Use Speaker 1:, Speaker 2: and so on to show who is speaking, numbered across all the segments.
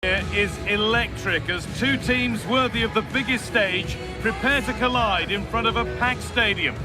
Speaker 1: Is electric as two teams worthy of the biggest stage prepare to collide in front of a packed stadium.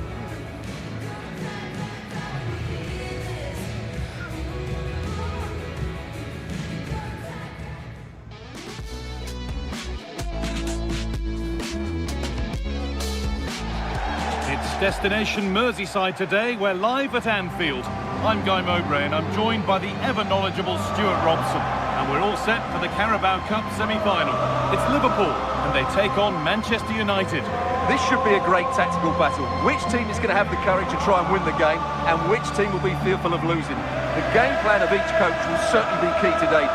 Speaker 1: It's destination Merseyside today. We're live at Anfield. I'm Guy Mowbray and I'm joined by the ever-knowledgeable Stuart Robson. And we're all set for the Carabao Cup semi-final. It's Liverpool, and they take on Manchester United.
Speaker 2: This should be a great tactical battle. Which team is going to have the courage to try and win the game, and which team will be fearful of losing? The game plan of each coach will certainly be key today.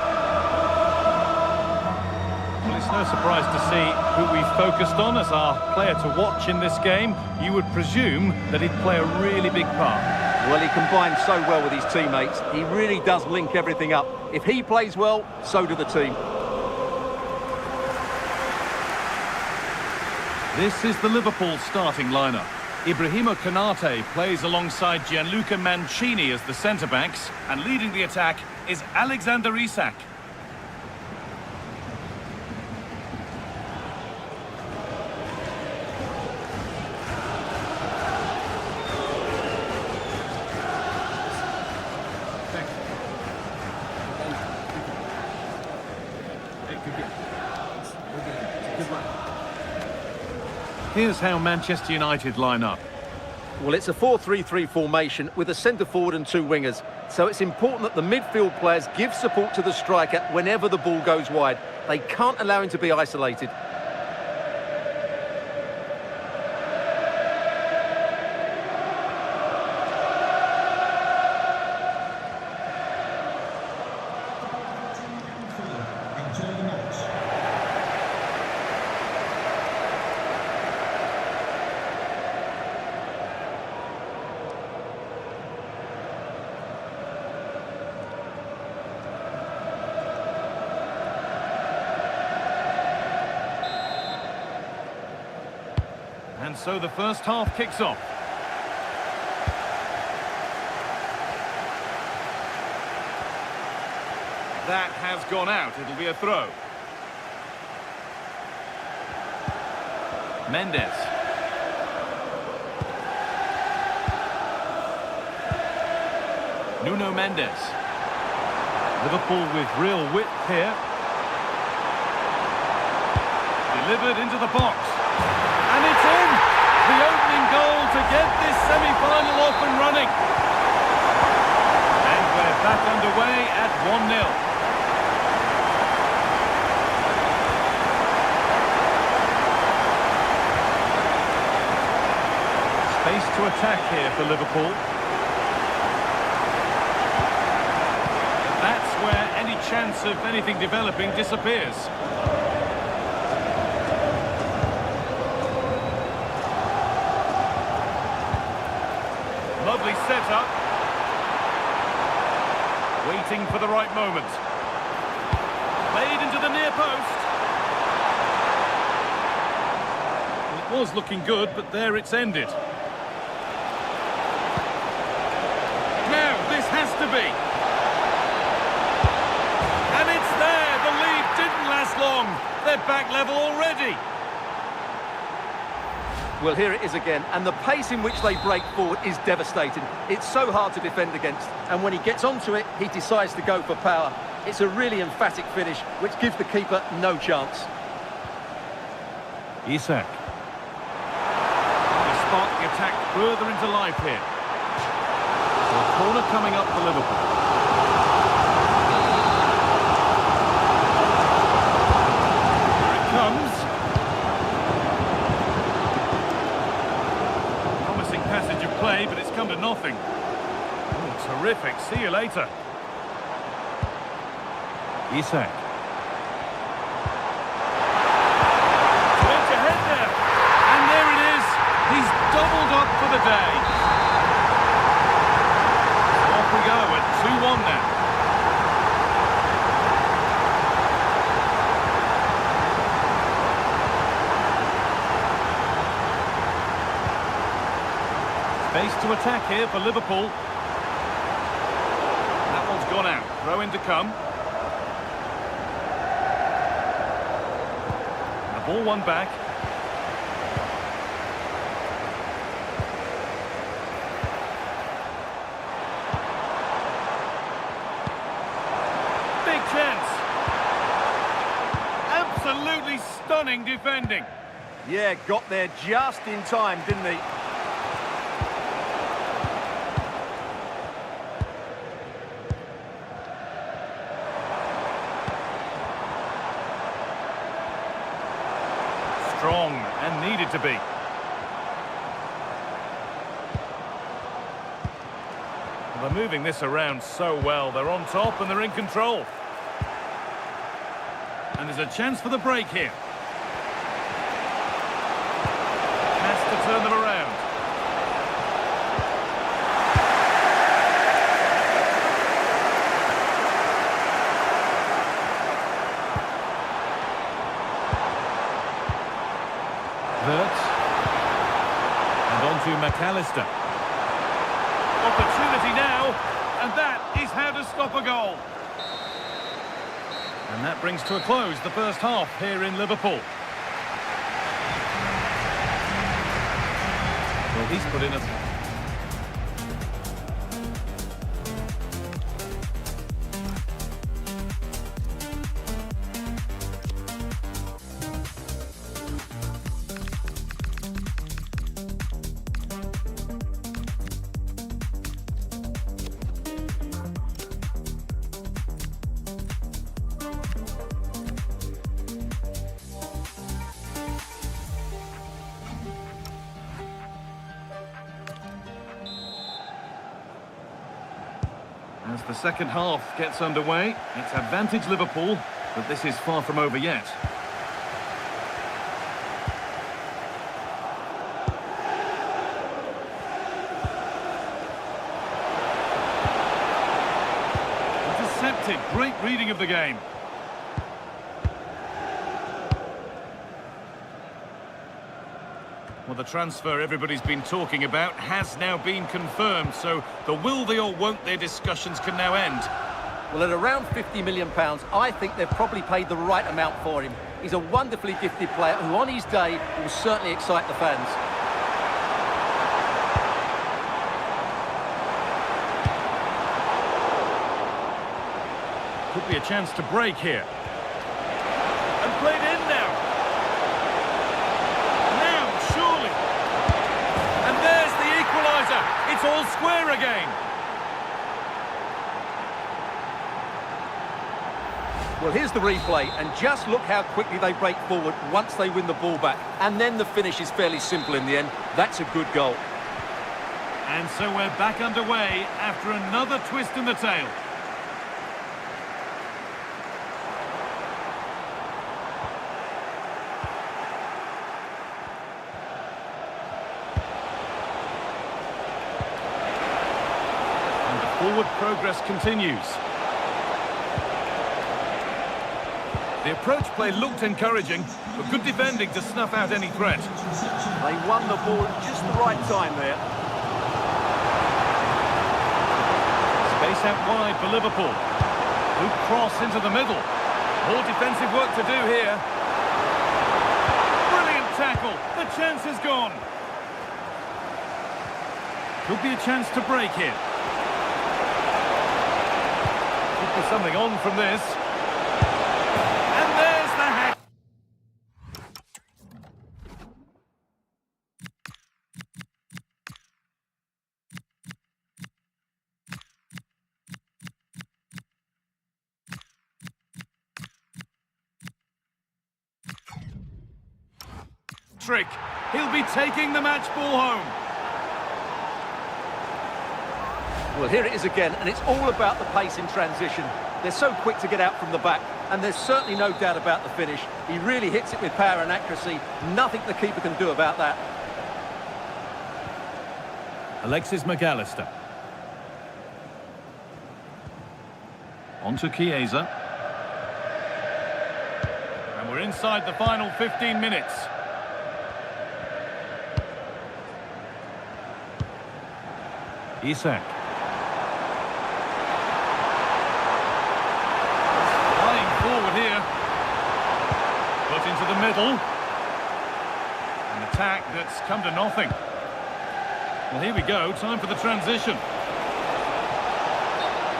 Speaker 1: Well, it's no surprise to see who we focused on as our player to watch in this game. You would presume that he'd play a really big part.
Speaker 2: Well, he combines so well with his teammates. He really does link everything up. If he plays well, so do the team.
Speaker 1: This is the Liverpool starting lineup. Ibrahima Konate plays alongside Gianluca Mancini as the centre-backs, and leading the attack is Alexander Isak. Here's how Manchester United line up.
Speaker 2: Well, it's a 4-3-3 formation with a centre-forward and two wingers. So it's important that the midfield players give support to the striker whenever the ball goes wide. They can't allow him to be isolated.
Speaker 1: And so the first half kicks off. That has gone out. It'll be a throw. Mendes. Nuno Mendes. Liverpool with real width here. Delivered into the box. And it's in! The opening goal to get this semi-final off and running. And we're back underway at 1-0. Space to attack here for Liverpool. That's where any chance of anything developing disappears. Lovely setup. Waiting for the right moment. Played into the near post. It was looking good, but there it's ended. Now, this has to be. And it's there. The lead didn't last long. They're back level already.
Speaker 2: Well, here it is again, and the pace in which they break forward is devastating. It's so hard to defend against, and when he gets onto it, he decides to go for power. It's a really emphatic finish, which gives the keeper no chance.
Speaker 1: Isak. They spark the attack further into life here. So a corner coming up for Liverpool. Here it comes. Passage of play, but it's come to nothing. Oh, terrific. See you later. Isak. Clear to head there. And there it is. He's doubled up for the day. So off we go at 2-1 now. Space to attack here for Liverpool. That one's gone out. Throw in to come. Ball won back. Big chance. Absolutely stunning defending.
Speaker 2: Yeah, got there just in time, didn't he?
Speaker 1: Strong and needed to be. They're moving this around so well. They're on top and they're in control. And there's a chance for the break here. Has to turn them around. Wirtz. And on to McAllister. Opportunity now, and that is how to stop a goal. And that brings to a close the first half here in Liverpool. Well, he's put in a... As the second half gets underway, it's advantage Liverpool, but this is far from over yet. Intercepted, great reading of the game. Well, the transfer everybody's been talking about has now been confirmed, so the will they or won't they discussions can now end.
Speaker 2: Well, at around £50 million, I think they've probably paid the right amount for him. He's a wonderfully gifted player who, on his day, will certainly excite the fans.
Speaker 1: Could be a chance to break here. And played in now. Surely. And there's the equaliser. It's all square again.
Speaker 2: Well, here's the replay, and just look how quickly they break forward once they win the ball back. And then the finish is fairly simple in the end. That's a good goal.
Speaker 1: And so we're back underway after another twist in the tail. Forward progress continues. The approach play looked encouraging, but good defending to snuff out any threat.
Speaker 2: They won the ball at just the right time there.
Speaker 1: Space out wide for Liverpool. Good cross into the middle. More defensive work to do here. Brilliant tackle. The chance is gone. Could be a chance to break here. There's something on from this. And there's the hack. Trick. He'll be taking the match ball home.
Speaker 2: Well, here it is again, and it's all about the pace in transition. They're so quick to get out from the back, and there's certainly no doubt about the finish. He really hits it with power and accuracy. Nothing the keeper can do about that.
Speaker 1: Alexis McAllister. On to Chiesa. And we're inside the final 15 minutes. Isak. Flying forward here. Put into the middle. attack that's come to nothing. Well, here we go, time for the transition.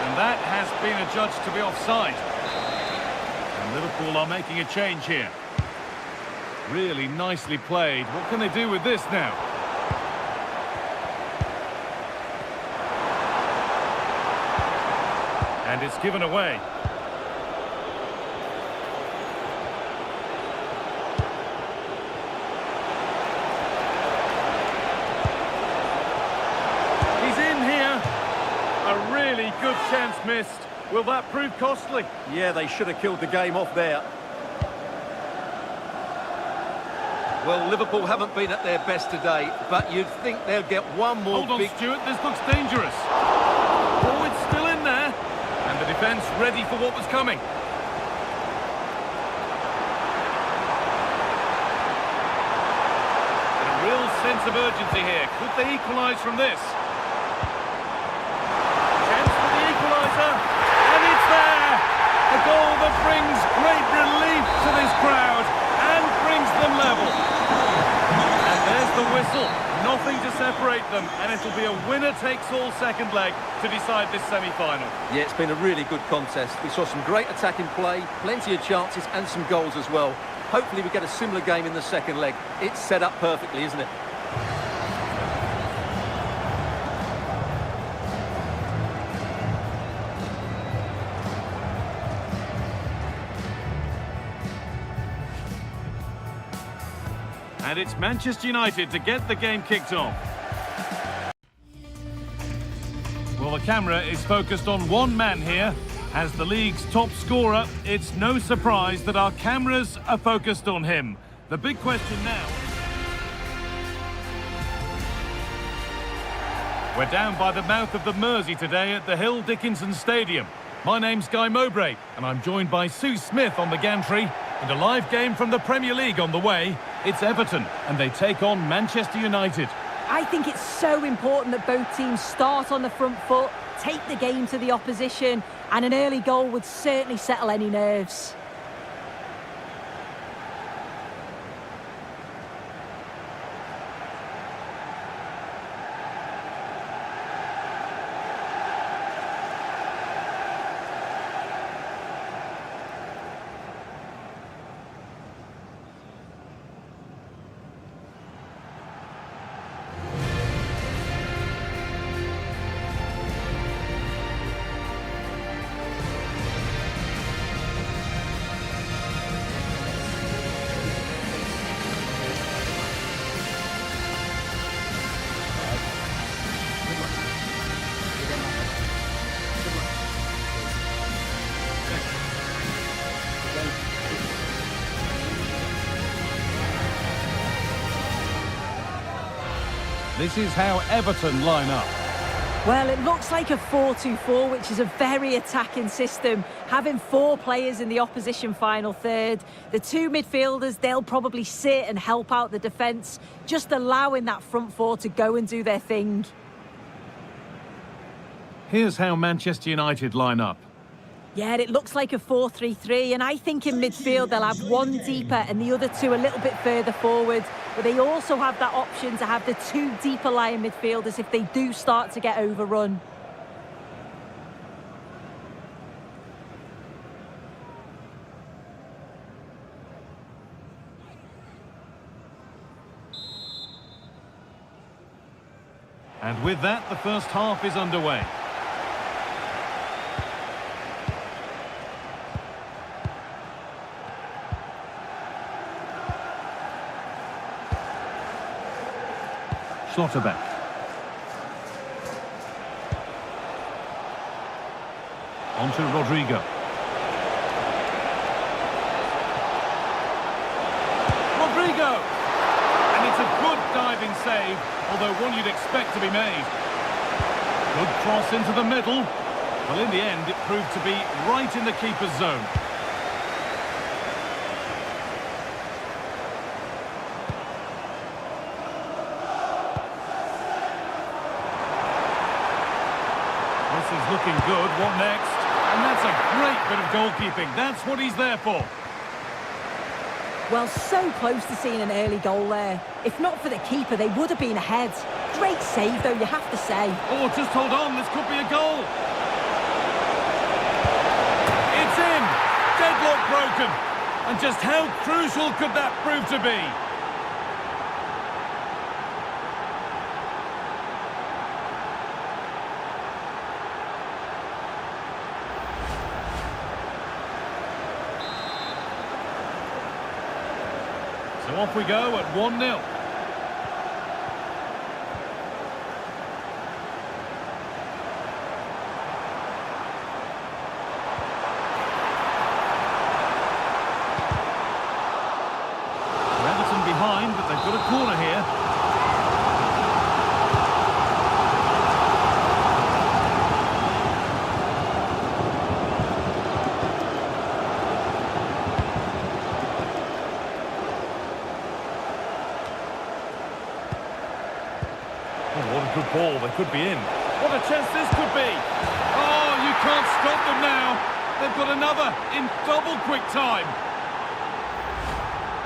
Speaker 1: And that has been adjudged to be offside. And Liverpool are making a change here. Really nicely played. What can they do with this now? And it's given away. He's in here. A really good chance missed. Will that prove costly?
Speaker 2: Yeah, they should have killed the game off there. Well, Liverpool haven't been at their best today, but you'd think they'll get one more
Speaker 1: Hold on,
Speaker 2: big...
Speaker 1: Stuart, this looks dangerous. Oh, it's still in there. And the defence ready for what was coming. And a real sense of urgency here. Could they equalise from this? Chance for the equaliser. And it's there! A goal that brings great relief to this crowd and brings them level. And there's the whistle. Nothing to separate them, and it'll be a winner-takes-all second leg to decide this semi-final.
Speaker 2: Yeah, it's been a really good contest. We saw some great attacking play, plenty of chances and some goals as well. Hopefully we get a similar game in the second leg. It's set up perfectly, isn't it?
Speaker 1: And it's Manchester United to get the game kicked off. Well, the camera is focused on one man here. As the league's top scorer, it's no surprise that our cameras are focused on him. The big question now... We're down by the mouth of the Mersey today at the Hill Dickinson Stadium. My name's Guy Mowbray, and I'm joined by Sue Smith on the gantry. And a live game from the Premier League on the way. It's Everton, and they take on Manchester United.
Speaker 3: I think it's so important that both teams start on the front foot, take the game to the opposition, and an early goal would certainly settle any nerves.
Speaker 1: This is how Everton line up.
Speaker 3: Well, it looks like a 4-2-4, which is a very attacking system, having 4 players in the opposition final third. The 2 midfielders, they'll probably sit and help out the defence, just allowing that front 4 to go and do their thing.
Speaker 1: Here's how Manchester United line up.
Speaker 3: Yeah, it looks like a 4-3-3, and I think in midfield they'll have 1 deeper and the other 2 a little bit further forward. But they also have that option to have the 2 deeper lying midfielders if they do start to get overrun.
Speaker 1: And with that, the first half is underway. Schlotterbeck. On to Rodrigo. Rodrigo! And it's a good diving save, although one you'd expect to be made. Good cross into the middle. Well, in the end, it proved to be right in the keeper's zone. This is looking good. What next? And that's a great bit of goalkeeping. That's what he's there for.
Speaker 3: Well, so close to seeing an early goal there. If not for the keeper, they would have been ahead. Great save, though, you have to say.
Speaker 1: Oh, just hold on, this could be a goal. It's in! Deadlock broken. And just how crucial could that prove to be? So off we go at 1-0. Everton behind, but they've got a corner here. What a good ball, they could be in. What a chance this could be. Oh, you can't stop them now. They've got another in double quick time.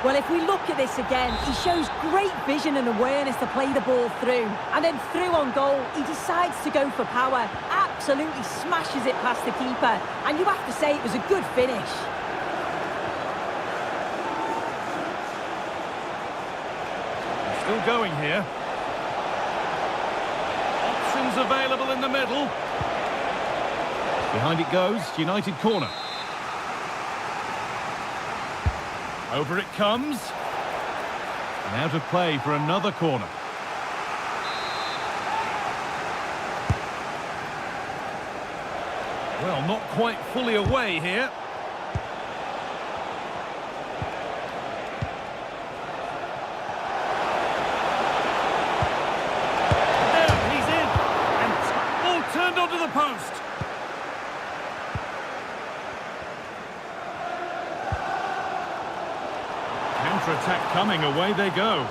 Speaker 3: Well, if we look at this again, he shows great vision and awareness to play the ball through. And then through on goal, he decides to go for power. Absolutely smashes it past the keeper. And you have to say it was a good finish.
Speaker 1: Still going here. Options available in the middle. Behind it goes, United corner. Over it comes. And out of play for another corner. Well, not quite fully away here. There, he's in. And ball turned onto the post. Counter-attack coming, away they go.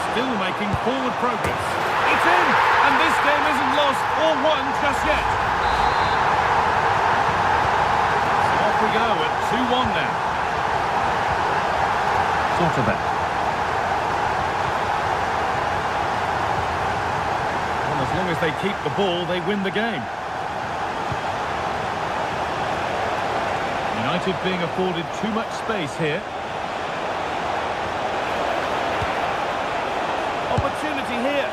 Speaker 1: Still making forward progress. It's in, and this game isn't lost or won just yet. So off we go at 2-1 now. Sort of that. Well, as long as they keep the ball, they win the game. United being afforded too much space here. Opportunity here.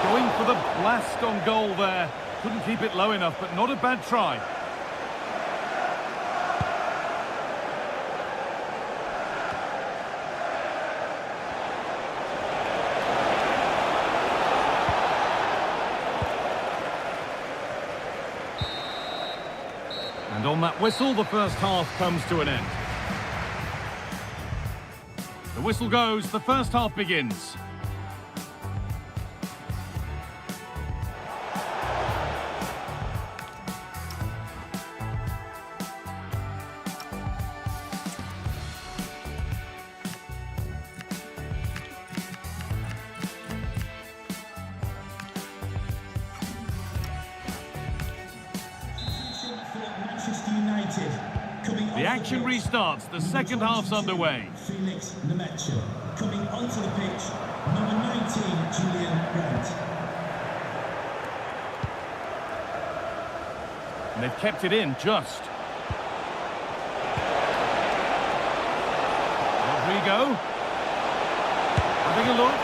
Speaker 1: Going for the blast on goal there. Couldn't keep it low enough, but not a bad try. And on that whistle, the first half comes to an end. The whistle goes, the first half begins. The action restarts, the second half's underway.
Speaker 4: Felix Nemetcha coming onto the pitch, number 19, Julian Grant.
Speaker 1: And they've kept it in just. Rodrigo. Having a look.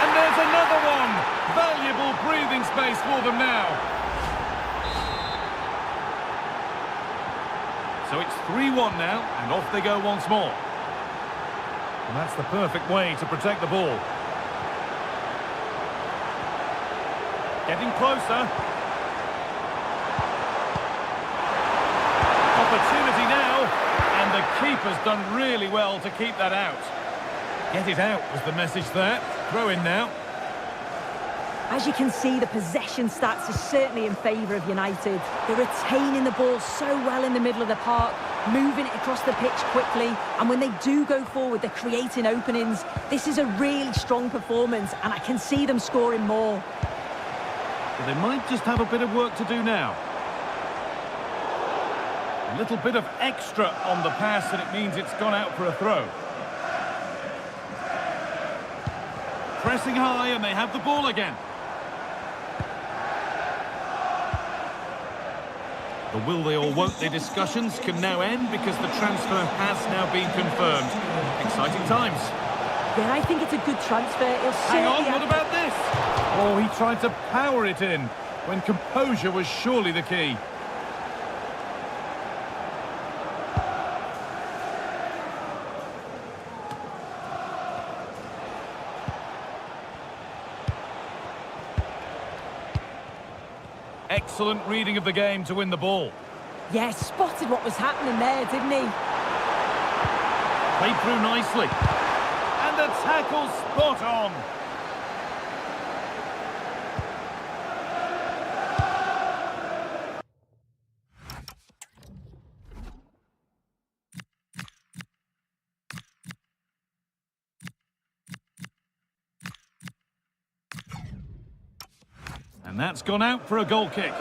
Speaker 1: And there's another one! Valuable breathing space for them now. So it's 3-1 now, and off they go once more. And that's the perfect way to protect the ball. Getting closer. Opportunity now, and the keeper's done really well to keep that out. Get it out was the message there. Throw in now.
Speaker 3: As you can see, the possession stats are certainly in favour of United. They're retaining the ball so well in the middle of the park, moving it across the pitch quickly, and when they do go forward, they're creating openings. This is a really strong performance, and I can see them scoring more.
Speaker 1: But they might just have a bit of work to do now. A little bit of extra on the pass, and it means it's gone out for a throw. Pressing high, and they have the ball again. The will they or won't they discussions can now end because the transfer has now been confirmed. Exciting times.
Speaker 3: Yeah, I think it's a good transfer.
Speaker 1: Hang on, what about this? Oh, he tried to power it in when composure was surely the key. Excellent reading of the game to win the ball.
Speaker 3: Yeah, spotted what was happening there, didn't he?
Speaker 1: Played through nicely. And the tackle spot on. And that's gone out for a goal kick.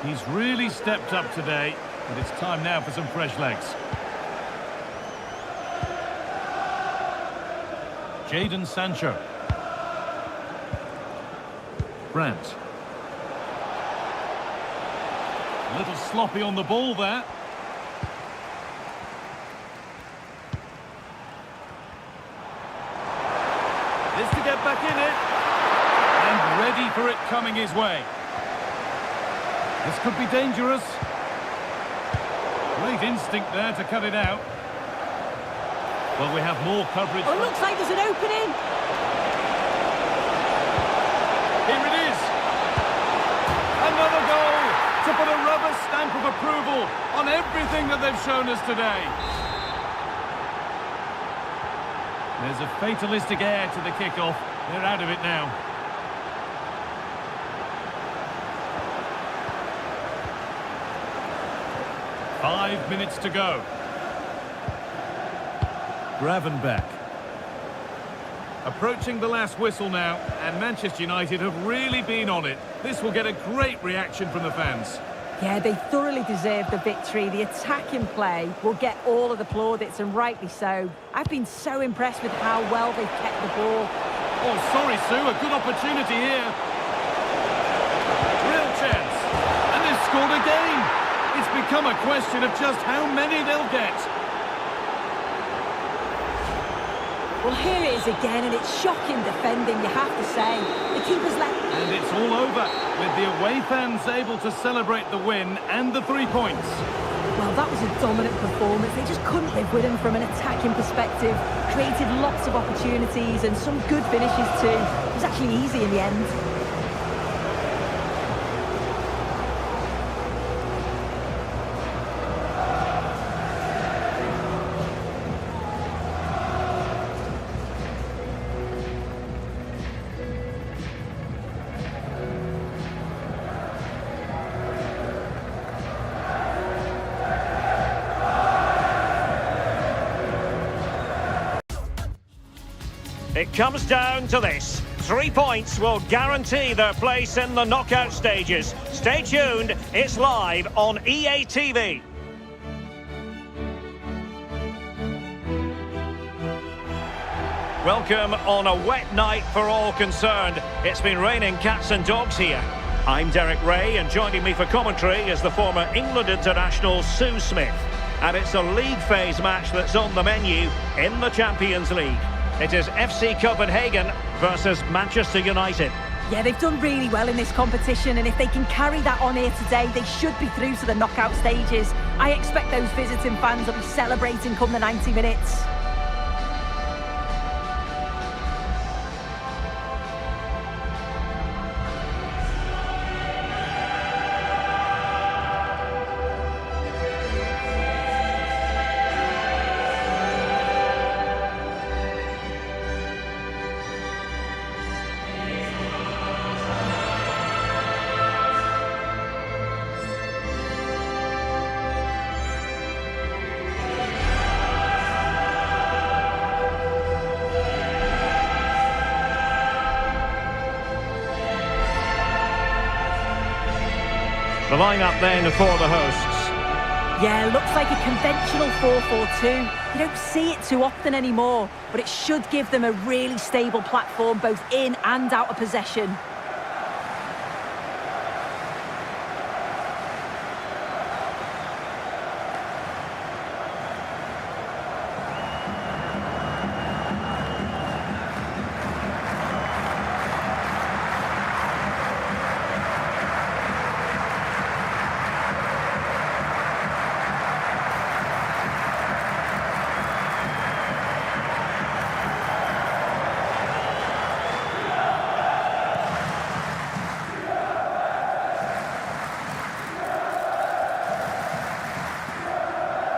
Speaker 1: He's really stepped up today, but it's time now for some fresh legs. Jadon Sancho. Brandt. A little sloppy on the ball there. This to get back in it. And ready for it coming his way. This could be dangerous. Great instinct there to cut it out. Well, we have more coverage.
Speaker 3: Oh, looks like there's an opening.
Speaker 1: Here it is. Another goal to put a rubber stamp of approval on everything that they've shown us today. There's a fatalistic air to the kickoff. They're out of it now. Five minutes to go. Gravenberch. Approaching the last whistle now, and Manchester United have really been on it. This will get a great reaction from the fans.
Speaker 3: Yeah, they thoroughly deserve the victory. The attacking play will get all of the plaudits, and rightly so. I've been so impressed with how well they've kept the ball.
Speaker 1: Oh, sorry, Sue, a good opportunity here. Real chance. And they've scored again. It's become a question of just how many they'll get.
Speaker 3: Well, here it is again, and it's shocking defending, you have to say. The keeper's left.
Speaker 1: And it's all over, with the away fans able to celebrate the win and the 3 points.
Speaker 3: Well, that was a dominant performance. They just couldn't live with him from an attacking perspective. Created lots of opportunities and some good finishes too. It was actually easy in the end.
Speaker 5: It comes down to this. 3 points will guarantee their place in the knockout stages. Stay tuned, it's live on EA TV. Welcome on a wet night for all concerned. It's been raining cats and dogs here. I'm Derek Ray, and joining me for commentary is the former England international Sue Smith. And it's a league phase match that's on the menu in the Champions League. It is FC Copenhagen versus Manchester United.
Speaker 3: Yeah, they've done really well in this competition, and if they can carry that on here today, they should be through to the knockout stages. I expect those visiting fans will be celebrating come the 90 minutes.
Speaker 5: The lineup then for the hosts.
Speaker 3: Yeah, looks like a conventional 4-4-2. You don't see it too often anymore, but it should give them a really stable platform both in and out of possession.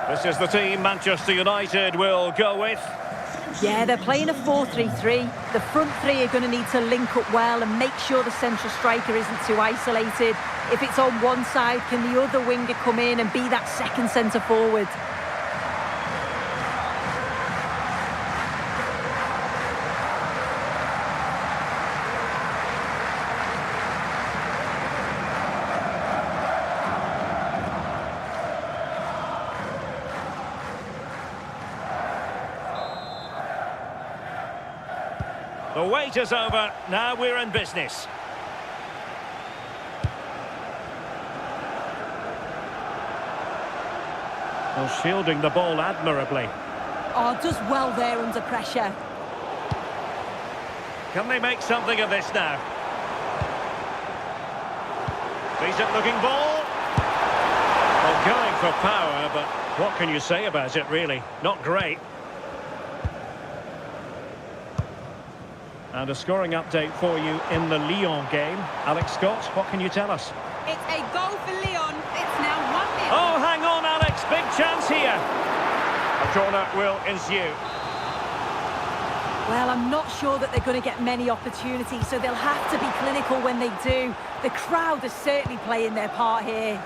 Speaker 5: This is the team Manchester United will go with.
Speaker 3: Yeah, they're playing a 4-3-3. The front three are going to need to link up well and make sure the central striker isn't too isolated. If it's on one side, can the other winger come in and be that second centre forward?
Speaker 5: The wait is over, now we're in business. Well, shielding the ball admirably.
Speaker 3: Oh, does well there under pressure.
Speaker 5: Can they make something of this now? Decent looking ball. Well, going for power, but what can you say about it really? Not great. And a scoring update for you in the Lyon game. Alex Scott, what can you tell us?
Speaker 6: It's a goal for Lyon. It's now 1-0.
Speaker 5: Oh, hang on, Alex. Big chance here. A corner will ensue.
Speaker 3: Well, I'm not sure that they're going to get many opportunities, so they'll have to be clinical when they do. The crowd is certainly playing their part here.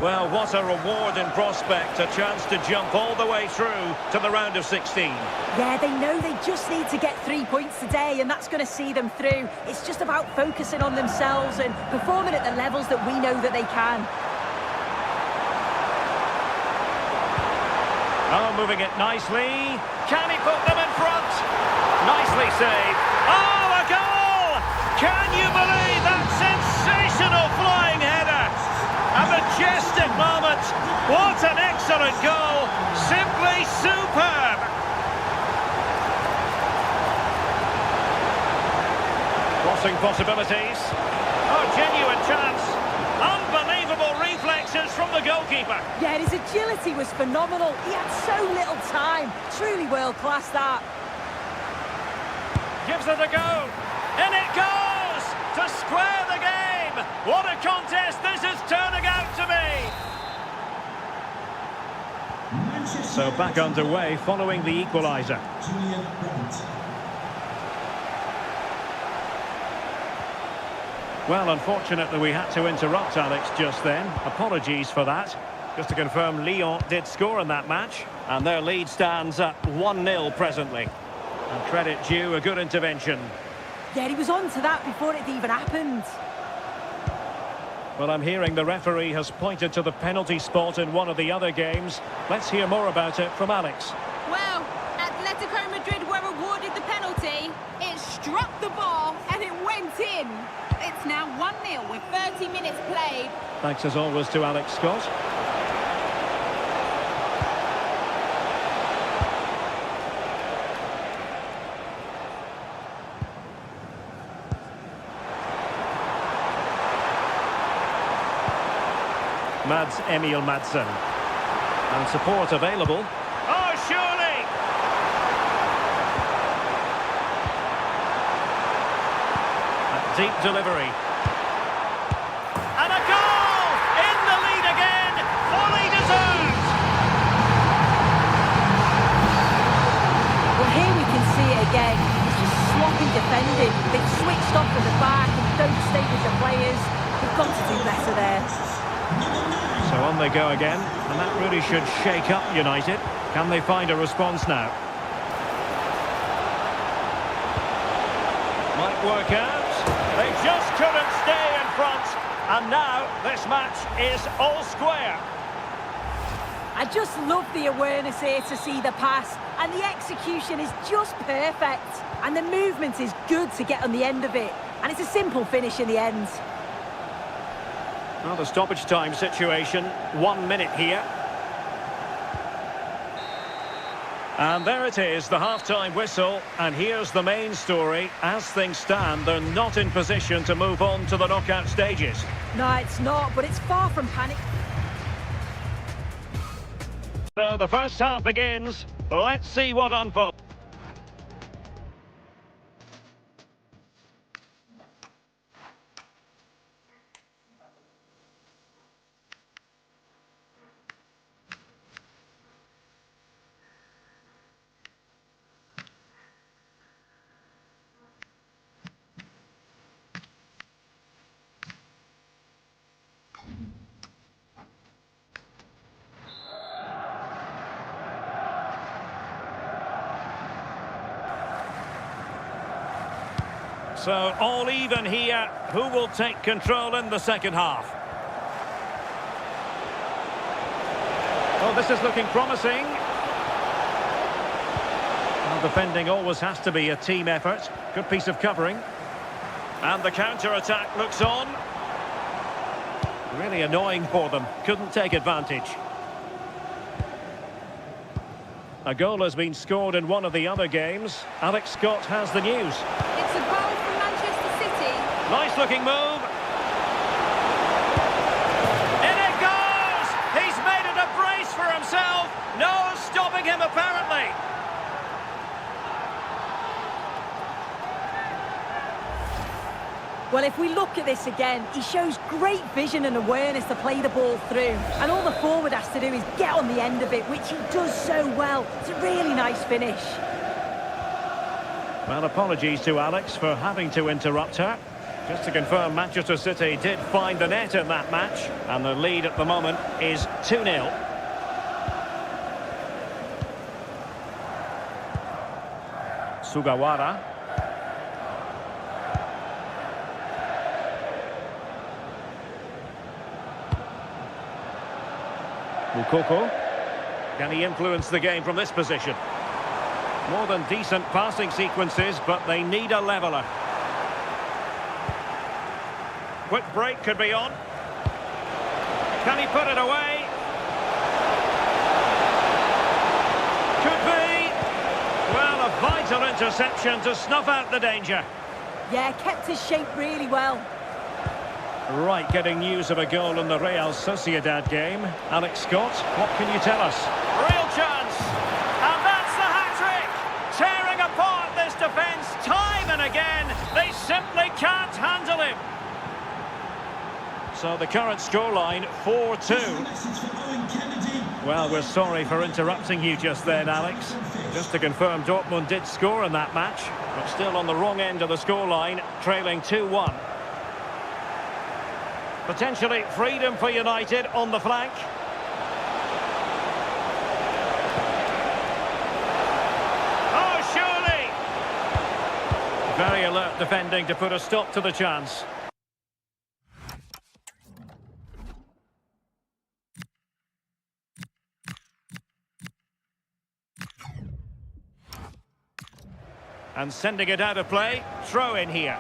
Speaker 5: Well, what a reward in prospect. A chance to jump all the way through to the round of 16.
Speaker 3: Yeah, they know they just need to get 3 points today, and that's going to see them through. It's just about focusing on themselves and performing at the levels that we know that they can.
Speaker 5: Oh, moving it nicely. Can he put them in front? Nicely saved. Oh, a goal! Can you believe that sensational flying header? A majestic moment. What an excellent goal. Simply superb. Crossing possibilities. Oh, genuine chance. Unbelievable reflexes from the goalkeeper.
Speaker 3: Yeah, his agility was phenomenal. He had so little time. Truly world-class, that.
Speaker 5: Gives it a go. In it goes to square the game. What a contest this is turning out to be. So back underway following the equaliser. Well, unfortunately we had to interrupt Alex just then. Apologies for that. Just to confirm, Lyon did score in that match, and their lead stands at 1-0 presently. And credit due, a good intervention.
Speaker 3: Yeah, he was on to that before it even happened.
Speaker 5: Well, I'm hearing the referee has pointed to the penalty spot in one of the other games. Let's hear more about it from Alex.
Speaker 6: Well, Atletico Madrid were awarded the penalty. It struck the bar and it went in. It's now 1-0 with 30 minutes played.
Speaker 5: Thanks as always to Alex Scott. Mads Emil Madsen. And support available. Oh, surely! A deep delivery. And a goal! In the lead again! Fully deserved!
Speaker 3: Well, here we can see it again. It's just sloppy defending. They've switched off at the back and don't stay with the players. They've got to do better there.
Speaker 5: So on they go again, and that really should shake up United. Can they find a response now? Might work out. They just couldn't stay in front. And now this match is all square.
Speaker 3: I just love the awareness here to see the pass, and the execution is just perfect. And the movement is good to get on the end of it. And it's a simple finish in the end.
Speaker 5: Well, the stoppage time situation, 1 minute here. And there it is, the half-time whistle. And here's the main story. As things stand, they're not in position to move on to the knockout stages.
Speaker 3: No, it's not, but it's far from panic.
Speaker 5: So the first half begins. Let's see what unfolds. So all even here. Who will take control in the second half? Oh, this is looking promising. Well, defending always has to be a team effort. Good piece of covering. And the counter-attack looks on. Really annoying for them. Couldn't take advantage. A goal has been scored in one of the other games. Alex Scott has the news.
Speaker 6: It's a goal for Manchester City.
Speaker 5: Nice looking move. In it goes! He's made it a brace for himself. No stopping him apparently.
Speaker 3: Well, if we look at this again, he shows great vision and awareness to play the ball through. And all the forward has to do is get on the end of it, which he does so well. It's a really nice finish.
Speaker 5: Well, apologies to Alex for having to interrupt her. Just to confirm, Manchester City did find the net in that match. And the lead at the moment is 2-0. Sugawara. Mukoko. Can he influence the game from this position? More than decent passing sequences, but they need a leveller. Quick break could be on. Can he put it away? Could be. Well, a vital interception to snuff out the danger.
Speaker 3: Yeah, kept his shape really well.
Speaker 5: Right, getting news of a goal in the Real Sociedad game. Alex Scott, what can you tell us? Real chance! And that's the hat-trick! Tearing apart this defence time and again. They simply can't handle him. So the current scoreline, 4-2. Well, we're sorry for interrupting you just then, Alex. Just to confirm, Dortmund did score in that match, but still on the wrong end of the scoreline, trailing 2-1. Potentially freedom for United on the flank. Oh, surely! Very alert defending to put a stop to the chance. And sending it out of play. Throw in here.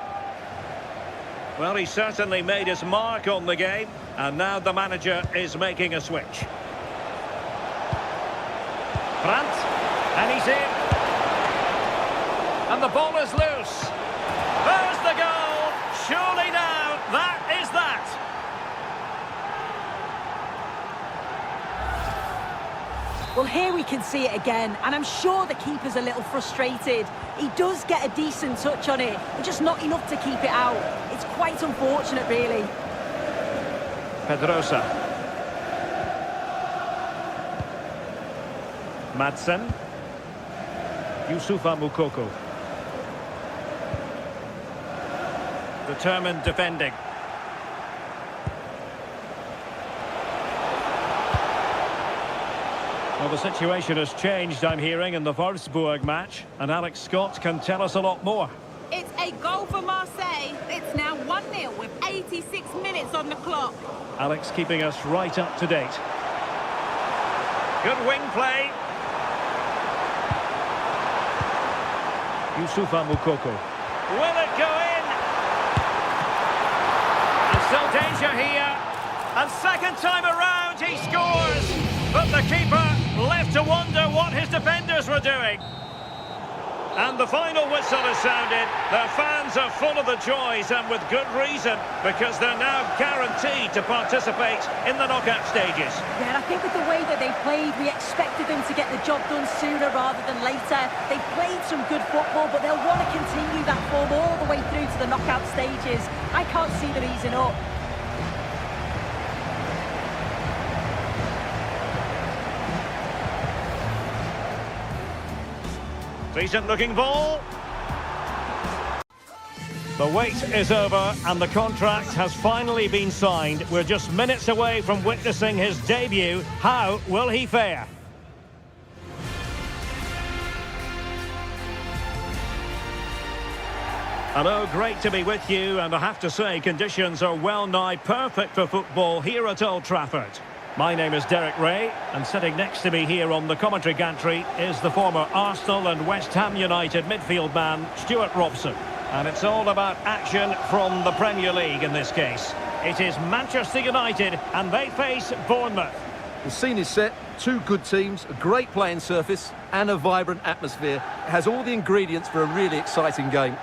Speaker 5: Well, he certainly made his mark on the game, and now the manager is making a switch. Brandt, and he's in. And the ball is loose. There's the goal. Surely now, that is that.
Speaker 3: Well, here we can see it again, and I'm sure the keeper's a little frustrated. He does get a decent touch on it, but just not enough to keep it out. It's quite unfortunate, really.
Speaker 5: Pedrosa. Madsen. Youssoufa Moukoko. Determined defending. Well, the situation has changed, I'm hearing, in the Wolfsburg match, and Alex Scott can tell us a lot more.
Speaker 6: It's a goal for Marseille. It's now 1-0 with 86 minutes on the clock.
Speaker 5: Alex keeping us right up to date. Good wing play. Youssoufa Moukoko. Will it go in? And still danger here. And second time around he scores. But the keeper left to wonder what his defenders were doing. And the final whistle has sounded. The fans are full of the joys, and with good reason, because they're now guaranteed to participate in the knockout stages.
Speaker 3: Yeah, and I think with the way that they played, we expected them to get the job done sooner rather than later. They played some good football, but they'll want to continue that form all the way through to the knockout stages. I can't see them easing up.
Speaker 5: Decent looking ball. The wait is over and the contract has finally been signed. We're just minutes away from witnessing his debut. How will he fare? Hello, great to be with you, and I have to say conditions are well nigh perfect for football here at Old Trafford. My name is Derek Ray, and sitting next to me here on the commentary gantry is the former Arsenal and West Ham United midfield man, Stuart Robson. And it's all about action from the Premier League in this case. It is Manchester United, and they face Bournemouth.
Speaker 2: The scene is set, two good teams, a great playing surface, and a vibrant atmosphere. It has all the ingredients for a really exciting game.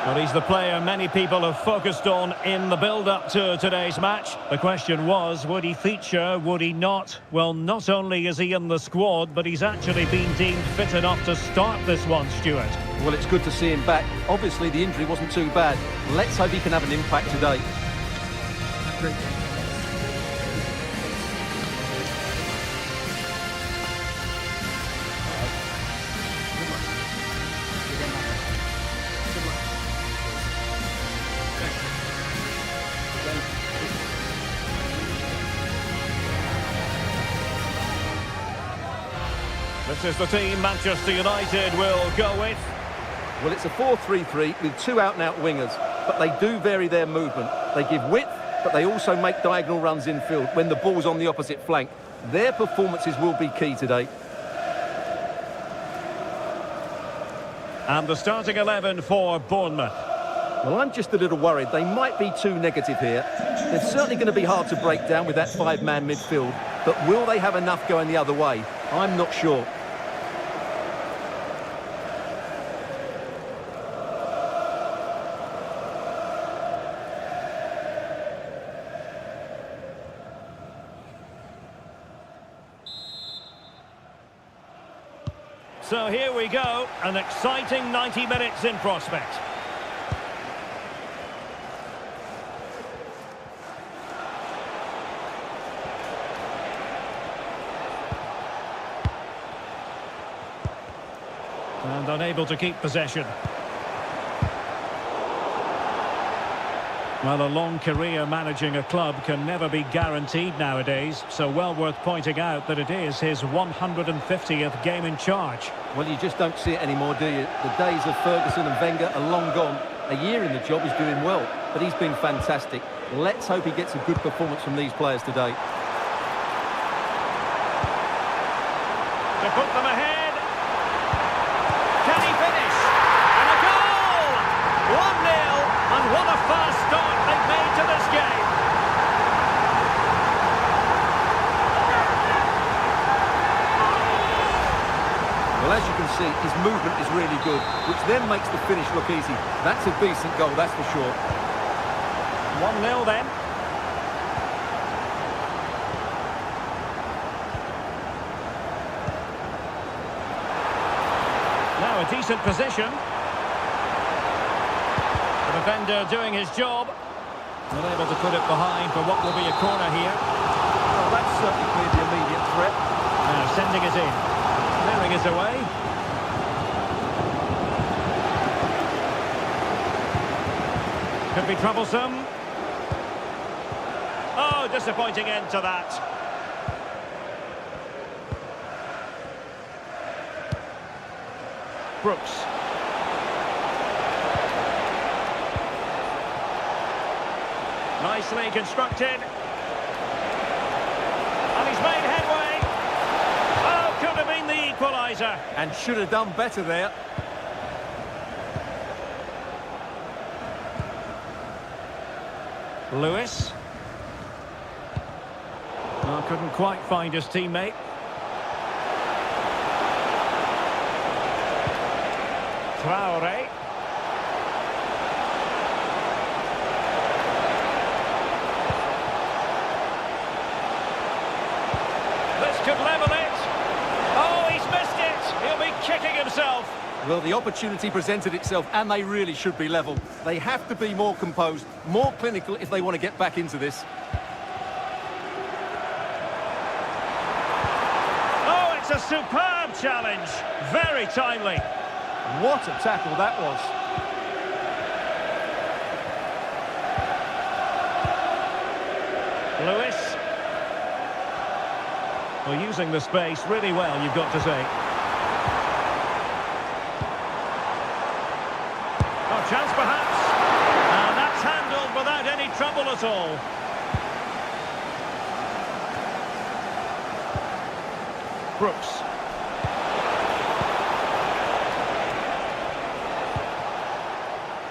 Speaker 5: Well, he's the player many people have focused on in the build-up to today's match. The question was, would he feature, would he not? Well, not only is he in the squad, but he's actually been deemed fit enough to start this one, Stuart.
Speaker 2: Well, it's good to see him back. Obviously, the injury wasn't too bad. Let's hope he can have an impact today.
Speaker 5: This is the team Manchester United will go with.
Speaker 2: Well, it's a 4-3-3 with two out-and-out wingers, but they do vary their movement. They give width, but they also make diagonal runs infield when the ball's on the opposite flank. Their performances will be key today.
Speaker 5: And the starting 11 for Bournemouth.
Speaker 2: Well, I'm just a little worried. They might be too negative here. They're certainly going to be hard to break down with that five-man midfield, but will they have enough going the other way? I'm not sure.
Speaker 5: So here we go, an exciting 90 minutes in prospect. And unable to keep possession. Well, a long career managing a club can never be guaranteed nowadays, so well worth pointing out that it is his 150th game in charge.
Speaker 2: Well, you just don't see it anymore, do you? The days of Ferguson and Wenger are long gone. A year in the job is doing well, but he's been fantastic. Let's hope he gets a good performance from these players today.
Speaker 5: To put them ahead. Can he finish? And a goal! 1-0, and what a fast start they've made to this game.
Speaker 2: Well, as you can see, his movement is really good, which then makes the finish look easy. That's a decent goal, that's for sure.
Speaker 5: 1-0 then. Now a decent position. The defender doing his job. Not able to put it behind for what will be a corner here.
Speaker 2: Well, that's certainly cleared the immediate threat.
Speaker 5: Now sending it in. Clearing it away. Could be troublesome. Oh, disappointing end to that. Brooks. Nicely constructed. And he's made headway. Oh, could have been the equaliser.
Speaker 2: And should have done better there.
Speaker 5: Lewis. Oh, couldn't quite find his teammate. Traore. This could level it. Oh, he's missed it. He'll be kicking himself.
Speaker 2: Well, the opportunity presented itself, and they really should be level. They have to be more composed, more clinical if they want to get back into this.
Speaker 5: Oh, it's a superb challenge. Very timely.
Speaker 2: What a tackle that was.
Speaker 5: Lewis. Well, using the space really well, you've got to say. Oh, chance perhaps. And that's handled without any trouble at all. Brooks.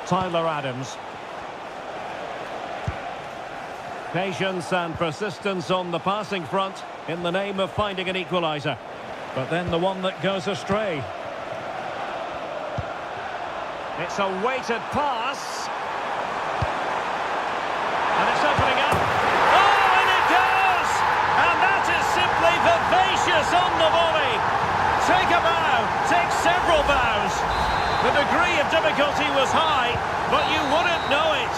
Speaker 5: Tyler Adams. Patience and persistence on the passing front in the name of finding an equaliser. But then the one that goes astray. It's a weighted pass. And it's opening up. Oh, and it does! And that is simply vivacious on the volley. Take a bow, take several bows. The degree of difficulty was high, but you wouldn't know it.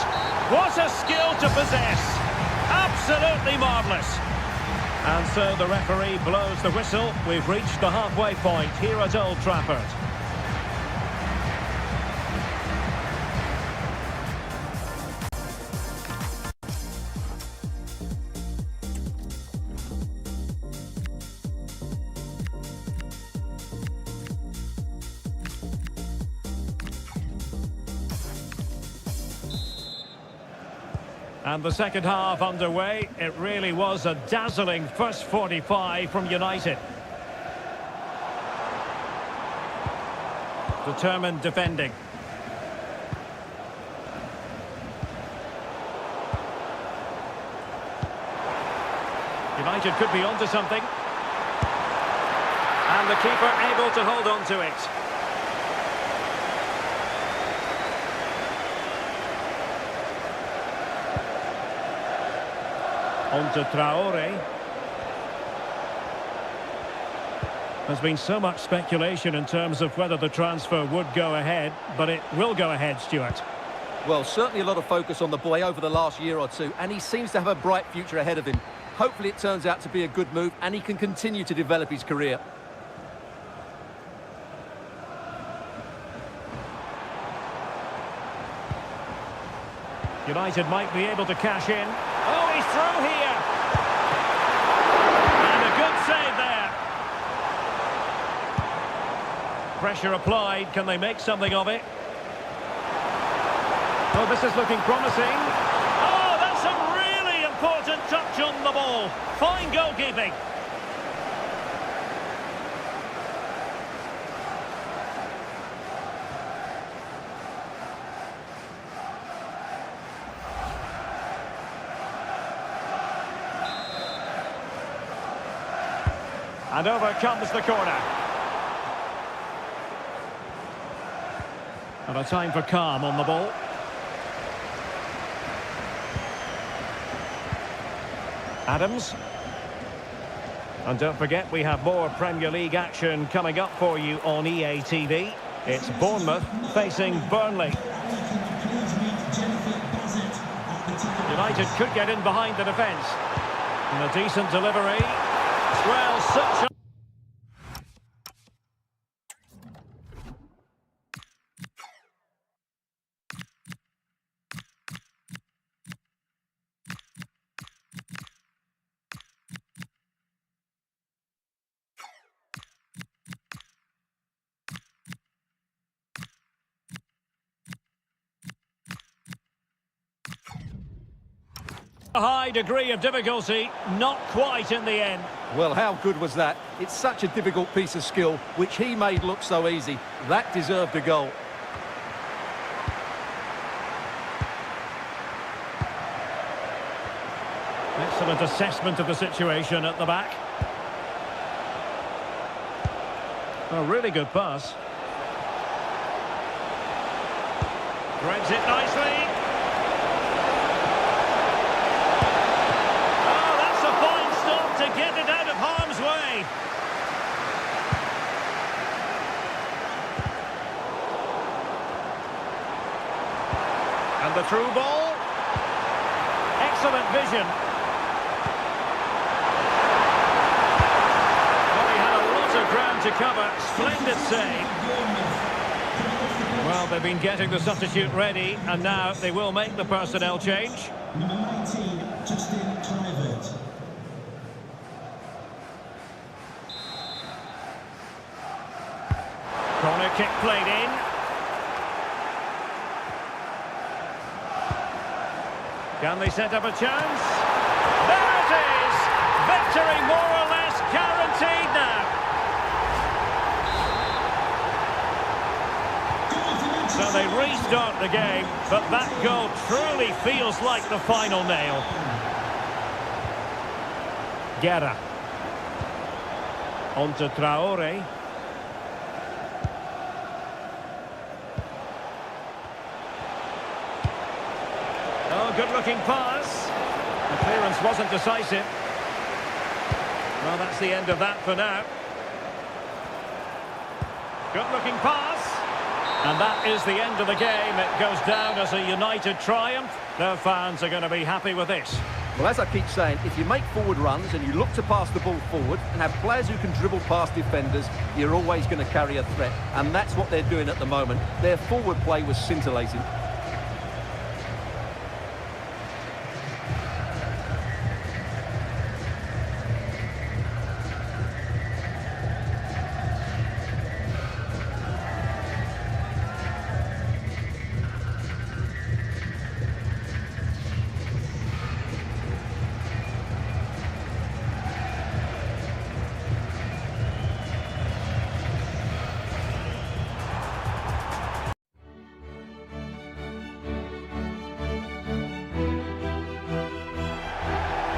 Speaker 5: What a skill to possess. Absolutely marvellous. And so the referee blows the whistle. We've reached the halfway point here at Old Trafford. And the second half underway. It really was a dazzling first 45 from United. Determined defending. United could be onto something. And the keeper able to hold on to it. On to Traore. There's been so much speculation in terms of whether the transfer would go ahead, but it will go ahead, Stuart.
Speaker 2: Well, certainly a lot of focus on the boy over the last year or two, and he seems to have a bright future ahead of him. Hopefully it turns out to be a good move, and he can continue to develop his career.
Speaker 5: United might be able to cash in. Oh, he's through here. And a good save there. Pressure applied. Can they make something of it? Oh, this is looking promising. Oh, that's a really important touch on the ball. Fine goalkeeping. And over comes the corner. And a time for calm on the ball. Adams. And don't forget, we have more Premier League action coming up for you on EA TV. It's Bournemouth facing Burnley. United could get in behind the defence. And a decent delivery. Well, such a... A high degree of difficulty, not quite in the end.
Speaker 2: Well, how good was that? It's such a difficult piece of skill, which he made look so easy. That deserved a goal.
Speaker 5: Excellent assessment of the situation at the back. A really good pass. Threads it nicely. Oh, that's a fine stop to get it out of harm's way. And the through ball. Excellent vision. Ground to cover, splendid save. Well, they've been getting the substitute ready, and now they will make the personnel change.
Speaker 4: Number 19, Justin Kluivert.
Speaker 5: Corner kick played in. Can they set up a chance? There it is! Victory more or less guaranteed now. So they restart the game, but that goal truly feels like the final nail. Guerra. On to Traore. Oh, good-looking pass. The clearance wasn't decisive. Well, that's the end of that for now. Good-looking pass. And that is the end of the game. It goes down as a United triumph. Their fans are going to be happy with this.
Speaker 2: Well, as I keep saying, if you make forward runs and you look to pass the ball forward and have players who can dribble past defenders, you're always going to carry a threat. And that's what they're doing at the moment. Their forward play was scintillating.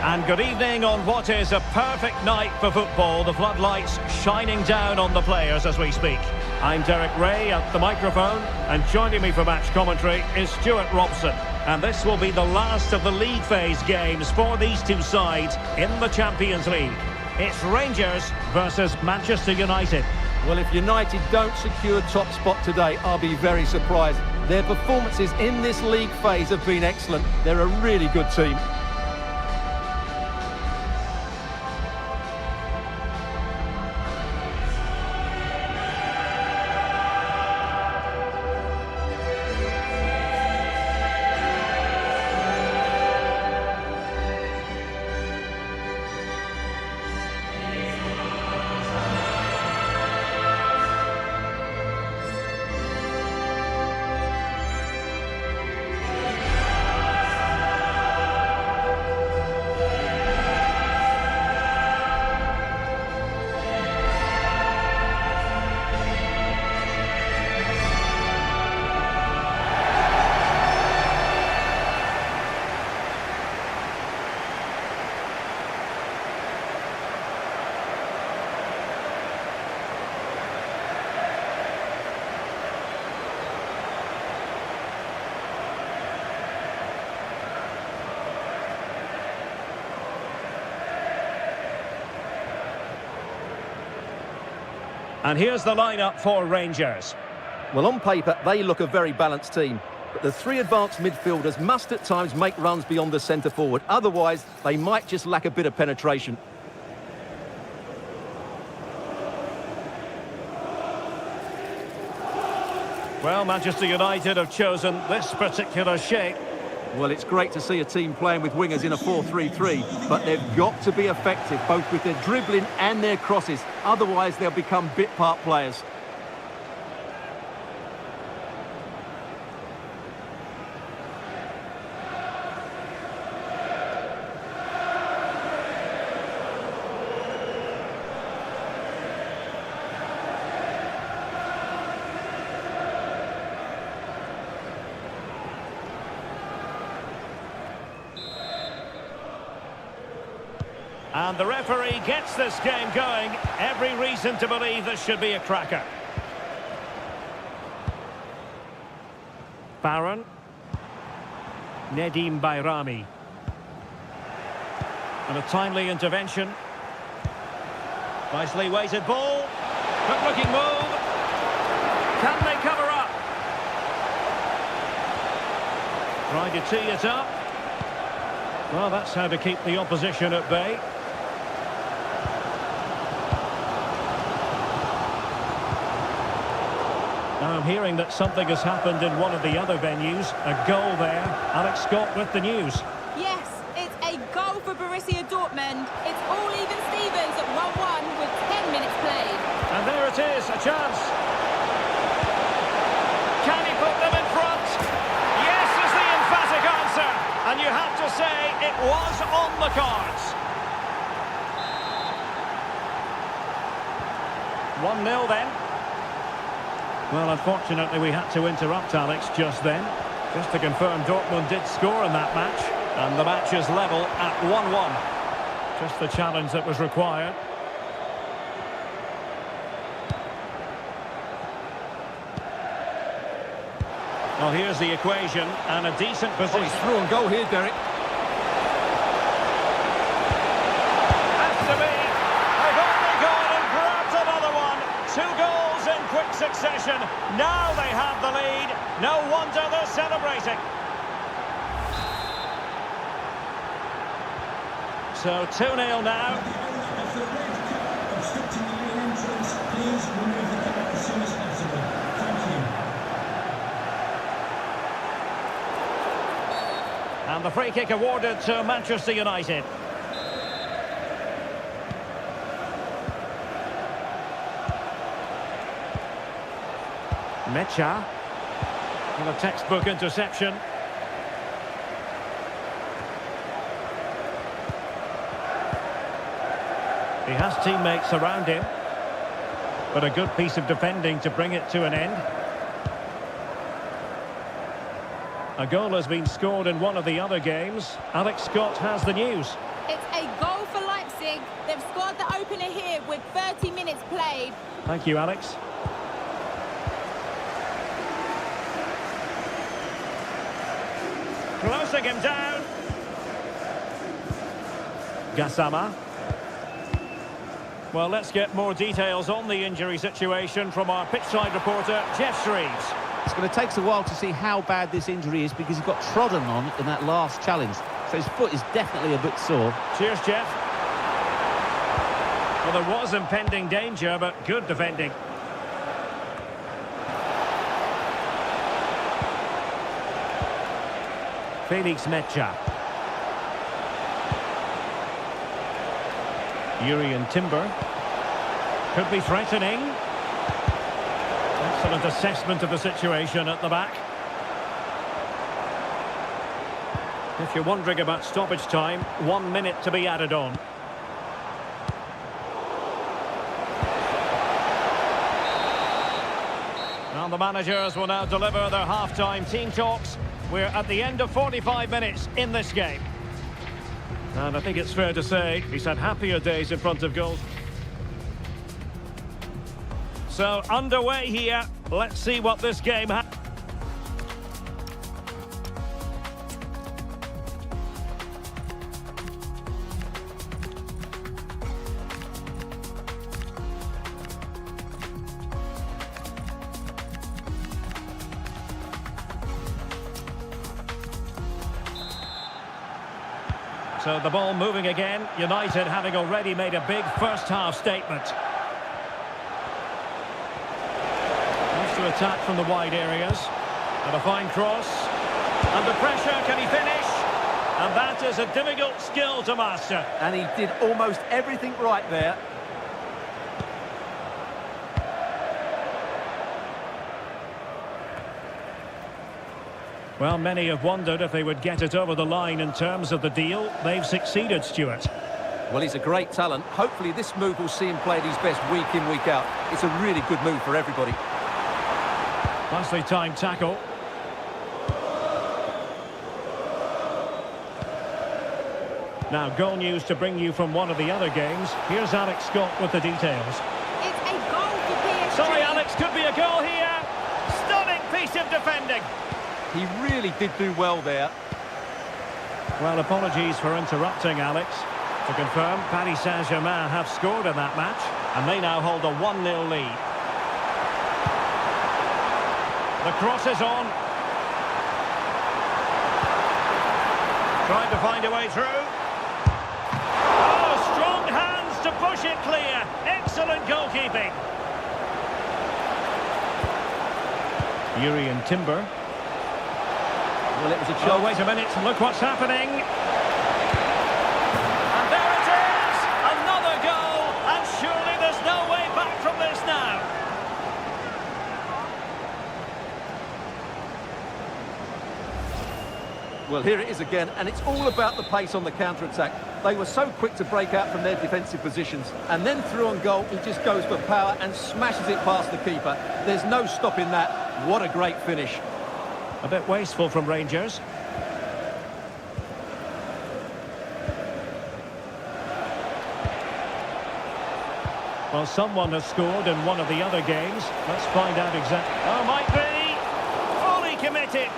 Speaker 5: And good evening on what is a perfect night for football. The floodlights shining down on the players as we speak. I'm Derek Ray at the microphone, and joining me for match commentary is Stuart Robson. And this will be the last of the league phase games for these two sides in the Champions League. It's Rangers versus Manchester United.
Speaker 2: Well, if United don't secure top spot today, I'll be very surprised. Their performances in this league phase have been excellent. They're a really good team.
Speaker 5: And here's the lineup for Rangers.
Speaker 2: Well, on paper, they look a very balanced team. But the three advanced midfielders must at times make runs beyond the centre forward. Otherwise, they might just lack a bit of penetration.
Speaker 5: Well, Manchester United have chosen this particular shape.
Speaker 2: Well, it's great to see a team playing with wingers in a 4-3-3, but they've got to be effective, both with their dribbling and their crosses. Otherwise, they'll become bit-part players.
Speaker 5: And the referee gets this game going. Every reason to believe this should be a cracker. Baron. Nedim Bayrami. And a timely intervention. Nicely weighted ball. Good looking move. Can they cover up? Trying to tee it up. Well, that's how to keep the opposition at bay. Now I'm hearing that something has happened in one of the other venues. A goal there. Alex Scott with the news.
Speaker 6: Yes, it's a goal for Borussia Dortmund. It's all even Stevens at 1-1 with 10 minutes played.
Speaker 5: And there it is, a chance. Can he put them in front? Yes is the emphatic answer. And you have to say it was on the cards. 1-0 then. Well, unfortunately, we had to interrupt Alex just then. Just to confirm, Dortmund did score in that match. And the match is level at 1-1. Just the challenge that was required. Well, here's the equation, and a decent position.
Speaker 2: Oh, he's through and goal here, Derek.
Speaker 5: Has to be. They've only gone and grabbed another one. 2 goals in quick succession. Now they have the lead. No wonder they're celebrating. So 2-0 now.
Speaker 4: The owner of the red card obstructing the main entrance, please remove the card as soon as possible. Thank you.
Speaker 5: And the free kick awarded to Manchester United. Mecha. And a textbook interception. He has teammates around him. But a good piece of defending to bring it to an end. A goal has been scored in one of the other games. Alex Scott has the news.
Speaker 6: It's a goal for Leipzig. They've scored the opener here with 30 minutes played.
Speaker 5: Thank you, Alex. Closing him down. Gassama. Well, let's get more details on the injury situation from our pitchside reporter, Jeff Shreves.
Speaker 7: It's going to take us a while to see how bad this injury is because he got trodden on in that last challenge. So his foot is definitely a bit sore.
Speaker 5: Cheers, Jeff. Well, there was impending danger, but good defending. Felix Mecha. Urian Timber. Could be threatening. Excellent assessment of the situation at the back. If you're wondering about stoppage time, 1 minute to be added on. And the managers will now deliver their half-time team talks. We're at the end of 45 minutes in this game. And I think it's fair to say he's had happier days in front of goals. So, underway here. Let's see what this game has. So the ball moving again. United having already made a big first-half statement. Wants to attack from the wide areas. And a fine cross. Under pressure, can he finish? And that is a difficult skill to master.
Speaker 2: And he did almost everything right there.
Speaker 5: Well, many have wondered if they would get it over the line in terms of the deal. They've succeeded, Stuart.
Speaker 2: Well, he's a great talent. Hopefully this move will see him play at his best week in, week out. It's a really good move for everybody.
Speaker 5: Nicely timed tackle. Now, goal news to bring you from one of the other games. Here's Alex Scott with the details.
Speaker 6: It's a goal for PSG.
Speaker 5: Sorry, Alex, could be a goal here. Stunning piece of defending.
Speaker 2: He really did do well there.
Speaker 5: Well, apologies for interrupting, Alex. To confirm, Paris Saint-Germain have scored in that match, and they now hold a 1-0 lead. The cross is on. Trying to find a way through. Oh, strong hands to push it clear. Excellent goalkeeping. Yuri and Timber.
Speaker 2: Well, it was a
Speaker 5: Oh,
Speaker 2: chance.
Speaker 5: wait a minute. Look what's happening. And there it is. Another goal. And surely there's no way back from this now.
Speaker 2: Well, here it is again, and it's all about the pace on the counter-attack. They were so quick to break out from their defensive positions, and then through on goal, he just goes for power and smashes it past the keeper. There's no stopping that. What a great finish.
Speaker 5: A bit wasteful from Rangers. Well, someone has scored in one of the other games. Let's find out exactly. Oh, might be. Fully committed.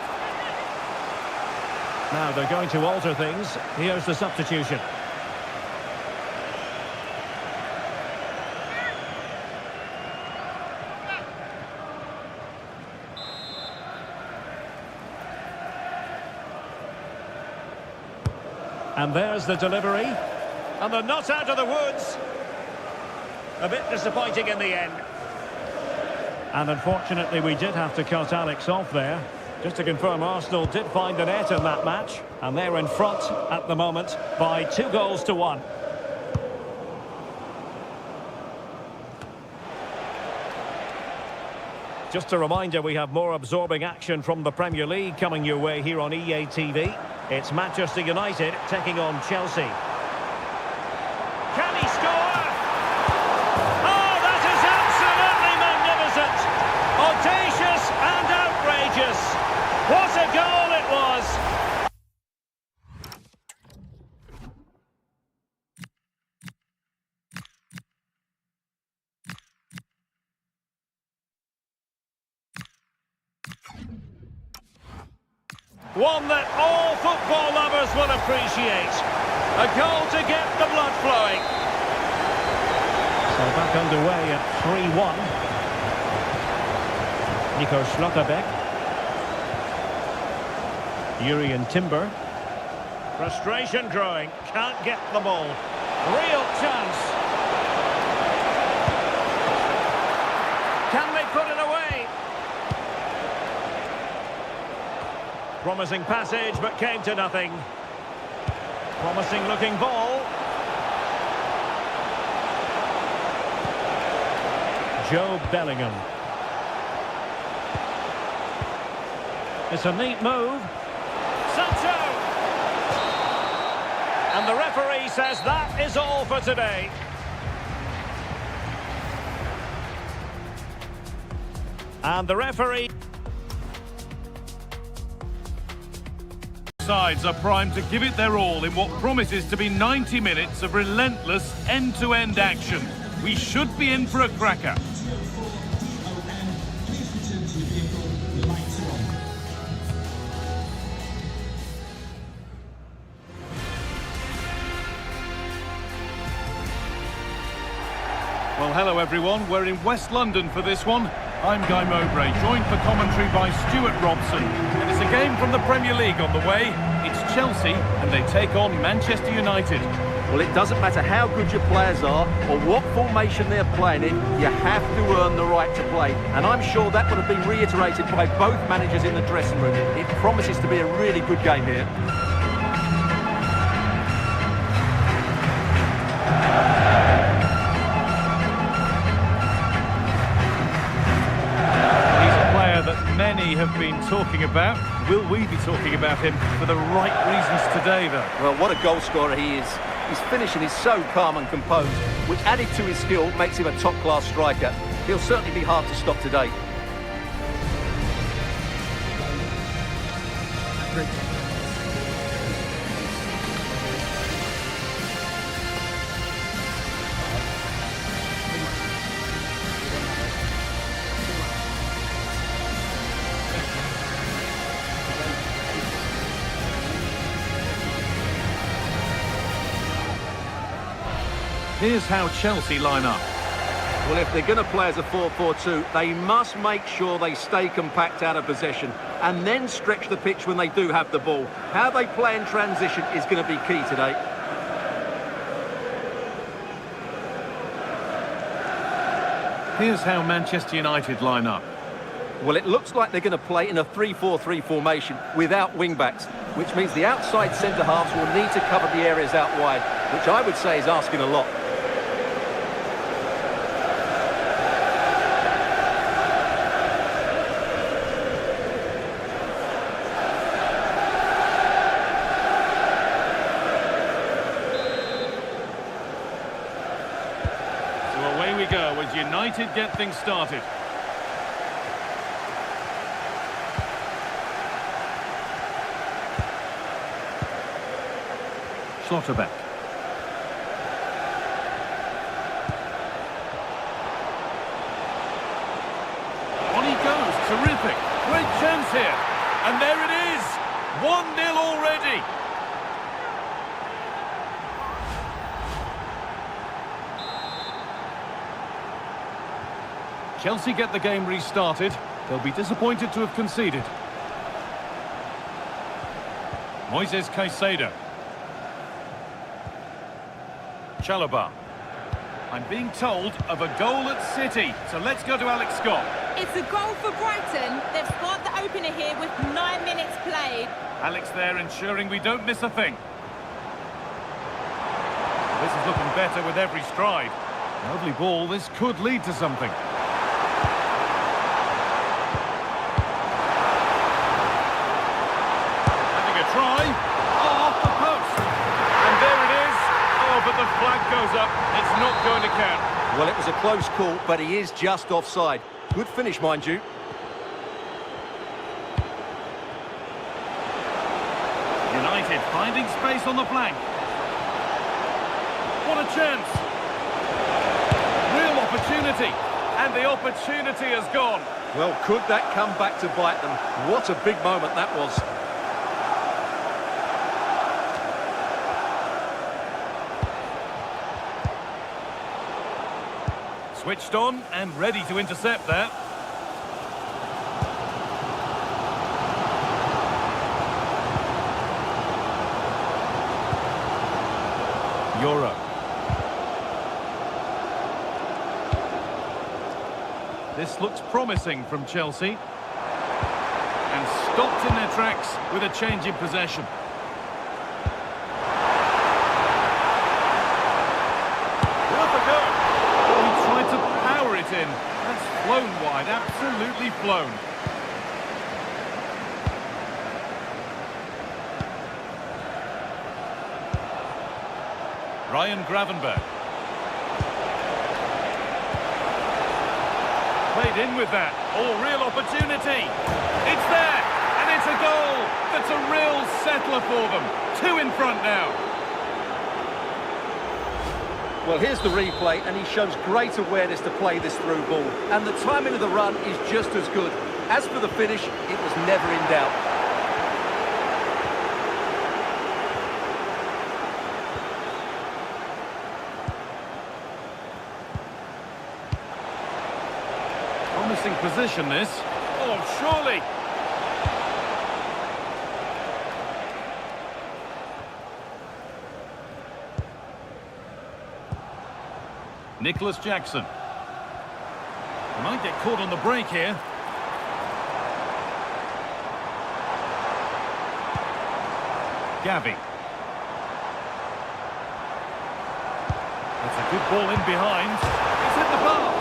Speaker 5: Now they're going to alter things. Here's the substitution. And there's the delivery. And they're not out of the woods. A bit disappointing in the end. And unfortunately, we did have to cut Alex off there. Just to confirm, Arsenal did find the net in that match. And they're in front at the moment by 2-1. Just a reminder, we have more absorbing action from the Premier League coming your way here on EA TV. It's Manchester United taking on Chelsea. Can he score? Oh, that is absolutely magnificent! Audacious and outrageous! What a goal it was! One that all football lovers will appreciate. A goal to get the blood flowing. So back underway at 3-1. Nico Schlotterbeck. Yuri and Timber. Frustration growing. Can't get the ball. Real chance. Can they put it away? Promising passage, but came to nothing. Promising looking ball. Joe Bellingham. It's a neat move. Sancho! And the referee says that is all for today. And the referee...
Speaker 1: Sides are primed to give it their all in what promises to be 90 minutes of relentless end-to-end action. We should be in for a cracker. Well, hello everyone. We're in West London for this one. I'm Guy Mowbray, joined for commentary by Stuart Robson. And it's a game from the Premier League on the way. It's Chelsea, and they take on Manchester United.
Speaker 2: Well, it doesn't matter how good your players are or what formation they're playing in, you have to earn the right to play. And I'm sure that would have been reiterated by both managers in the dressing room. It promises to be a really good game here.
Speaker 1: Many have been talking about. Will we be talking about him for the right reasons today, though?
Speaker 2: Well, what a goal scorer he is. His finishing is so calm and composed, which added to his skill makes him a top-class striker. He'll certainly be hard to stop today.
Speaker 1: Here's how Chelsea line up.
Speaker 2: Well, if they're going to play as a 4-4-2, they must make sure they stay compact out of possession and then stretch the pitch when they do have the ball. How they play in transition is going to be key today.
Speaker 1: Here's how Manchester United line up.
Speaker 2: Well, it looks like they're going to play in a 3-4-3 formation without wing-backs, which means the outside centre-halves will need to cover the areas out wide, which I would say is asking a lot.
Speaker 1: So away we go as United get things started. Schlotterbeck. On he goes, terrific. Great chance here. And there it is. 1-0 already. Chelsea get the game restarted. They'll be disappointed to have conceded. Moises Caicedo. Chalobah. I'm being told of a goal at City, so let's go to Alex Scott.
Speaker 6: It's a goal for Brighton. They've scored the opener here with 9 minutes played.
Speaker 1: Alex there ensuring we don't miss a thing. This is looking better with every stride. Lovely ball, this could lead to something. Having a try. Oh, off the post. And there it is. Oh, but the flag goes up. It's not going to count.
Speaker 2: Well, it was a close call, but he is just offside. Good finish, mind you.
Speaker 1: United finding space on the flank. What a chance. Real opportunity. And the opportunity has gone.
Speaker 2: Well, could that come back to bite them? What a big moment that was.
Speaker 1: Switched on and ready to intercept that. Euro. This looks promising from Chelsea. And stopped in their tracks with a change in possession. Worth a go. He tried to power it in. That's flown wide, absolutely flown. Ryan Gravenberch. Played in with that. Oh, real opportunity. It's there, and it's a goal. That's a real settler for them. 2 in front now.
Speaker 2: Well, here's the replay, and he shows great awareness to play this through ball. And the timing of the run is just as good. As for the finish, it was never in doubt.
Speaker 1: Promising position, this. Oh, surely. Nicholas Jackson. He might get caught on the break here. Gavi. That's a good ball in behind. It's hit the bar.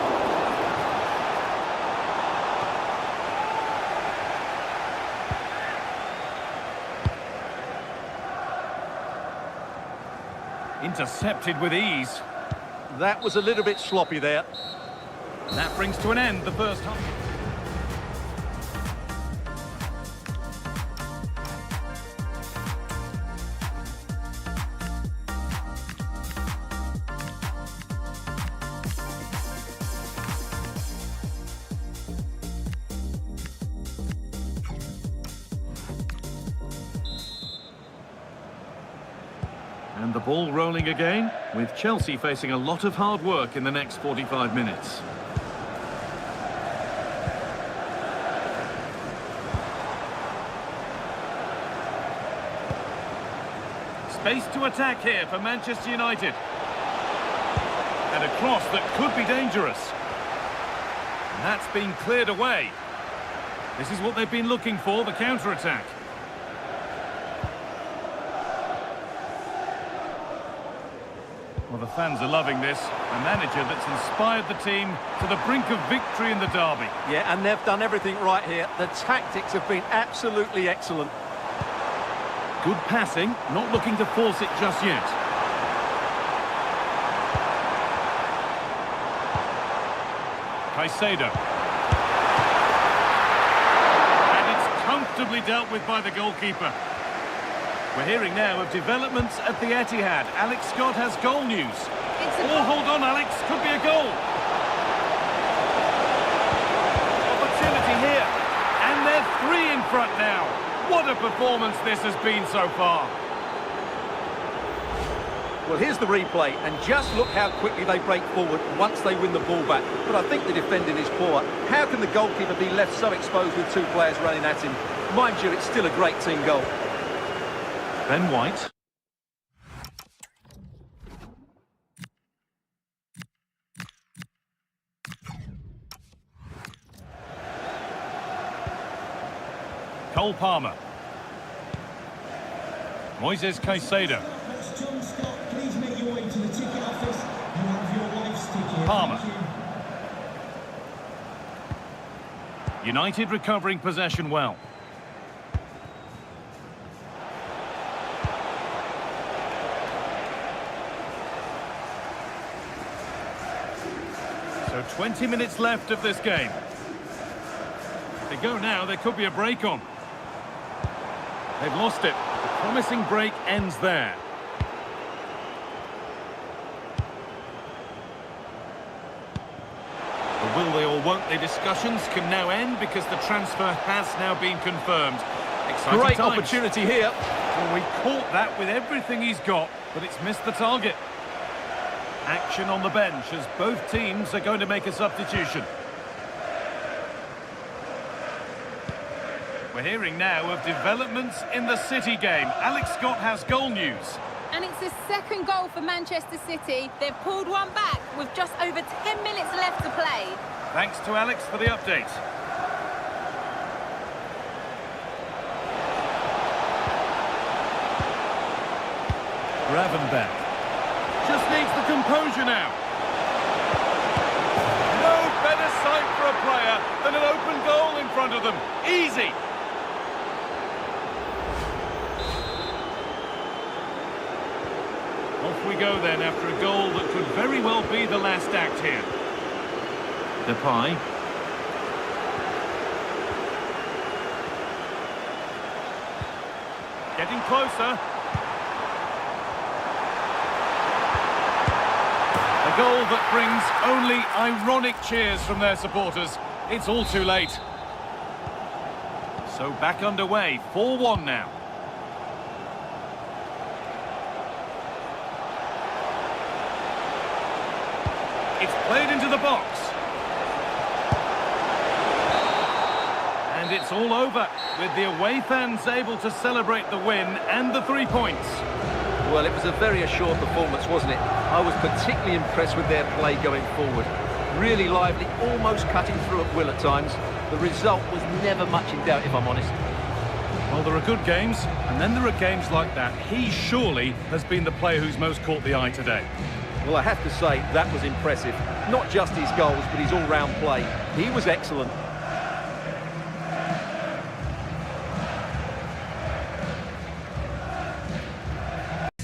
Speaker 1: Intercepted with ease.
Speaker 2: That was a little bit sloppy there.
Speaker 1: And that brings to an end the first half. And the ball rolling again, with Chelsea facing a lot of hard work in the next 45 minutes. Space to attack here for Manchester United. And a cross that could be dangerous. And that's been cleared away. This is what they've been looking for, the counter-attack. Well, the fans are loving this. A manager that's inspired the team to the brink of victory in the derby.
Speaker 2: Yeah, and they've done everything right here. The tactics have been absolutely excellent.
Speaker 1: Good passing, not looking to force it just yet. Caicedo. And it's comfortably dealt with by the goalkeeper. We're hearing now of developments at the Etihad. Alex Scott has goal news. Oh, hold on, Alex. Could be a goal. Opportunity here. And they're 3 in front now. What a performance this has been so far.
Speaker 2: Well, here's the replay, and just look how quickly they break forward once they win the ball back. But I think the defending is poor. How can the goalkeeper be left so exposed with 2 players running at him? Mind you, it's still a great team goal.
Speaker 1: Ben White. Cole Palmer. Moises Caicedo.
Speaker 4: Please make your way to the ticket office. You have your wife's ticket.
Speaker 1: Palmer.
Speaker 4: Thank you.
Speaker 1: United recovering possession well. So 20 minutes left of this game. If they go now, there could be a break on. They've lost it. The promising break ends there. The will they or won't they discussions can now end because the transfer has now been confirmed. Exciting
Speaker 2: Great
Speaker 1: times.
Speaker 2: opportunity here.
Speaker 1: Well, we caught that with everything he's got, but it's missed the target. Action on the bench as both teams are going to make a substitution. We're hearing now of developments in the City game. Alex Scott has goal news.
Speaker 6: And it's the second goal for Manchester City. They've pulled one back with just over 10 minutes left to play.
Speaker 1: Thanks to Alex for the update. Gravenberch. Just needs the composure now. No better sight for a player than an open goal in front of them. Easy. Off we go then after a goal that could very well be the last act here. Depay. Getting closer. A goal that brings only ironic cheers from their supporters. It's all too late. So back underway, 4-1 now. It's played into the box. And it's all over, with the away fans able to celebrate the win and the 3 points.
Speaker 2: Well, it was a very assured performance, wasn't it? I was particularly impressed with their play going forward. Really lively, almost cutting through at will at times. The result was never much in doubt, if I'm honest.
Speaker 1: Well, there are good games, and then there are games like that. He surely has been the player who's most caught the eye today.
Speaker 2: Well, I have to say, that was impressive. Not just his goals, but his all-round play. He was excellent.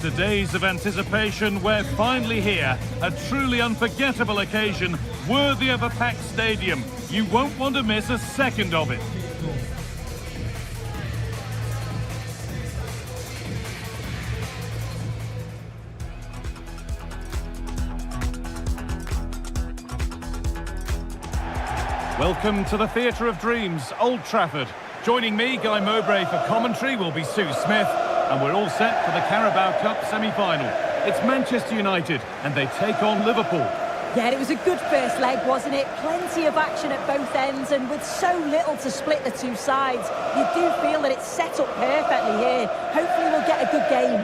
Speaker 1: The days of anticipation, we're finally here. A truly unforgettable occasion, worthy of a packed stadium. You won't want to miss a second of it. Welcome to the Theatre of Dreams, Old Trafford. Joining me, Guy Mowbray, for commentary will be Sue Smith. And we're all set for the Carabao Cup semi-final. It's Manchester United, and they take on Liverpool.
Speaker 3: Yeah, it was a good first leg, wasn't it? Plenty of action at both ends, and with so little to split the two sides, you do feel that it's set up perfectly here. Hopefully we'll get a good game.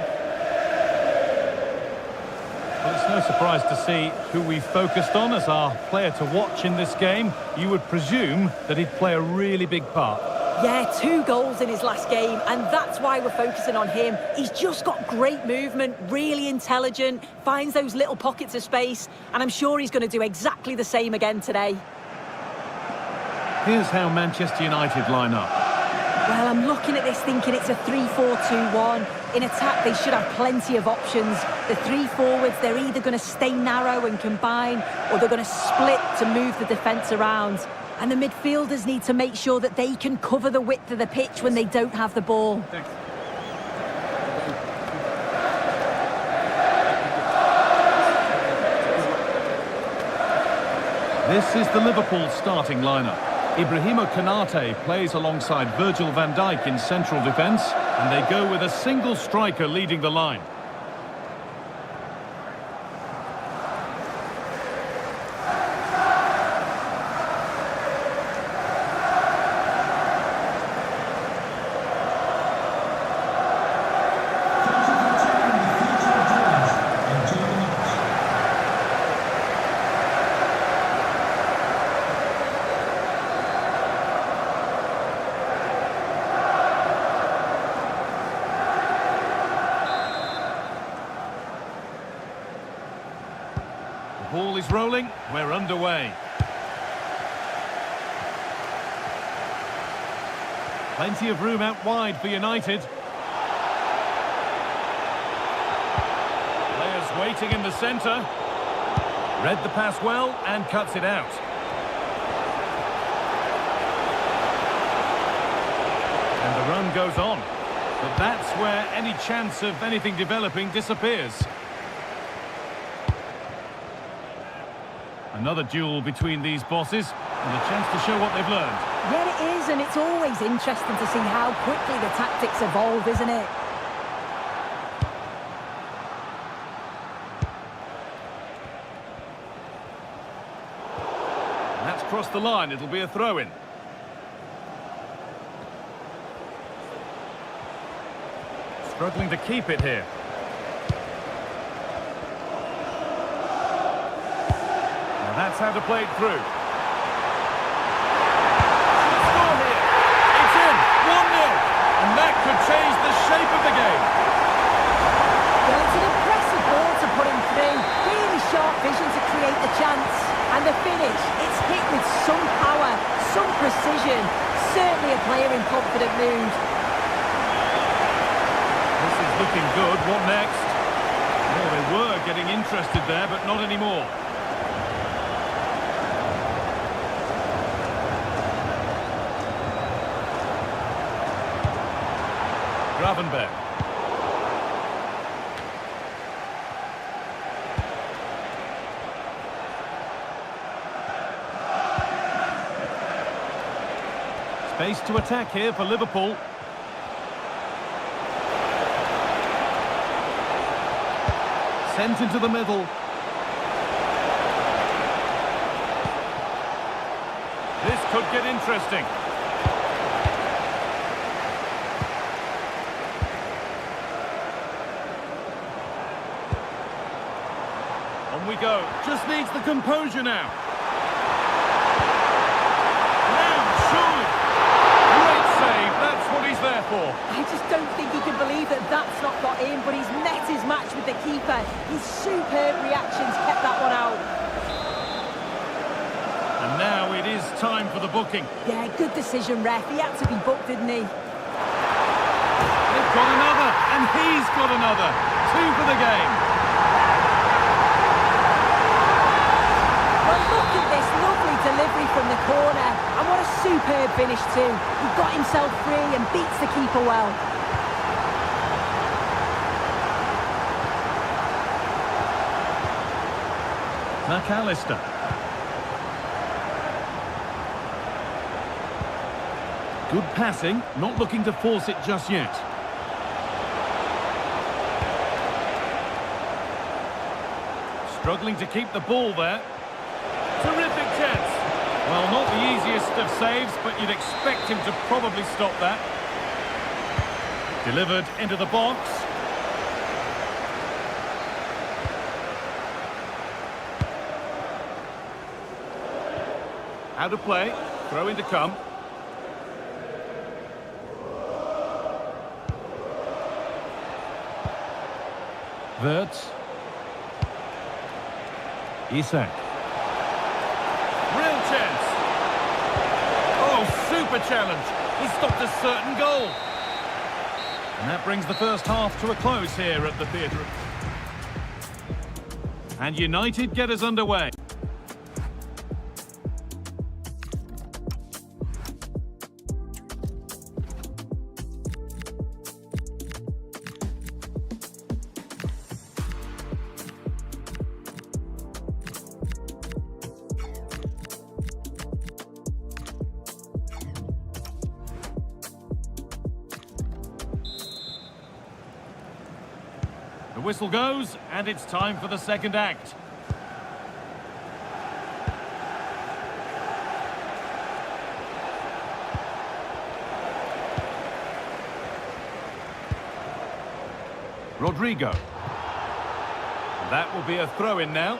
Speaker 1: Well, it's no surprise to see who we focused on as our player to watch in this game. You would presume that he'd play a really big part.
Speaker 3: Yeah, 2 goals in his last game, and that's why we're focusing on him. He's just got great movement, really intelligent, finds those little pockets of space, and I'm sure he's going to do exactly the same again today.
Speaker 1: Here's how Manchester United line up.
Speaker 3: Well, I'm looking at this thinking it's a 3-4-2-1. In attack, they should have plenty of options. The 3 forwards, they're either going to stay narrow and combine, or they're going to split to move the defence around. And the midfielders need to make sure that they can cover the width of the pitch when they don't have the ball.
Speaker 1: This is the Liverpool starting lineup. Ibrahima Konate plays alongside Virgil van Dijk in central defence, and they go with a single striker leading the line. Ball is rolling, we're underway. Plenty of room out wide for United. Players waiting in the centre. Read the pass well and cuts it out. And the run goes on. But that's where any chance of anything developing disappears. Another duel between these bosses, and a chance to show what they've learned.
Speaker 3: Yeah, it is, and it's always interesting to see how quickly the tactics evolve, isn't it?
Speaker 1: And that's crossed the line, it'll be a throw-in. Struggling to keep it here. That's how to play it through. Score here. It's in. 1-0. And that could change the shape of the game.
Speaker 3: Well, it's an impressive ball to put him through. Really sharp vision to create the chance. And the finish, it's hit with some power, some precision. Certainly a player in confident mood.
Speaker 1: This is looking good. What next? Well, they were getting interested there, but not anymore. Gravenberg. Space to attack here for Liverpool. Sent into the middle. This could get interesting. On we go. Just needs the composure now. Now, surely. Great save. That's what he's there for.
Speaker 3: I just don't think he can believe that that's not got in, but he's met his match with the keeper. His superb reactions kept that one out.
Speaker 1: And now it is time for the booking.
Speaker 3: Yeah, good decision, ref. He had to be booked, didn't he?
Speaker 1: They've got another, and he's got another. 2 for the game.
Speaker 3: Well, look at this lovely delivery from the corner. And what a superb finish too. He got himself free and beats the keeper well.
Speaker 1: McAllister. Good passing, not looking to force it just yet. Struggling to keep the ball there. Terrific chance. Well, not the easiest of saves, but you'd expect him to probably stop that. Delivered into the box. Out of play. Throw in to come. Wirtz. Isak. Real chance. Oh, super challenge. He stopped a certain goal. And that brings the first half to a close here at the theatre. And United get us underway. The whistle goes, and it's time for the second act. Rodrigo. That will be a throw-in now.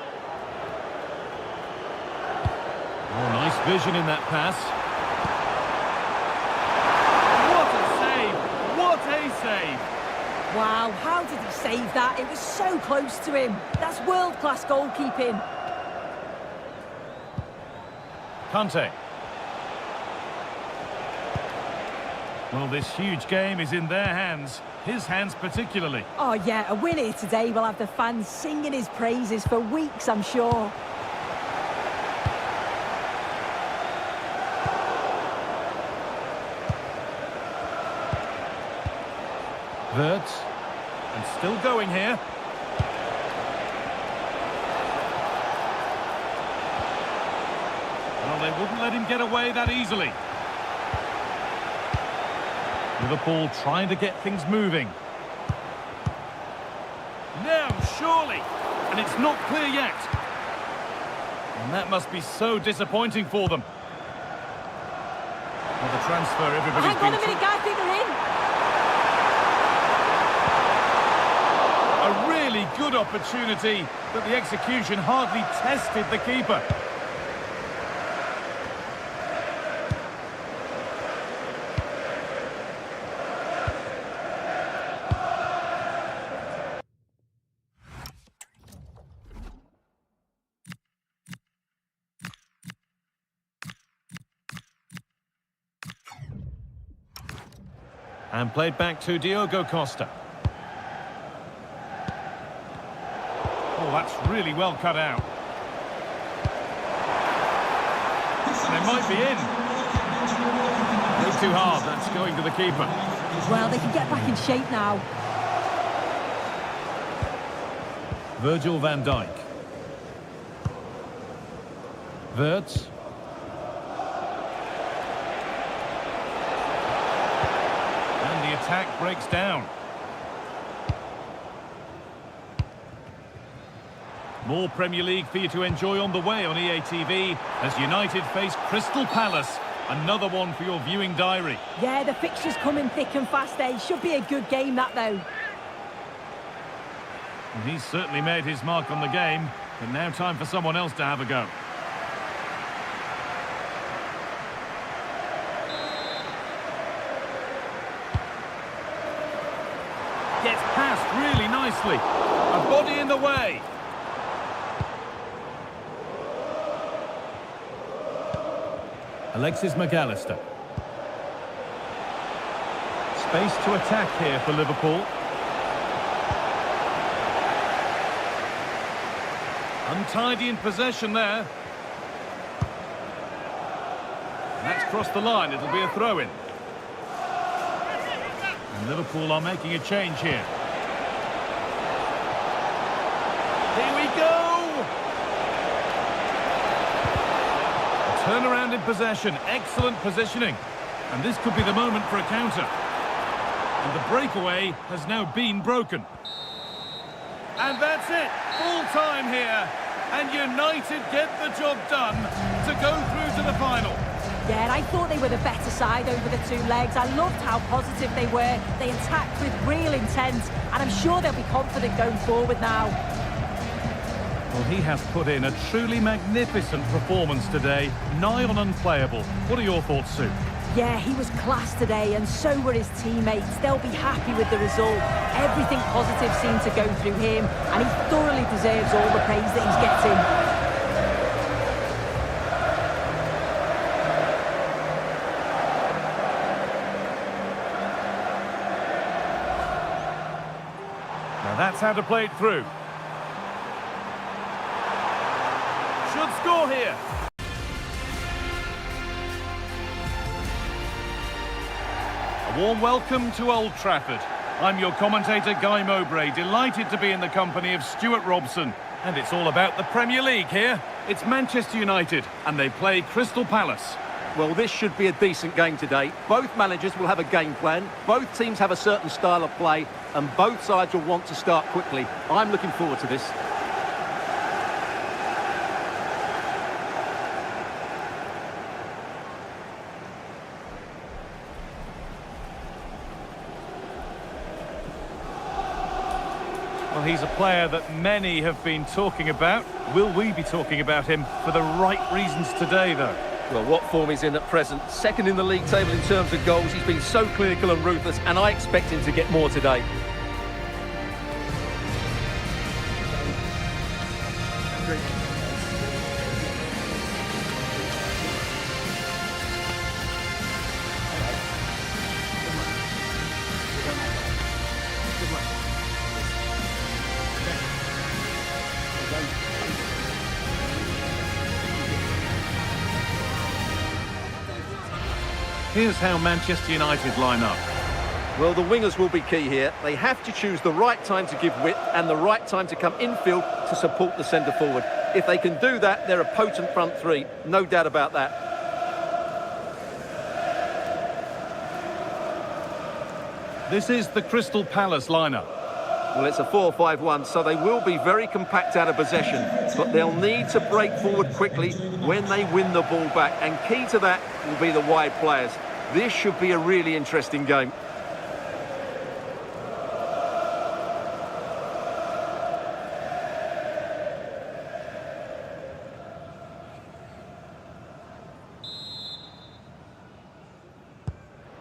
Speaker 1: Oh, nice vision in that pass. What a save! What a save!
Speaker 3: Wow, how did he save that? It was so close to him. That's world-class goalkeeping.
Speaker 1: Kante. Well, this huge game is in their hands. His hands particularly.
Speaker 3: Oh yeah, a win here today will have the fans singing his praises for weeks, I'm sure.
Speaker 1: Wirtz. And still going here. Well, they wouldn't let him get away that easily. Liverpool trying to get things moving. Now, surely. And it's not clear yet. And that must be so disappointing for them. Well, the transfer, everybody's
Speaker 3: Hang on a minute, guys, think they're in.
Speaker 1: A really good opportunity, but the execution hardly tested the keeper. And played back to Diogo Costa. Oh, that's really well cut out. And they might be in. Way too hard, that's going to the keeper.
Speaker 3: Well, they can get back in shape now.
Speaker 1: Virgil van Dijk. Wirtz. And the attack breaks down. More Premier League for you to enjoy on the way on EA TV as United face Crystal Palace. Another one for your viewing diary.
Speaker 3: Yeah, the fixtures coming thick and fast there. Should be a good game, that, though.
Speaker 1: And he's certainly made his mark on the game, but now time for someone else to have a go. Gets past really nicely. A body in the way. Alexis McAllister. Space to attack here for Liverpool. Untidy in possession there. And that's crossed the line. It'll be a throw-in. And Liverpool are making a change here. Here we go! Turnaround in possession, excellent positioning. And this could be the moment for a counter. And the breakaway has now been broken. And that's it, full time here. And United get the job done to go through to the final.
Speaker 3: Yeah, and I thought they were the better side over the two legs. I loved how positive they were. They attacked with real intent, and I'm sure they'll be confident going forward now.
Speaker 1: Well, he has put in a truly magnificent performance today, nigh on unplayable. What are your thoughts, Sue?
Speaker 3: Yeah, he was class today, and so were his teammates. They'll be happy with the result. Everything positive seemed to go through him, and he thoroughly deserves all the praise that he's getting.
Speaker 1: Now that's how to play it through. Should score here. A warm welcome to Old Trafford. I'm your commentator, Guy Mowbray, delighted to be in the company of Stuart Robson. And it's all about the Premier League here. It's Manchester United, and they play Crystal Palace.
Speaker 2: Well, this should be a decent game today. Both managers will have a game plan. Both teams have a certain style of play, and both sides will want to start quickly. I'm looking forward to this.
Speaker 1: Well, he's a player that many have been talking about. Will we be talking about him for the right reasons today, though?
Speaker 2: Well, what form he's in at present. Second in the league table in terms of goals. He's been so clinical and ruthless, and I expect him to get more today.
Speaker 1: Here's how Manchester United line up.
Speaker 2: Well, the wingers will be key here. They have to choose the right time to give width and the right time to come infield to support the centre forward. If they can do that, they're a potent front three. No doubt about that.
Speaker 1: This is the Crystal Palace lineup.
Speaker 2: Well, it's a 4-5-1, so they will be very compact out of possession, but they'll need to break forward quickly when they win the ball back, and key to that will be the wide players. This should be a really interesting game.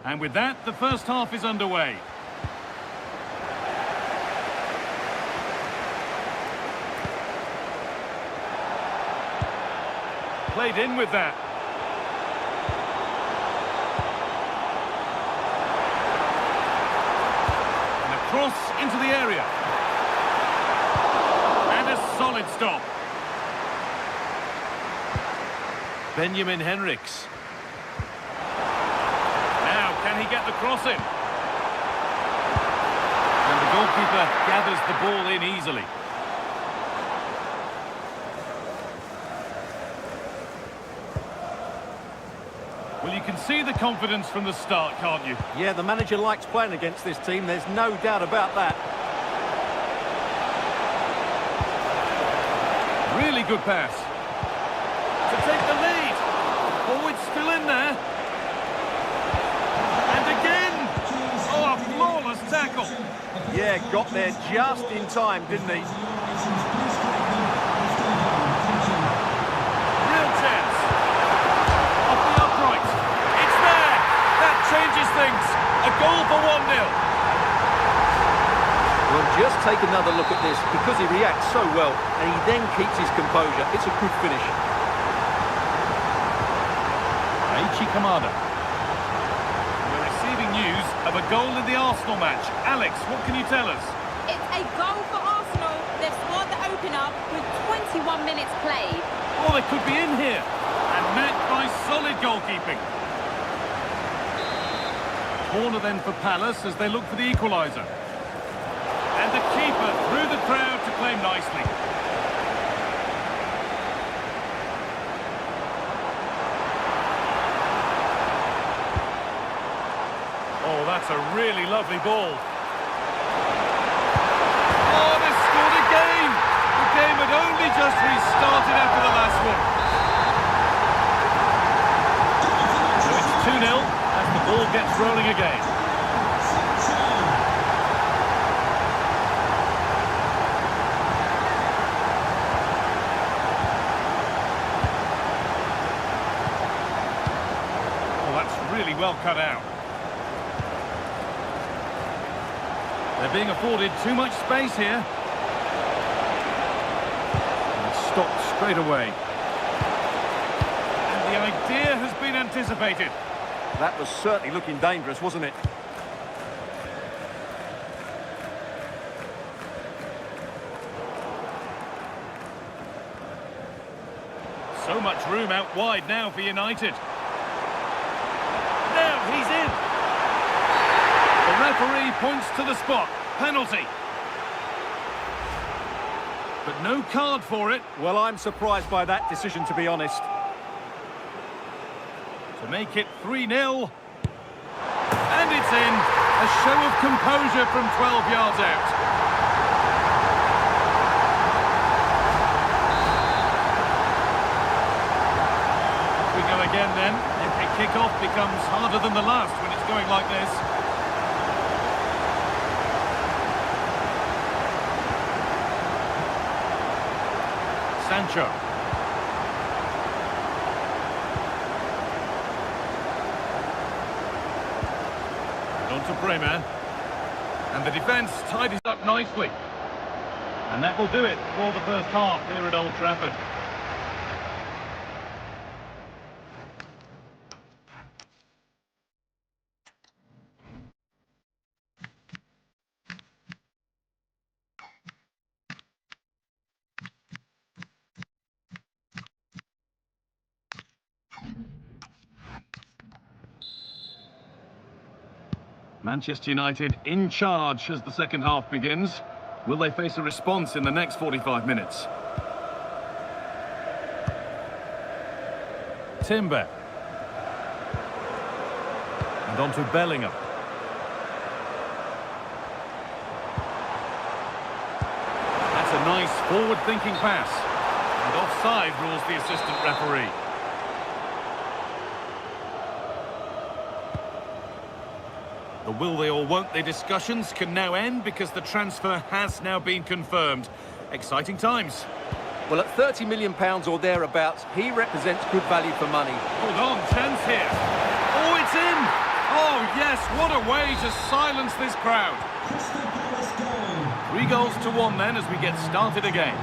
Speaker 1: And with that, the first half is underway. Played in with that. And a cross into the area. And a solid stop. Benjamin Henrichs. Now, can he get the cross in? And the goalkeeper gathers the ball in easily. Well, you can see the confidence from the start, can't you?
Speaker 2: Yeah, the manager likes playing against this team. There's no doubt about that.
Speaker 1: Really good pass. To take the lead. Forward still in there. And again. Oh, a flawless tackle.
Speaker 2: Yeah, got there just in time, didn't he?
Speaker 1: Real chance. Off the upright. It's there. That changes things. A goal for 1-0.
Speaker 2: Well, just take another look at this, because he reacts so well, and he then keeps his composure. It's a good finish.
Speaker 1: Aichi Kamada. We're receiving news of a goal in the Arsenal match. Alex, what can you tell us?
Speaker 6: It's a goal for Arsenal. They've scored the opener with 21 minutes played.
Speaker 1: Oh, they could be in here. And met by solid goalkeeping. Corner then for Palace as they look for the equaliser. And the keeper through the crowd to claim nicely. Oh, that's a really lovely ball. Oh, they've scored again! just restarted after the last one. So it's 2-0 as the ball gets rolling again. Well, that's really well cut out. They're being afforded too much space here. And stopped straight away. And the idea has been anticipated.
Speaker 2: That was certainly looking dangerous, wasn't it?
Speaker 1: So much room out wide now for United. Now he's in. The referee points to the spot. Penalty. But no card for it.
Speaker 2: Well, I'm surprised by that decision, to be honest.
Speaker 1: To make it 3-0. And it's in. A show of composure from 12 yards out. We go again then. Every kick-off becomes harder than the last when it's going like this. Sancho. On to Bremer. And the defence tidies up nicely. And that will do it for the first half here at Old Trafford. Manchester United in charge as the second half begins. Will they face a response in the next 45 minutes? Timber. And on to Bellingham. That's a nice forward-thinking pass. And offside rules the assistant referee. The will they or won't they discussions can now end because the transfer has now been confirmed. Exciting times.
Speaker 2: Well, at £30 million or thereabouts, he represents good value for money.
Speaker 1: Hold on, chance here. Oh, it's in! Oh, yes, what a way to silence this crowd. 3 goals to 1 then as we get started again.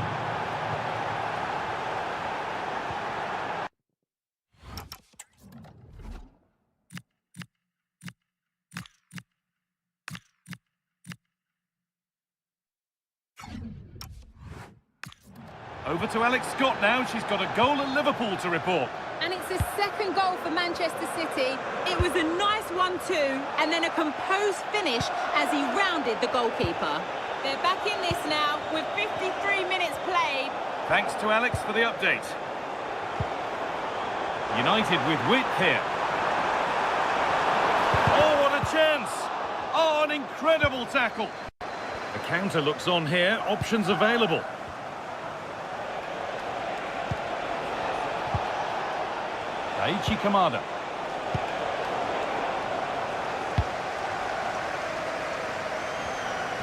Speaker 1: Over to Alex Scott now. She's got a goal at Liverpool to report.
Speaker 6: And it's his second goal for Manchester City. It was a nice 1-2 and then a composed finish as he rounded the goalkeeper. They're back in this now with 53 minutes played.
Speaker 1: Thanks to Alex for the update. United with width here. Oh, what a chance! Oh, an incredible tackle. The counter looks on here. Options available. Daichi Kamada.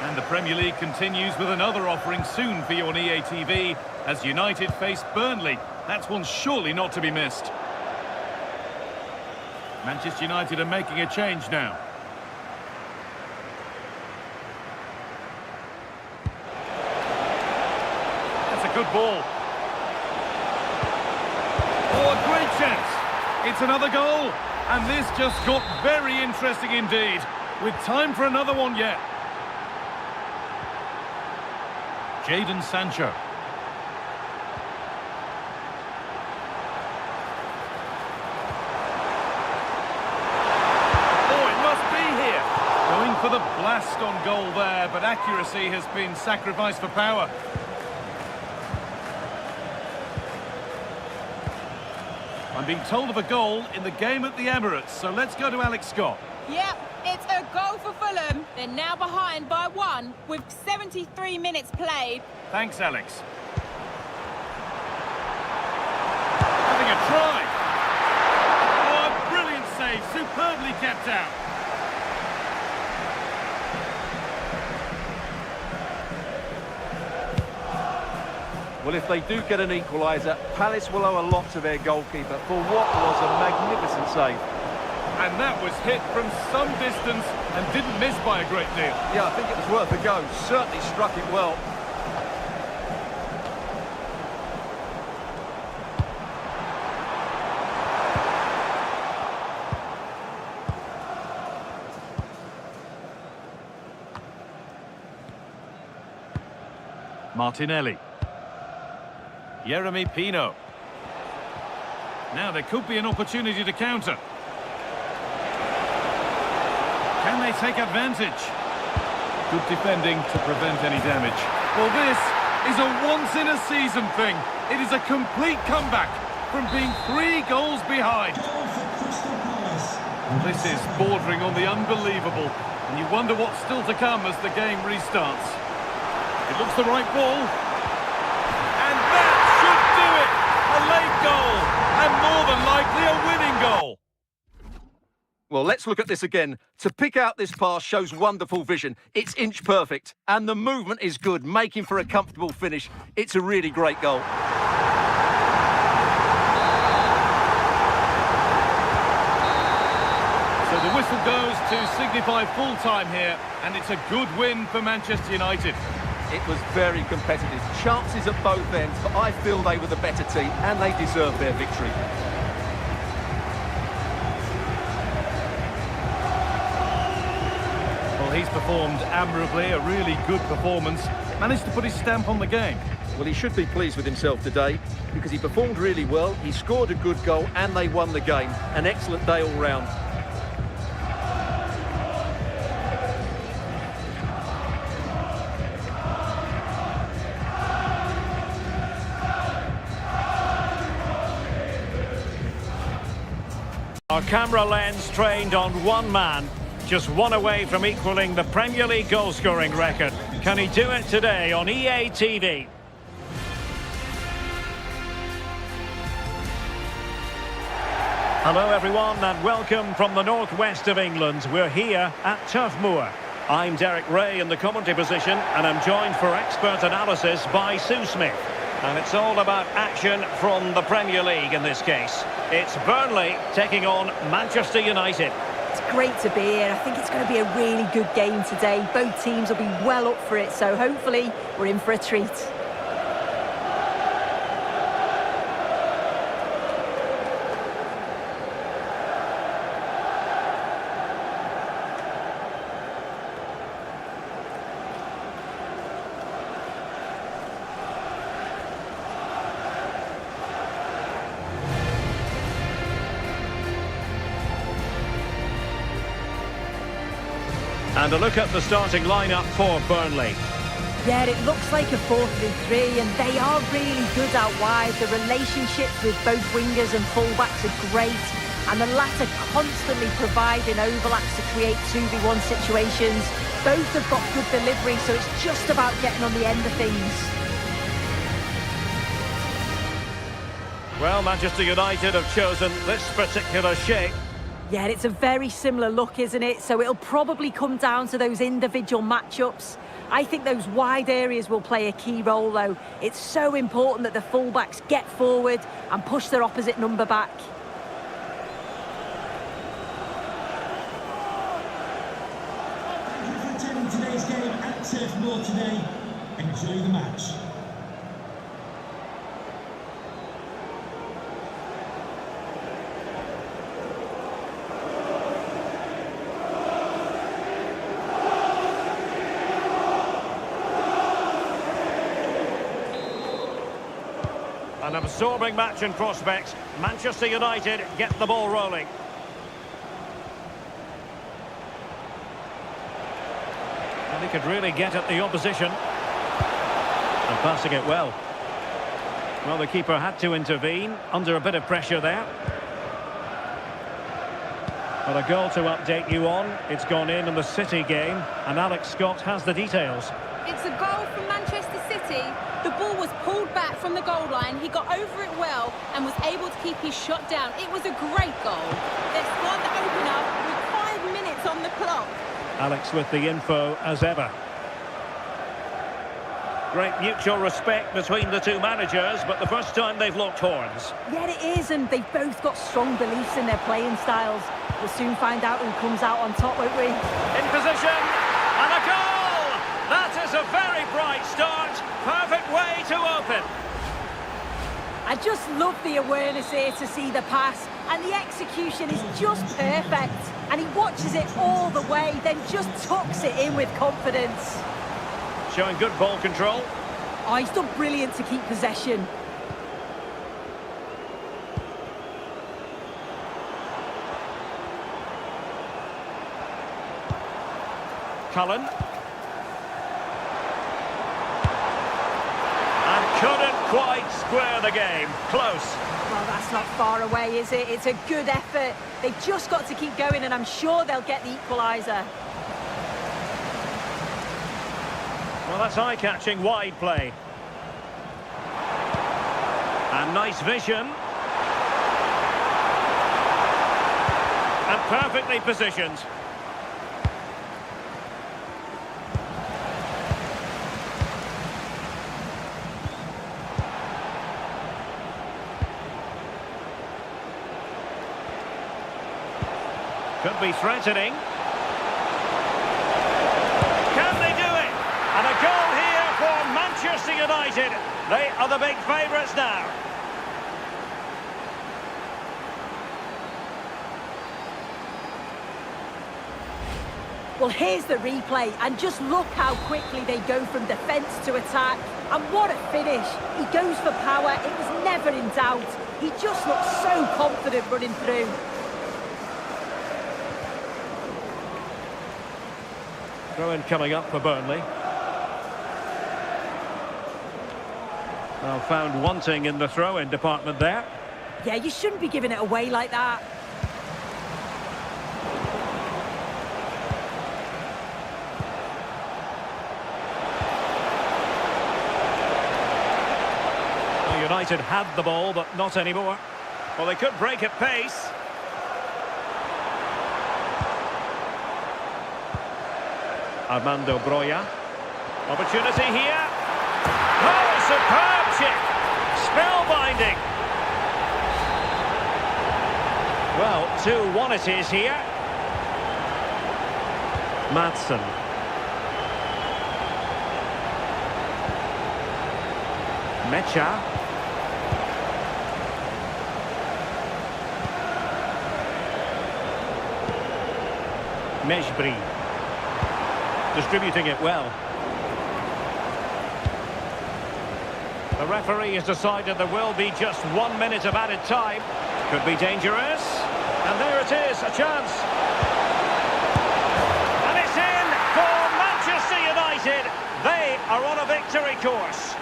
Speaker 1: And the Premier League continues with another offering soon for you on EA TV as United face Burnley. That's one surely not to be missed. Manchester United are making a change now. That's a good ball. Oh, a great chance. It's another goal, and this just got very interesting indeed, with time for another one yet. Jadon Sancho. Oh, it must be here. Going for the blast on goal there, but accuracy has been sacrificed for power. I'm being told of a goal in the game at the Emirates, so let's go to Alex Scott.
Speaker 6: Yep, it's a goal for Fulham. They're now behind by 1 with 73 minutes played.
Speaker 1: Thanks, Alex.
Speaker 2: Well, if they do get an equaliser, Palace will owe a lot to their goalkeeper for what was a magnificent save.
Speaker 1: And that was hit from some distance and didn't miss by a great deal.
Speaker 2: Yeah, I think it was worth a go. Certainly struck it well.
Speaker 1: Martinelli. Yeremy Pino. Now there could be an opportunity to counter. Can they take advantage? Good defending to prevent any damage. Well, this is a once-in-a-season thing. It is a complete comeback from being 3 goals behind.
Speaker 4: Goal for Crystal Palace.
Speaker 1: Well, this is bordering on the unbelievable, and you wonder what's still to come as the game restarts. It looks the right ball. And that should do it! A late goal, and more than likely a winning goal.
Speaker 2: Well, let's look at this again. To pick out this pass shows wonderful vision. It's inch perfect, and the movement is good, making for a comfortable finish. It's a really great goal.
Speaker 1: So the whistle goes to signify full-time here, and it's a good win for Manchester United.
Speaker 2: It was very competitive. Chances at both ends, but I feel they were the better team, and they deserved their victory.
Speaker 1: Well, he's performed admirably, a really good performance. Managed to put his stamp on the game.
Speaker 2: Well, he should be pleased with himself today because he performed really well, he scored a good goal, and they won the game. An excellent day all round.
Speaker 5: Our camera lens trained on one man, just one away from equalling the Premier League goal-scoring record. Can he do it today on EA TV? Hello everyone and welcome from the northwest of England. We're here at Turf Moor. I'm Derek Ray in the commentary position and I'm joined for expert analysis by Sue Smith. And it's all about action from the Premier League in this case. It's Burnley taking on Manchester United.
Speaker 3: It's great to be here. I think it's going to be a really good game today. Both teams will be well up for it, so hopefully we're in for a treat.
Speaker 5: And a look at the starting lineup for Burnley.
Speaker 3: Yeah, it looks like a 4-3-3 and they are really good out wide. The relationships with both wingers and fullbacks are great and the latter constantly providing overlaps to create 2v1 situations. Both have got good delivery, so it's just about getting on the end of things.
Speaker 5: Well, Manchester United have chosen this particular shape.
Speaker 3: Yeah, it's a very similar look, isn't it? So it'll probably come down to those individual matchups. I think those wide areas will play a key role, though. It's so important that the fullbacks get forward and push their opposite number back.
Speaker 4: Thank you for attending today's game at Turf Moor today. Enjoy the match.
Speaker 5: An absorbing match in prospect. Manchester United get the ball rolling. And he could really get at the opposition. And passing it well. Well, the keeper had to intervene under a bit of pressure there. Well, a goal to update you on. It's gone in the City game. And Alex Scott has the details.
Speaker 6: It's a goal from Manchester City. The ball was pulled back from the goal line. He got over it well and was able to keep his shot down. It was a great goal. They've scored the opener with 5 minutes on the clock.
Speaker 5: Alex with the info as ever. Great mutual respect between the two managers, but the first time they've locked horns.
Speaker 3: Yeah, it is, and they've both got strong beliefs in their playing styles. We'll soon find out who comes out on top, won't we?
Speaker 5: In position, and a goal! That is a very bright start. Perfect way to open.
Speaker 3: I just love the awareness here to see the pass, and the execution is just perfect. And he watches it all the way, then just tucks it in with confidence.
Speaker 5: Showing good ball control.
Speaker 3: Oh, he's done brilliant to keep possession.
Speaker 5: Cullen. And couldn't quite square the game. Close.
Speaker 3: Well, that's not far away, is it? It's a good effort. They've just got to keep going, and I'm sure they'll get the equaliser.
Speaker 5: Well, that's eye-catching wide play. And nice vision. And perfectly positioned. Could be threatening. Can they do it? And a goal here for Manchester United. They are the big favourites now.
Speaker 3: Well, here's the replay, and just look how quickly they go from defence to attack. And what a finish. He goes for power. It was never in doubt. He just looks so confident running through.
Speaker 5: Throw-in coming up for Burnley. Well, found wanting in the throw-in department there.
Speaker 3: Yeah, you shouldn't be giving it away like that.
Speaker 5: Well, United had the ball, but not anymore. Well, they could break at pace. Armando Broja. Opportunity here. Oh, superb chip. Spellbinding. Well, 2-1 it is here. Madsen. Mecha. Mejbri. Distributing it well. The referee has decided there will be just 1 minute of added time. Could be dangerous. And there it is, a chance. And it's in for Manchester United. They are on a victory course.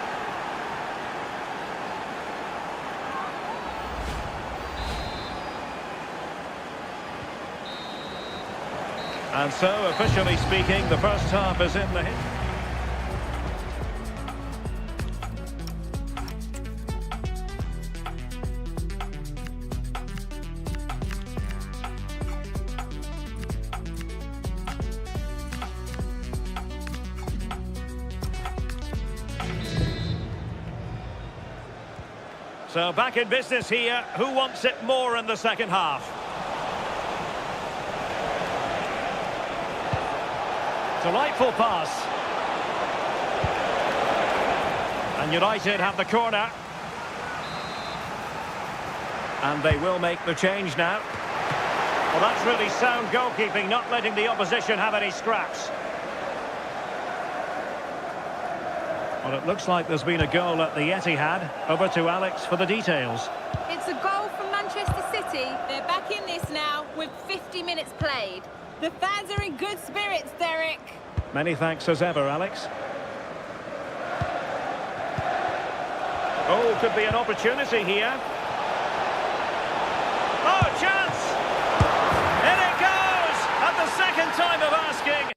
Speaker 5: And so, officially speaking, the first half is in the hit. So back in business here. Who wants it more in the second half? Delightful pass. And United have the corner. And they will make the change now. Well, that's really sound goalkeeping, not letting the opposition have any scraps. Well, it looks like there's been a goal at the Etihad. Over to Alex for the details.
Speaker 6: It's a goal from Manchester City. They're back in this now with 50 minutes played. The fans are in good spirits, Derek.
Speaker 5: Many thanks as ever, Alex. Oh, could be an opportunity here. Oh, chance! In it goes! At the second time of asking.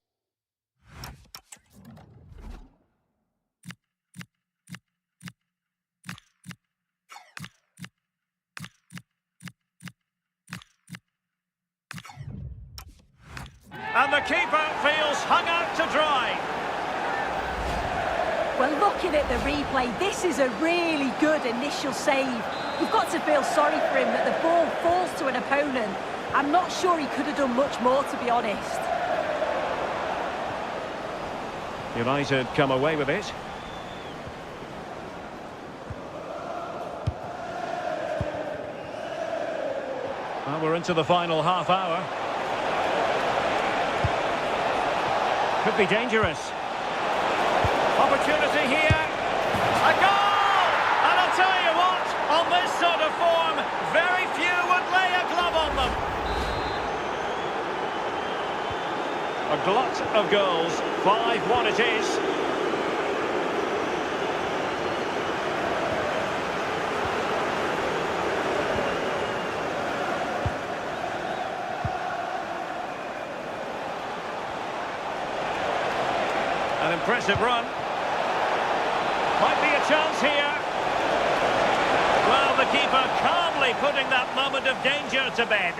Speaker 5: And the keeper feels hung out to dry.
Speaker 3: Well, look looking at the replay, this is a really good initial save. You've got to feel sorry for him that the ball falls to an opponent. I'm not sure he could have done much more, to be honest.
Speaker 5: United come away with it. Well, we're into the final half hour. Could be dangerous. Opportunity here. A goal! And I'll tell you what, on this sort of form, very few would lay a glove on them. A glut of goals. 5-1 it is. An impressive run. Might be a chance here. Well, the keeper calmly putting that moment of danger to bed.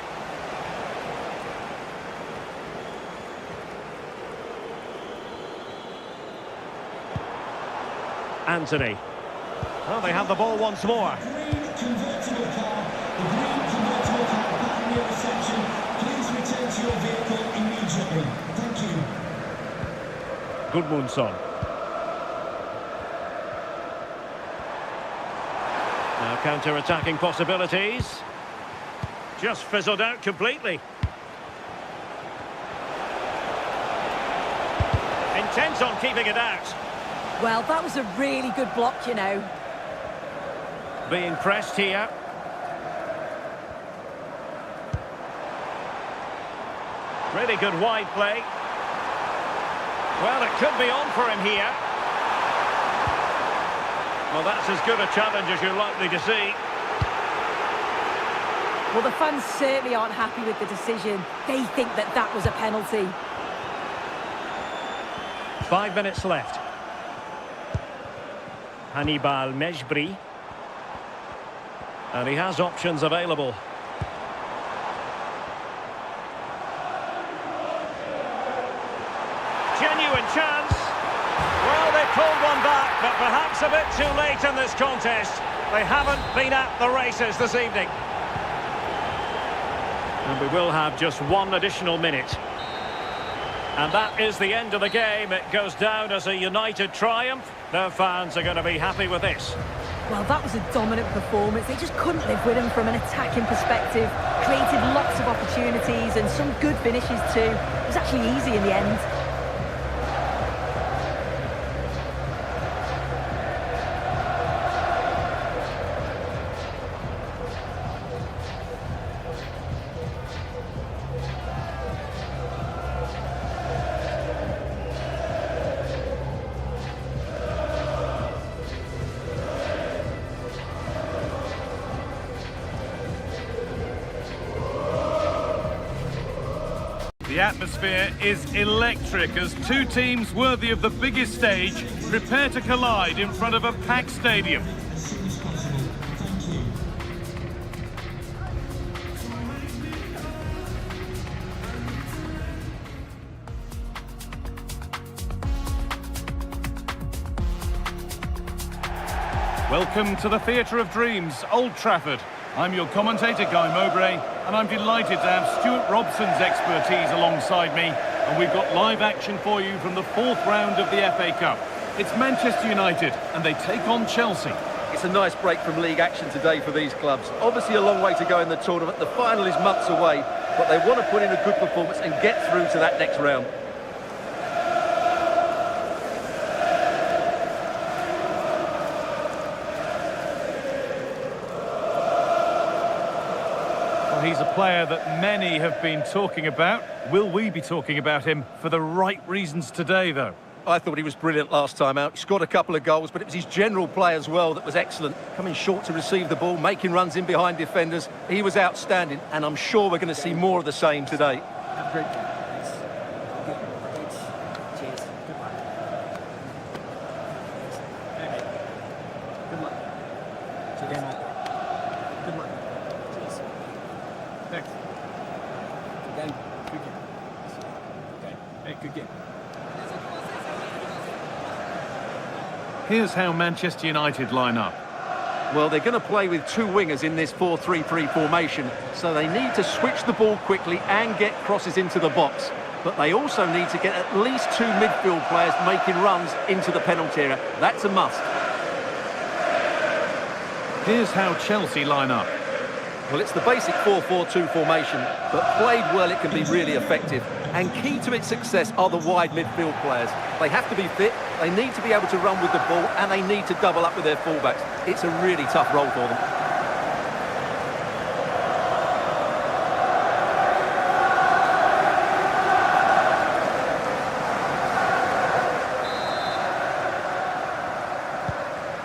Speaker 5: Anthony. Well, they have the ball once more.
Speaker 4: Green convertible car. The green convertible car back near reception. Please return to your vehicle immediately. Thank you.
Speaker 5: Gudmundsson. Now counter-attacking possibilities. Just fizzled out completely. Intent on keeping it out.
Speaker 3: Well, that was a really good block, you know.
Speaker 5: Being pressed here. Really good wide play. Well, it could be on for him here. Well, that's as good a challenge as you're likely to see.
Speaker 3: Well, the fans certainly aren't happy with the decision. They think that that was a penalty.
Speaker 5: 5 minutes left. Hannibal Mejbri. And he has options available. Genuine chance. Well, they pulled one back, but perhaps a bit too late in this contest. They haven't been at the races this evening. And we will have just one additional minute. And that is the end of the game. It goes down as a United triumph. Their fans are going to be happy with this.
Speaker 3: Well, that was a dominant performance. They just couldn't live with him from an attacking perspective. Created lots of opportunities and some good finishes too. It was actually easy in the end.
Speaker 1: The atmosphere is electric as two teams worthy of the biggest stage prepare to collide in front of a packed stadium.
Speaker 4: As soon as possible. Thank you.
Speaker 1: Welcome to the Theatre of Dreams, Old Trafford. I'm your commentator, Guy Mowbray, and I'm delighted to have Stuart Robson's expertise alongside me. And we've got live action for you from the fourth round of the FA Cup. It's Manchester United, and they take on Chelsea.
Speaker 2: It's a nice break from league action today for these clubs. Obviously a long way to go in the tournament. The final is months away, but they want to put in a good performance and get through to that next round.
Speaker 1: He's a player that many have been talking about. Will we be talking about him for the right reasons today, though?
Speaker 2: I thought he was brilliant last time out. He scored a couple of goals, but it was his general play as well that was excellent. Coming short to receive the ball, making runs in behind defenders. He was outstanding, and I'm sure we're going to see more of the same today.
Speaker 8: Have a great game. Thanks. Good. Thanks. Cheers. Goodbye. Hey, mate. Good luck. See you again, mate. Good luck. Cheers. Thanks. Good game. Good game. Okay. Hey, good game.
Speaker 1: Here's how Manchester United line up.
Speaker 2: Well, they're going to play with two wingers in this 4-3-3 formation, so they need to switch the ball quickly and get crosses into the box. But they also need to get at least two midfield players making runs into the penalty area. That's a must.
Speaker 1: Here's how Chelsea line up.
Speaker 2: Well, it's the basic 4-4-2 formation, but played well it can be really effective. And key to its success are the wide midfield players. They have to be fit, they need to be able to run with the ball, and they need to double up with their fullbacks. It's a really tough role for them.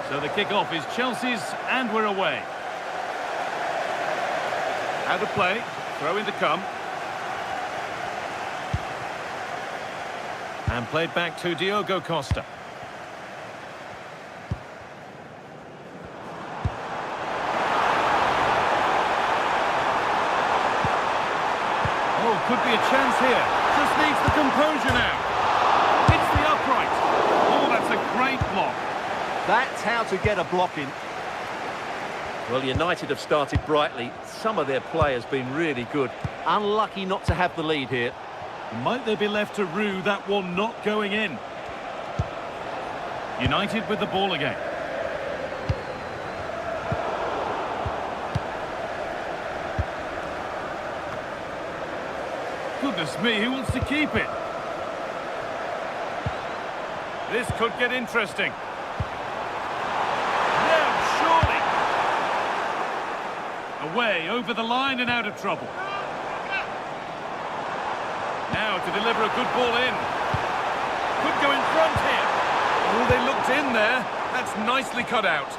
Speaker 1: So the kick-off is Chelsea's, and we're away. Out of play, throw in to come. And played back to Diogo Costa. Oh, could be a chance here. Just needs the composure now. It's the upright. Oh, that's a great block.
Speaker 2: That's how to get a block in. Well, United have started brightly. Some of their players been really good. Unlucky not to have the lead here.
Speaker 1: Might they be left to rue that one not going in? United with the ball again. Goodness me, who wants to keep it? This could get interesting. Away, over the line and out of trouble. Now to deliver a good ball in. Could go in front here. Oh, they looked in there. That's nicely cut out.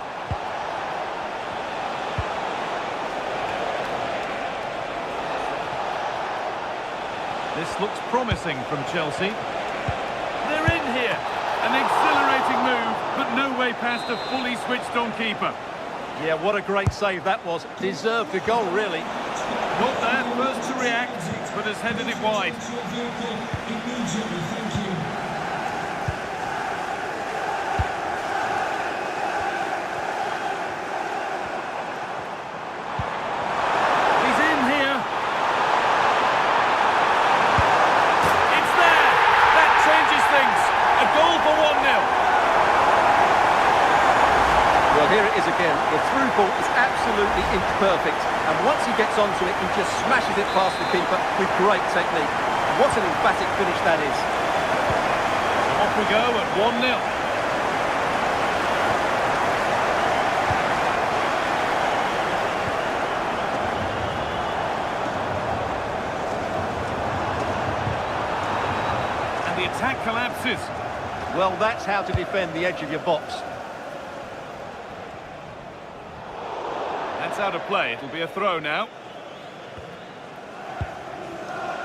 Speaker 1: This looks promising from Chelsea. They're in here. An exhilarating move, but no way past a fully switched-on keeper.
Speaker 2: Yeah, what a great save that was. Deserved the goal, really.
Speaker 1: Not there, first to react, but has headed it wide. He's in here. It's there. That changes things. A goal for 1-0.
Speaker 2: Well, here it is again. The through ball is absolutely imperfect. And once he gets onto it, he just smashes it past the keeper with great technique. What an emphatic finish that is.
Speaker 1: Off we go at 1-0. And the attack collapses.
Speaker 2: Well, that's how to defend the edge of your box.
Speaker 1: That's out of play. It'll be a throw now.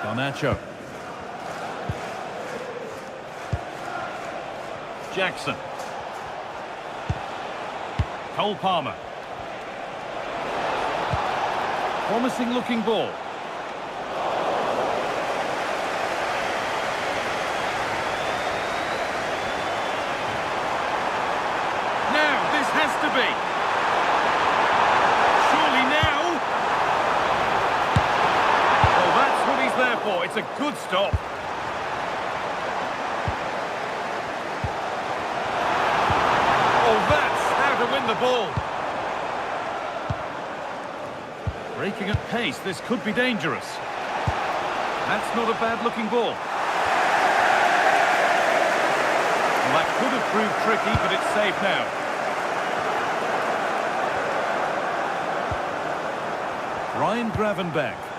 Speaker 1: Garnacho. Jackson. Cole Palmer. Promising looking ball. Now, this has to be. Therefore, it's a good stop. Oh, that's how to win the ball. Breaking at pace, this could be dangerous. That's not a bad-looking ball. Well, that could have proved tricky, but it's safe now. Ryan Gravenberch.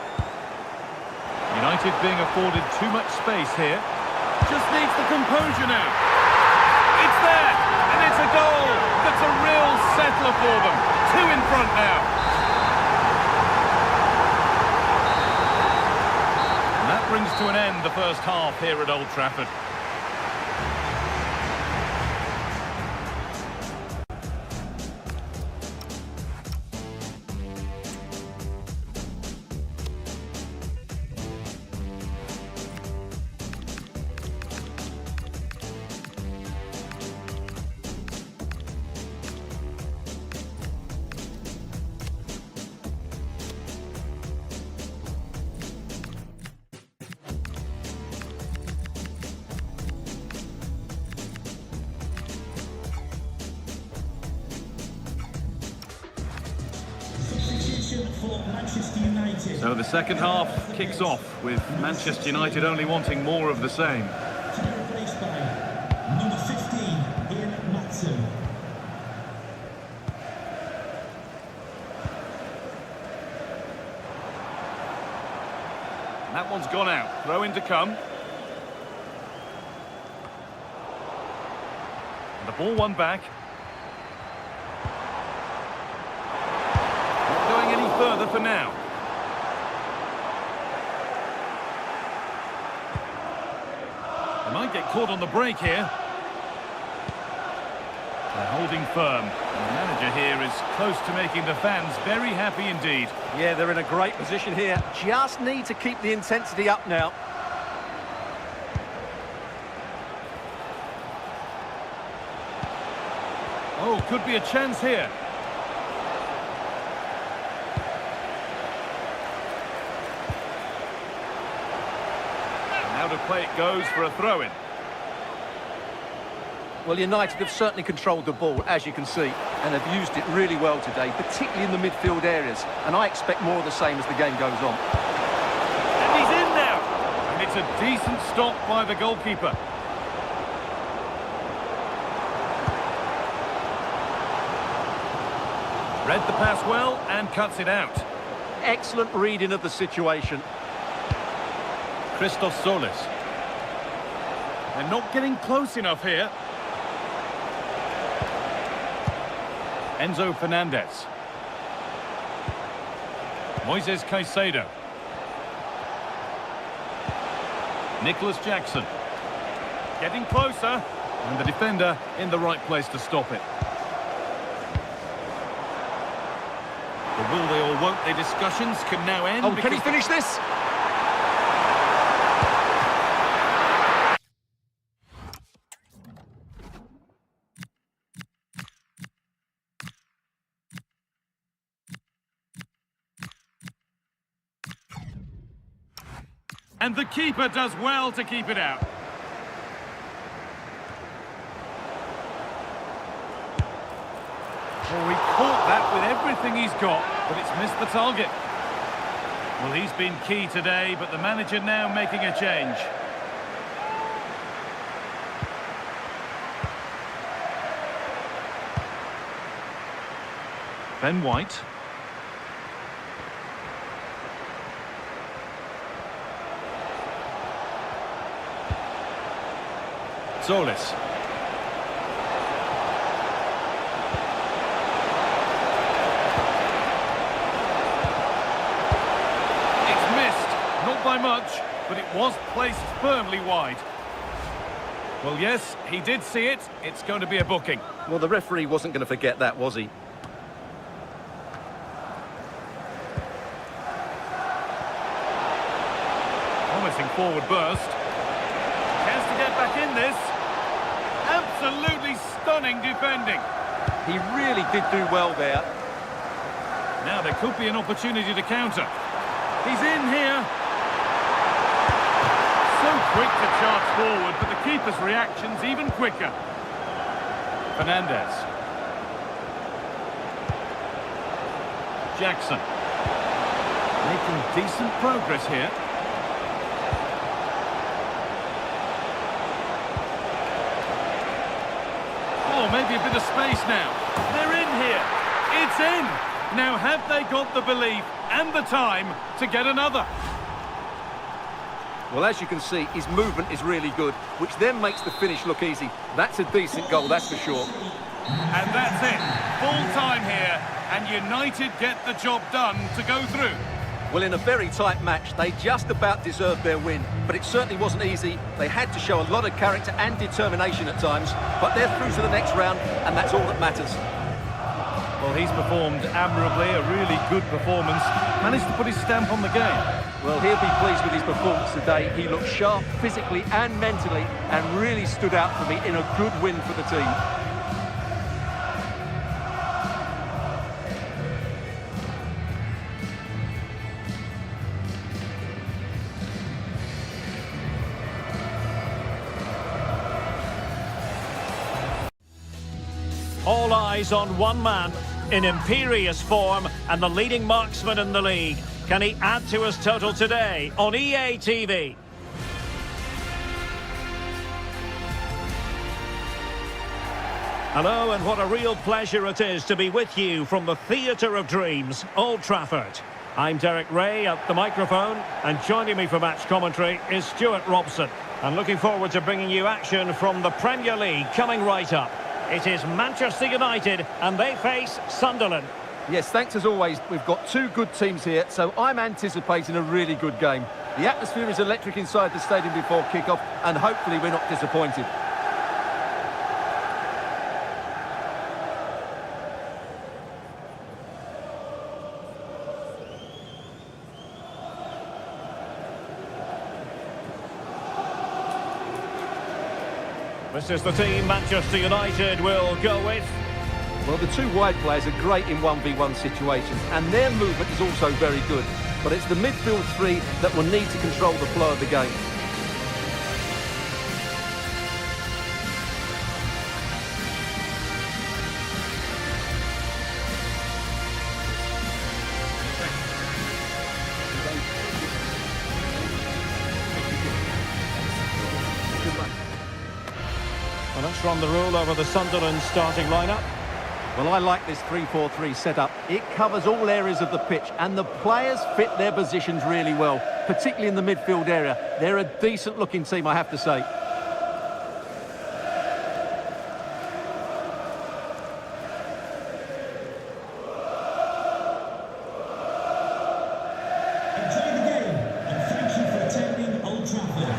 Speaker 1: United being afforded too much space here. Just needs the composure now. It's there, and it's a goal. That's a real settler for them. 2 in front now. And that brings to an end the first half here at Old Trafford.
Speaker 4: for Manchester United.
Speaker 1: So the second half kicks off with Manchester United only wanting more of the same.
Speaker 4: To be replaced by number 15, Ian Matson.
Speaker 1: That one's gone out. Throw in to come. And the ball won back. Not going any further for now. They might get caught on the break here. They're holding firm. And the manager here is close to making the fans very happy indeed.
Speaker 2: Yeah, they're in a great position here. Just need to keep the intensity up now.
Speaker 1: Oh, could be a chance here. And now to play it goes for a throw-in.
Speaker 2: Well, United have certainly controlled the ball, as you can see, and have used it really well today, particularly in the midfield areas. And I expect more of the same as the game goes on.
Speaker 1: And he's in now! And it's a decent stop by the goalkeeper. Read the pass well and cuts it out.
Speaker 2: Excellent reading of the situation.
Speaker 1: Christos Solis. They're not getting close enough here. Enzo Fernandez. Moises Caicedo. Nicholas Jackson. Getting closer. And the defender in the right place to stop it. The will they or won't they discussions can now end.
Speaker 2: Oh, can he finish this?
Speaker 1: And the keeper does well to keep it out. Oh, he caught that with everything he's got, but it's missed the target. Well, he's been key today, but the manager now making a change. Ben White. Solis. It's missed, not by much, but it was placed firmly wide. Well, yes, he did see it. It's going to be a booking.
Speaker 2: Well, the referee wasn't going to forget that, was he?
Speaker 1: Promising forward burst. Chance to get back in this. Absolutely stunning defending.
Speaker 2: He really did do well there.
Speaker 1: Now there could be an opportunity to counter. He's in here. So quick to charge forward, but the keeper's reaction's even quicker. Fernandez. Jackson. Making decent progress here. Oh, maybe a bit of space now. They're in here. It's in. Now, have they got the belief and the time to get another?
Speaker 2: Well, as you can see, his movement is really good, which then makes the finish look easy. That's a decent goal, that's for sure.
Speaker 1: And that's it. Full time here, and United get the job done to go through.
Speaker 2: Well, in a very tight match, they just about deserved their win, but it certainly wasn't easy. They had to show a lot of character and determination at times, but they're through to the next round, and that's all that matters.
Speaker 1: Well, he's performed admirably, a really good performance. Managed to put his stamp on the game.
Speaker 2: Well, he'll be pleased with his performance today. He looked sharp physically and mentally, and really stood out for me in a good win for the team.
Speaker 5: All eyes on one man. in imperious form and the leading marksman in the league. Can he add to his total today on EA TV? Hello, and what a real pleasure it is to be with you from the Theatre of Dreams, Old Trafford. I'm Derek Ray at the microphone, and joining me for match commentary is Stuart Robson. And looking forward to bringing you action from the Premier League coming right up. It is Manchester United, and they face Sunderland.
Speaker 2: Yes, thanks as always. We've got two good teams here, so I'm anticipating a really good game. The atmosphere is electric inside the stadium before kick-off, and hopefully we're not disappointed.
Speaker 5: This is the team Manchester United will go with.
Speaker 2: Well, the two wide players are great in 1v1 situations, and their movement is also very good. But it's the midfield three that will need to control the flow of the game.
Speaker 5: Well, let's run the rule over the Sunderland starting lineup.
Speaker 2: Well, I like this 3-4-3 setup. It covers all areas of the pitch, and the players fit their positions really well, particularly in the midfield area. They're a decent-looking team, I have to say.
Speaker 4: Enjoy the game, and thank you for attending Old Trafford.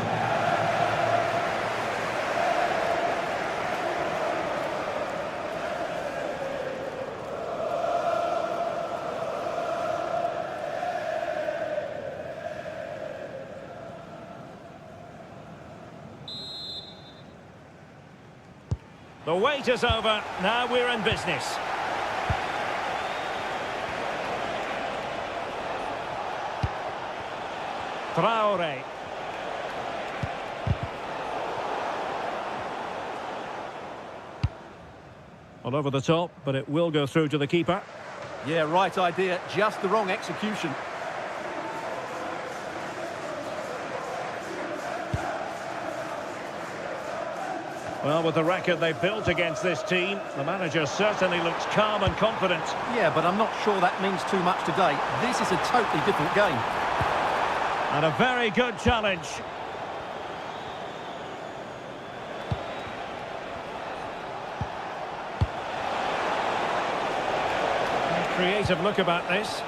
Speaker 5: The wait is over. Now we're in business. Traore. All over the top, but it will go through to the keeper.
Speaker 2: Yeah, right idea, just the wrong execution.
Speaker 5: Well, with the record they've built against this team, the manager certainly looks calm and confident.
Speaker 2: Yeah, but I'm not sure that means too much today. This is a totally different game.
Speaker 5: And a very good challenge. A creative look about this,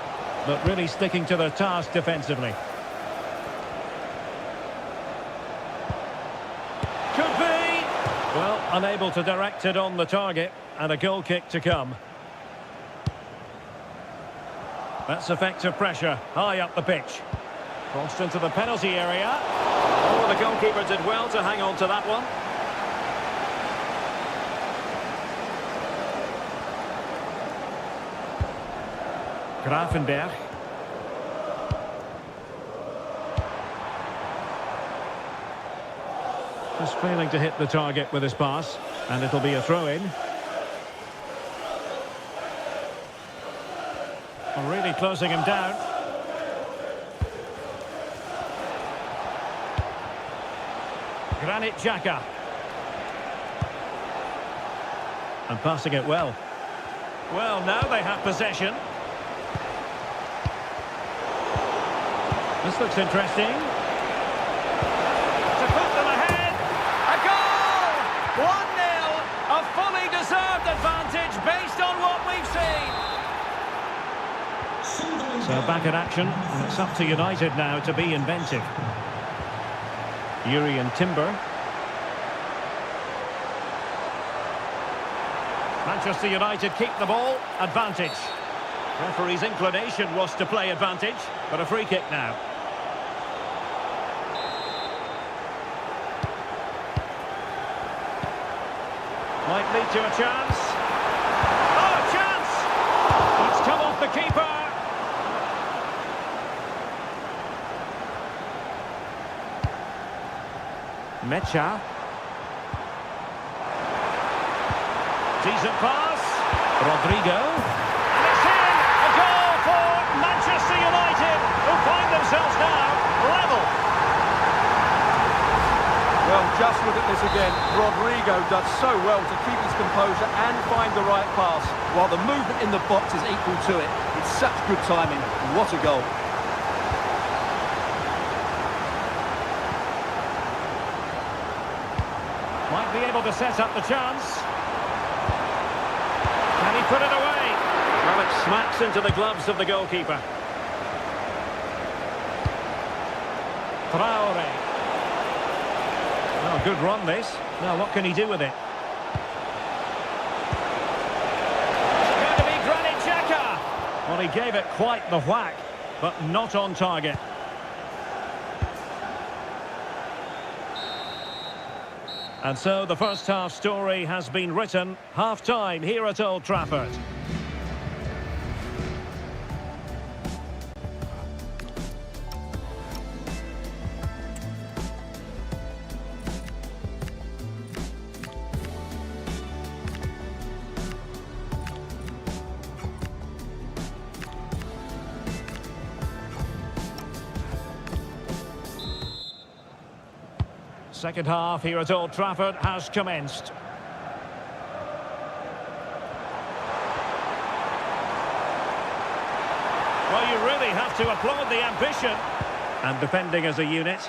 Speaker 5: but really sticking to their task defensively. Could be! Well, unable to direct it on the target, and a goal kick to come. That's effective pressure, high up the pitch. Crossed into the penalty area. Oh, the goalkeeper did well to hang on to that one. Grafenberg. Just failing to hit the target with his pass, and it'll be a throw-in. Really closing him down. Granit Xhaka. And passing it well. Well, now they have possession. This looks interesting. To put them ahead. A goal! 1-0. A fully deserved advantage based on what we've seen. So back in action, and it's up to United now to be inventive. Yuri and Timber. Manchester United keep the ball. Advantage. Referee's inclination was to play advantage, but a free kick now. Might lead to a chance. Oh, a chance! It's come off the keeper. Mecha. Decent pass. Rodrigo.
Speaker 2: again. Rodrigo does so well to keep his composure and find the right pass, while the movement in the box is equal to it. It's such good timing. What a goal.
Speaker 5: Might be able to set up the chance. Can he put it away? Well, it smacks into the gloves of the goalkeeper. Traore. Oh, good run this. Now, what can he do with it? It's going to be Granit Xhaka. Well, he gave it quite the whack, but not on target. And so the first half story has been written. Half-time here at Old Trafford. Second half here at Old Trafford has commenced. Well, you really have to applaud the ambition. And defending as a unit.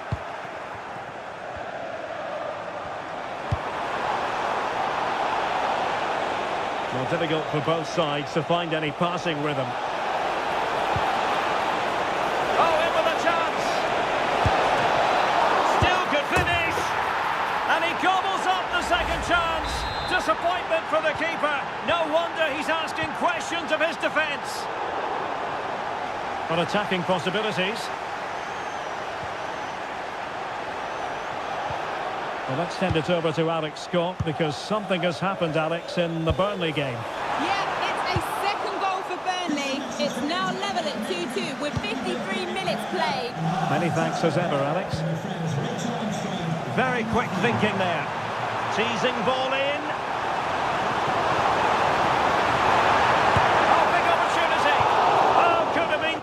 Speaker 5: Well, difficult for both sides to find any passing rhythm. Chance. Disappointment for the keeper. No wonder he's asking questions of his defence. But attacking possibilities. Well, let's send it over to Alex Scott, because something has happened, Alex, in the Burnley game.
Speaker 6: Yeah, it's a second goal for Burnley. It's now level at 2-2 with 53 minutes played.
Speaker 5: Many thanks as ever, Alex. Very quick thinking there. Teasing ball in. Oh, big opportunity. Oh, could have been.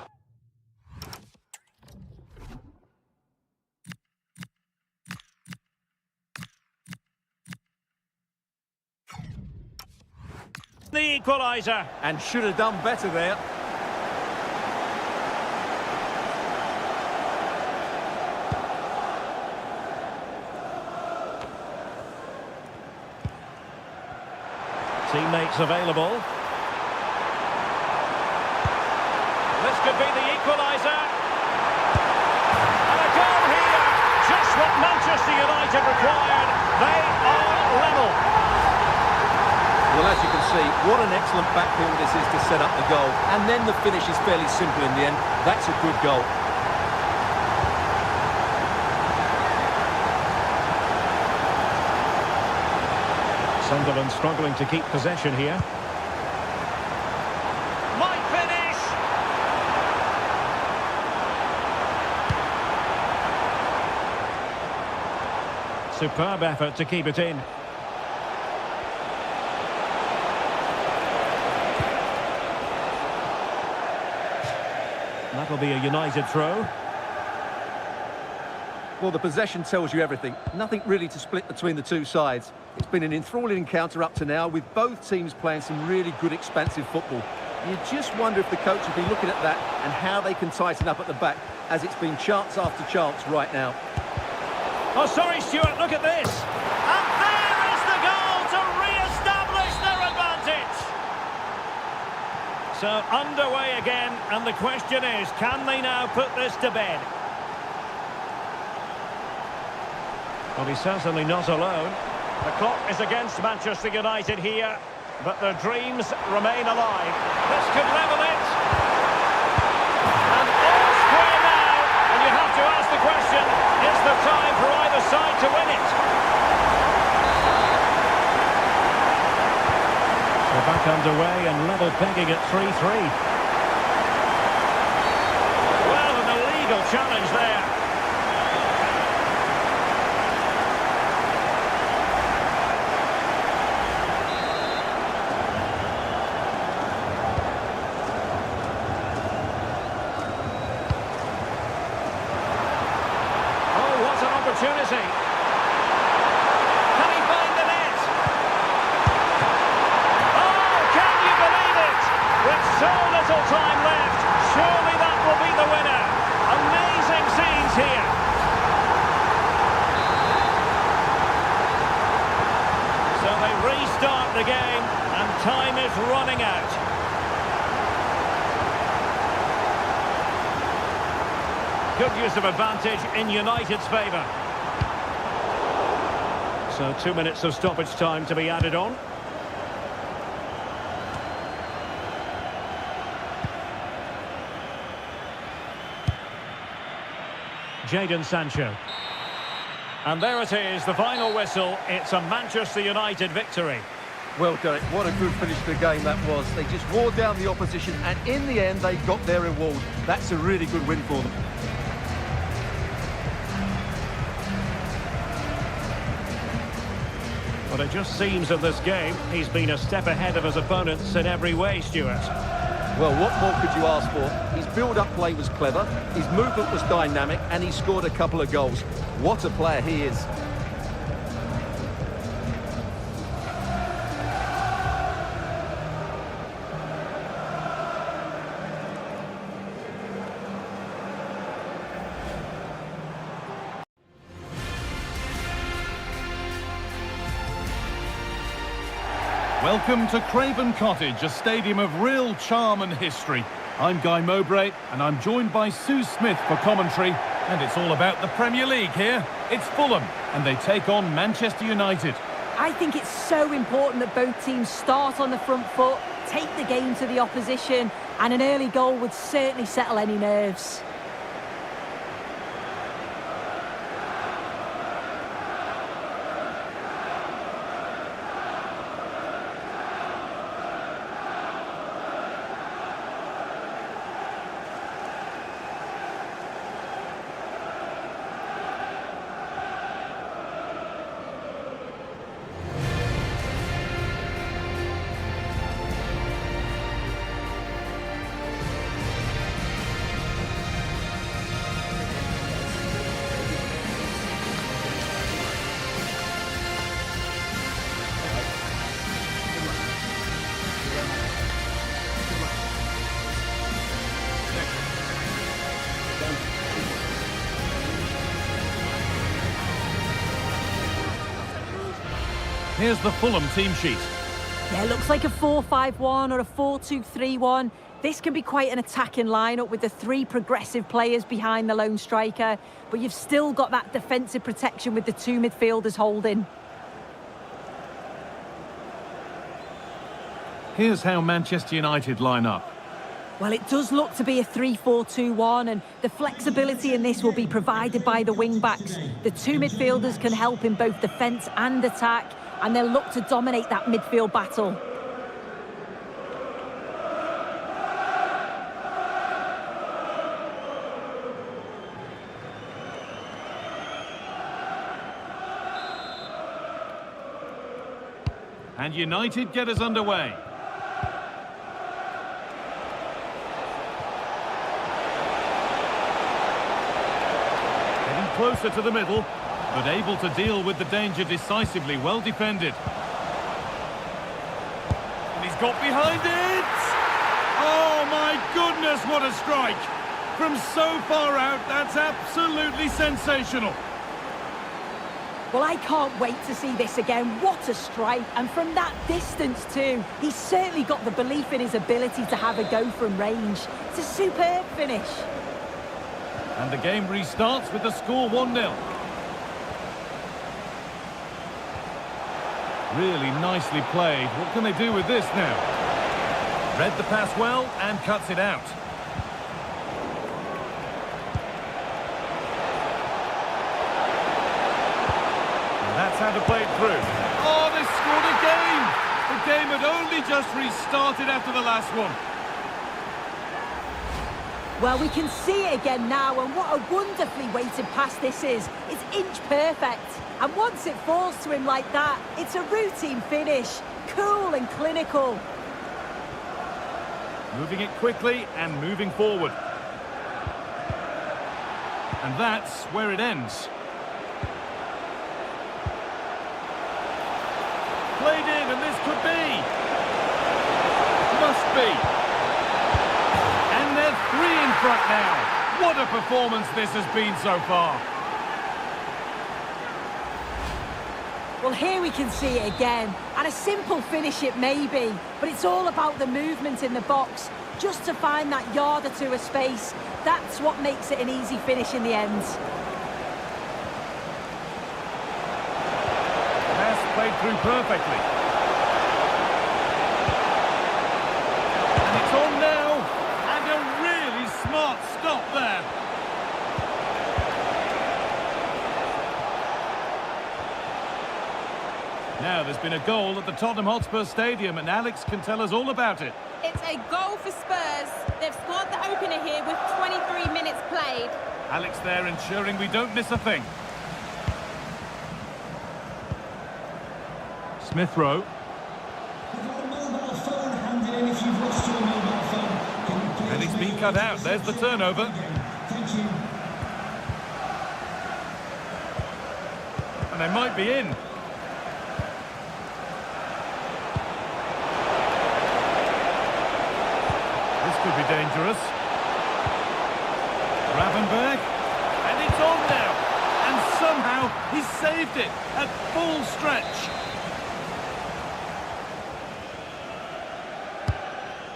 Speaker 5: The equaliser.
Speaker 2: And should have done better there.
Speaker 5: Teammates available. This could be the equaliser. And a goal here. Just what Manchester United required. They are level.
Speaker 2: Well, as you can see, what an excellent backfield this is to set up the goal. And then the finish is fairly simple in the end. That's a good goal.
Speaker 5: Sunderland struggling to keep possession here. Might finish! Superb effort to keep it in. That'll be a United throw.
Speaker 2: Well, the possession tells you everything. Nothing really to split between the two sides. It's been an enthralling encounter up to now, with both teams playing some really good expansive football. You just wonder if the coach will be looking at that and how they can tighten up at the back, as it's been chance after chance right now.
Speaker 5: Oh, sorry, Stuart, look at this. And there is the goal to re-establish their advantage. So, underway again, and the question is, can they now put this to bed? Well, he's certainly not alone. The clock is against Manchester United here, but their dreams remain alive. This could level it. And all square now, and you have to ask the question, is there time for either side to win it? We're back underway and level pegging at 3-3. Well, an illegal challenge there. Opportunity. Can little time left. Surely that will be the winner. Amazing scenes here. So they restart the game and time is running out. Good use of advantage in United's favour. So 2 minutes of stoppage time to be added on. Jadon Sancho. And there it is, the final whistle. It's a Manchester United victory.
Speaker 2: Well, Derek, what a good finish to the game that was. They just wore down the opposition, and in the end, they got their reward. That's a really good win for them.
Speaker 5: But it just seems in this game, he's been a step ahead of his opponents in every way, Stuart.
Speaker 2: Well, what more could you ask for? His build-up play was clever, his movement was dynamic, and he scored a couple of goals. What a player he is.
Speaker 1: Welcome to Craven Cottage, a stadium of real charm and history. I'm Guy Mowbray, and I'm joined by Sue Smith for commentary, and it's all about the Premier League here. It's Fulham, and they take on Manchester United.
Speaker 3: I think it's so important that both teams start on the front foot, take the game to the opposition, and an early goal would certainly settle any nerves.
Speaker 1: Here's the Fulham team sheet.
Speaker 3: Yeah, it looks like a 4-5-1 or a 4-2-3-1. This can be quite an attacking lineup with the three progressive players behind the lone striker, but you've still got that defensive protection with the two midfielders holding.
Speaker 1: Here's how Manchester United line up.
Speaker 3: Well, it does look to be a 3-4-2-1, and the flexibility in this will be provided by the wing-backs. The two midfielders can help in both defence and attack, and they'll look to dominate that midfield battle.
Speaker 1: And United get us underway. Getting closer to the middle, but able to deal with the danger decisively. Well defended. And he's got behind it! Oh my goodness, what a strike! From so far out, that's absolutely sensational.
Speaker 3: Well, I can't wait to see this again. What a strike, and from that distance too. He's certainly got the belief in his ability to have a go from range. It's a superb finish.
Speaker 1: And the game restarts with the score 1-0. Really nicely played. What can they do with this now? Read the pass well and cuts it out. And that's how to play it through. Oh, they scored again! The game had only just restarted after the last one.
Speaker 3: Well, we can see it again now, and what a wonderfully weighted pass this is. It's inch perfect. And once it falls to him like that, it's a routine finish. Cool and clinical.
Speaker 1: Moving it quickly and moving forward. And that's where it ends. Played in, and this could be. Must be. front now. What a performance this has been so far.
Speaker 3: Well, here we can see it again, and a simple finish it may be, but it's all about the movement in the box, just to find that yard or two of space. That's what makes it an easy finish in the end.
Speaker 1: Pass played through perfectly. And it's on now, and a really smart stop there. Now, there's been a goal at the Tottenham Hotspur Stadium, and Alex can tell us all about it.
Speaker 6: It's a goal for Spurs. They've scored the opener here with 23 minutes played.
Speaker 1: Alex there ensuring we don't miss a thing. Smith Rowe.
Speaker 4: You've got a mobile phone handed in if you've lost your mobile phone. Can you please
Speaker 1: And it's been cut out. There's the turnover.
Speaker 4: Thank you.
Speaker 1: And they might be in. This could be dangerous. Gravenberg. And it's on now. And somehow he's saved it at full stretch.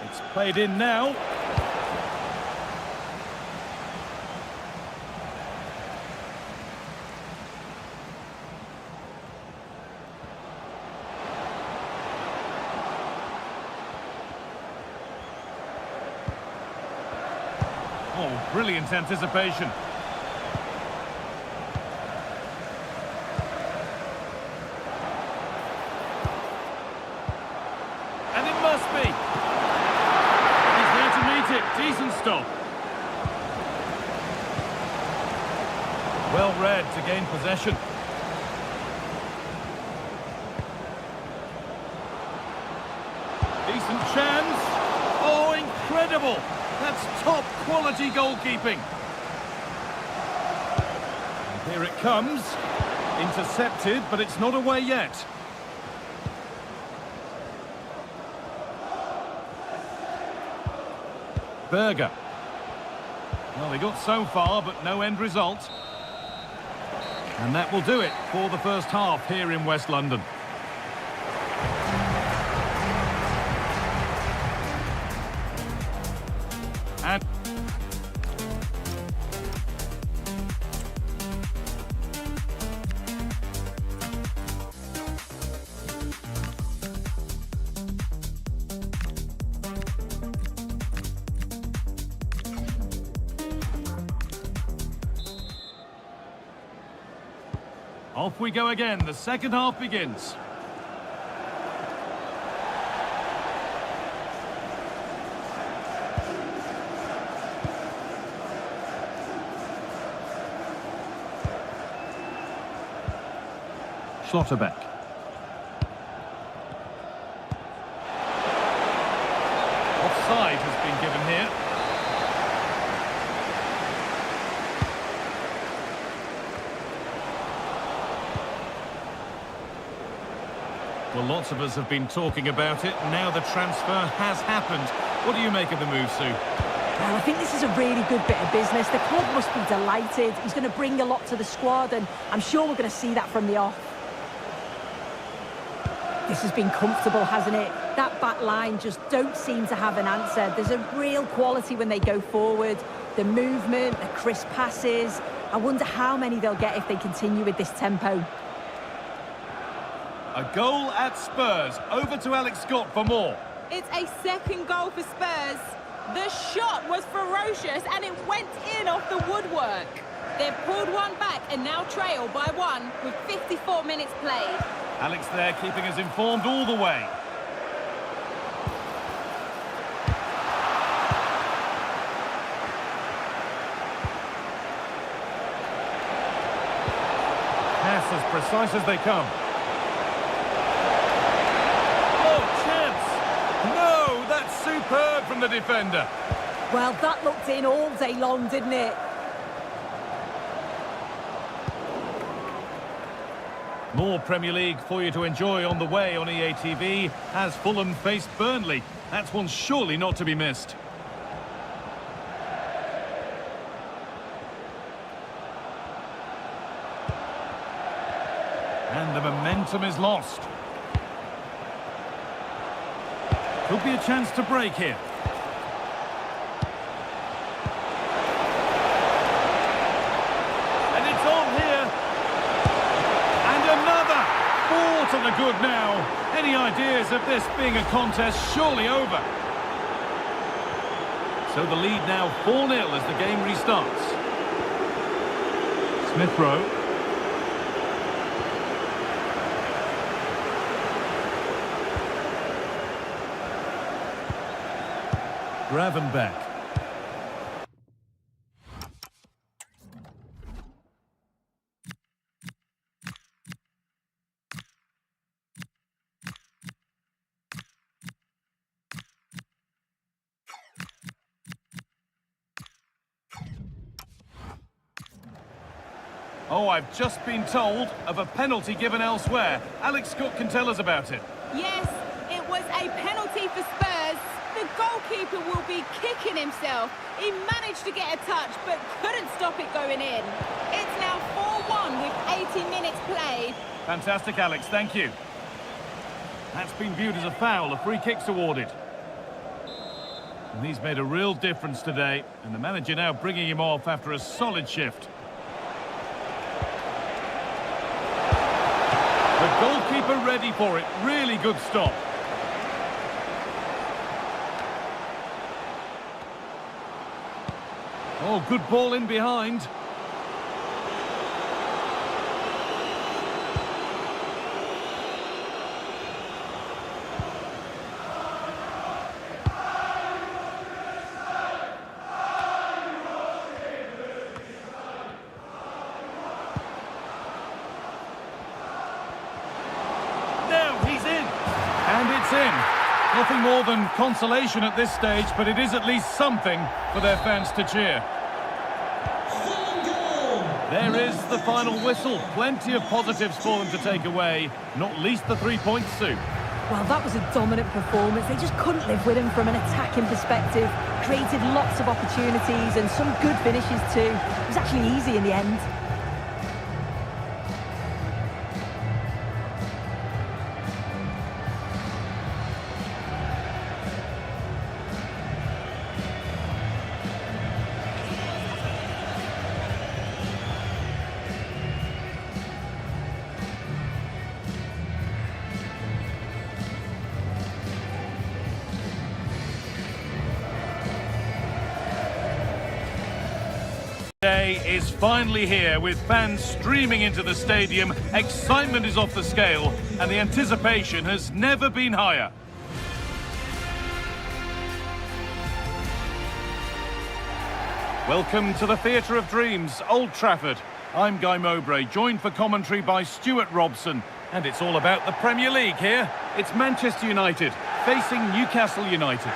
Speaker 1: It's played in now. Oh, brilliant anticipation. And it must be. He's there to meet it. Decent stop. Well read to gain possession. Decent chance. Oh, incredible. That's top quality goalkeeping. And here it comes. Intercepted, but it's not away yet. Berger. Well, they got so far, but no end result. And that will do it for the first half here in West London. And off we go again. The second half begins. Schlotterbeck. Offside has been given here. Well, lots of us have been talking about it. Now the transfer has happened. What do you make of the move, Sue?
Speaker 3: Well, I think this is a really good bit of business. The club must be delighted. He's going to bring a lot to the squad, and I'm sure we're going to see that from the off. This has been comfortable, hasn't it? That back line just don't seem to have an answer. There's a real quality when they go forward. The movement, the crisp passes. I wonder how many they'll get if they continue with this tempo.
Speaker 1: A goal at Spurs. Over to Alex Scott for more.
Speaker 6: It's a second goal for Spurs. The shot was ferocious and it went in off the woodwork. They've pulled one back and now trail by one with 54 minutes played.
Speaker 1: Alex there keeping us informed all the way. Pass as precise as they come. Oh, chance! No, that's superb from the defender.
Speaker 3: Well, that looked in all day long, didn't it?
Speaker 1: More Premier League for you to enjoy on the way on EA TV as Fulham face Burnley. That's one surely not to be missed. And the momentum is lost. Could be a chance to break here. And it's on here. And another. 4 to the good now. Any ideas of this being a contest surely over? So the lead now 4-0 as the game restarts. Smith Rowe. Gravenbeck. Oh, I've just been told of a penalty given elsewhere. Alex Cook can tell us about it.
Speaker 6: Yes, it was a penalty for Spurs. The goalkeeper will be kicking himself. He managed to get a touch, but couldn't stop it going in. It's now 4-1 with 80 minutes played.
Speaker 1: Fantastic, Alex, thank you. That's been viewed as a foul. A free kick's awarded. And he's made a real difference today, and the manager now bringing him off after a solid shift. The goalkeeper ready for it. Really good stop. Oh, good ball in behind. Nothing more than consolation at this stage, but it is at least something for their fans to cheer. There is the final whistle. Plenty of positives for them to take away, not least the 3 points, Sue.
Speaker 3: Well, that was a dominant performance. They just couldn't live with him from an attacking perspective. Created lots of opportunities and some good finishes too. It was actually easy in the end.
Speaker 1: Day is finally here with fans streaming into the stadium. Excitement is off the scale and the anticipation has never been higher. Welcome to the Theatre of Dreams, Old Trafford. I'm Guy Mowbray, joined for commentary by Stuart Robson. And it's all about the Premier League here. It's Manchester United facing Newcastle United.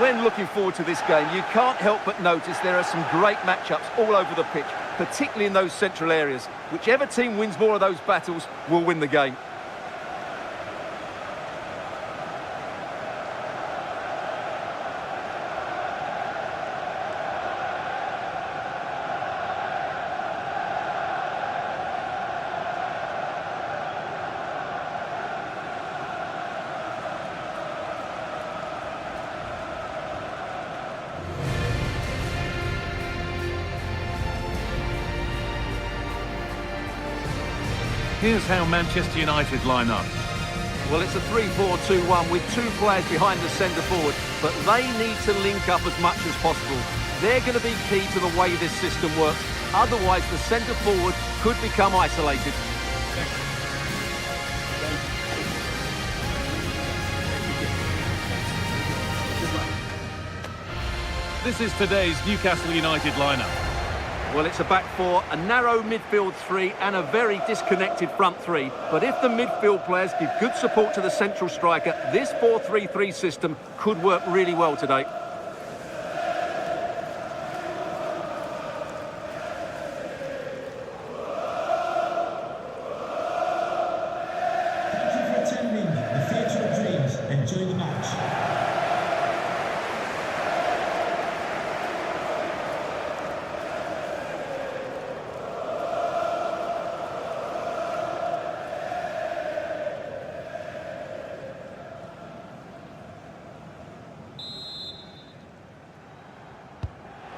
Speaker 2: When looking forward to this game, you can't help but notice there are some great matchups all over the pitch, particularly in those central areas. Whichever team wins more of those battles will win the game.
Speaker 1: Here's how Manchester United line up.
Speaker 2: Well, it's a 3-4-2-1 with two players behind the centre forward, but they need to link up as much as possible. They're going to be key to the way this system works. Otherwise, the centre forward could become isolated.
Speaker 1: This is today's Newcastle United lineup.
Speaker 2: Well, it's a back four, a narrow midfield three and a very disconnected front three. But if the midfield players give good support to the central striker, this 4-3-3 system could work really well today.
Speaker 4: Thank you for attending the Theatre of Dreams. Enjoy the match.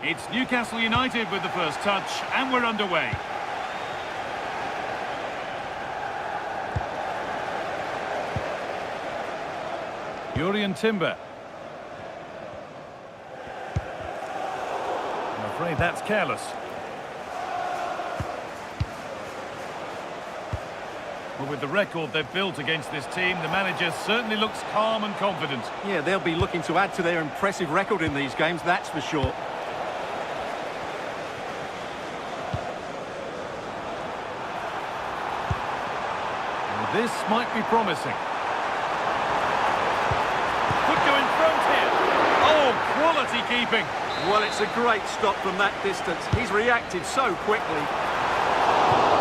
Speaker 1: It's Newcastle United with the first touch, and we're underway. Urian Timber. I'm afraid that's careless. Well, with the record they've built against this team, the manager certainly looks calm and confident.
Speaker 2: Yeah, they'll be looking to add to their impressive record in these games, that's for sure.
Speaker 1: Well, this might be promising. Could go in front here. Oh, quality keeping.
Speaker 2: Well, it's a great stop from that distance. He's reacted so quickly.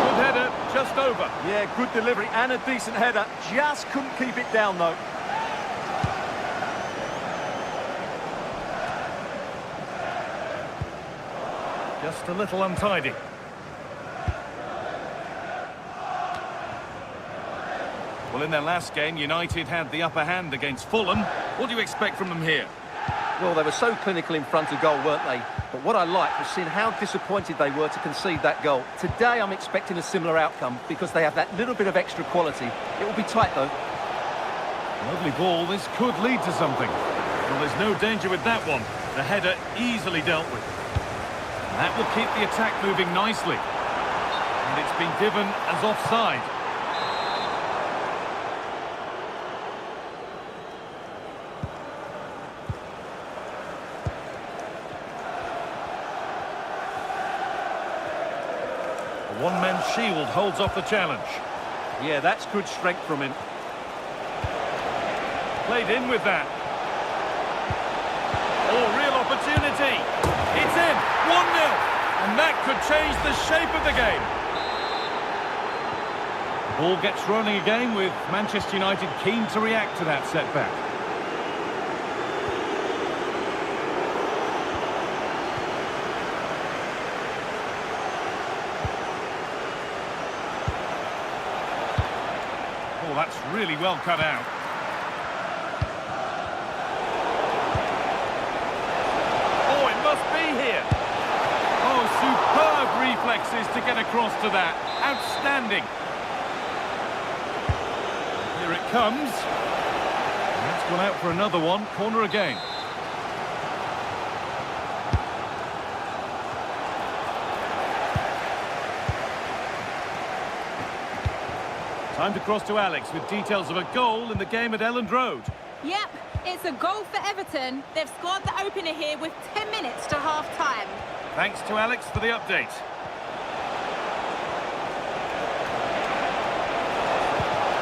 Speaker 1: Good header, just over.
Speaker 2: Yeah, good delivery and a decent header. Just couldn't keep it down, though.
Speaker 1: Just a little untidy. Well, in their last game, United had the upper hand against Fulham. What do you expect from them here?
Speaker 2: Well, they were so clinical in front of goal, weren't they? But what I liked was seeing how disappointed they were to concede that goal. Today, I'm expecting a similar outcome because they have that little bit of extra quality. It will be tight, though.
Speaker 1: Lovely ball. This could lead to something. Well, there's no danger with that one. The header easily dealt with. That will keep the attack moving nicely. And it's been given as offside. A one-man shield holds off the challenge.
Speaker 2: Yeah, that's good strength from him.
Speaker 1: Played in with that. Oh, real opportunity. It's in. 1-0. And that could change the shape of the game. Ball gets rolling again with Manchester United keen to react to that setback. Oh, that's really well cut out. Oh, it must be here. Oh, superb reflexes to get across to that. Outstanding. Here it comes. That's gone out for another one. Corner again. Time to cross to Alex with details of a goal in the game at Elland Road.
Speaker 6: Yep, it's a goal for Everton. They've scored the opener here with 10 minutes to half-time.
Speaker 1: Thanks to Alex for the update.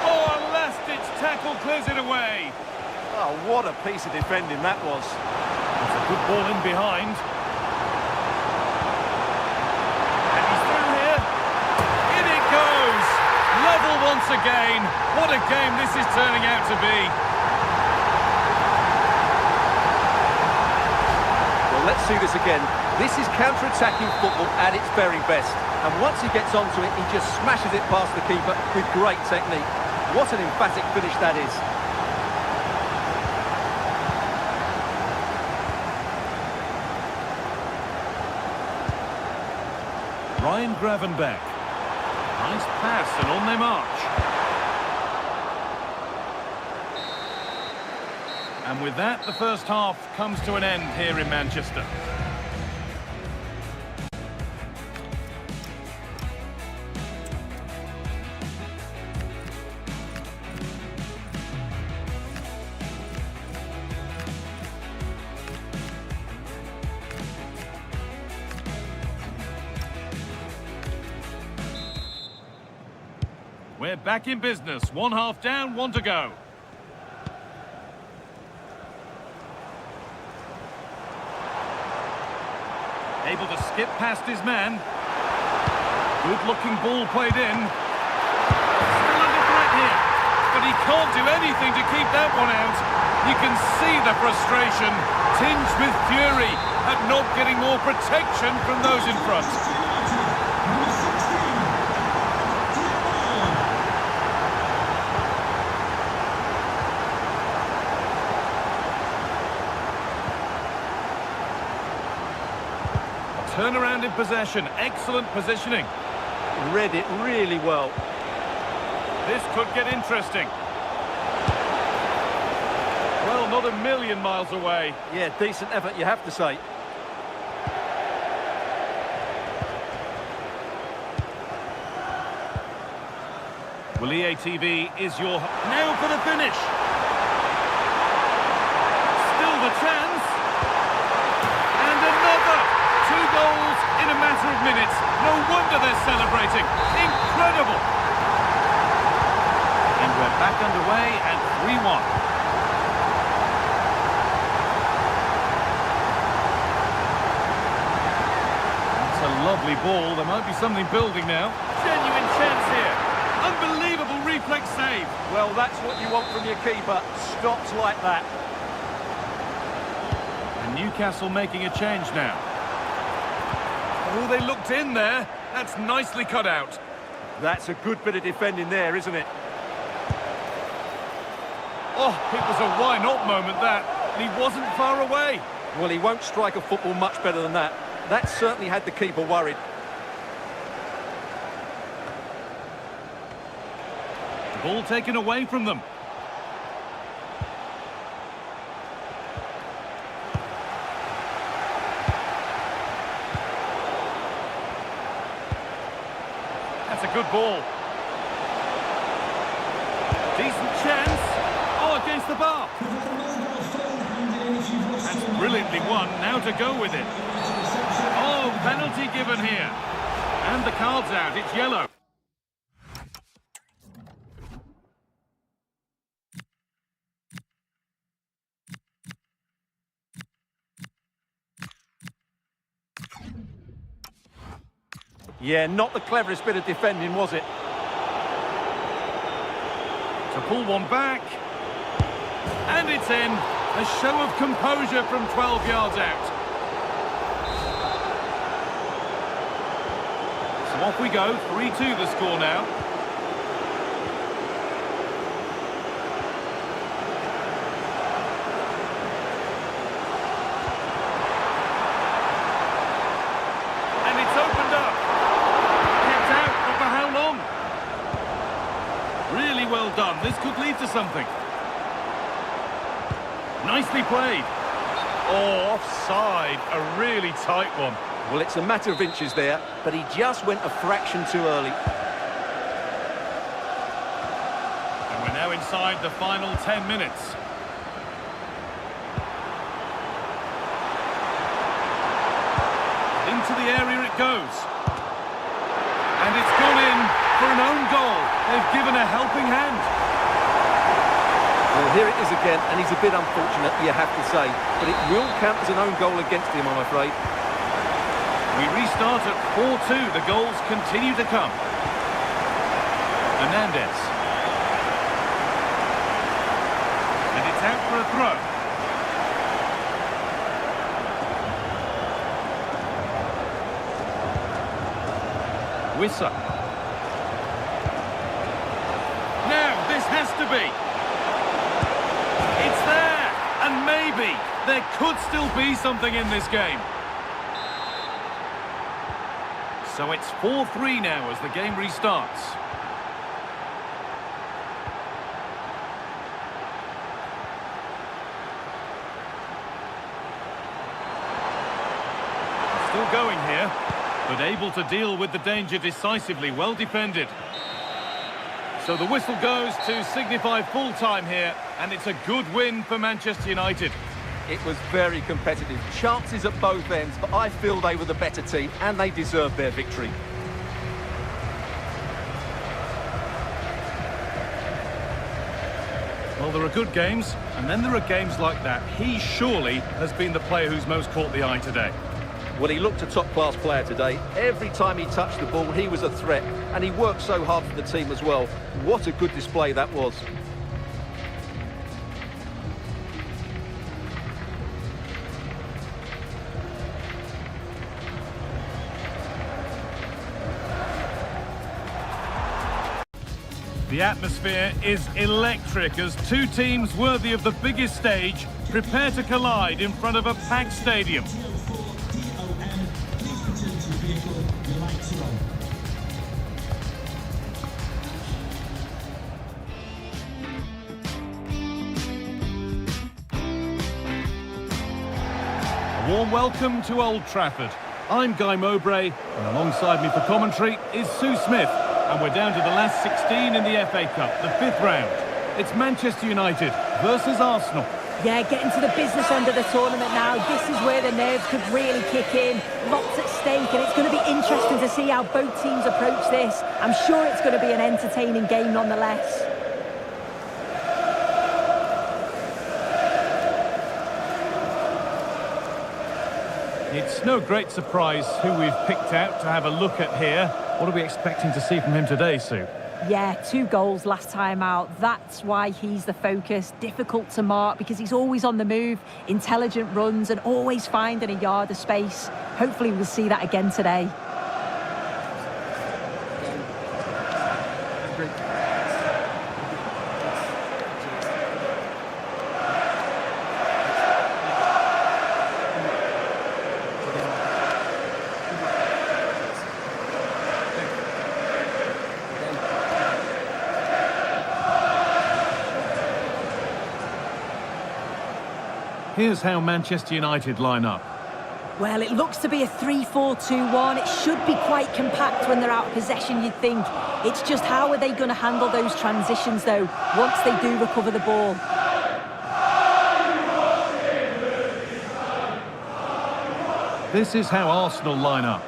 Speaker 1: Oh, a last-ditch tackle clears it away.
Speaker 2: Oh, what a piece of defending that was.
Speaker 1: It's a good ball in behind. And he's through here. In it goes. Level once again. What a game this is turning out to be.
Speaker 2: Well, let's see this again. This is counter-attacking football at its very best. And once he gets onto it, he just smashes it past the keeper with great technique. What an emphatic finish that is.
Speaker 1: Ryan Gravenberch. Nice pass and on they march. And with that, the first half comes to an end here in Manchester. We're back in business. One half down, one to go. Able to skip past his man. Good-looking ball played in. Still under threat here. But he can't do anything to keep that one out. You can see the frustration, tinged with fury, at not getting more protection from those in front. turnaround in possession. Excellent positioning.
Speaker 2: Read it really well.
Speaker 1: This could get interesting. Well, not a million miles away.
Speaker 2: Yeah, decent effort, you have to say.
Speaker 1: Well, EA TV is your... Now for the finish. Still the chance. And another. 2 goals in a matter of minutes. No wonder they're celebrating. Incredible. And we're back underway at 3-1. That's a lovely ball. There might be something building now. Genuine chance here. Unbelievable reflex save.
Speaker 2: Well, that's what you want from your keeper. Stops like that.
Speaker 1: And Newcastle making a change now. Oh, they looked in there. That's nicely cut out.
Speaker 2: That's a good bit of defending there, isn't it?
Speaker 1: Oh, it was a why not moment, that. And he wasn't far away.
Speaker 2: Well, he won't strike a football much better than that. That certainly had the keeper worried.
Speaker 1: Ball taken away from them. That's a good ball. Decent chance. Oh, against the bar. That's brilliantly won. Now to go with it. Oh, penalty given here. And the card's out. It's yellow.
Speaker 2: Yeah, not the cleverest bit of defending, was it?
Speaker 1: To pull one back. And it's in. A show of composure from 12 yards out. So off we go. 3-2 the score now. And it's opened up. Kept out, but for how long? Really well done. This could lead to something. Nicely played. Oh, offside. A really tight one.
Speaker 2: Well, it's a matter of inches there, but he just went a fraction too early.
Speaker 1: And we're now inside the final 10 minutes. Into the area it goes. And it's gone in for an own goal. They've given a helping hand.
Speaker 2: Well, here it is again, and he's a bit unfortunate, you have to say. But it will count as an own goal against him, I'm afraid.
Speaker 1: We restart at 4-2. The goals continue to come. Hernandez. And it's out for a throw. Wissa. Now, this has to be. It's there. And maybe there could still be something in this game. So it's 4-3 now as the game restarts. Still going here, but able to deal with the danger decisively. Well defended. So the whistle goes to signify full time here, and it's a good win for Manchester United.
Speaker 2: It was very competitive. Chances at both ends, but I feel they were the better team and they deserved their victory.
Speaker 1: Well, there are good games, and then there are games like that. He surely has been the player who's most caught the eye today.
Speaker 2: Well, he looked a top-class player today. Every time he touched the ball, he was a threat, and he worked so hard for the team as well. What a good display that was.
Speaker 1: The atmosphere is electric as two teams worthy of the biggest stage prepare to collide in front of a packed stadium. warm welcome to Old Trafford. I'm Guy Mowbray, and alongside me for commentary is Sue Smith. And we're down to the last 16 in the FA Cup, the 5th round. It's Manchester United versus Arsenal.
Speaker 3: Yeah, getting to the business end of the tournament now. This is where the nerves could really kick in. Lots at stake, and it's going to be interesting to see how both teams approach this. I'm sure it's going to be an entertaining game nonetheless.
Speaker 1: It's no great surprise who we've picked out to have a look at here. What are we expecting to see from him today, Sue?
Speaker 3: Yeah, 2 goals last time out. That's why he's the focus. Difficult to mark because he's always on the move, intelligent runs and always finding a yard of space. Hopefully we'll see that again today.
Speaker 1: Here's how Manchester United line up.
Speaker 3: Well, it looks to be a 3-4-2-1. It should be quite compact when they're out of possession, you'd think. It's just how are they going to handle those transitions, though, once they do recover the ball?
Speaker 1: This is how Arsenal line up.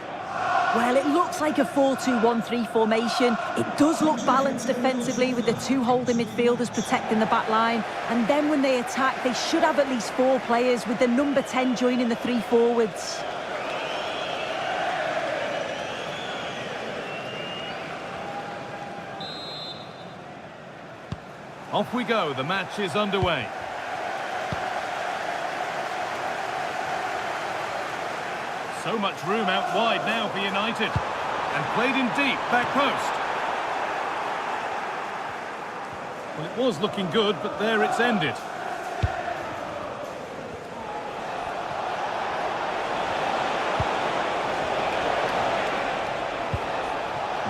Speaker 3: Well, it looks like a 4-2-1-3 formation. It does look balanced defensively with the 2 holding midfielders protecting the back line. And then when they attack, they should have at least 4 players with the number 10 joining the 3 forwards.
Speaker 1: Off we go, the match is underway. So much room out wide now for United. And played in deep, back post. Well, it was looking good, but there it's ended.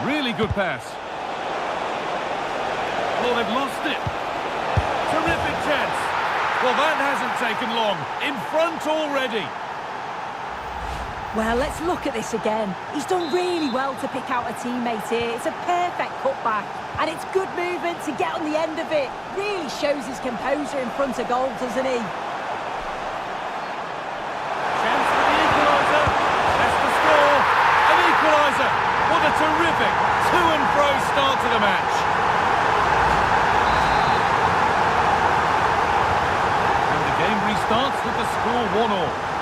Speaker 1: Really good pass. Oh, they've lost it. Terrific chance. Well, that hasn't taken long. In front already.
Speaker 3: Well, let's look at this again. He's done really well to pick out a teammate here. It's a perfect cutback. And it's good movement to get on the end of it. Really shows his composure in front of goal, doesn't he?
Speaker 1: Chance for the equaliser. That's the score. An equaliser. What a terrific to-and-fro start to the match. And the game restarts with the score 1-1.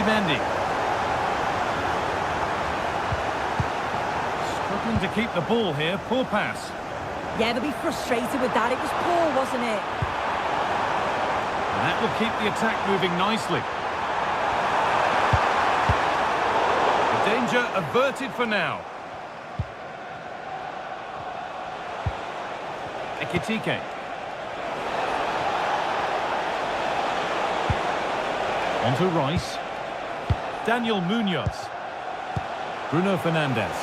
Speaker 1: Mendy. Struggling to keep the ball here. Poor pass.
Speaker 3: Yeah, they'll be frustrated with that. It was poor, wasn't it?
Speaker 1: And that will keep the attack moving nicely. The danger averted for now. Ekitike. On to Rice. Daniel Munoz. Bruno Fernandes.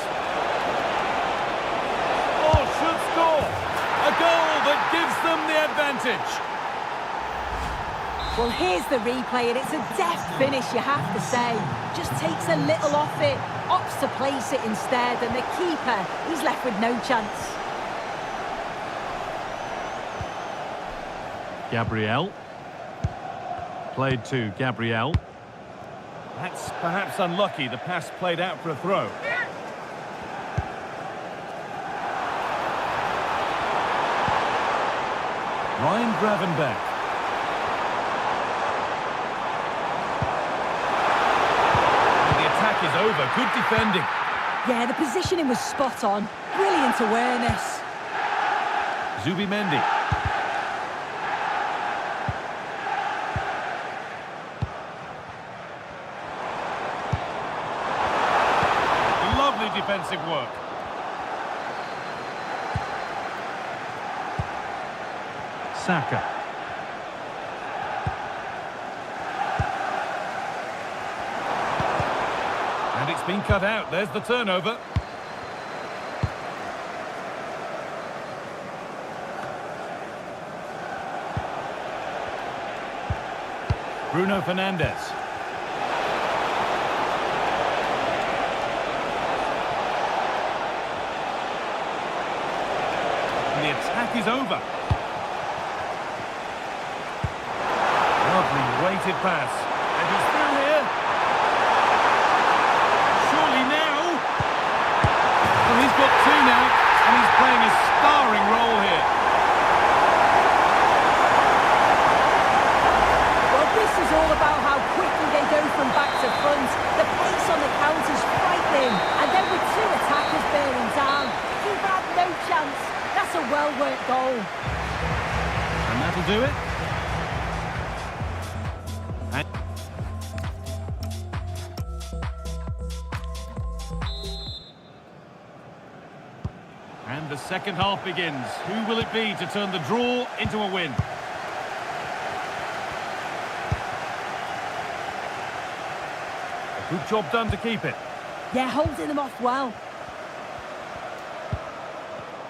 Speaker 1: Oh, should score! A goal that gives them the advantage.
Speaker 3: Well, here's the replay, and it's a deft finish, you have to say. Just takes a little off it, opts to place it instead, and the keeper, he's left with no chance.
Speaker 1: Gabriel. Played to Gabriel. That's perhaps unlucky. The pass played out for a throw. Ryan Gravenberch. And the attack is over. Good defending.
Speaker 3: Yeah, the positioning was spot on. Brilliant awareness.
Speaker 1: Zubimendi. Defensive work. Saka. And it's been cut out. There's the turnover. Bruno Fernandes. And the attack is over. Lovely weighted pass. And he's through here. Surely now. Well, he's got two now, and he's playing a starring role here.
Speaker 3: Well, this is all about how quickly they go from back to front. The pace on the counter's frightening. And then with two attackers bearing down, keeper had no chance. That's a well-worked goal.
Speaker 1: And that'll do it. And the second half begins. Who will it be to turn the draw into a win? A good job done to keep it.
Speaker 3: Yeah, holding them off well.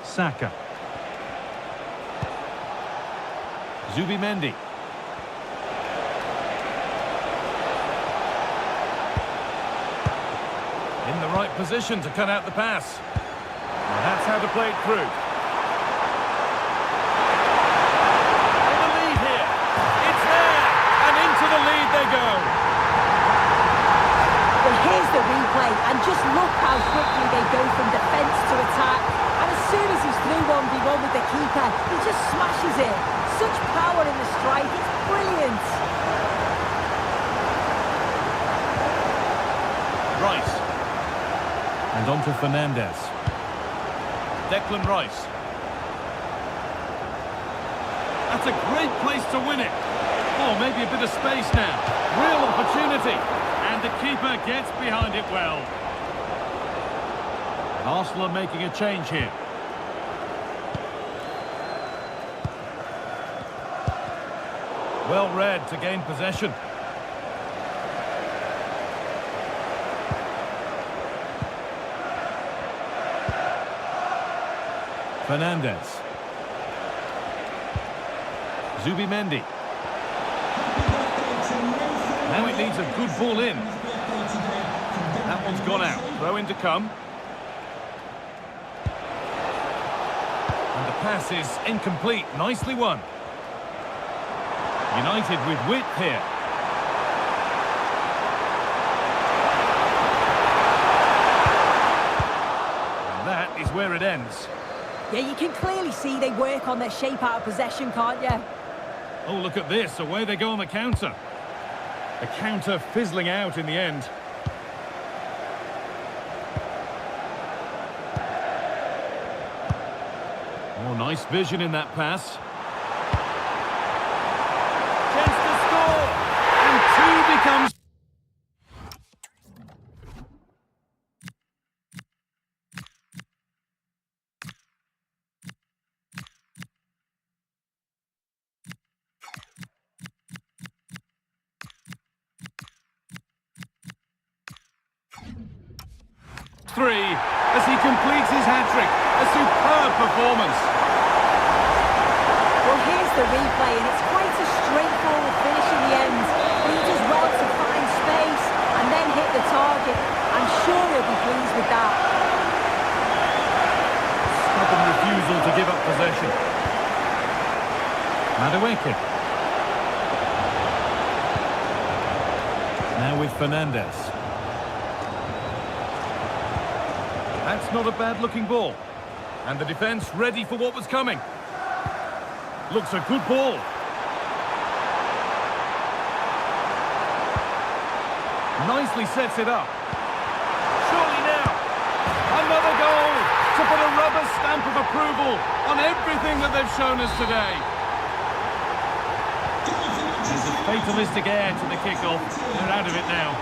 Speaker 1: Saka. Zubimendi. In the right position to cut out the pass. And that's how to play it through. And the lead here. It's there. And into the lead they go.
Speaker 3: Well, here's the replay, and just look how quickly they go from defence to attack. And as soon as he's through 1v1 with the keeper, he just smashes it. Such power in the strike, it's brilliant.
Speaker 1: Rice. And on to Fernandes. Declan Rice. That's a great place to win it. Oh, maybe a bit of space now. Real opportunity. And the keeper gets behind it well. Arsenal are making a change here. Well read to gain possession. Fernandes. Zubimendi. Now it needs a good ball in. That one's gone out. Throw in to come. And the pass is incomplete. Nicely won. United with width here. And that is where it ends.
Speaker 3: Yeah, you can clearly see they work on their shape out of possession, can't you?
Speaker 1: Oh, look at this. Away they go on the counter. The counter fizzling out in the end. Oh, nice vision in that pass. Chance to score! And two becomes... three as he completes his hat-trick. A superb performance.
Speaker 3: Well, here's the replay, and it's quite a straightforward finish in the end. He does well to find space and then hit the target. I'm sure he'll be pleased with that.
Speaker 1: Stubborn refusal to give up possession. Madueke. Now with Fernandes. That's not a bad-looking ball. And the defence ready for what was coming. Looks a good ball. Nicely sets it up. Surely now. Another goal to put a rubber stamp of approval on everything that they've shown us today. There's a fatalistic air to the kickoff. They're out of it now.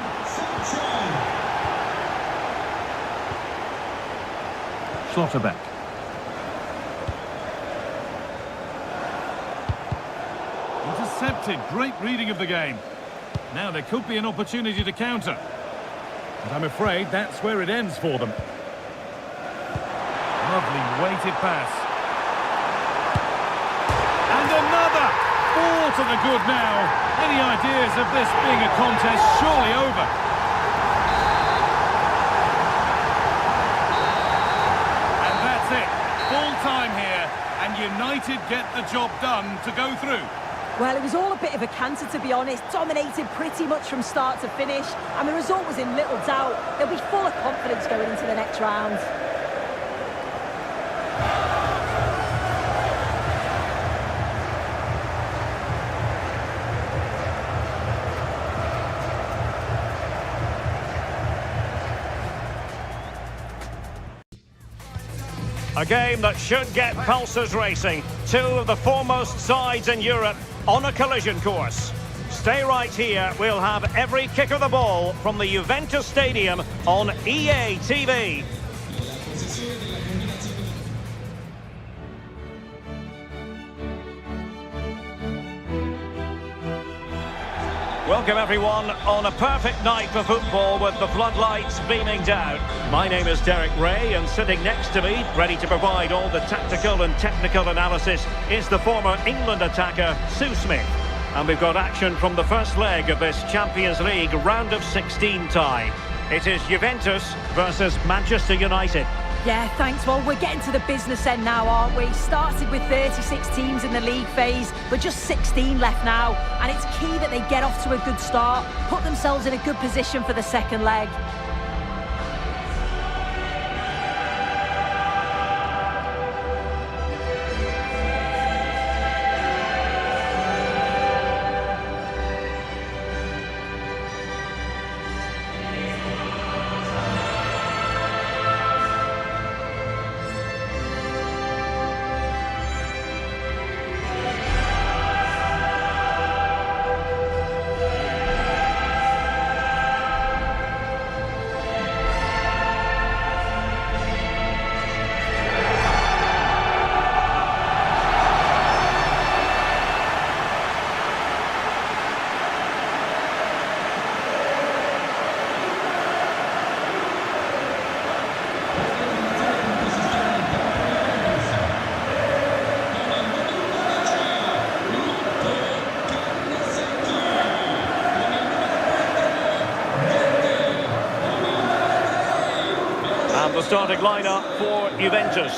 Speaker 1: Schlotterbeck. Intercepted. Great reading of the game. Now there could be an opportunity to counter. But I'm afraid that's where it ends for them. Lovely weighted pass. And another! 4 to the good now. Any ideas of this being a contest surely over? And that's it. Full time here, and United get the job done to go through.
Speaker 3: Well, it was all a bit of a canter, to be honest. Dominated pretty much from start to finish, and the result was in little doubt. They'll be full of confidence going into the next round.
Speaker 5: A game that should get pulses racing. Two of the foremost sides in Europe on a collision course. Stay right here. We'll have every kick of the ball from the Juventus Stadium on EA TV. Welcome everyone on a perfect night for football with the floodlights beaming down. My name is Derek Ray, and sitting next to me, ready to provide all the tactical and technical analysis, is the former England attacker Sue Smith. And we've got action from the first leg of this Champions League round of 16 tie. It is Juventus versus Manchester United.
Speaker 3: Yeah, thanks. Well, we're getting to the business end now, aren't we? Started with 36 teams in the league phase, but just 16 left now. And it's key that they get off to a good start, put themselves in a good position for the second leg.
Speaker 5: The starting lineup for Juventus.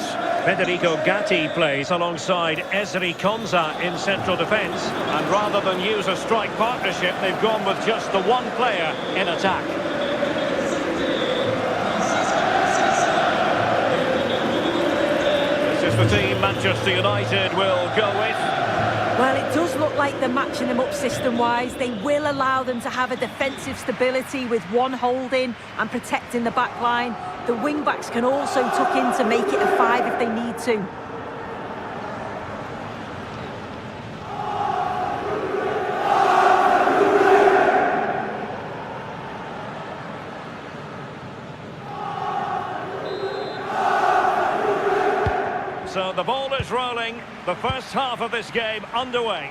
Speaker 5: Federico Gatti plays alongside Ezri Konsa in central defence, and rather than use a strike partnership, they've gone with just the one player in attack. This is the team Manchester United will go with.
Speaker 3: Well, it does look like they're matching them up system-wise. They will allow them to have a defensive stability with one holding and protecting the back line. The wing-backs can also tuck in to make it a 5 if they need to.
Speaker 5: So the ball is rolling, the first half of this game underway.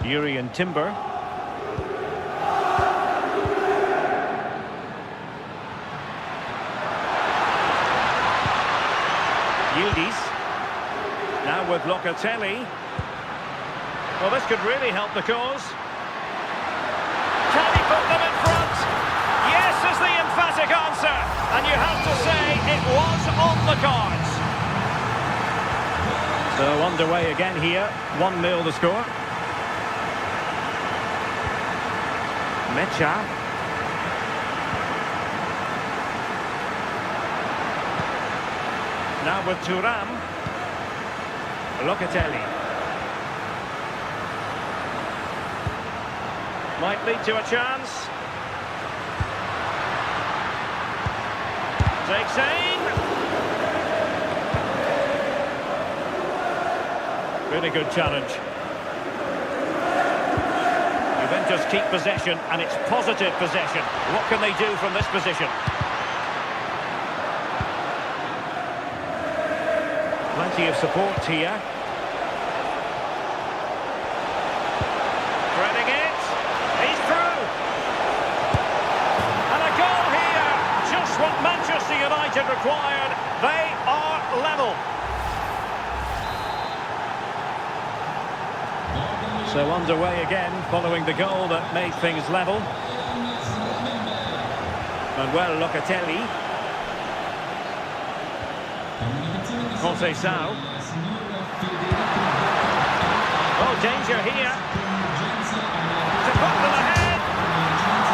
Speaker 5: Yuri and Timber. Yildiz. Now with Locatelli. Well, this could really help the cause. Can he put them in front? Yes is the emphatic answer, and you have to say it was on the cards. So underway again here, 1-0 the score. Mecha. Now with Thuram. Locatelli. Might lead to a chance. Takes aim. Really good challenge. Juventus keep possession, and it's positive possession. What can they do from this position? Plenty of support here. Threading it. He's through. And a goal here. Just what Manchester United required. They level. So underway again, following the goal that made things level. Manuel Locatelli. Conceição. Oh, danger here. To put them ahead.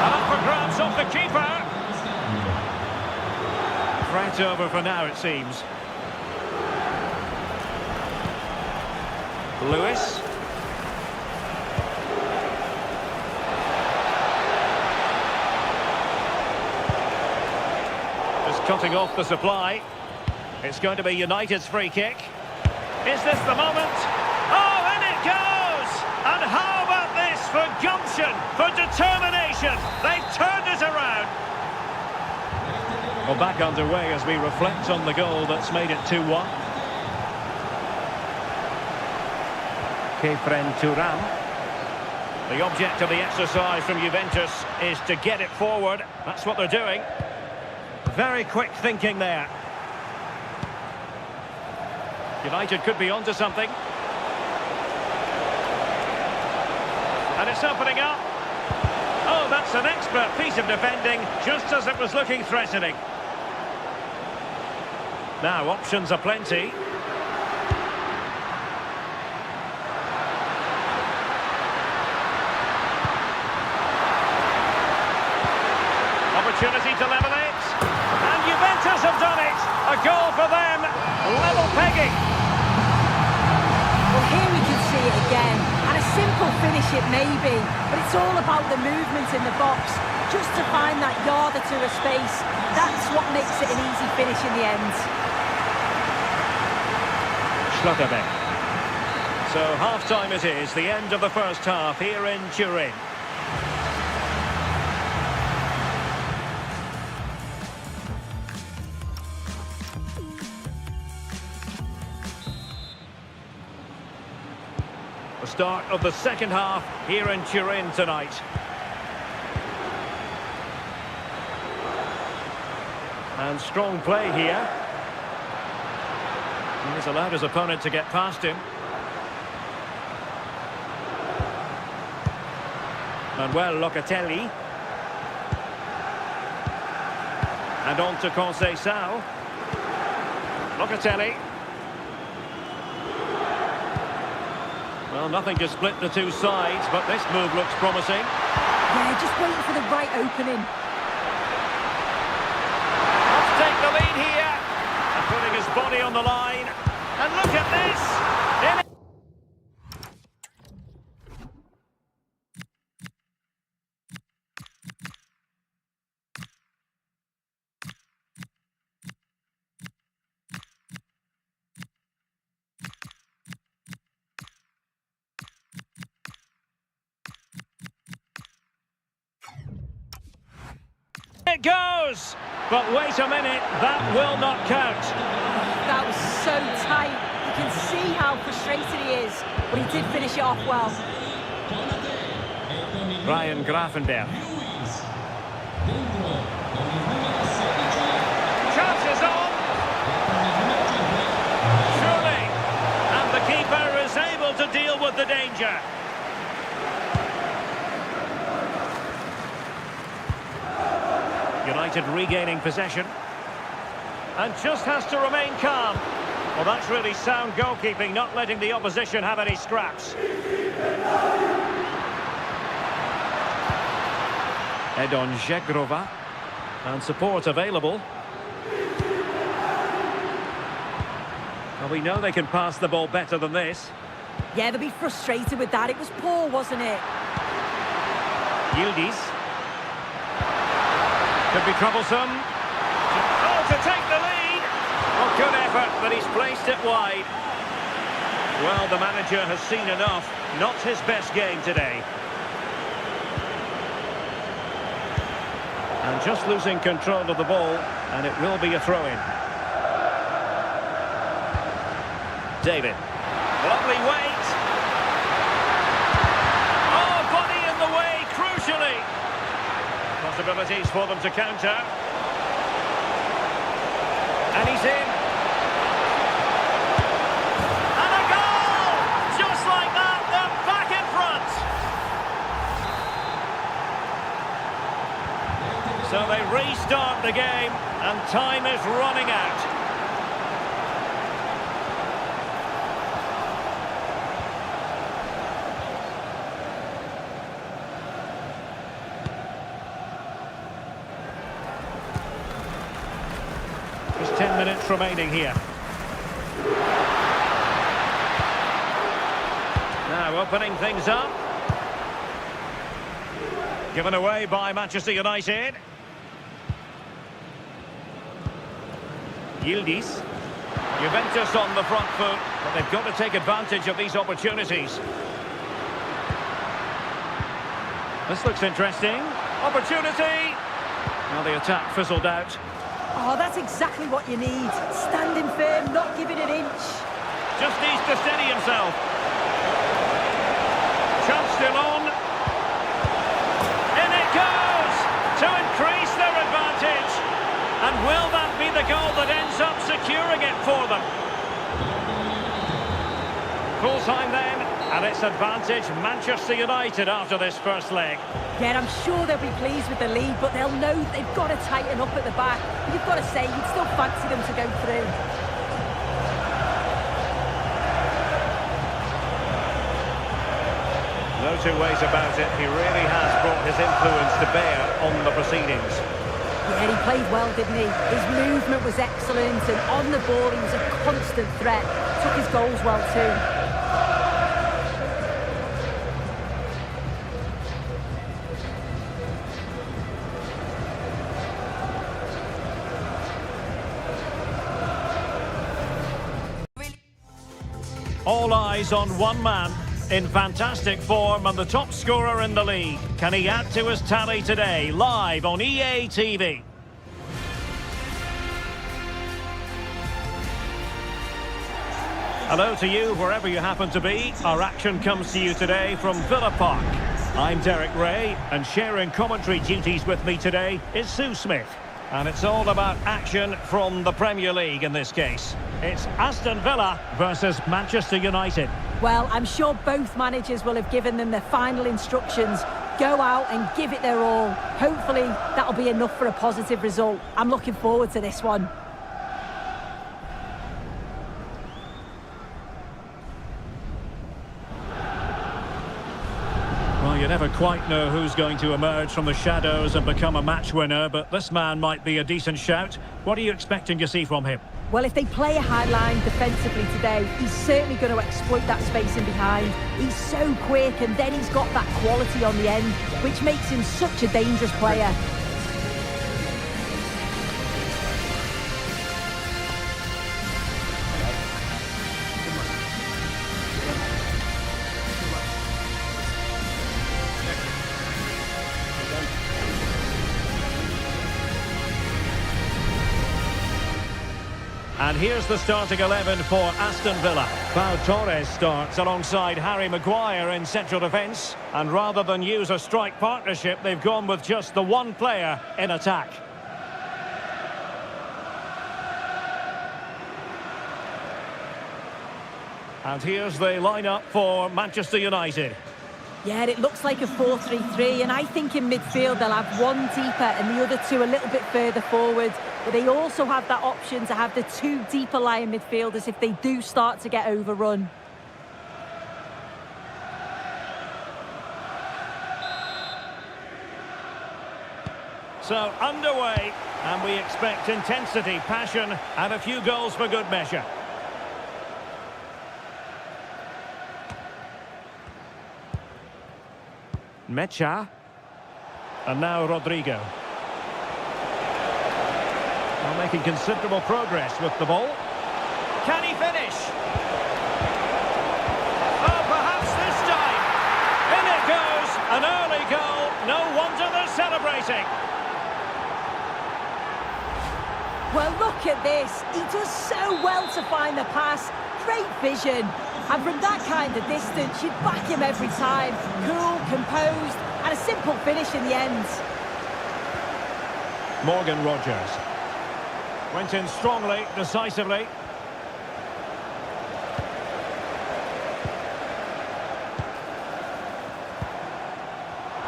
Speaker 5: And up for grabs off the keeper. Threat over for now, it seems. Lewis. Just cutting off the supply. It's going to be United's free kick. Is this the moment? Oh, in it goes! And how about this for gumption, for determination? They've turned it around. Well, back underway as we reflect on the goal that's made it 2-1. Kefren Turan. The object of the exercise from Juventus is to get it forward. That's what they're doing. Very quick thinking there. United could be onto something. And it's opening up. Oh, that's an expert piece of defending, just as it was looking threatening. Now, options are plenty. Opportunity to level it. And Juventus have done it. A goal for them. Level pegging.
Speaker 3: Well, here we can see it again. And a simple finish it may be, but it's all about the movement in the box. Just to find that yard or two of space. That's what makes it an easy finish in the end.
Speaker 5: Schlotterbeck. So half-time it is, the end of the first half here in Turin. The start of the second half here in Turin tonight. And strong play here. He's allowed his opponent to get past him. Manuel Locatelli. And on to Conceição. Locatelli. Well, nothing to split the two sides, but this move looks promising.
Speaker 3: Yeah, just waiting for the right opening.
Speaker 5: Let's take the lead here. And putting his body on the line. And look at this! It goes! But wait a minute, that will not count.
Speaker 3: That was so tight. You can see how frustrated he is, but he did finish it off well.
Speaker 5: Ryan Gravenberch. Chances on! Surely! And the keeper is able to deal with the danger. United regaining possession. And just has to remain calm. Well, that's really sound goalkeeping, not letting the opposition have any scraps. Edon Žegrova. And support available. Well, we know they can pass the ball better than this.
Speaker 3: Yeah, they'll be frustrated with that. It was poor, wasn't it?
Speaker 5: Yildiz. Could be troublesome. Oh, to take the lead! Oh, good effort, but he's placed it wide. Well, the manager has seen enough. Not his best game today. And just losing control of the ball, and it will be a throw-in. David. Lovely weight. Oh, body in the way, crucially. Possibilities for them to counter. And he's in. the game, and time is running out. Just 10 minutes remaining here. Now opening things up. Given away by Manchester United. Yildiz. Juventus on the front foot, but they've got to take advantage of these opportunities. This looks interesting. Opportunity! Now the attack fizzled out.
Speaker 3: Oh, that's exactly what you need. Standing firm, not giving an inch.
Speaker 5: Just needs to steady himself. Chance still on. In it goes! To increase their advantage. And will that be the goal that ends up securing it for them? Full time then, and it's advantage Manchester United after this first leg.
Speaker 3: Yeah, I'm sure they'll be pleased with the lead, but they'll know they've got to tighten up at the back. But you've got to say, you'd still fancy them to go through.
Speaker 5: No two ways about it, he really has brought his influence to bear on the proceedings.
Speaker 3: Yeah, he played well, didn't he? His movement was excellent, and on the ball he was a constant threat. Took his goals well too.
Speaker 5: All eyes on one man in fantastic form and the top scorer in the league. Can he add to his tally today? Live on EA TV. Hello to you wherever you happen to be. Our action comes to you today from Villa Park. I'm Derek Ray, and sharing commentary duties with me today is Sue Smith. And it's all about action from the Premier League in this case. It's Aston Villa versus Manchester United.
Speaker 3: Well, I'm sure both managers will have given them their final instructions. Go out and give it their all. Hopefully, that'll be enough for a positive result. I'm looking forward to this one.
Speaker 5: Well, you never quite know who's going to emerge from the shadows and become a match winner, but this man might be a decent shout. What are you expecting to see from him?
Speaker 3: Well, if they play a high line defensively today, he's certainly going to exploit that space in behind. He's so quick, and then he's got that quality on the end, which makes him such a dangerous player.
Speaker 5: And here's the starting 11 for Aston Villa. Pau Torres starts alongside Harry Maguire in central defence. And rather than use a strike partnership, they've gone with just the one player in attack. And here's the lineup for Manchester United.
Speaker 3: Yeah, it looks like a 4-3-3, and I think in midfield they'll have one deeper and the other two a little bit further forward. But they also have that option to have the two deeper lying midfielders if they do start to get overrun.
Speaker 5: So underway, and we expect intensity, passion, and a few goals for good measure. Mecha. And now Rodrigo. Well, making considerable progress with the ball. Can he finish? Oh, perhaps this time. In it goes. An early goal. No wonder they're celebrating.
Speaker 3: Well, look at this. He does so well to find the pass. Great vision. And from that kind of distance, you'd back him every time. Cool, composed, and a simple finish in the end.
Speaker 5: Morgan Rogers. Went in strongly, decisively.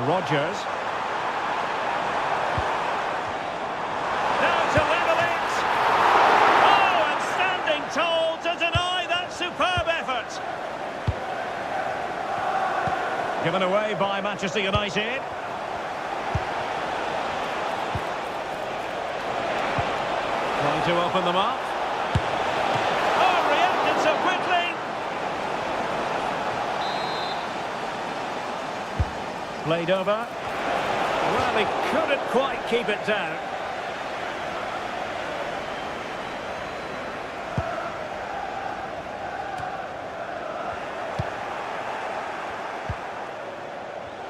Speaker 5: Rogers. Given away by Manchester United. Trying to open them up. Oh, reacted so quickly. Played over. Well, he couldn't quite keep it down.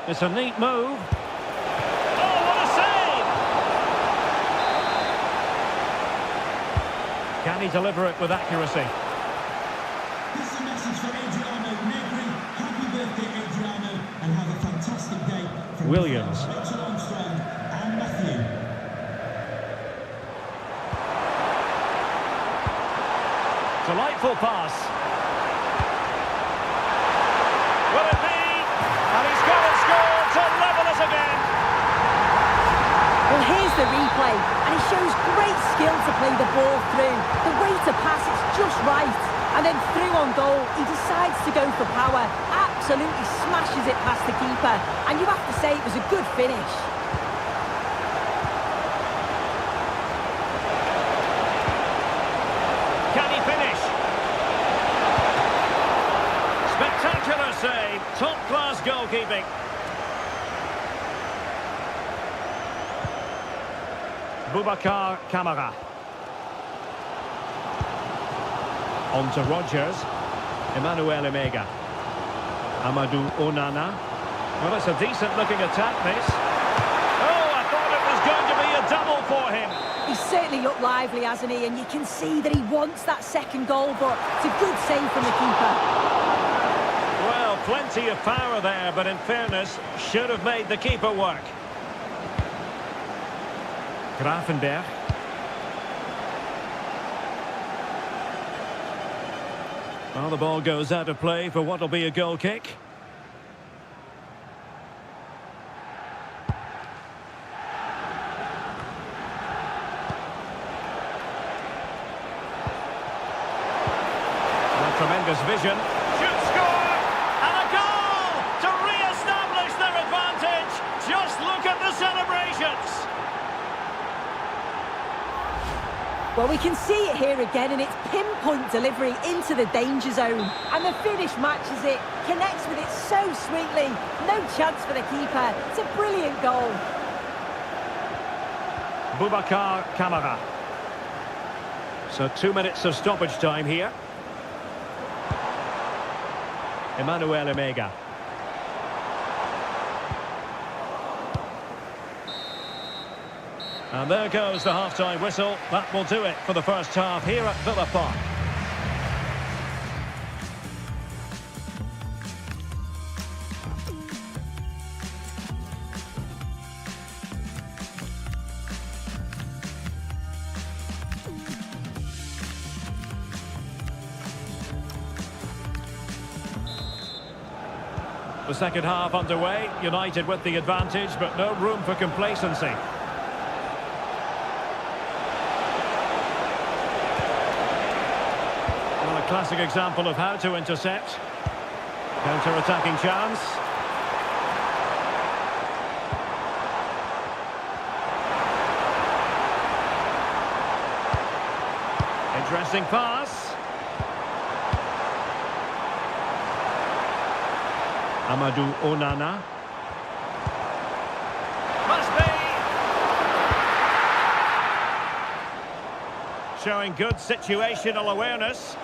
Speaker 5: It's a neat move. Oh, what a save! Can he deliver it with accuracy?
Speaker 4: This is a message for Adriano Negri. Happy birthday, Adriano, and have a fantastic day from
Speaker 5: Williams.
Speaker 4: Rachel Armstrong and Matthew.
Speaker 5: Delightful pass. Will it be? And he's got it scored to level us again.
Speaker 3: Well, here's the replay, and he shows great skill to play the ball through. The way to pass is just right. And then through on goal, he decides to go for power. Absolutely smashes it past the keeper. And you have to say it was a good finish.
Speaker 5: Can he finish? Spectacular save. Top-class goalkeeping. Boubacar Kamara. On to Rodgers. Emmanuel Emega. Amadou Onana. Well, it's a decent-looking attack, this. Oh, I thought it was going to be a double for him.
Speaker 3: He's certainly looked lively, hasn't he? And you can see that he wants that second goal, but it's a good save from the keeper.
Speaker 5: Well, plenty of power there, but in fairness, should have made the keeper work. Gravenberg. Well, the ball goes out of play for what will be a goal kick. Tremendous vision. Should score! And a goal to re-establish their advantage. Just look at the celebrations.
Speaker 3: Well, we can see it here again, and it's pinpoint delivery into the danger zone. And the finish matches it, connects with it so sweetly. No chance for the keeper. It's a brilliant goal.
Speaker 5: Boubacar Kamara. So 2 minutes of stoppage time here. Emmanuel Emega. And there goes the half-time whistle. That will do it for the first half here at Villa Park. The second half underway, United with the advantage, but no room for complacency. Well, a classic example of how to intercept. Counter-attacking chance. Interesting pass. Amadou Onana. Must be! Showing good situational awareness.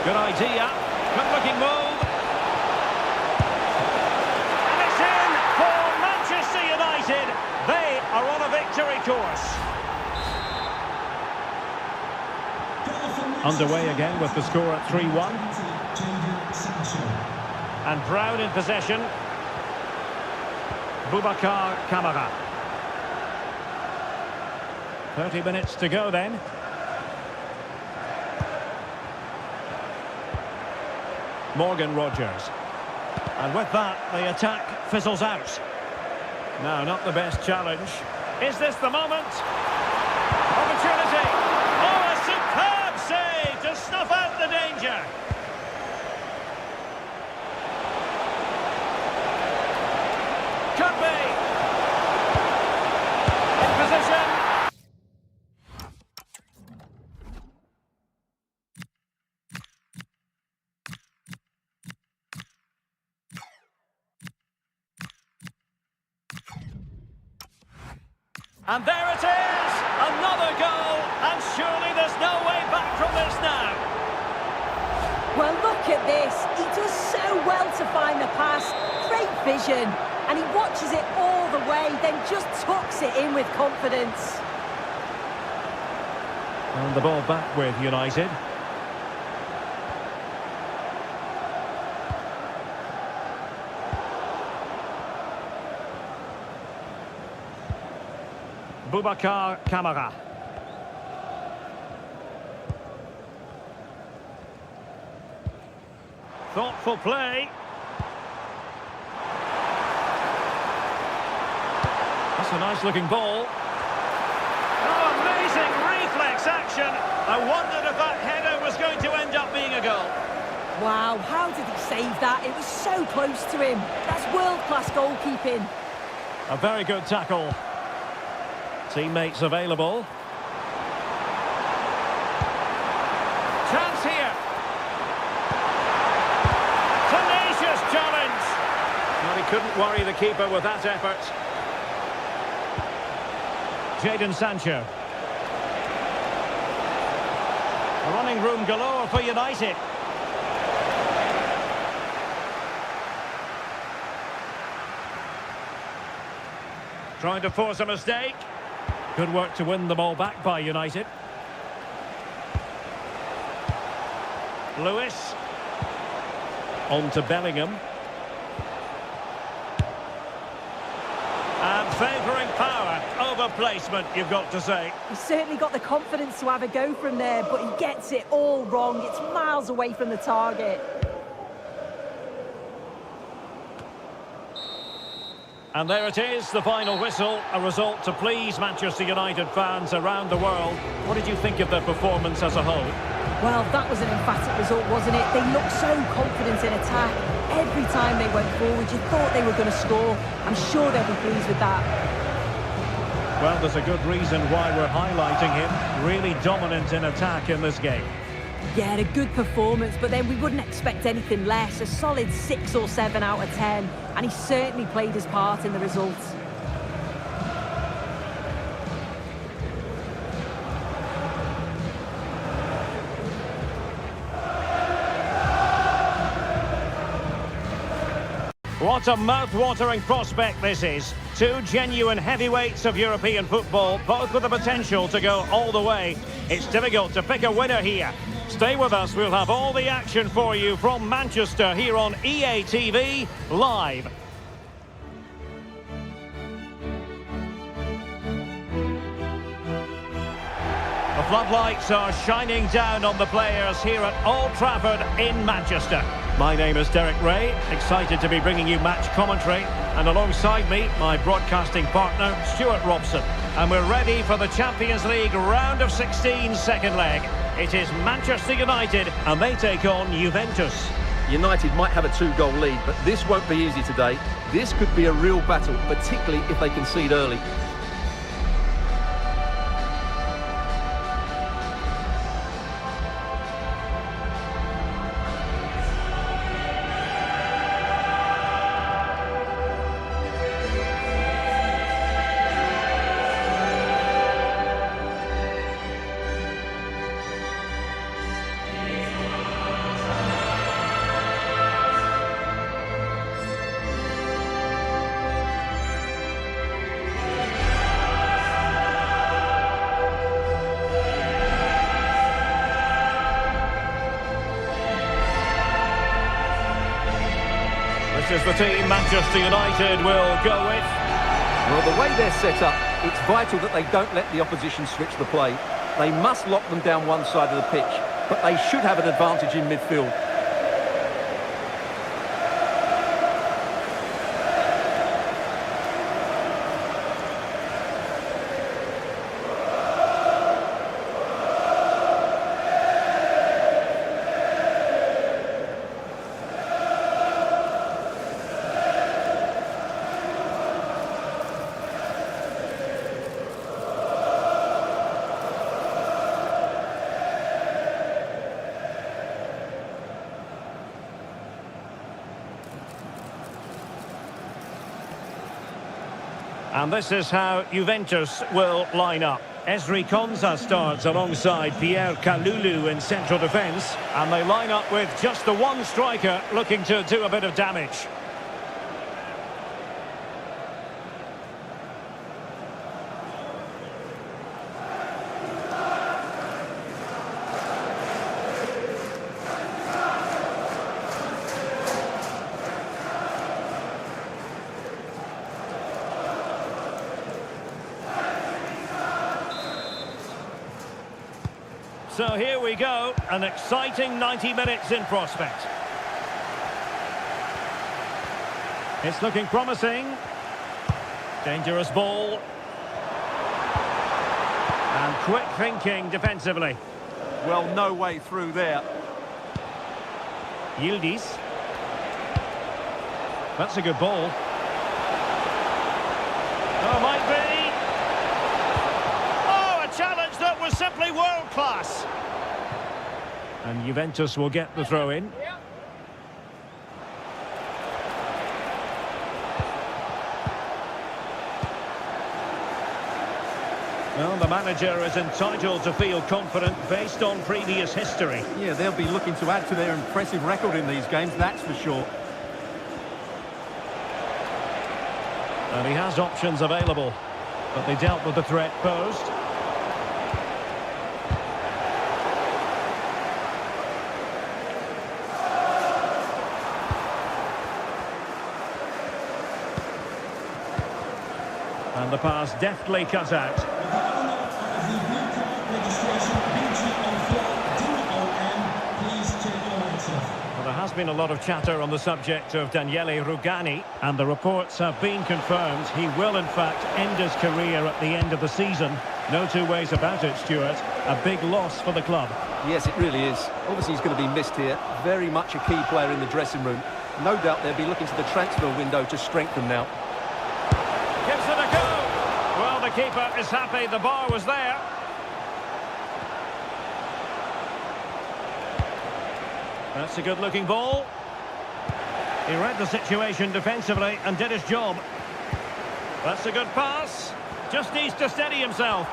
Speaker 5: Good idea. Good looking move. And it's in for Manchester United. They are on a victory course. Underway again with the score at 3-1. And Brown in possession. Boubacar Kamara. 30 minutes to go then. Morgan Rodgers. And with that, the attack fizzles out. No, not the best challenge. Is this the moment? Opportunity. Oh, a superb save to snuff And there it is! Another goal! And surely there's no way back from this now.
Speaker 3: Well, look at this. He does so well to find the pass. Great vision. And he watches it all the way, then just tucks it in with confidence.
Speaker 5: And the ball back with United. Boubacar Kamara. Thoughtful play. That's a nice looking ball. Oh, amazing reflex action. I wondered if that header was going to end up being a goal.
Speaker 3: Wow, how did he save that? It was so close to him. That's world-class goalkeeping.
Speaker 5: A very good tackle. Teammates available. Chance here. Tenacious challenge. Well, he couldn't worry the keeper with that effort. Jadon Sancho. Running room galore for United. Trying to force a mistake. Good work to win the ball back by United. Lewis. On to Bellingham. And favouring power over placement, you've got to say.
Speaker 3: He's certainly got the confidence to have a go from there, but he gets it all wrong. It's miles away from the target.
Speaker 5: And there it is, the final whistle, a result to please Manchester United fans around the world. What did you think of their performance as a whole?
Speaker 3: Well, that was an emphatic result, wasn't it? They looked so confident in attack. Every time they went forward, you thought they were going to score. I'm sure they'll be pleased with that.
Speaker 5: Well, there's a good reason why we're highlighting him. Really dominant in attack in this game.
Speaker 3: Yeah, a good performance, but then we wouldn't expect anything less. A solid 6 or 7 out of 10, and he certainly played his part in the results.
Speaker 5: What a mouth-watering prospect this is. Two genuine heavyweights of European football, both with the potential to go all the way. It's difficult to pick a winner here. Stay with us, we'll have all the action for you from Manchester here on EA TV Live. The floodlights are shining down on the players here at Old Trafford in Manchester. My name is Derek Ray, excited to be bringing you match commentary, and alongside me, my broadcasting partner, Stuart Robson. And we're ready for the Champions League round of 16 second leg. It is Manchester United, and they take on Juventus.
Speaker 2: United might have a 2-goal lead, but this won't be easy today. This could be a real battle, particularly if they concede early.
Speaker 5: This is the team Manchester United will go with.
Speaker 2: Well, the way they're set up, it's vital that they don't let the opposition switch the play. They must lock them down one side of the pitch, but they should have an advantage in midfield.
Speaker 5: And this is how Juventus will line up. Esri Konsa starts alongside Pierre Kalulu in central defence. And they line up with just the one striker looking to do a bit of damage. So here we go, an exciting 90 minutes in prospect. It's looking promising. Dangerous ball. And quick thinking defensively.
Speaker 2: Well, no way through there.
Speaker 5: Yildiz. That's a good ball. Oh, might be. Challenge that was simply world class. And Juventus will get the throw in. Well, the manager is entitled to feel confident based on previous history.
Speaker 2: Yeah, they'll be looking to add to their impressive record in these games, that's for sure.
Speaker 5: And he has options available, but they dealt with the threat posed. And the pass deftly cut out. Well, there has been a lot of chatter on the subject of Daniele Rugani, and the reports have been confirmed. He will, in fact, end his career at the end of the season. No two ways about it, Stuart. A big loss for the club.
Speaker 2: Yes, it really is. Obviously, he's going to be missed here. Very much a key player in the dressing room. No doubt they'll be looking to the transfer window to strengthen now.
Speaker 5: Gives it a go. Well, the keeper is happy the bar was there. That's a good-looking ball. He read the situation defensively and did his job. That's a good pass. Just needs to steady himself.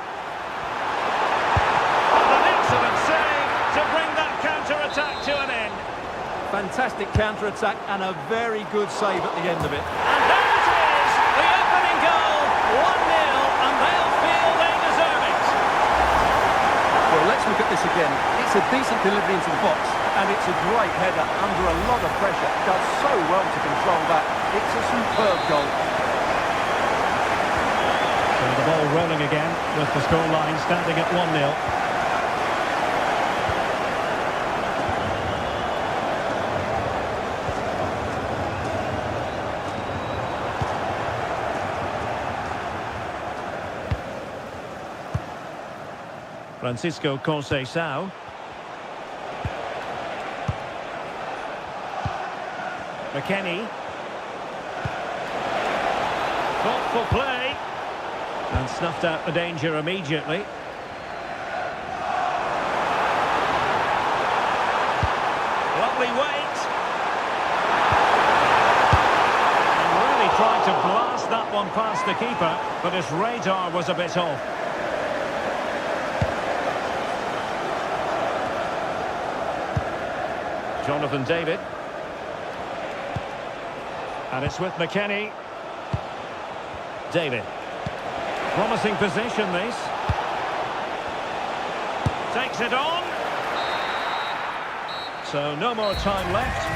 Speaker 5: And an excellent save to bring that counter-attack to an end.
Speaker 2: Fantastic counter-attack and a very good save at the end of it.
Speaker 5: And there it is, the opening goal, 1-0, and they'll feel they deserve it.
Speaker 2: Well, let's look at this again. It's a decent delivery into the box, and it's a great header under a lot of pressure. Does so well to control that. It's a superb goal.
Speaker 5: So the ball rolling again, with the scoreline standing at 1-0. Francisco Conceição. McKennie. Thoughtful play. And snuffed out the danger immediately. Lovely weight. And really tried to blast that one past the keeper, but his radar was a bit off. Jonathan David. And it's with McKennie. David. Promising position, this. Takes it on. So no more time left.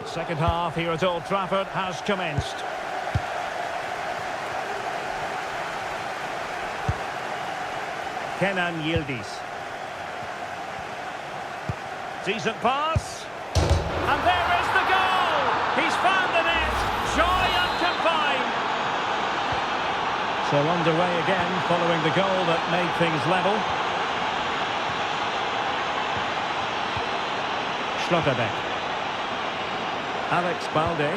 Speaker 5: Second half here at Old Trafford has commenced. Kenan Yildiz. Decent pass. And there is the goal! He's found the net. Joy unconfined. So underway again following the goal that made things level. Schlotterbeck. Alex Balde.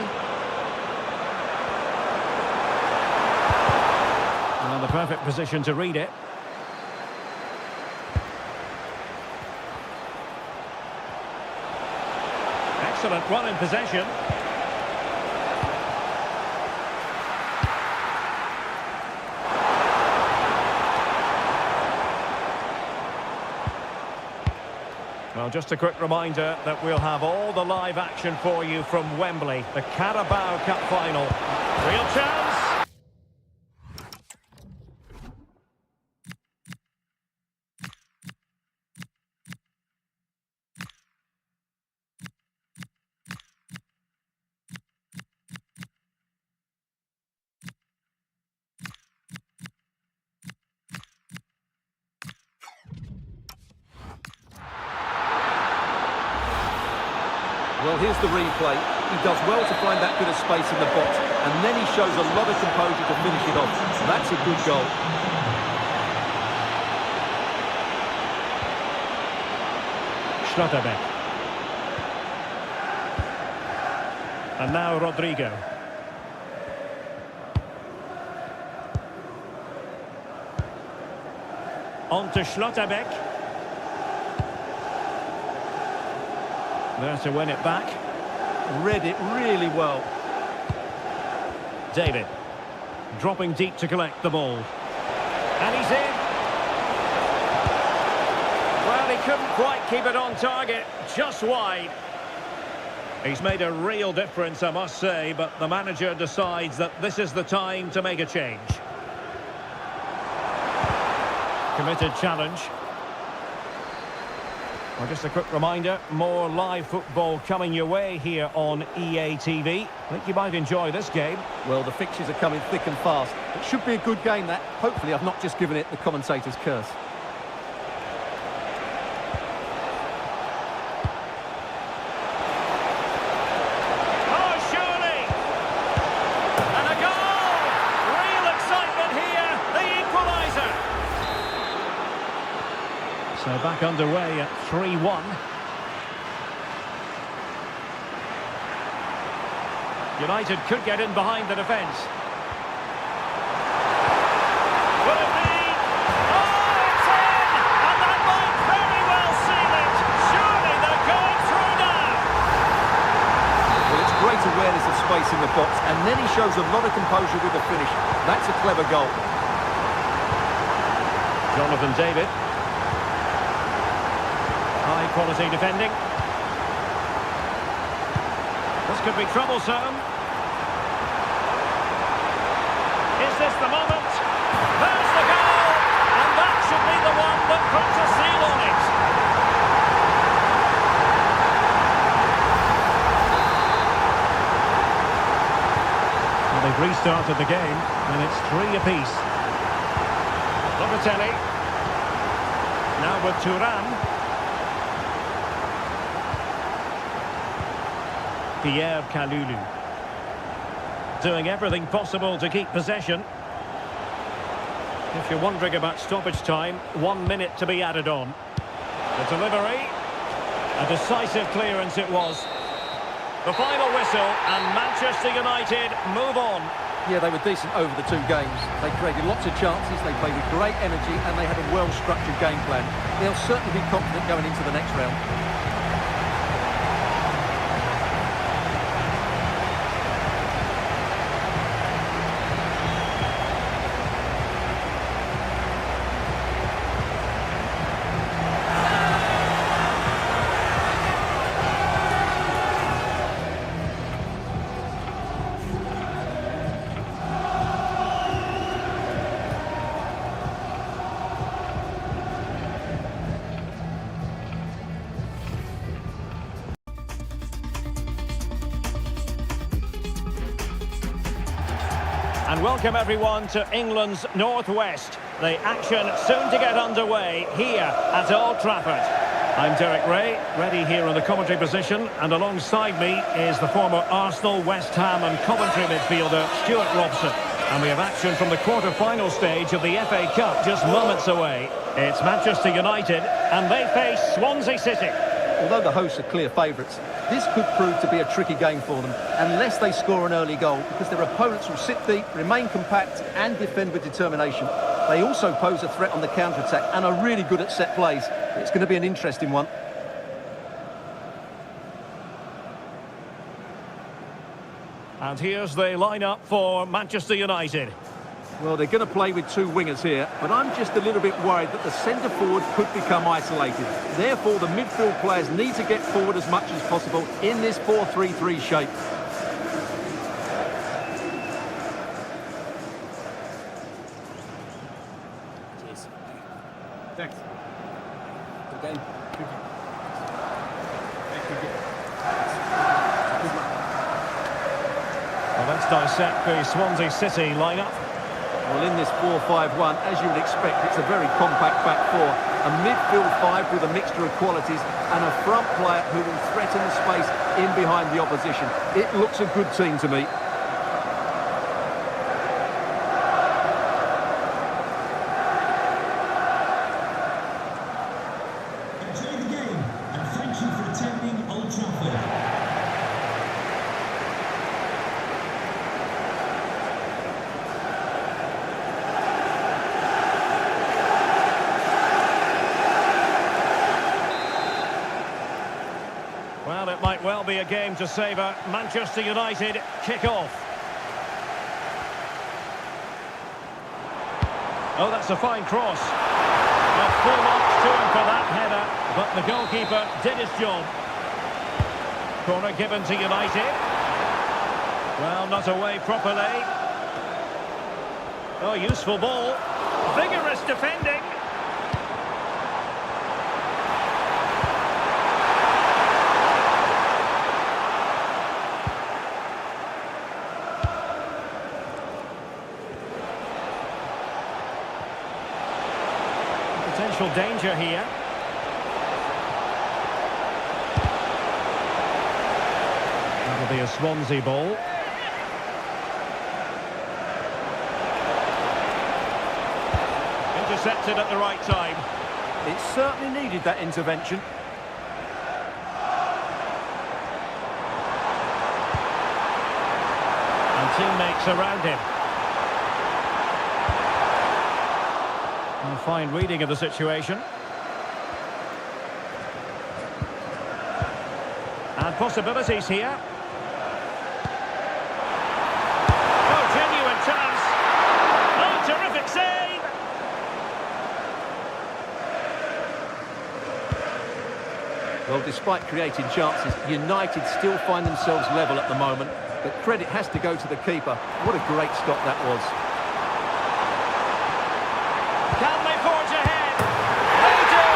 Speaker 5: And the perfect position to read it. excellent run in possession. Well, just a quick reminder that we'll have all the live action for you from Wembley, the Carabao Cup final. Real chance.
Speaker 2: Well, here's the replay. He does well to find that bit of space in the box, and then he shows a lot of composure to finish it off. That's a good goal.
Speaker 5: Schlotterbeck. And now Rodrigo. On to Schlotterbeck. There to win it back.
Speaker 2: Read it really well.
Speaker 5: David. Dropping deep to collect the ball. And he's in. Well, he couldn't quite keep it on target. Just wide. He's made a real difference, I must say, but the manager decides that this is the time to make a change. Committed challenge. Well, just a quick reminder, more live football coming your way here on EA TV. I think you might enjoy this game.
Speaker 2: Well, the fixtures are coming thick and fast. It should be a good game, that. Hopefully, I've not just given it the commentator's curse.
Speaker 5: Oh, surely! And a goal! Real excitement here, the equaliser. So back underway at 3-1. United could get in behind the defence. Will it be? Oh, it's in! And that might very well seal it. Surely they're going through now.
Speaker 2: Well, it's great awareness of space in the box, and then he shows a lot of composure with the finish. That's a clever goal.
Speaker 5: Jonathan David. High quality defending. This could be troublesome. Is this the moment? There's the goal! And that should be the one that puts a seal on it. Well, they've restarted the game, and it's 3 apiece. Locatelli. Now with Thuram. Pierre Kalulu. Doing everything possible to keep possession. If you're wondering about stoppage time, 1 minute to be added on. The delivery. A decisive clearance it was. The final whistle, and Manchester United move on.
Speaker 2: Yeah, they were decent over the 2 games. They created lots of chances, they played with great energy, and they had a well-structured game plan. They'll certainly be confident going into the next round.
Speaker 5: And welcome everyone to England's Northwest. The action soon to get underway here at Old Trafford. I'm Derek Ray, ready here in the commentary position, and alongside me is the former Arsenal, West Ham and Coventry midfielder Stuart Robson. And we have action from the quarter-final stage of the FA Cup just moments away. It's Manchester United and they face Swansea City.
Speaker 2: Although the hosts are clear favourites, this could prove to be a tricky game for them, unless they score an early goal, because their opponents will sit deep, remain compact and defend with determination. They also pose a threat on the counter-attack and are really good at set plays. It's going to be an interesting one.
Speaker 5: And here's the lineup for Manchester United.
Speaker 2: Well, they're going to play with two wingers here, but I'm just a little bit worried that the centre forward could become isolated. Therefore, the midfield players need to get forward as much as possible in this 4-3-3 shape.
Speaker 8: Cheers. Thanks. Good game. Good game.
Speaker 5: Well, let's dissect the Swansea City lineup.
Speaker 2: Well, in this 4-5-1, as you would expect, it's a very compact back four. A midfield five with a mixture of qualities and a front player who will threaten the space in behind the opposition. It looks a good team to me.
Speaker 4: Enjoy the game and thank you for attending Old Trafford.
Speaker 5: Well, it might well be a game to savour. Manchester United kick off. Oh, that's a fine cross. A full marks to him for that header, but the goalkeeper did his job. Corner given to United. Well, not away properly. Oh, useful ball. Vigorous defending. Potential danger here. That'll be a Swansea ball. Intercepted at the right time.
Speaker 2: It certainly needed that intervention.
Speaker 5: And teammates around him. And fine reading of the situation. And possibilities here. Oh, genuine chance. Oh, terrific save.
Speaker 2: Well, despite creating chances, United still find themselves level at the moment. But credit has to go to the keeper. What a great stop that was.
Speaker 5: Can they forge ahead? They do!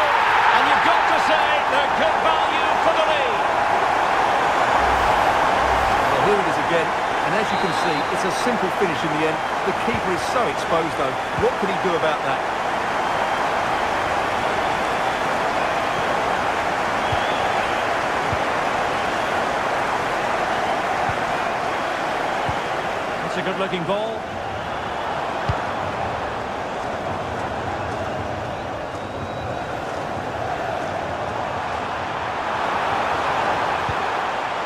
Speaker 5: And you've got to say they're good value for the lead.
Speaker 2: Well, here it is again. And as you can see, it's a simple finish in the end. The keeper is so exposed, though. What can he do about that?
Speaker 5: It's a good-looking ball.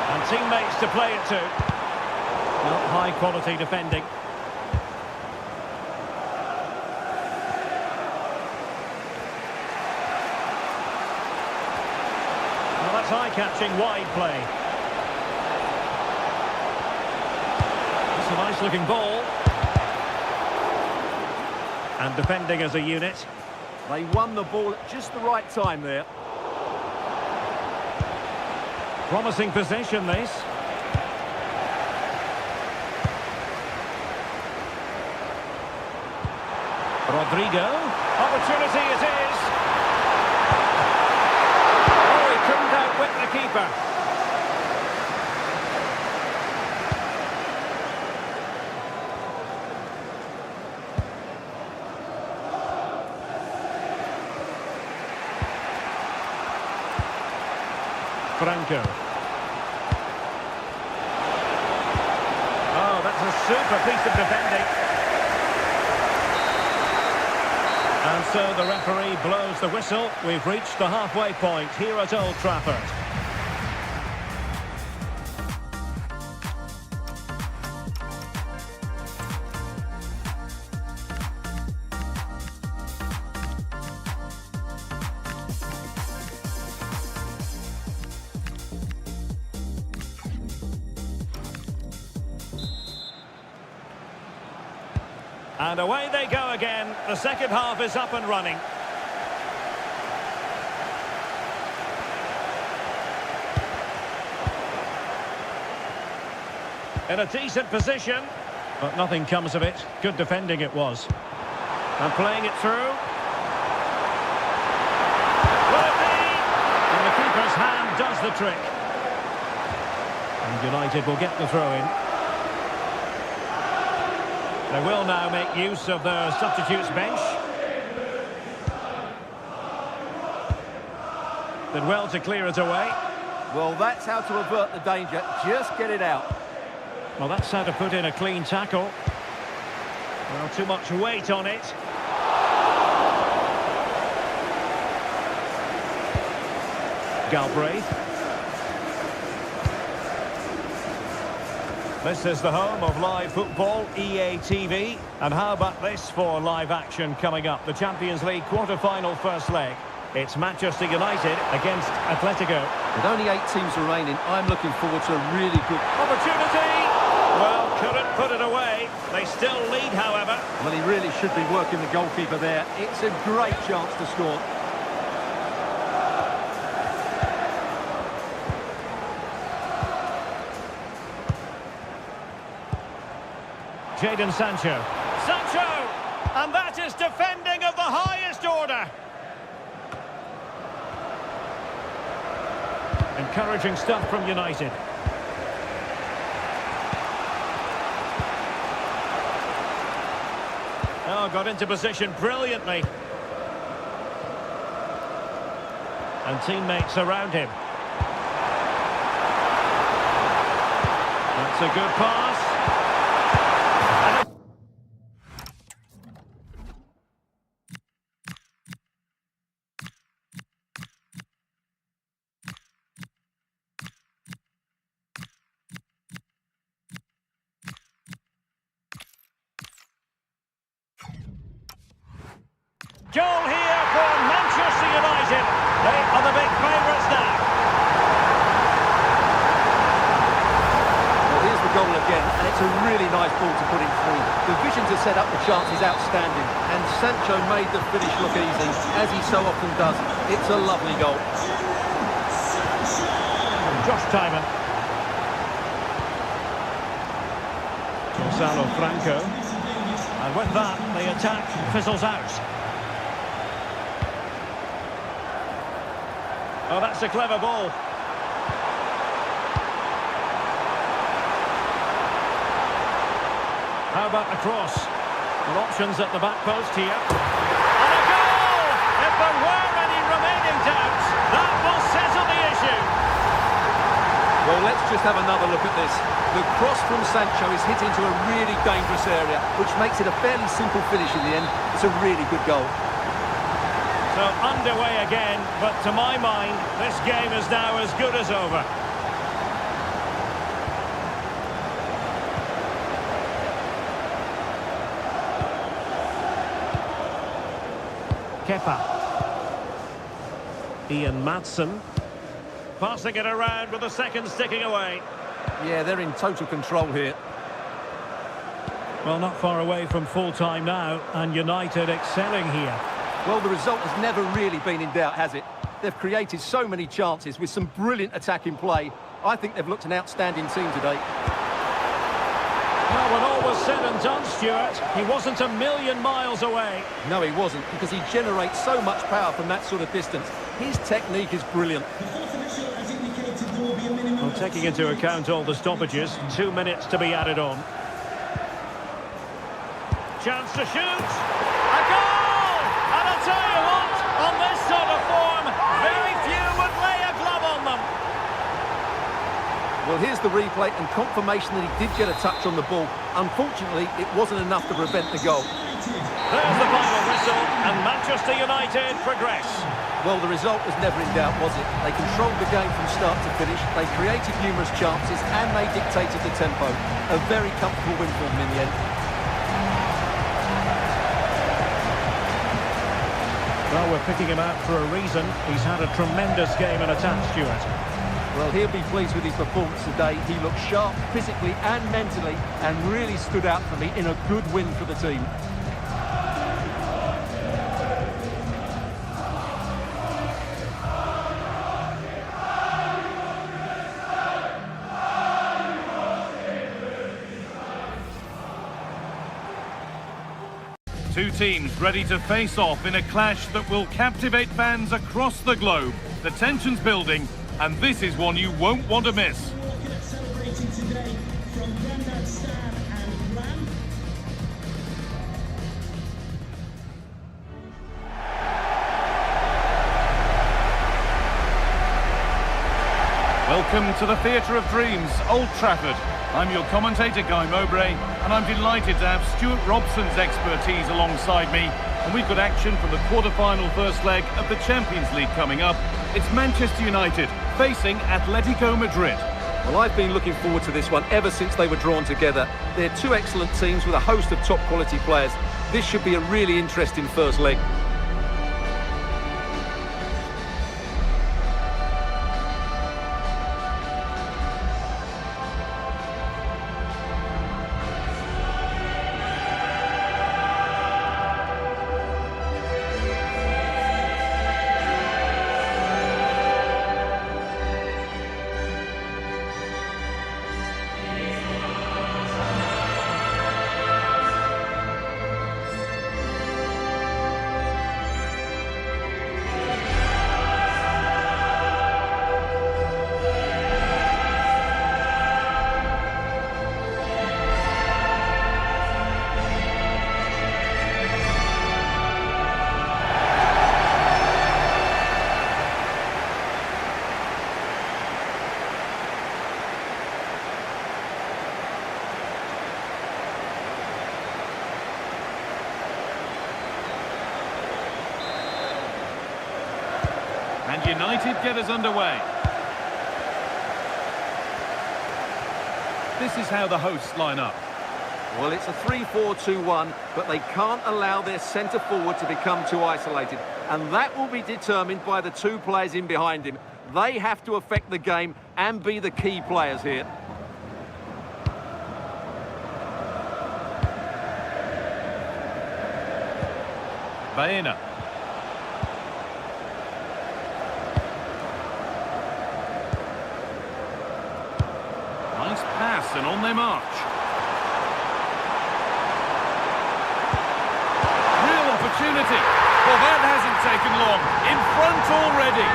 Speaker 5: And teammates to play it to. Not high-quality defending. Well, that's eye-catching wide play. It's a nice-looking ball. And defending as a unit.
Speaker 2: They won the ball at just the right time there.
Speaker 5: Promising possession, this. Rodrigo. Opportunity it is. Oh, he couldn't outwit the keeper. Franco. Oh, that's a super piece of defending. And so the referee blows the whistle. We've reached the halfway point here at Old Trafford. And away they go again. The second half is up and running. In a decent position, but nothing comes of it. Good defending it was. And playing it through. Will it be? And the keeper's hand does the trick. And United will get the throw-in. They will now make use of their substitutes bench. Did well to clear it away.
Speaker 2: Well, that's how to avert the danger. Just get it out.
Speaker 5: Well, that's how to put in a clean tackle. Well, too much weight on it. Galbraith. This is the home of live football, EA TV. And how about this for live action coming up? The Champions League quarter-final first leg. It's Manchester United against Atletico.
Speaker 2: With only 8 teams remaining, I'm looking forward to a really good
Speaker 5: Opportunity! Well, couldn't put it away. They still lead, however.
Speaker 2: Well, he really should be working the goalkeeper there. It's a great chance to score.
Speaker 5: Jadon Sancho. Sancho! And that is defending of the highest order. Encouraging stuff from United. Oh, got into position brilliantly. And teammates around him. That's a good pass. Goal here for Manchester United. They are the big favourites now.
Speaker 2: Well, here's the goal again, and it's a really nice ball to put him through. The vision to set up the chance is outstanding, and Sancho made the finish look easy, as he so often does. It's a lovely goal.
Speaker 5: Josh Timon. Gonzalo Franco. And with that, the attack fizzles out. Oh, that's a clever ball. How about the cross? Well, options at the back post here. And a goal! If there were any remaining doubts, that will settle the issue.
Speaker 2: Well, let's just have another look at this. The cross from Sancho is hit into a really dangerous area, which makes it a fairly simple finish in the end. It's a really good goal.
Speaker 5: So underway again, but to my mind, this game is now as good as over. Kepa. Ian Maatsen. Passing it around with the second sticking away.
Speaker 2: Yeah, they're in total control here.
Speaker 5: Well, not far away from full-time now, and United excelling here.
Speaker 2: Well, the result has never really been in doubt, has it? They've created so many chances with some brilliant attacking play. I think they've looked an outstanding team today.
Speaker 5: Well, when all was said and done, Stuart, he wasn't a million miles away.
Speaker 2: No, he wasn't, because he generates so much power from that sort of distance. His technique is brilliant.
Speaker 5: Well, taking into account all the stoppages, 2 minutes to be added on. Chance to shoot! A goal! And I'll tell you what, on this sort of form, very few would lay a glove on them.
Speaker 2: Well, here's the replay and confirmation that he did get a touch on the ball. Unfortunately, it wasn't enough to prevent the goal.
Speaker 5: There's the final whistle, and Manchester United progress.
Speaker 2: Well, the result was never in doubt, was it? They controlled the game from start to finish, they created numerous chances, and they dictated the tempo. A very comfortable win for them in the end.
Speaker 5: Well, we're picking him out for a reason. He's had a tremendous game in attack, Stuart.
Speaker 2: Well, he'll be pleased with his performance today. He looked sharp physically and mentally and really stood out for me in a good win for the team.
Speaker 1: Two teams ready to face off in a clash that will captivate fans across the globe. The tension's building, and this is one you won't want to miss.
Speaker 4: Walking and celebrating today from Grandad Stan and Ram.
Speaker 1: Welcome to the Theatre of Dreams, Old Trafford. I'm your commentator, Guy Mowbray, and I'm delighted to have Stuart Robson's expertise alongside me. And we've got action from the quarter-final first leg of the Champions League coming up. It's Manchester United facing Atletico Madrid.
Speaker 2: Well, I've been looking forward to this one ever since they were drawn together. They're two excellent teams with a host of top-quality players. This should be a really interesting first leg.
Speaker 1: And United get us underway. This is how the hosts line up.
Speaker 2: Well, it's a 3-4-2-1, but they can't allow their centre-forward to become too isolated. And that will be determined by the two players in behind him. They have to affect the game and be the key players here.
Speaker 1: Baena. Nice pass and on their march. Real opportunity. Well, that hasn't taken long. In front already.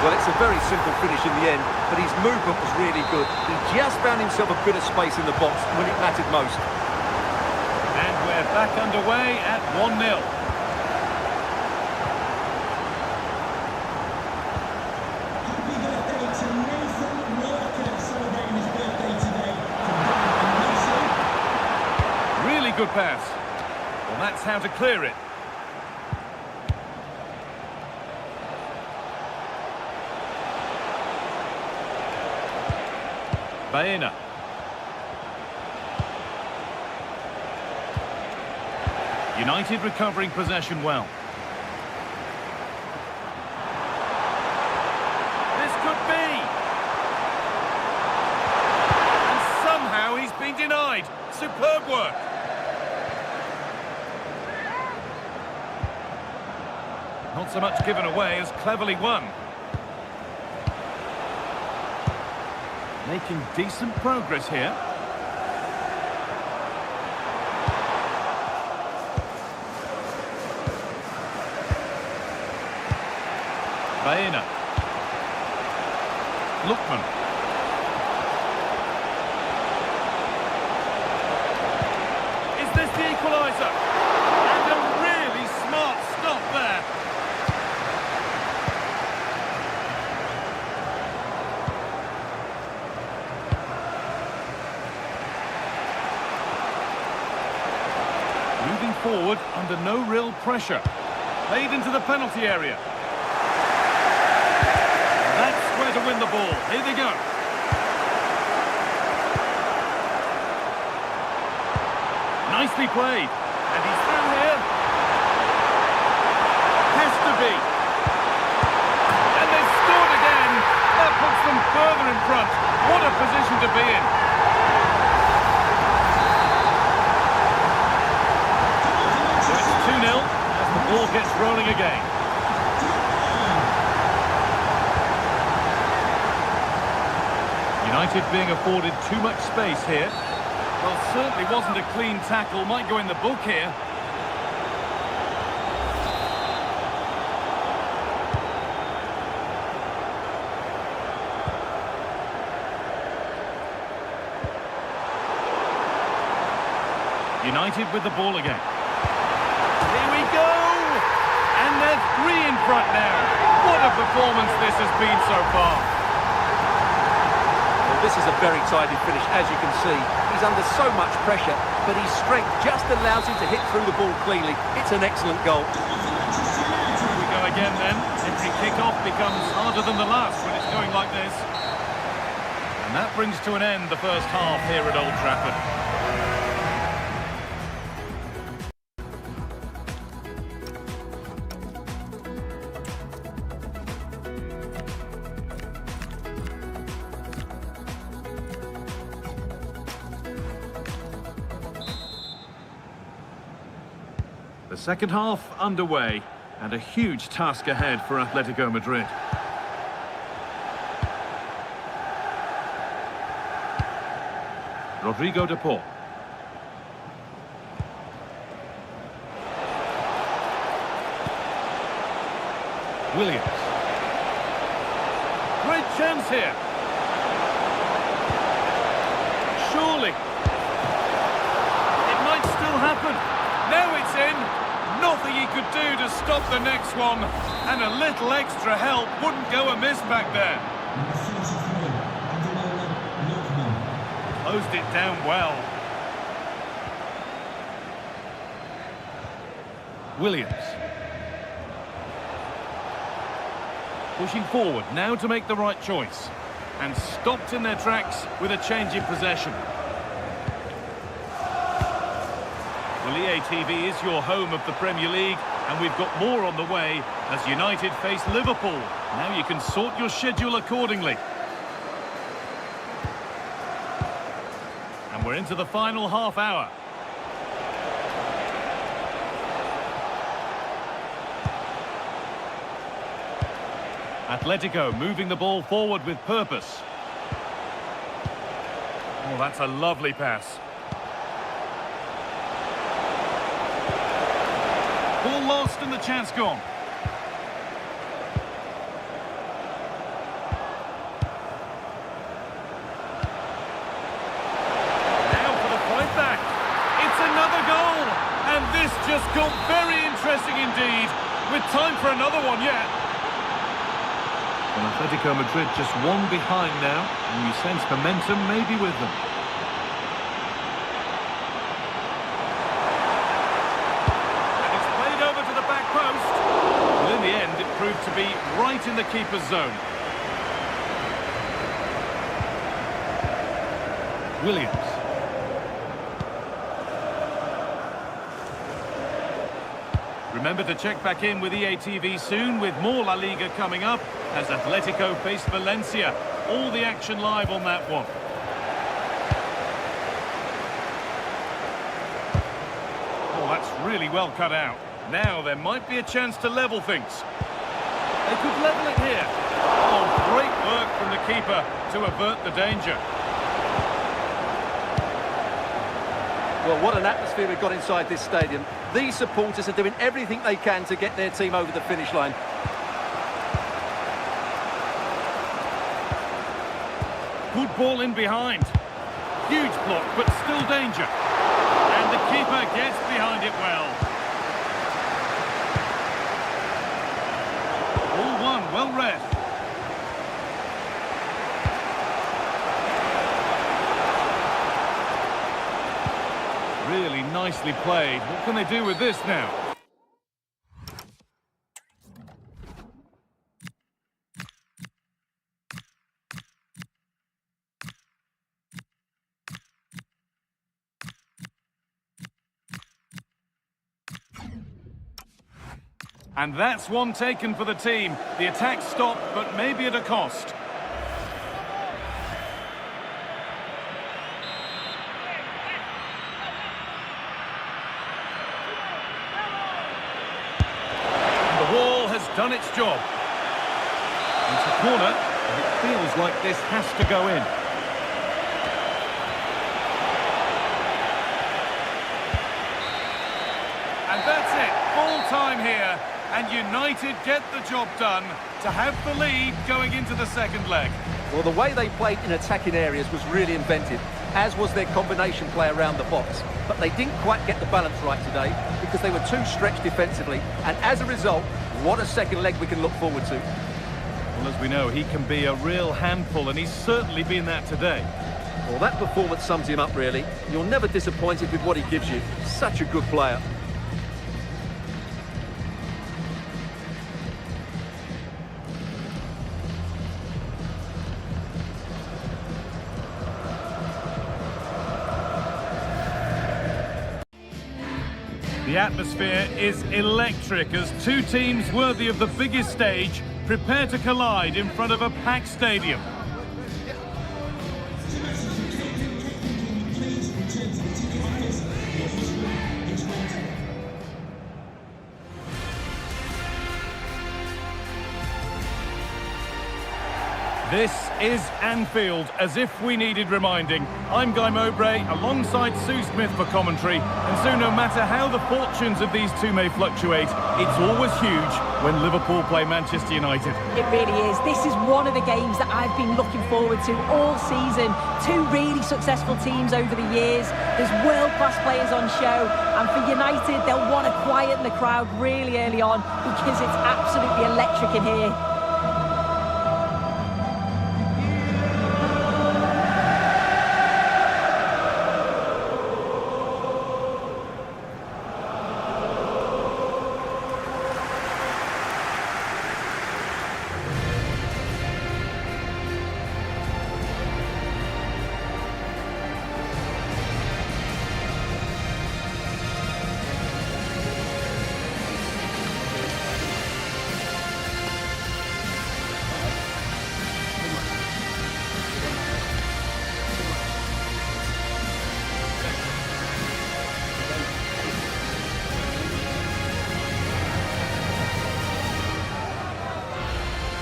Speaker 2: Well, it's a very simple finish in the end, but his movement was really good. He just found himself a bit of space in the box when it mattered most.
Speaker 1: And we're back underway at 1-0.
Speaker 4: Happy birthday to Nathan Walker, celebrating his birthday today. From Grandad and Mason.
Speaker 1: Really good pass. Well, that's how to clear it. Baena. United recovering possession well. This could be. And somehow he's been denied. Superb work. Not so much given away as cleverly won. Making decent progress here. Baena. Lookman. Is this the equaliser? And a really smart stop there. Moving forward under no real pressure. Played into the penalty area. That's where to win the ball. Here they go. Nicely played. And he's through here. Has to be. And they've scored again. That puts them further in front. What a position to be in. So it's 2-0 as the ball gets rolling again. United being afforded too much space here. Well, certainly wasn't a clean tackle. Might go in the book here. United with the ball again. Here we go! And they're 3 in front now. What a performance this has been so far.
Speaker 2: Well, this is a very tidy finish, as you can see. He's under so much pressure, but his strength just allows him to hit through the ball cleanly. It's an excellent goal.
Speaker 1: Here we go again then. Every kick-off becomes harder than the last when it's going like this. And that brings to an end the first half here at Old Trafford. The second half underway, and a huge task ahead for Atletico Madrid. Rodrigo de Paul. Williams. Great chance here. Surely. It might still happen. Now it's in. Nothing he could do to stop the next one. And a little extra help wouldn't go amiss back there. Closed it down well. Williams. Pushing forward now to make the right choice. And stopped in their tracks with a change in possession. Well, EA TV is your home of the Premier League, and we've got more on the way as United face Liverpool. Now you can sort your schedule accordingly. And we're into the final half hour. Atletico moving the ball forward with purpose. Oh, that's a lovely pass. Ball lost and the chance gone. Now for the point back. It's another goal. And this just got very interesting indeed. With time for another one yet. Well, Atletico Madrid just one behind now. And you sense momentum maybe with them. Proved to be right in the keeper's zone. Williams. Remember to check back in with EA TV soon with more La Liga coming up as Atletico face Valencia. All the action live on that one. Oh, that's really well cut out. Now there might be a chance to level things. They could level it here. Oh, great work from the keeper to avert the danger.
Speaker 2: Well, what an atmosphere we've got inside this stadium. These supporters are doing everything they can to get their team over the finish line.
Speaker 1: Good ball in behind. Huge block, but still danger. And the keeper gets behind it well. Well read. Really nicely played. What can they do with this now? And that's one taken for the team. The attack stopped, but maybe at a cost. And the wall has done its job. It's a corner, and it feels like this has to go in. time here, and United get the job done to have the lead going into the second leg.
Speaker 2: Well, the way they played in attacking areas was really inventive, as was their combination play around the box. But they didn't quite get the balance right today because they were too stretched defensively. And as a result, what a second leg we can look forward to.
Speaker 1: Well, as we know, he can be a real handful, and he's certainly been that today.
Speaker 2: Well, that performance sums him up, really. You're never disappointed with what he gives you. Such a good player.
Speaker 1: The atmosphere is electric as two teams worthy of the biggest stage prepare to collide in front of a packed stadium. This is Anfield, as if we needed reminding. I'm Guy Mowbray, alongside Sue Smith for commentary. And Sue, no matter how the fortunes of these two may fluctuate, it's always huge when Liverpool play Manchester United.
Speaker 3: It really is. This is one of the games that I've been looking forward to all season. Two really successful teams over the years. There's world-class players on show. And for United, they'll want to quieten the crowd really early on because it's absolutely electric in here.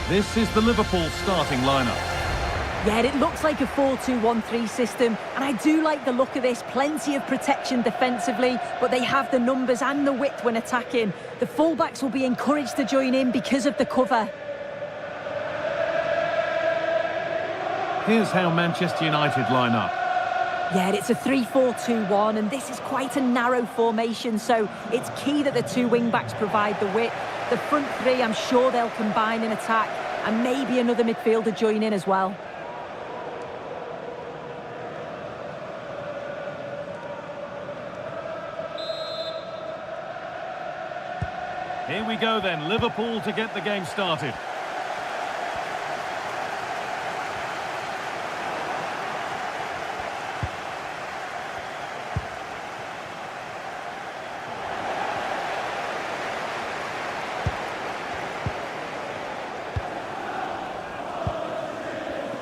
Speaker 1: This is the Liverpool starting lineup.
Speaker 3: Yeah, it looks like a 4-2-1-3 system, and I do like the look of this. Plenty of protection defensively, but they have the numbers and the width when attacking. The fullbacks will be encouraged to join in because of the cover.
Speaker 1: Here's how Manchester United line up.
Speaker 3: Yeah, it's a 3-4-2-1, and this is quite a narrow formation, so it's key that the two wing-backs provide the width. The front three, I'm sure they'll combine in attack, and maybe another midfielder join in as well.
Speaker 1: Here we go then, Liverpool to get the game started.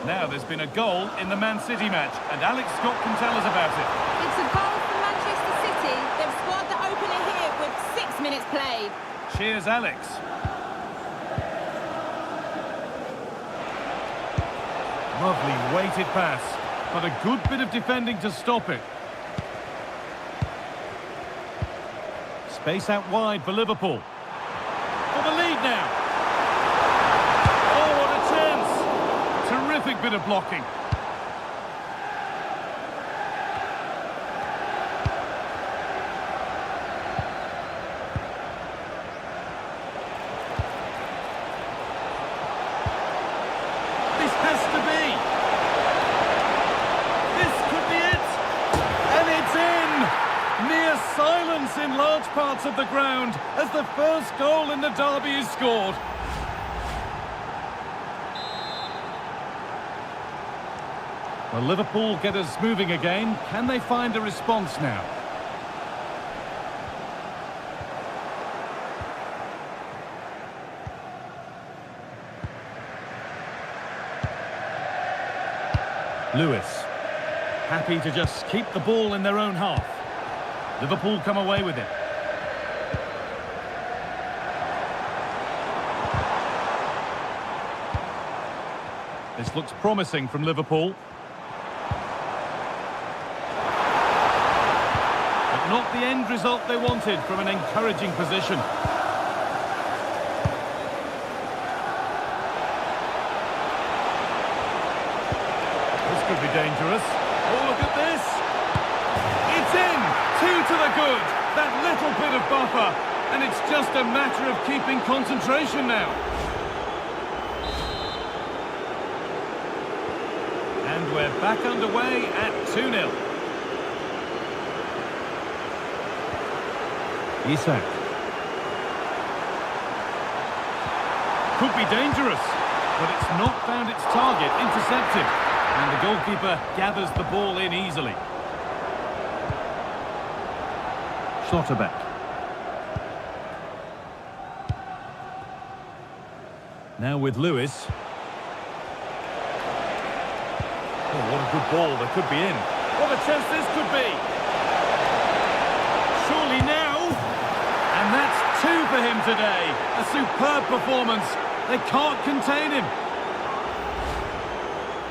Speaker 1: Now there's been a goal in the Man City match, and Alex Scott can tell us about it.
Speaker 6: It's a goal for Manchester City. They've scored the opener here with 6 minutes played.
Speaker 1: Cheers, Alex. Lovely weighted pass, but a good bit of defending to stop it. Space out wide for Liverpool. For the lead now. Oh, what a chance. Terrific bit of blocking. This has to be. This could be it. And it's in. Near silence in large parts of the ground as the first goal in the derby is scored. Well, Liverpool get us moving again. Can they find a response now? Lewis, happy to just keep the ball in their own half. Liverpool come away with it. This looks promising from Liverpool. But not the end result they wanted from an encouraging position. bit of buffer, and it's just a matter of keeping concentration now. And we're back underway at 2-0. Isak. Could be dangerous, but it's not found its target, intercepted. And the goalkeeper gathers the ball in easily. Schlotterbeck. Now with Lewis. Oh, what a good ball, they could be in. What a chance this could be! Surely now! And that's 2 for him today. A superb performance. They can't contain him.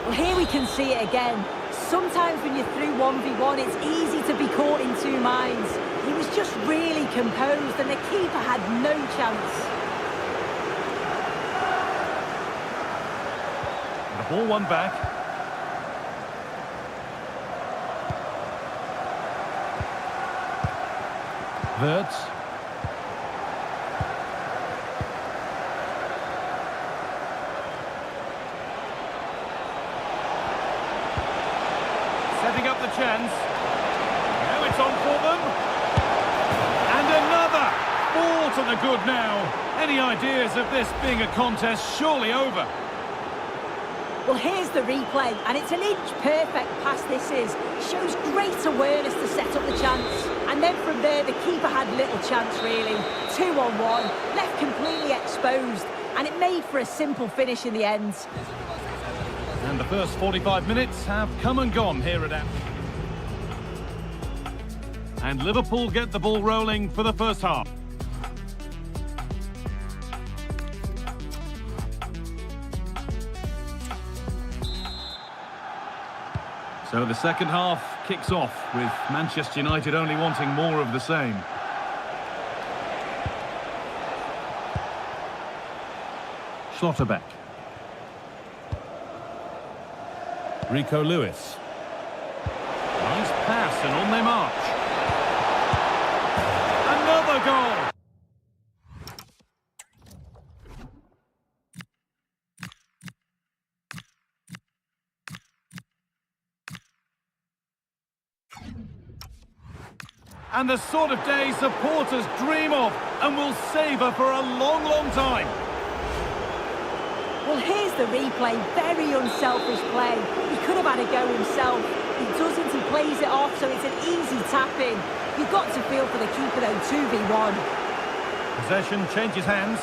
Speaker 3: Well, here we can see it again. Sometimes when you're through 1v1, it's easy to be caught in two minds. He was just really composed and the keeper had no chance.
Speaker 1: The ball won back. Wirtz. Setting up the chance. Now it's on for them. And another. 4 to the good now. Any ideas of this being a contest surely over?
Speaker 3: Well, here's the replay, and it's an inch-perfect pass this is. Shows great awareness to set up the chance. And then from there, the keeper had little chance, really. 2-on-1, left completely exposed, and it made for a simple finish in the end.
Speaker 1: And the first 45 minutes have come and gone here at Anfield. And Liverpool get the ball rolling for the first half. So the second half kicks off with Manchester United only wanting more of the same. Schlotterbeck. Rico Lewis. Nice pass and on they march. Another goal! And the sort of day supporters dream of and will savour for a long, long time.
Speaker 3: Well, here's the replay. Very unselfish play. He could have had a go himself. He doesn't, he plays it off, so it's an easy tap-in. You've got to feel for the keeper, though, 2v1.
Speaker 1: Possession changes hands.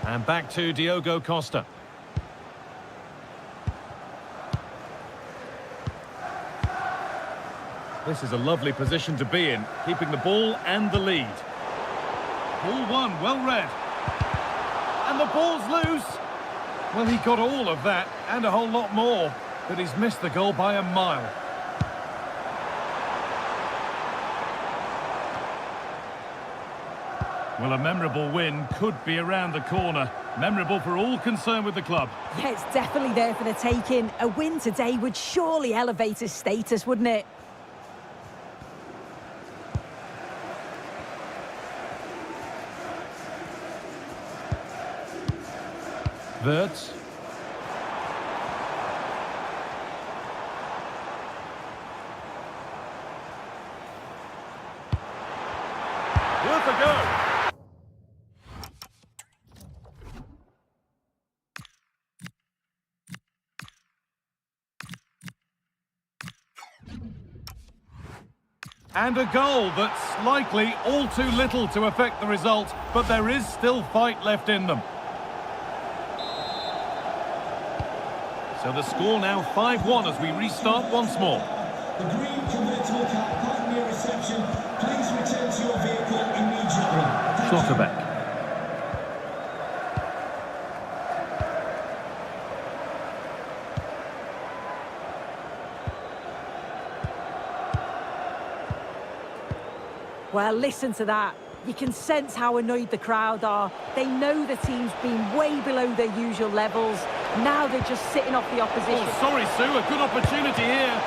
Speaker 1: And back to Diogo Costa. This is a lovely position to be in, keeping the ball and the lead. Ball one, well read. And the ball's loose. Well, he got all of that and a whole lot more, but he's missed the goal by a mile. Well, a memorable win could be around the corner. Memorable for all concerned with the club.
Speaker 3: Yeah, it's definitely there for the taking. A win today would surely elevate his status, wouldn't it?
Speaker 1: Wirtz. Worth a go. And a goal that's likely all too little to affect the result, but there is still fight left in them. So the score now 5-1 as we restart once more.
Speaker 4: The green convertible cap, pardon your reception. Please return to your vehicle immediately.
Speaker 1: Schlotterbeck.
Speaker 3: Well, listen to that. You can sense how annoyed the crowd are. They know the team's been way below their usual levels. Now they're just sitting off the opposition.
Speaker 1: Oh, sorry, Sue, a good opportunity here.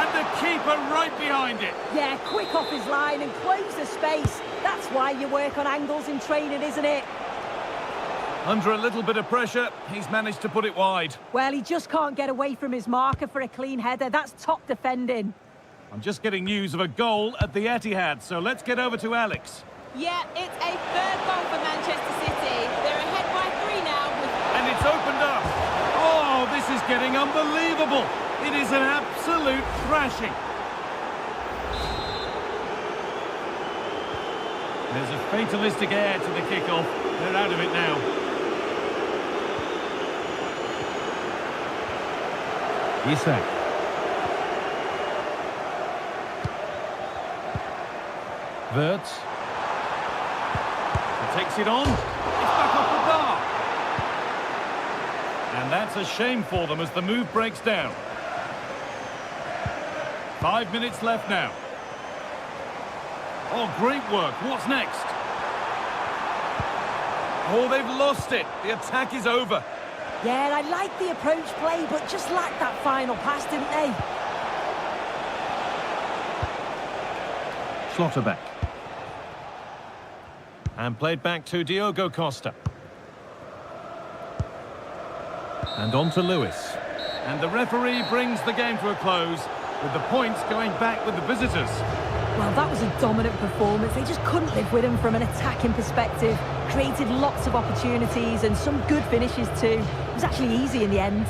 Speaker 1: And the keeper right behind it.
Speaker 3: Yeah, quick off his line and close the space. That's why you work on angles in training, isn't it?
Speaker 1: Under a little bit of pressure, he's managed to put it wide.
Speaker 3: Well, he just can't get away from his marker for a clean header. That's top defending.
Speaker 1: I'm just getting news of a goal at the Etihad, so let's get over to Alex.
Speaker 6: Yeah, it's a third goal for Manchester City. They're ahead by 3 now.
Speaker 1: And it's opened up. Oh, this is getting unbelievable. It is an absolute thrashing. There's a fatalistic air to the kickoff. They're out of it now. DeYusEx. Wirtz. He takes it on. It's back off the bar. And that's a shame for them as the move breaks down. 5 minutes left now. Oh, great work. What's next? Oh, they've lost it. The attack is over.
Speaker 3: Yeah, I like the approach play, but just lacked that final pass, didn't they?
Speaker 1: Schlotterbeck. And played back to Diogo Costa. And on to Lewis. And the referee brings the game to a close, with the points going back with the visitors.
Speaker 3: Well, that was a dominant performance. They just couldn't live with him from an attacking perspective. Created lots of opportunities and some good finishes too. It was actually easy in the end.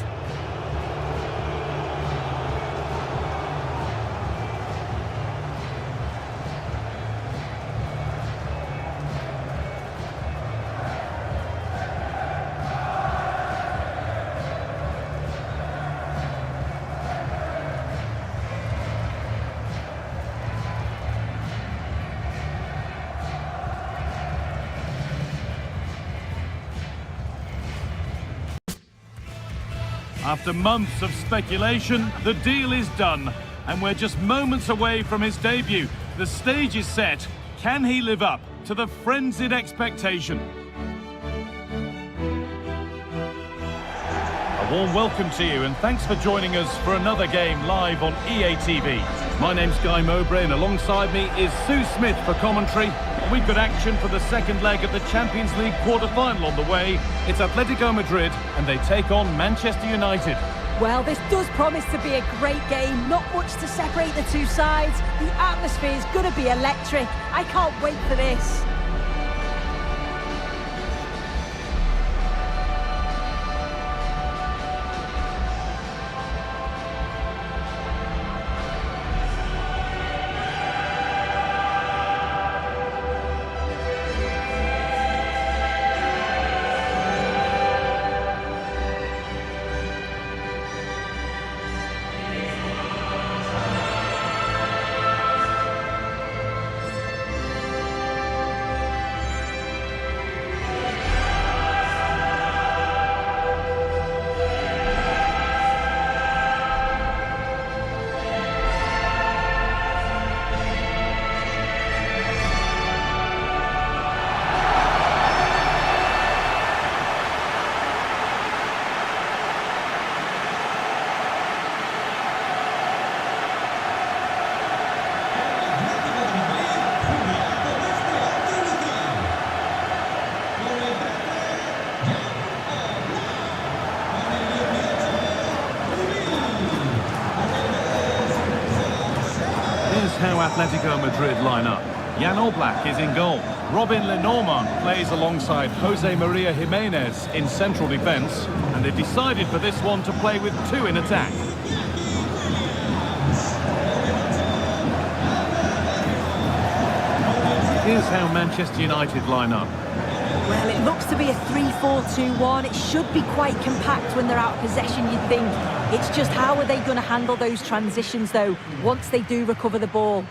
Speaker 1: After months of speculation, the deal is done, and we're just moments away from his debut. The stage is set. Can he live up to the frenzied expectation? A warm welcome to you, and thanks for joining us for another game live on EA TV. My name's Guy Mowbray, and alongside me is Sue Smith for commentary. We've got action for the second leg of the Champions League quarter-final on the way. It's Atletico Madrid, and they take on Manchester United.
Speaker 3: Well, this does promise to be a great game. Not much to separate the two sides. The atmosphere is going to be electric. I can't wait for this.
Speaker 1: How Atletico Madrid line up. Jan Oblak is in goal. Robin Lenormand plays alongside Jose Maria Jimenez in central defence, and they've decided for this one to play with two in attack. Here's how Manchester United line up.
Speaker 3: Well, it looks to be a 3-4-2-1. It should be quite compact when they're out of possession, you'd think. It's just how are they going to handle those transitions, though, once they do recover the ball?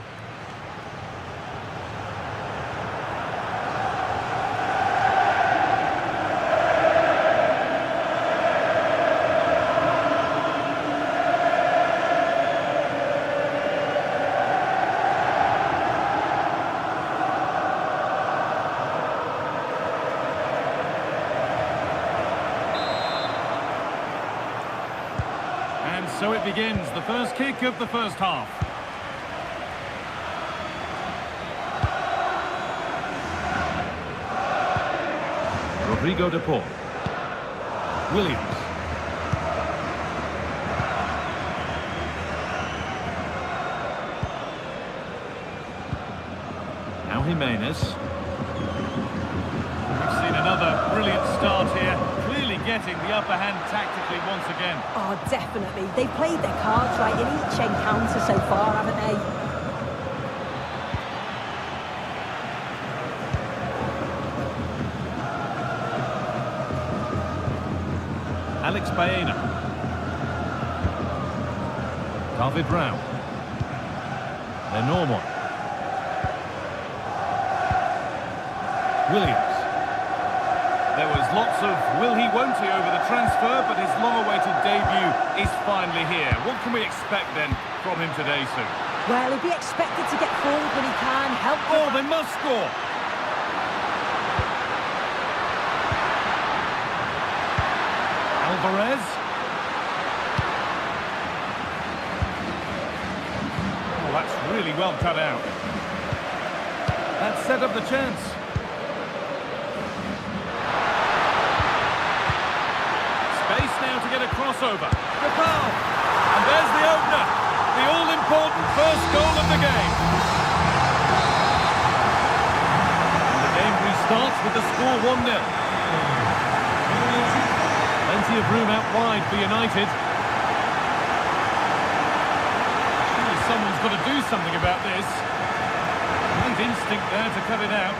Speaker 1: so it begins, the first kick of the first half. Rodrigo de Paul. Williams. Now Jimenez. We've seen another brilliant start here, clearly getting the upper hand tactically once again.
Speaker 3: Oh, definitely. They've played their cards right in each encounter so far, haven't they?
Speaker 1: Alex Baena. David Rao. Lenormand. Williams. There was lots of will he, won't he over the transfer, but his long-awaited debut is finally here. What can we expect then from him today, Sue?
Speaker 3: Well, he'll be expected to get forward when he can, help...
Speaker 1: Oh, they must score! Alvarez. Oh, that's really well cut out. That set up the chance. Space now to get a crossover. Depal. And there's the opener. The all-important first goal of the game. And the game restarts with the score 1-0. Plenty of room out wide for United. Surely someone's got to do something about this. Great instinct there to cut it out.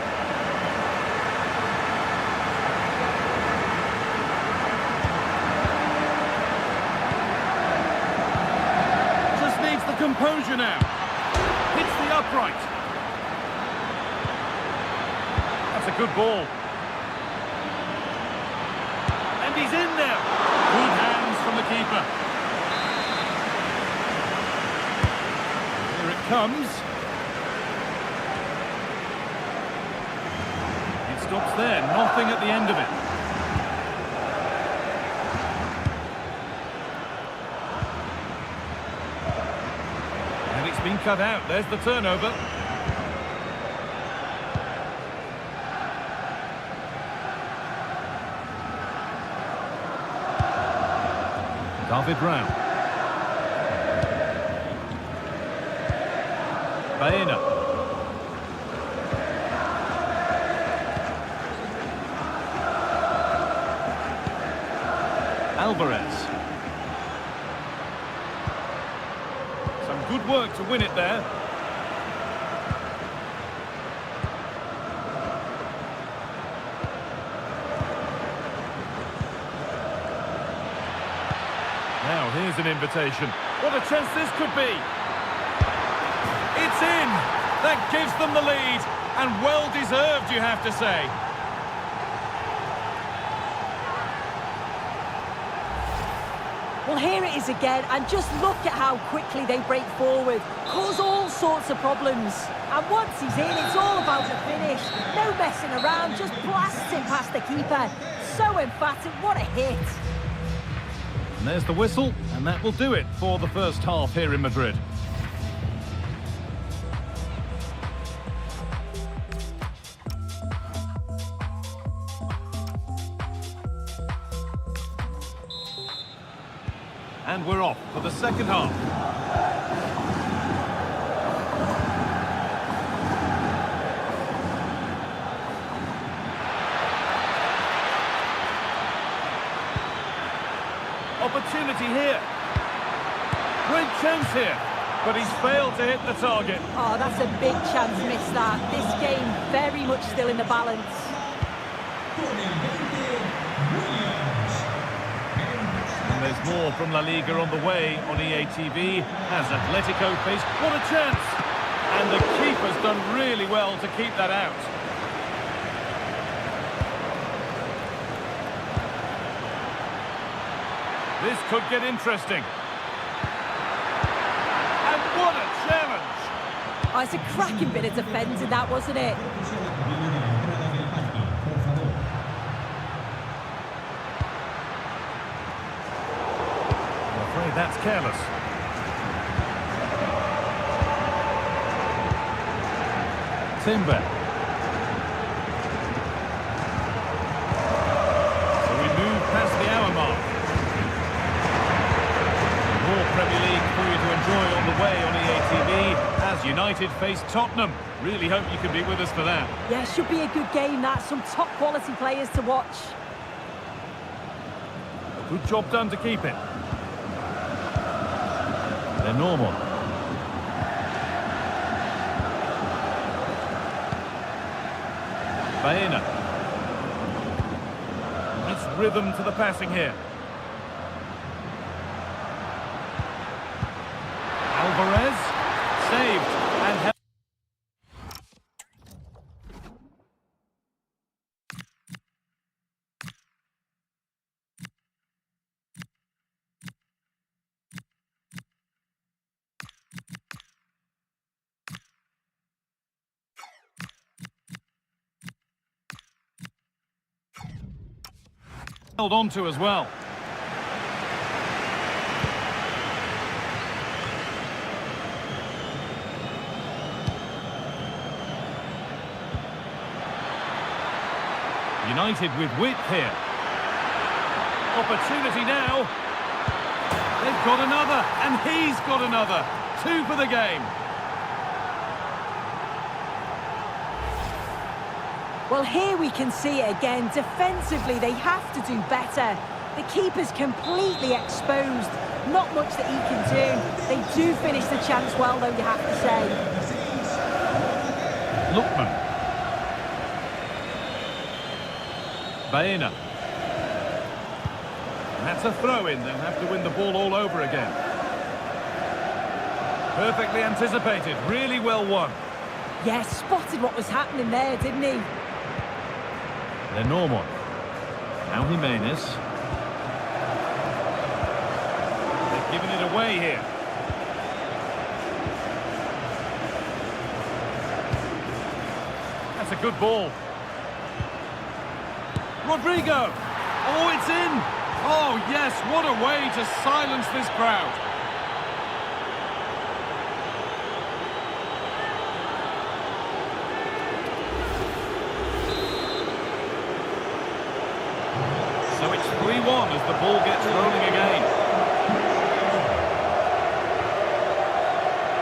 Speaker 1: Just needs the composure now. Hits the upright. That's a good ball. And he's in there. Good hands from the keeper. Here it comes. It stops there. Nothing at the end of it. And it's been cut out. There's the turnover. David Rao. Baena. Alvarez. Some good work to win it there. Now, here's an invitation. What a chance this could be. It's in. That gives them the lead. And well-deserved, you have to say.
Speaker 3: Well, here it is again, and just look at how quickly they break forward. Cause all sorts of problems. And once he's in, it's all about the finish. No messing around, just blasts it past the keeper. So emphatic, what a hit.
Speaker 1: And there's the whistle, and that will do it for the first half here in Madrid. And we're off for the second half. Opportunity here. Great chance here, but he's failed to hit the target.
Speaker 3: Oh, that's a big chance missed that. This game very much still in the balance.
Speaker 1: And there's more from La Liga on the way on EA TV as Atletico face. What a chance! And the keeper's done really well to keep that out. This could get interesting. And what a challenge!
Speaker 3: Oh, it's a cracking bit of defending, that, wasn't it?
Speaker 1: I'm afraid say that's careless. Timber. So we move past the hour mark. More Premier League for you to enjoy on the way on EA TV as United face Tottenham. Really hope you can be with us for that.
Speaker 3: Yeah, should be a good game, that. Some top quality players to watch.
Speaker 1: A good job done to keep it. They're normal. Baena. Nice rhythm to the passing here. Alvarez. Saved. And held on to as well. United with width here. Opportunity now. They've got another, and he's got another. 2 for the game.
Speaker 3: Well, here we can see it again. Defensively, they have to do better. The keeper's completely exposed. Not much that he can do. They do finish the chance well, though, you have to say.
Speaker 1: Lookman. Baena. And that's a throw-in. They'll have to win the ball all over again. Perfectly anticipated. Really well won.
Speaker 3: Yeah, spotted what was happening there, didn't he?
Speaker 1: They're normal. Now Jimenez. They've given it away here. That's a good ball. Rodrigo. Oh, it's in. Oh, yes, what a way to silence this crowd. So it's 3-1 as the ball gets rolling again.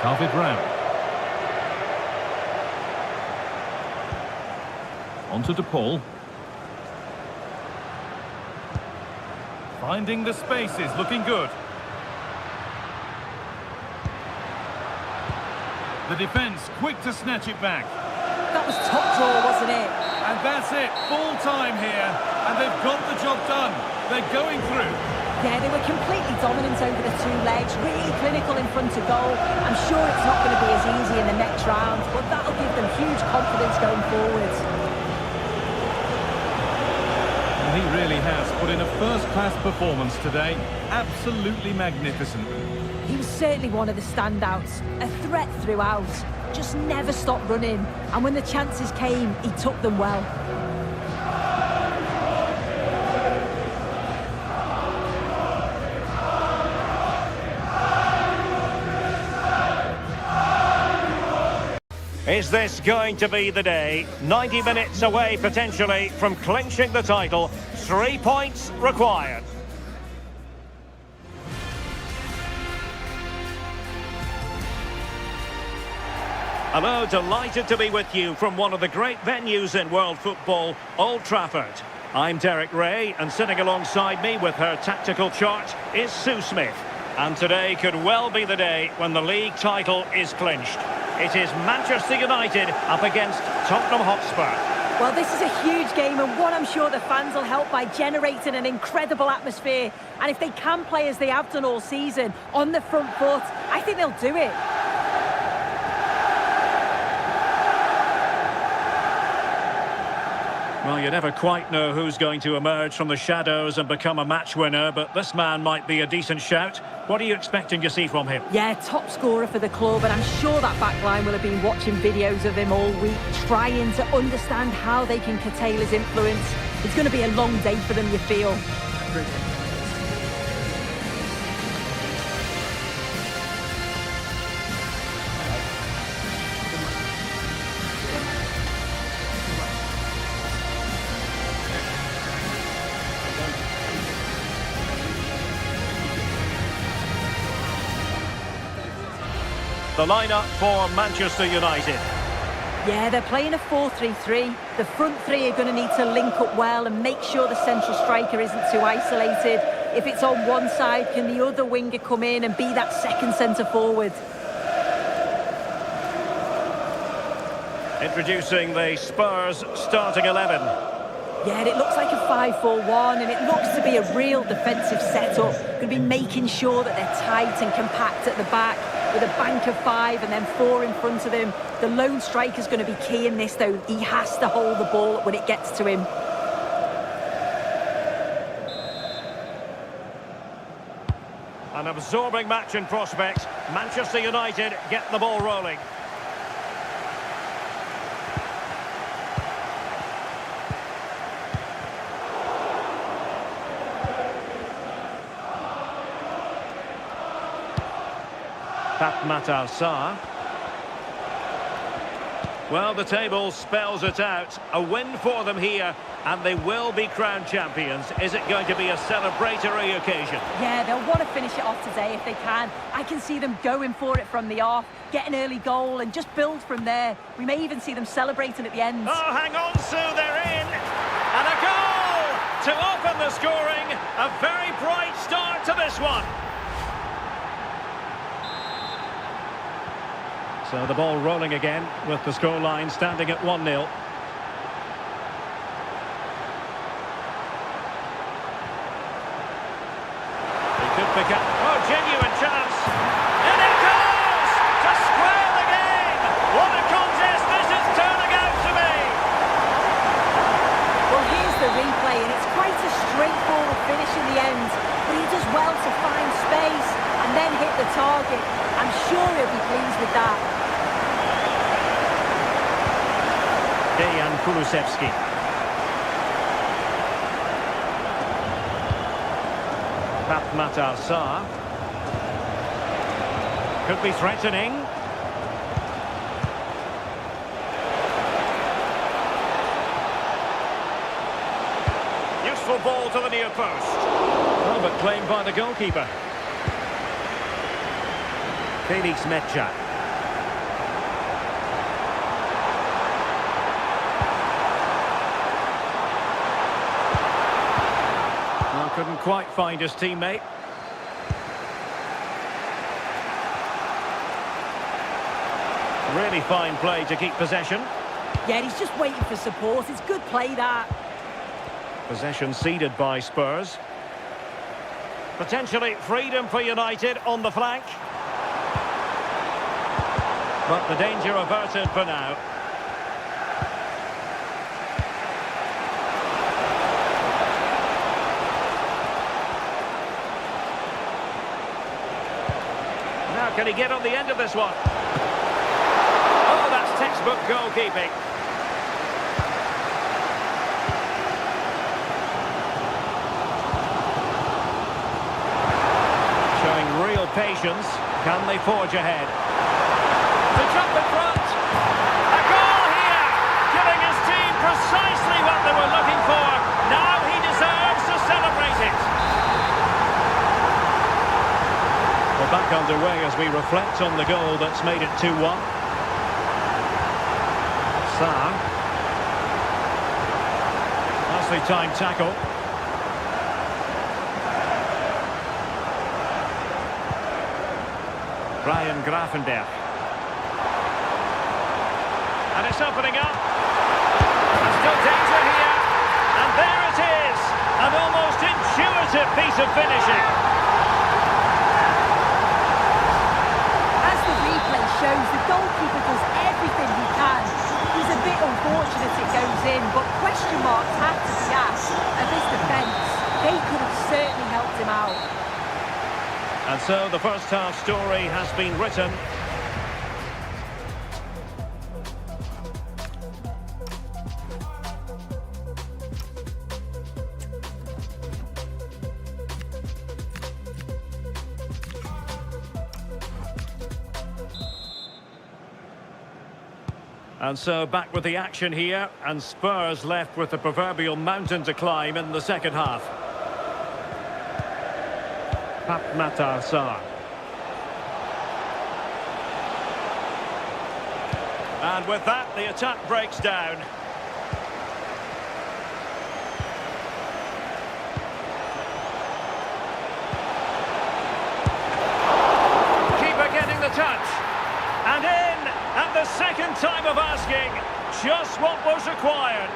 Speaker 1: David round. On to DePaul. Finding the spaces, looking good. The defence quick to snatch it back.
Speaker 3: That was top draw, wasn't it?
Speaker 1: And that's it, full time here, and they've got the job done. They're going through.
Speaker 3: Yeah, they were completely dominant over the 2 legs, really clinical in front of goal. I'm sure it's not going to be as easy in the next round, but that'll give them huge confidence going forwards.
Speaker 1: He really has put in a first-class performance today. Absolutely magnificent.
Speaker 3: He was certainly one of the standouts, a threat throughout, just never stopped running, and when the chances came, he took them well.
Speaker 5: Is this going to be the day? 90 minutes away, potentially, from clinching the title. 3 points required. Hello, delighted to be with you from one of the great venues in world football, Old Trafford. I'm Derek Ray, and sitting alongside me with her tactical chart is Sue Smith. And today could well be the day when the league title is clinched. It is Manchester United up against Tottenham Hotspur.
Speaker 3: Well, this is a huge game, and one I'm sure the fans will help by generating an incredible atmosphere. And if they can play as they have done all season, on the front foot, I think they'll do it.
Speaker 5: Well, you never quite know who's going to emerge from the shadows and become a match winner, but this man might be a decent shout. What are you expecting to see from him?
Speaker 3: Yeah, top scorer for the club, and I'm sure that back line will have been watching videos of him all week, trying to understand how they can curtail his influence. It's going to be a long day for them, you feel.
Speaker 5: The lineup for Manchester United.
Speaker 3: Yeah, they're playing a 4-3-3. The front three are going to need to link up well and make sure the central striker isn't too isolated. If it's on one side, can the other winger come in and be that second centre forward?
Speaker 5: Introducing the Spurs starting 11.
Speaker 3: Yeah, and it looks like a 5-4-1, and it looks to be a real defensive setup. Going to be making sure that they're tight and compact at the back with a bank of 5 and then 4 in front of them. The lone striker's going to be key in this, though. He has to hold the ball when it gets to him.
Speaker 5: An absorbing match in prospect. Manchester United get the ball rolling. Matar Sarr. Well, the table spells it out. A win for them here, and they will be crowned champions. Is it going to be a celebratory occasion?
Speaker 3: Yeah, they'll want to finish it off today if they can. I can see them going for it from the off, get an early goal and just build from there. We may even see them celebrating at the end.
Speaker 5: Oh, hang on, Sue, they're in. And a goal to open the scoring. A very bright start to this one. So the ball rolling again with the scoreline standing at 1-0. He could pick up. Oh, genuine chance. And it goes to square the game. What a contest this is turning out to be.
Speaker 3: Well, here's the replay, and it's quite a straightforward finish in the end. But he does well to find space and then hit the target. I'm sure he'll be pleased with that. Kulusevski.
Speaker 5: Matar Sarr. Could be threatening. Useful ball to the near post. Oh, but claimed by the goalkeeper. Felix Metja. Couldn't quite find his teammate. Really fine play to keep possession.
Speaker 3: Yeah, he's just waiting for support. It's good play, that.
Speaker 5: Possession ceded by Spurs. Potentially freedom for United on the flank. But the danger averted for now. Can he get on the end of this one? Oh, that's textbook goalkeeping. Showing real patience. Can they forge ahead? To jump in front. A goal here! Giving his team precisely what they were looking for. Now he deserves to celebrate it. We're back underway as we reflect on the goal that's made it 2-1. Sarr. Nicely timed tackle. Brian Grafenberg. And it's opening up. And still danger here. And there it is. An almost intuitive piece of finishing.
Speaker 3: Shows the goalkeeper does everything he can. He's a bit unfortunate it goes in, but question marks have to be asked of his defence. They could have certainly helped him out.
Speaker 5: And so the first half story has been written. And so back with the action here, and Spurs left with the proverbial mountain to climb in the second half. Matar Sarr. And with that, the attack breaks down. Keeper getting the touch. And in at the second time of asking. Just what was required.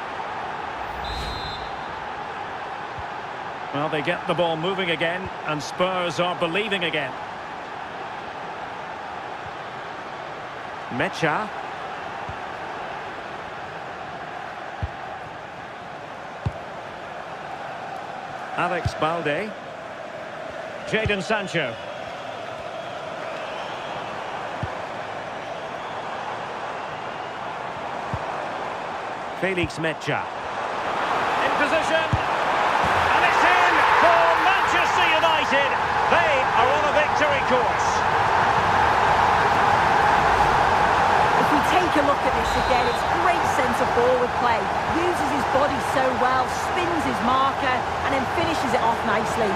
Speaker 5: Well, they get the ball moving again, and Spurs are believing again. Mecha. Alex Balde. Jadon Sancho. Felix Mecha. In position. And it's in for Manchester United. They are on a victory course.
Speaker 3: If we take a look at this again, it's great centre-forward play. Uses his body so well, spins his marker, and then finishes it off nicely.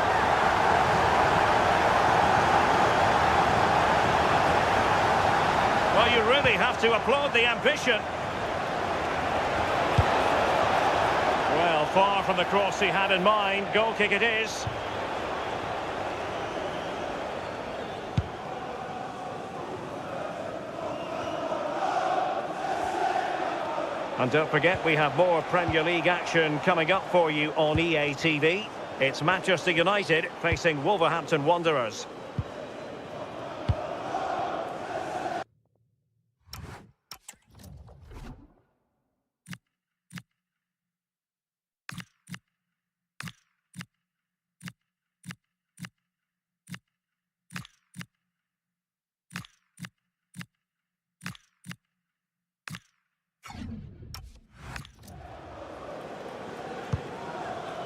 Speaker 5: Well, you really have to applaud the ambition. Well, far from the cross he had in mind. Goal kick it is. And don't forget, we have more Premier League action coming up for you on EA TV. It's Manchester United facing Wolverhampton Wanderers.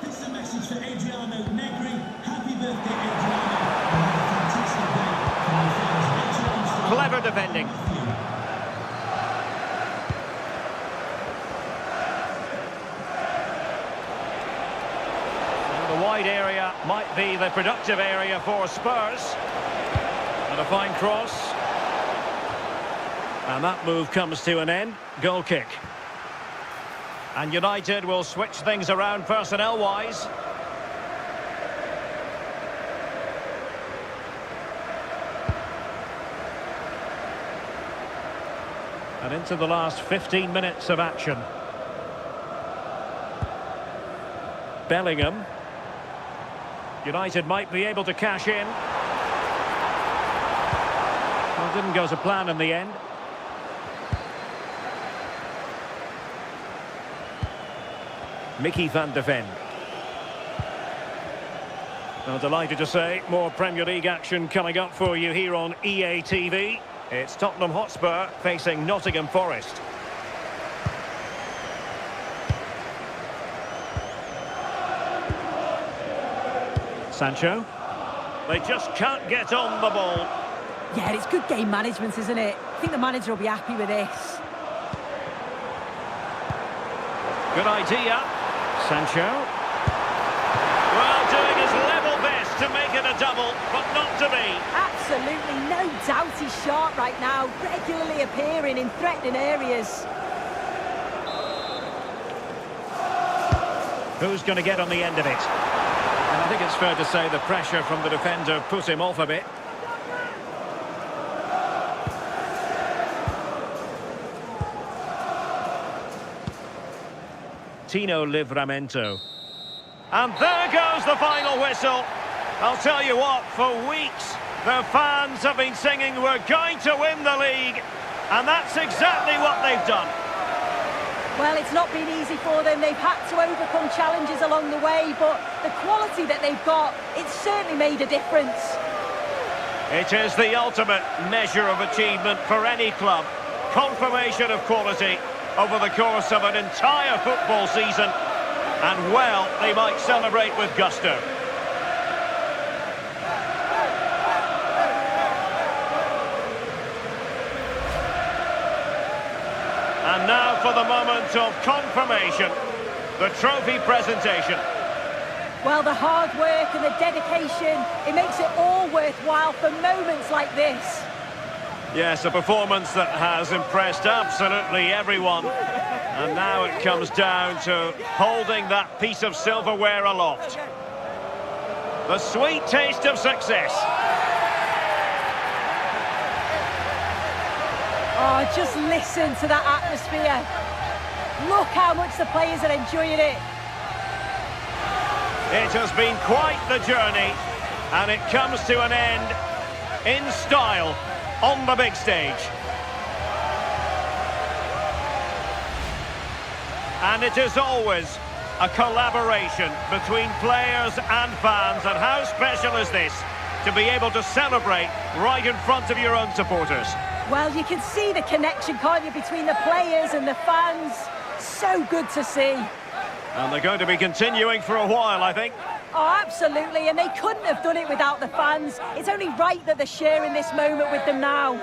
Speaker 4: This is a message for Adriano Negri. Happy birthday, Adriano. And have a fantastic day from your fans. Rachel Armstrong.
Speaker 5: Clever defending. The wide area might be the productive area for Spurs. And a fine cross. And that move comes to an end. Goal kick. And United will switch things around personnel-wise. And into the last 15 minutes of action. Bellingham. United might be able to cash in. Well, didn't go to plan in the end. Mickey van de Ven. Well, delighted to say, more Premier League action coming up for you here on EA TV. It's Tottenham Hotspur facing Nottingham Forest. Sancho. They just can't get on the ball.
Speaker 3: Yeah, it's good game management, isn't it? I think the manager will be happy with this.
Speaker 5: Good idea. Sancho. Well, doing his level best to make it a double, but not to be.
Speaker 3: Absolutely no doubt he's sharp right now, regularly appearing in threatening areas.
Speaker 5: Who's going to get on the end of it? And I think it's fair to say the pressure from the defender put him off a bit. Tino Livramento. And there goes the final whistle. I'll tell you what, for weeks, the fans have been singing, we're going to win the league. And that's exactly what they've done.
Speaker 3: Well, it's not been easy for them. They've had to overcome challenges along the way, but the quality that they've got, it's certainly made a difference.
Speaker 5: It is the ultimate measure of achievement for any club. Confirmation of quality over the course of an entire football season. And, well, they might celebrate with gusto. And now for the moment of confirmation, the trophy presentation.
Speaker 3: Well, the hard work and the dedication, it makes it all worthwhile for moments like this.
Speaker 5: Yes, a performance that has impressed absolutely everyone. And now it comes down to holding that piece of silverware aloft. The sweet taste of success.
Speaker 3: Oh, just listen to that atmosphere. Look how much the players are enjoying it.
Speaker 5: It has been quite the journey, and it comes to an end in style on the big stage. And it is always a collaboration between players and fans, and how special is this to be able to celebrate right in front of your own supporters.
Speaker 3: Well, you can see the connection, can't you, between the players and the fans. So good to see.
Speaker 5: And they're going to be continuing for a while, I think.
Speaker 3: Oh, absolutely, and they couldn't have done it without the fans. It's only right that they're sharing this moment with them now.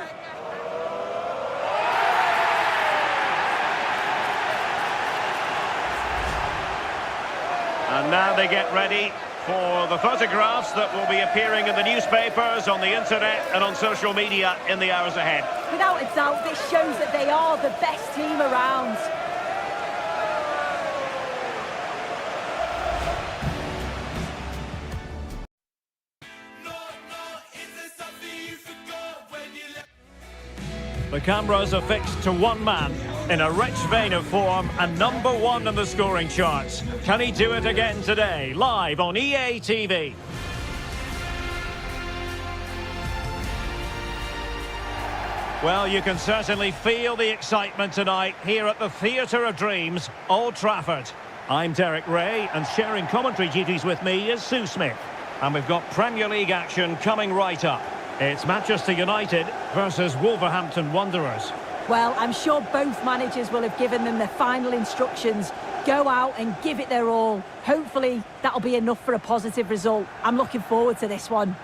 Speaker 5: And now they get ready for the photographs that will be appearing in the newspapers, on the internet and on social media in the hours ahead.
Speaker 3: Without a doubt, this shows that they are the best team around.
Speaker 5: The cameras are fixed to one man in a rich vein of form and #1 in the scoring charts. Can he do it again today? Live on EA TV. Well, you can certainly feel the excitement tonight here at the Theatre of Dreams, Old Trafford. I'm Derek Ray, and sharing commentary duties with me is Sue Smith. And we've got Premier League action coming right up. It's Manchester United versus Wolverhampton Wanderers.
Speaker 3: Well, I'm sure both managers will have given them their final instructions. Go out and give it their all. Hopefully, that'll be enough for a positive result. I'm looking forward to this one.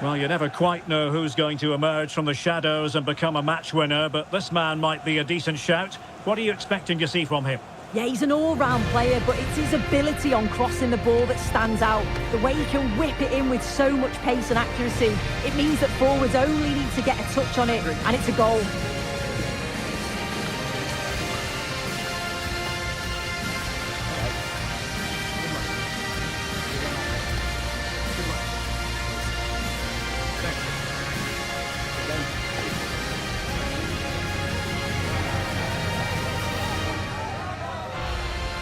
Speaker 5: Well, you never quite know who's going to emerge from the shadows and become a match winner, but this man might be a decent shout. What are you expecting to see from him?
Speaker 3: Yeah, he's an all-round player, but it's his ability on crossing the ball that stands out. The way he can whip it in with so much pace and accuracy. It means that forwards only need to get a touch on it, and it's a goal.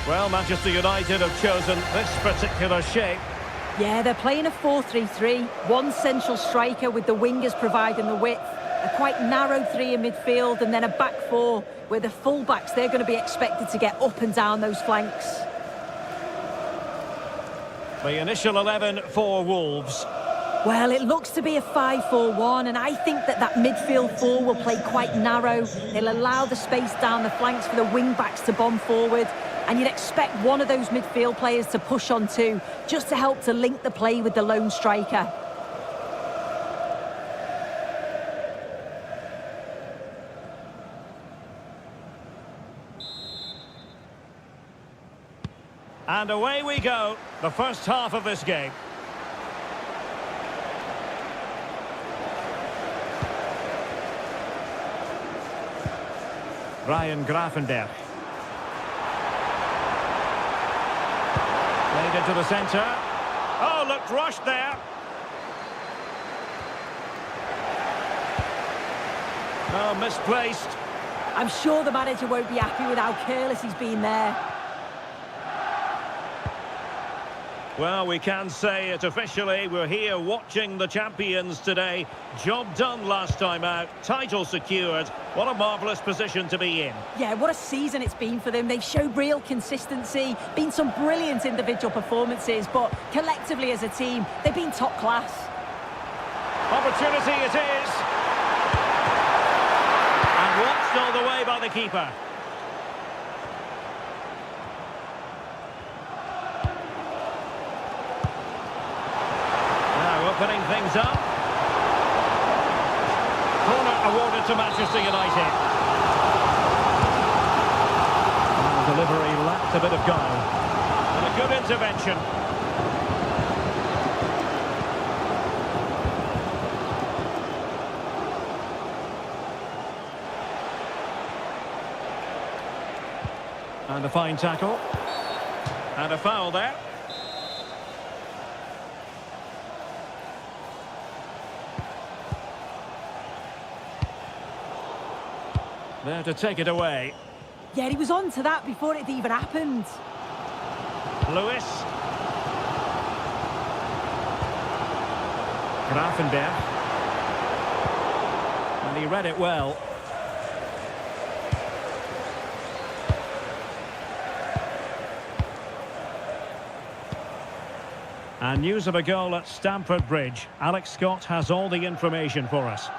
Speaker 5: Well, Manchester United have chosen this particular shape.
Speaker 3: Yeah, they're playing a 4-3-3. One central striker with the wingers providing the width. A quite narrow three in midfield, and then a back four where the full-backs, they're going to be expected to get up and down those flanks.
Speaker 5: The initial 11 for Wolves.
Speaker 3: Well, it looks to be a 5-4-1, and I think that midfield four will play quite narrow. They'll allow the space down the flanks for the wing-backs to bomb forward. And you'd expect one of those midfield players to push on too, just to help to link the play with the lone striker.
Speaker 5: And away we go, the first half of this game. Ryan Gravenberch. Played into the centre. Oh, looked rushed there. Oh, misplaced.
Speaker 3: I'm sure the manager won't be happy with how careless he's been there.
Speaker 5: Well, we can say it officially. We're here watching the champions today. Job done last time out. Title secured. What a marvellous position to be in.
Speaker 3: Yeah, what a season it's been for them. They've showed real consistency. Been some brilliant individual performances, but collectively as a team, they've been top class.
Speaker 5: Opportunity it is. And watched all the way by the keeper. Opening things up. Corner awarded to Manchester United. And the delivery lacked a bit of guile. And a good intervention. And a fine tackle. And a foul there. There to take it away.
Speaker 3: Yeah, he was on to that before it even happened.
Speaker 5: Lewis. Grafenberg. And he read it well. And news of a goal at Stamford Bridge. Alex Scott has all the information for us.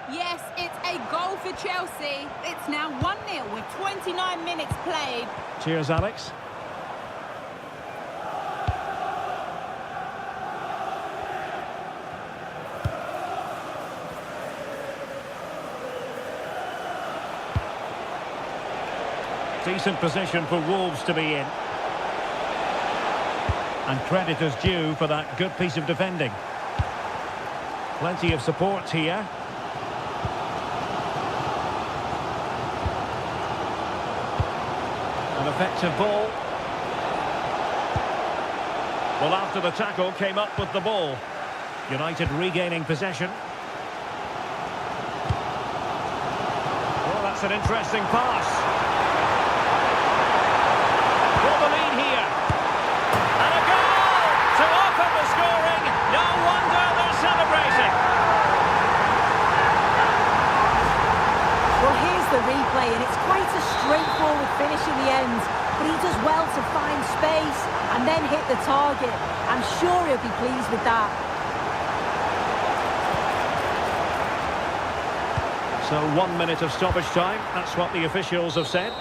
Speaker 6: Yes, it's a goal for Chelsea. It's now 1-0 with 29 minutes played.
Speaker 5: Cheers, Alex. Decent position for Wolves to be in. And credit is due for that good piece of defending. Plenty of support here. An effective ball. Well, after the tackle, came up with the ball. United regaining possession. Well, that's an interesting pass. For the lead here. And a goal to open the scoring. No wonder they're celebrating.
Speaker 3: Well, here's the replay, and it's quite a straightforward finish in the end. But he does well to find space and then hit the target. I'm sure he'll be pleased with that.
Speaker 5: So 1 minute of stoppage time. That's what the officials have said.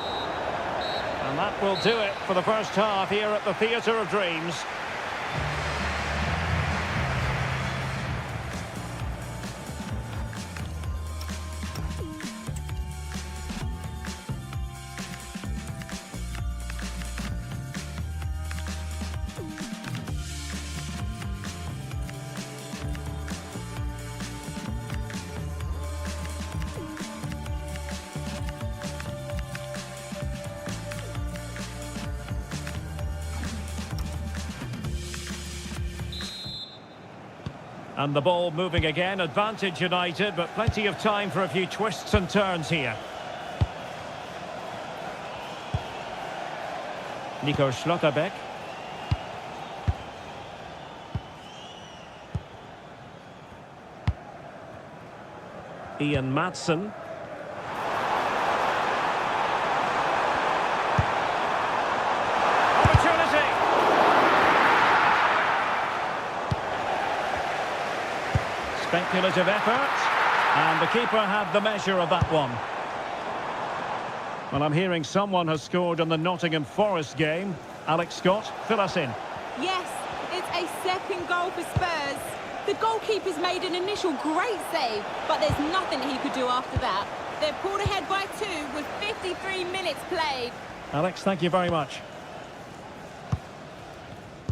Speaker 5: And that will do it for the first half here at the Theatre of Dreams. And the ball moving again, advantage United, but plenty of time for a few twists and turns here. Nico Schlotterbeck. Ian Maatsen. Speculative effort, and the keeper had the measure of that one. Well, I'm hearing someone has scored in the Nottingham Forest game. Alex Scott, fill us in.
Speaker 6: Yes, it's a second goal for Spurs. The goalkeeper's made an initial great save, but there's nothing he could do after that. They're pulled ahead by 2 with 53 minutes played.
Speaker 5: Alex, thank you very much.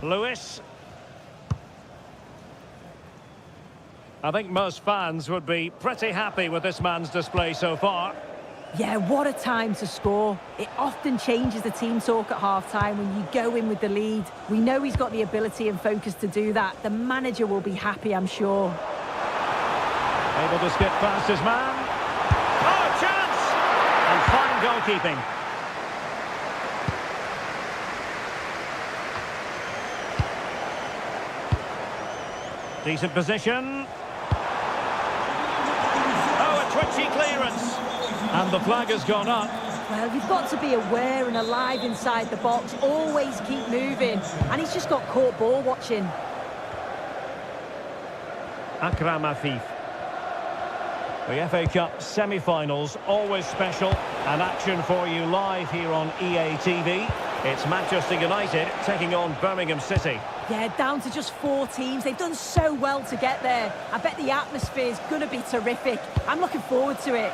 Speaker 5: Lewis. I think most fans would be pretty happy with this man's display so far.
Speaker 3: Yeah, what a time to score. It often changes the team talk at half-time when you go in with the lead. We know he's got the ability and focus to do that. The manager will be happy, I'm sure.
Speaker 5: Able to skip past his man. Oh, chance! And fine goalkeeping. Decent position. Twitchy clearance, and the flag has gone up.
Speaker 3: Well, you've got to be aware and alive inside the box, always keep moving, and he's just got caught ball watching.
Speaker 5: Akram Afif. The FA Cup semi-finals, always special, and action for you live here on EA TV. It's Manchester United taking on Birmingham City.
Speaker 3: Yeah, down to just 4 teams. They've done so well to get there. I bet the atmosphere's going to be terrific. I'm looking forward to it.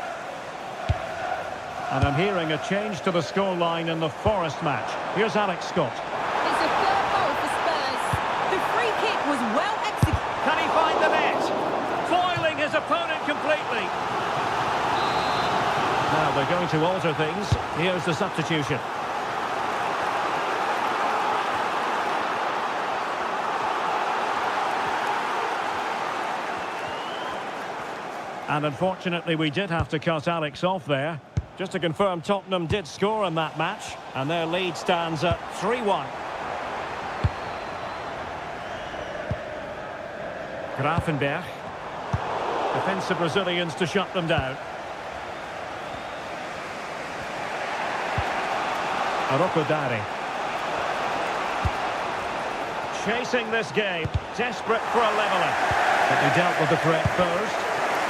Speaker 5: And I'm hearing a change to the scoreline in the Forest match. Here's Alex Scott.
Speaker 6: It's a third
Speaker 5: They're going to alter things. Here's the substitution. And unfortunately, we did have to cut Alex off there. Just to confirm, Tottenham did score in that match, and their lead stands at 3-1. Grafenberg. Defensive Brazilians to shut them down. Arocodare. Chasing this game, desperate for a leveller. But they dealt with the threat first.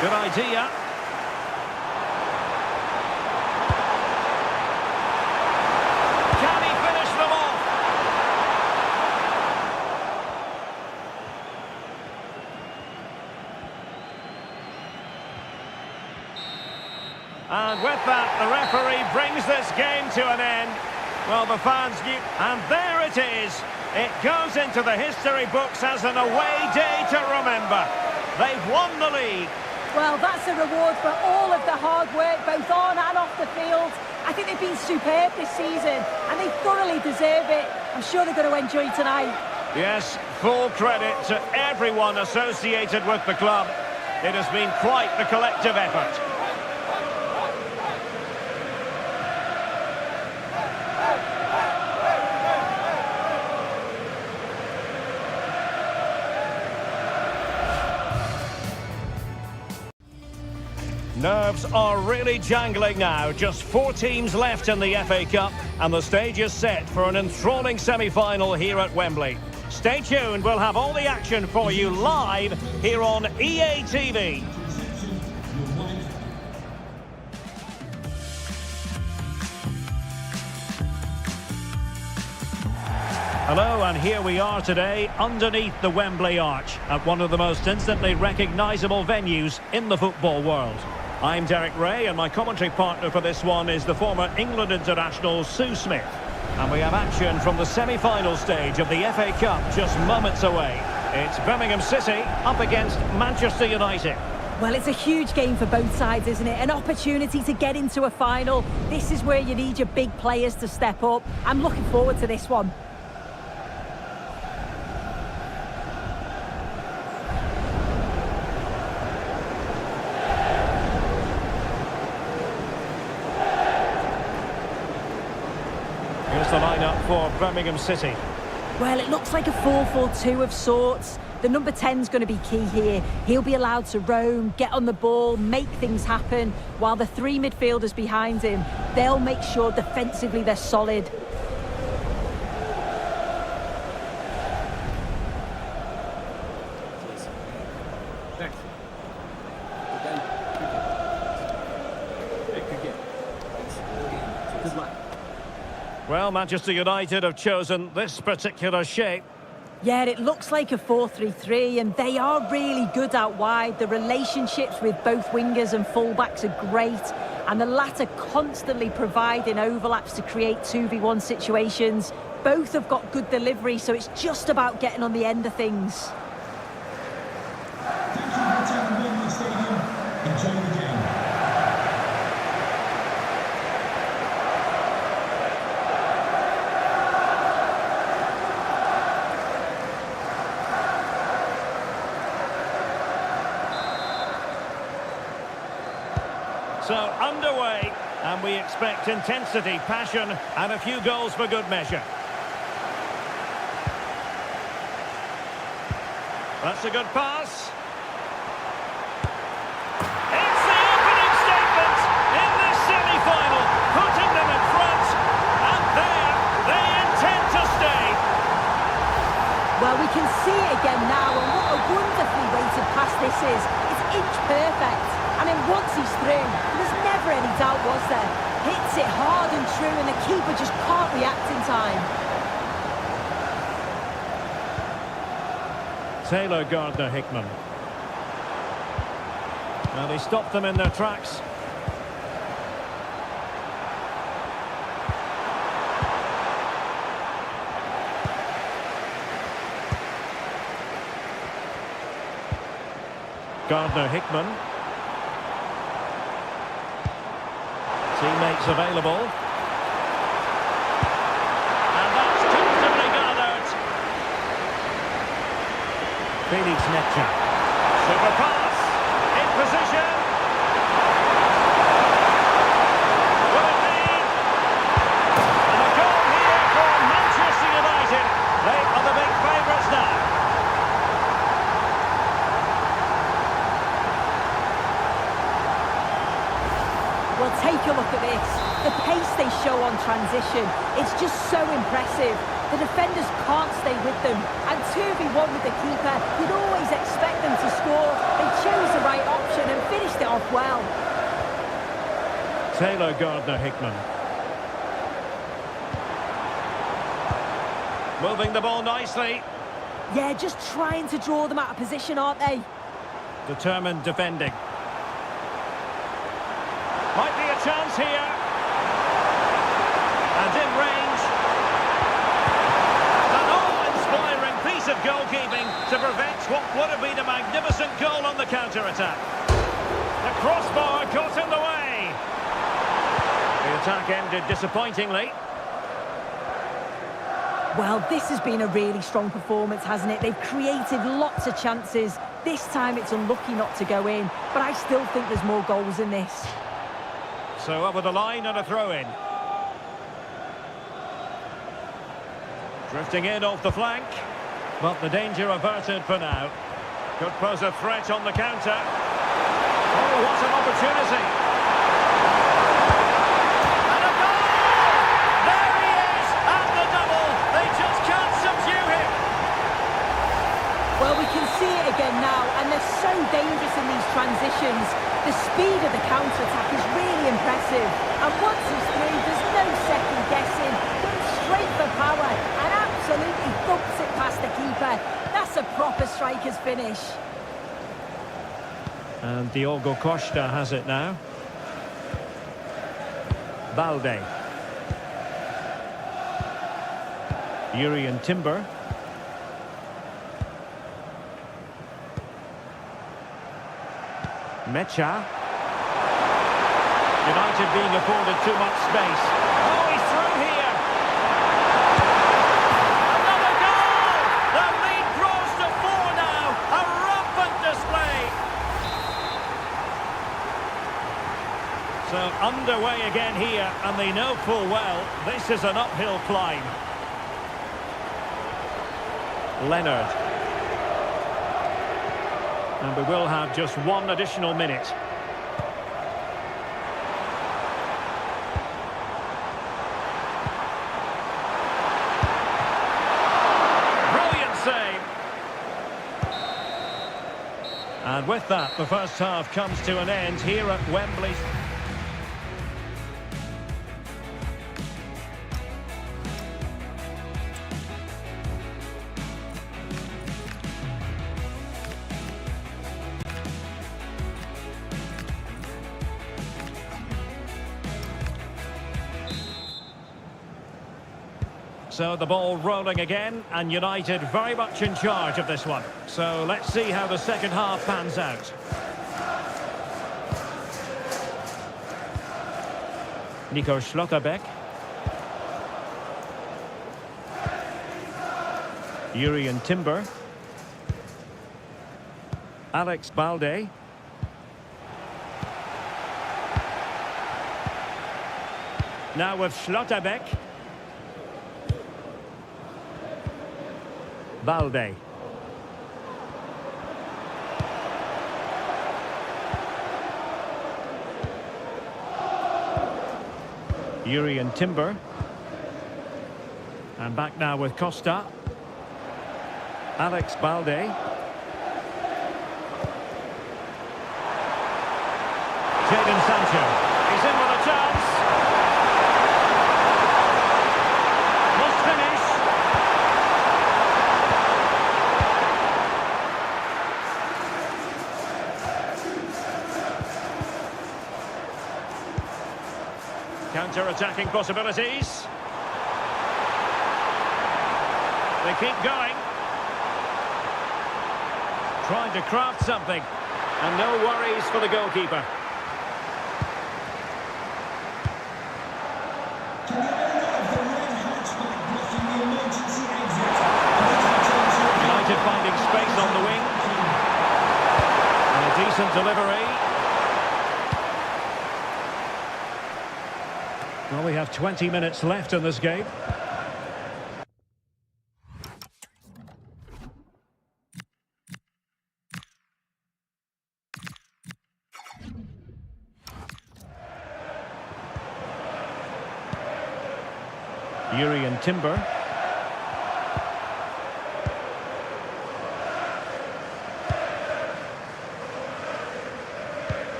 Speaker 5: Good idea. Can he finish them off? And with that, the referee brings this game to an end. Well, the fans knew, and there it is. It goes into the history books as an away day to remember. They've won the league.
Speaker 3: Well, that's a reward for all of the hard work, both on and off the field. I think they've been superb this season, and they thoroughly deserve it. I'm sure they're going to enjoy tonight.
Speaker 5: Yes, full credit to everyone associated with the club. It has been quite the collective effort. Nerves are really jangling now. Just 4 teams left in the FA Cup, and the stage is set for an enthralling semi-final here at Wembley. Stay tuned, we'll have all the action for you live here on EA TV. Hello, and here we are today underneath the Wembley Arch at one of the most instantly recognisable venues in the football world. I'm Derek Ray, and my commentary partner for this one is the former England international Sue Smith. And we have action from the semi-final stage of the FA Cup just moments away. It's Birmingham City up against Manchester United.
Speaker 3: Well, it's a huge game for both sides, isn't it? An opportunity to get into a final. This is where you need your big players to step up. I'm looking forward to this one.
Speaker 5: The lineup for Birmingham City.
Speaker 3: Well, it looks like a 4-4-2 of sorts. The number 10's going to be key here. He'll be allowed to roam, get on the ball, make things happen, while the 3 midfielders behind him, they'll make sure defensively they're solid.
Speaker 8: Thanks. Good luck.
Speaker 5: Well, Manchester United have chosen this particular shape.
Speaker 3: Yeah, it looks like a 4-3-3, and they are really good out wide. The relationships with both wingers and fullbacks are great, and the latter constantly providing overlaps to create 2v1 situations. Both have got good delivery, so it's just about getting on the end of things.
Speaker 4: Thank you for attending Wembley Stadium. Enjoy the game.
Speaker 5: So underway, and we expect intensity, passion, and a few goals for good measure. That's a good pass. It's the opening statement in this semi-final, putting them in front, and there they intend to stay.
Speaker 3: Well, we can see it again now, and what a wonderfully weighted pass this is. It's inch perfect, and then once he's through, there's never any doubt, was there? Hits it hard and true, and the keeper just can't react in time.
Speaker 5: Taylor Gardner-Hickman. Well, he stopped them in their tracks. Gardner-Hickman. Teammates available. And that's comfortably gathered. Felix Mecha. Super pass. In position. Will it be? And a goal here for Manchester United. They are the big favourites now.
Speaker 3: Well, take a look at this. The pace they show on transition, it's just so impressive. The defenders can't stay with them. And 2v1 with the keeper, you'd always expect them to score. They chose the right option and finished it off well.
Speaker 5: Taylor Gardner-Hickman. Moving the ball nicely.
Speaker 3: Yeah, just trying to draw them out of position, aren't they?
Speaker 5: Determined defending. Might be a chance here. And in range. An awe-inspiring piece of goalkeeping to prevent what would have been a magnificent goal on the counter-attack. The crossbar got in the way. The attack ended disappointingly.
Speaker 3: Well, this has been a really strong performance, hasn't it? They've created lots of chances. This time it's unlucky not to go in, but I still think there's more goals in this.
Speaker 5: So over the line and a throw-in. Drifting in off the flank, but the danger averted for now. Could pose a threat on the counter. Oh, what an opportunity! And a goal! There he is, at the double. They just can't subdue him.
Speaker 3: Well, we can see it again now, and they're so dangerous in these transitions. The speed of the counter-attack is really impressive. And once he's through, there's no second guessing. Goes straight for power and absolutely thumps it past the keeper. That's a proper striker's finish.
Speaker 5: And Diogo Costa has it now. Balde. Urian Timber. Mecha. United being afforded too much space. Oh, he's through here. Another goal! The lead grows to 4 now. A rampant display. So underway again here, and they know full well this is an uphill climb. Leonard. And we will have just one additional minute. Brilliant save. And with that, the first half comes to an end here at Wembley. So the ball rolling again, and United very much in charge of this one. So let's see how the second half pans out. Nico Schlotterbeck. Urian Timber. Alex Balde. Now with Schlotterbeck. Balde. Urian Timber. And back now with Costa. Alex Balde. Jadon Sancho. He's in with a chance. Must finish. Counter-attacking possibilities. They keep going. Trying to craft something. And no worries for the goalkeeper. Decent delivery. Well, we have 20 minutes left in this game. Yuri and Timber.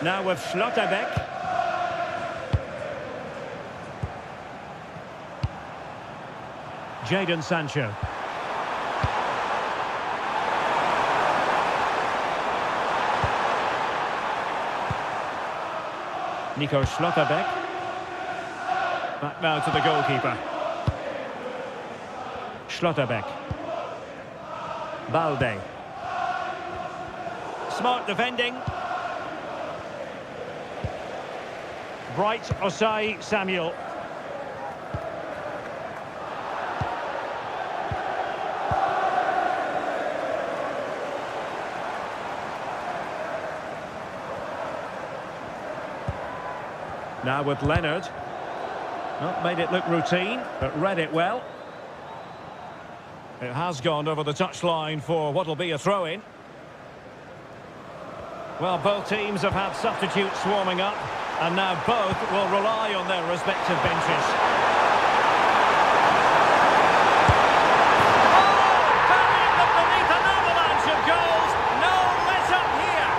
Speaker 5: Now with Schlotterbeck. Jadon Sancho. Nico Schlotterbeck. Back now to the goalkeeper. Schlotterbeck. Balde. Smart defending. Bright Osai Samuel. Now with Leonard. Not made it look routine, but read it well. It has gone over the touchline for what will be a throw-in. Well, both teams have had substitutes warming up, and now both will rely on their respective benches. Burying them beneath an avalanche of goals. No let-up here.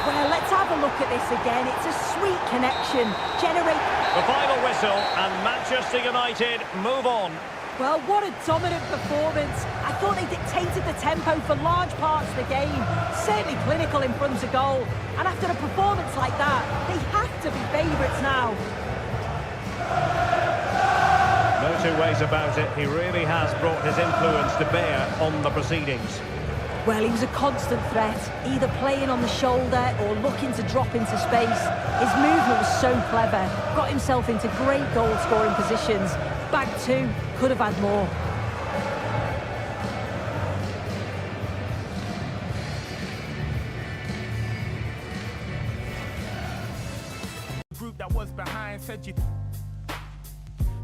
Speaker 3: Well, let's have a look at this again. It's a sweet connection.
Speaker 5: The final whistle, and Manchester United move on.
Speaker 3: Well, what a dominant performance. I thought they dictated the tempo for large parts of the game. Certainly clinical in front of goal. And after a performance like that, they have to be favourites now.
Speaker 5: No two ways about it. He really has brought his influence to bear on the proceedings.
Speaker 3: Well, he was a constant threat, either playing on the shoulder or looking to drop into space. His movement was so clever, got himself into great goal-scoring positions. Back two, could have had more.
Speaker 9: Group that was behind said you.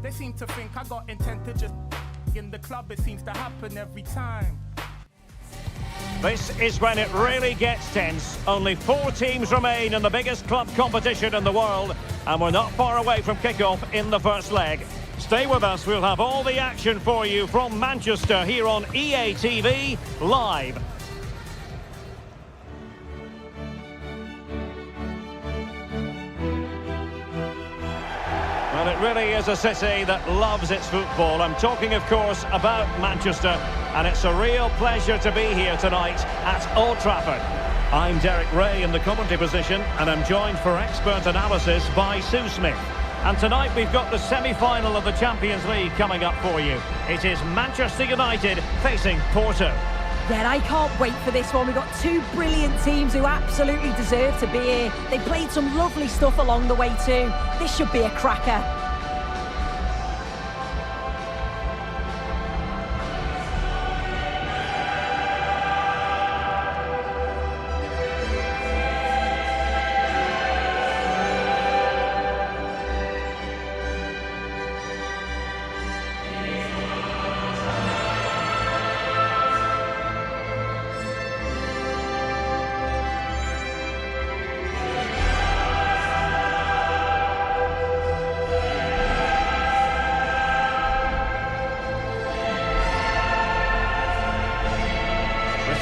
Speaker 9: They seem to think I got intent to just in the club. It seems to happen every time.
Speaker 5: This is when it really gets tense. Only 4 teams remain in the biggest club competition in the world, and we're not far away from kickoff in the first leg. Stay with us, we'll have all the action for you from Manchester here on EA TV Live. Well, it really is a city that loves its football. I'm talking, of course, about Manchester, and it's a real pleasure to be here tonight at Old Trafford. I'm Derek Ray in the commentary position, and I'm joined for expert analysis by Sue Smith. And tonight we've got the semi-final of the Champions League coming up for you. It is Manchester United facing Porto.
Speaker 3: Yeah, I can't wait for this one. We've got 2 brilliant teams who absolutely deserve to be here. They played some lovely stuff along the way too. This should be a cracker.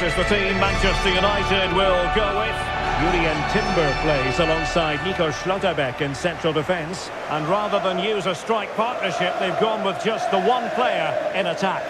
Speaker 5: This is the team Manchester United will go with. Julian Timber plays alongside Nico Schlotterbeck in central defence. And rather than use a strike partnership, they've gone with just the one player in attack.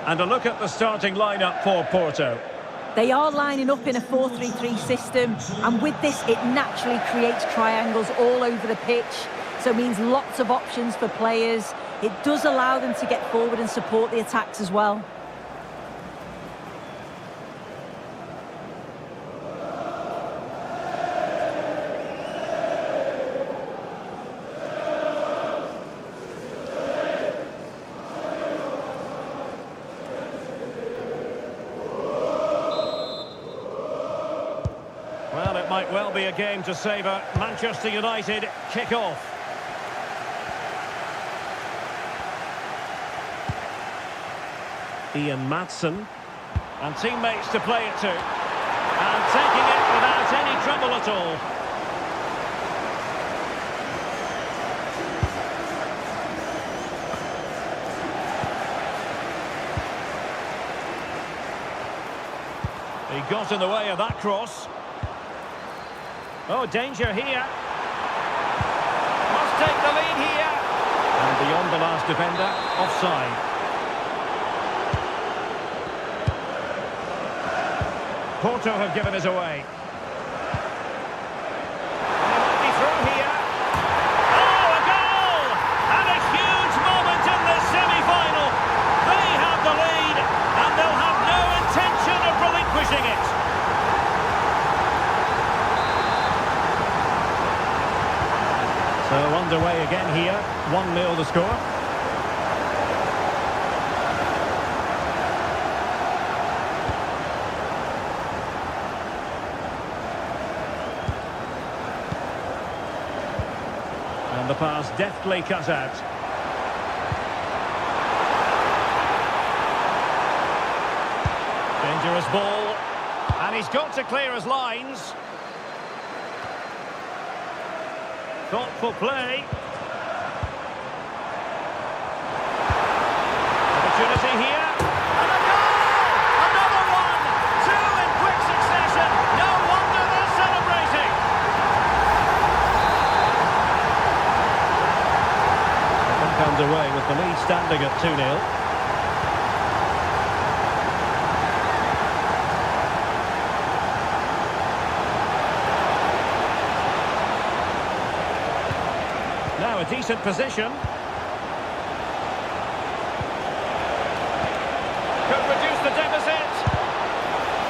Speaker 5: And a look at the starting lineup for Porto.
Speaker 3: They are lining up in a 4-3-3 system, and with this it naturally creates triangles all over the pitch, so it means lots of options for players. It does allow them to get forward and support the attacks as well.
Speaker 5: Well, it might well be a game to savour. Manchester United kick off. Ian Maatsen. And teammates to play it to. And taking it without any trouble at all. He got in the way of that cross. Oh, danger here. Must take the lead here. And beyond the last defender, offside. Porto have given us away. They might be through here. Oh, a goal! And a huge moment in this semi-final. They have the lead, and they'll have no intention of relinquishing it. So underway again here, 1-0 the score. And the pass deftly cut out. Dangerous ball, and he's got to clear his lines. Thoughtful play. Opportunity here. And a goal! Another one! Two in quick succession. No wonder they're celebrating. Back underway with the lead standing at 2-0. Now a decent position. Could reduce the deficit.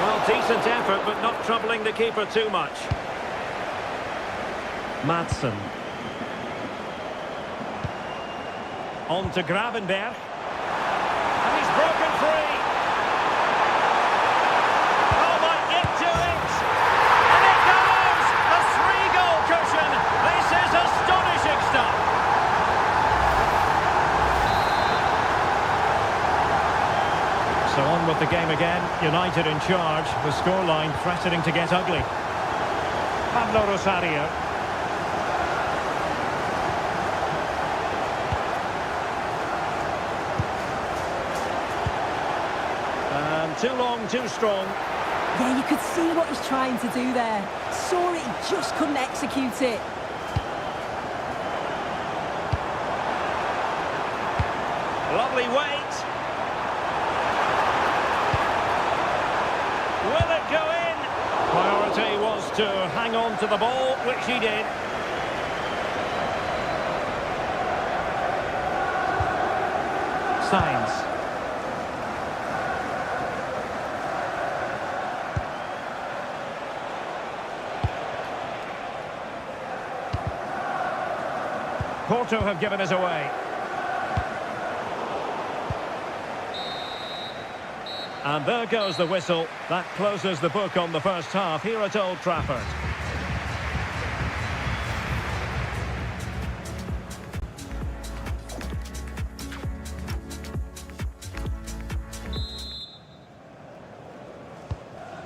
Speaker 5: Well, decent effort, but not troubling the keeper too much. Maatsen. On to Gravenberg. And he's broken free. Oh, might get to it. And it goes! A 3-goal cushion. This is astonishing stuff. So on with the game again. United in charge. The scoreline threatening to get ugly. Pablo Rosario. And too long, too strong.
Speaker 3: Yeah, you could see what he's trying to do there. Saw it, he just couldn't execute it.
Speaker 5: Lovely weight. Will it go in? Priority was to hang on to the ball, which he did. Signs. Porto have given us away. And there goes the whistle. That closes the book on the first half here at Old Trafford.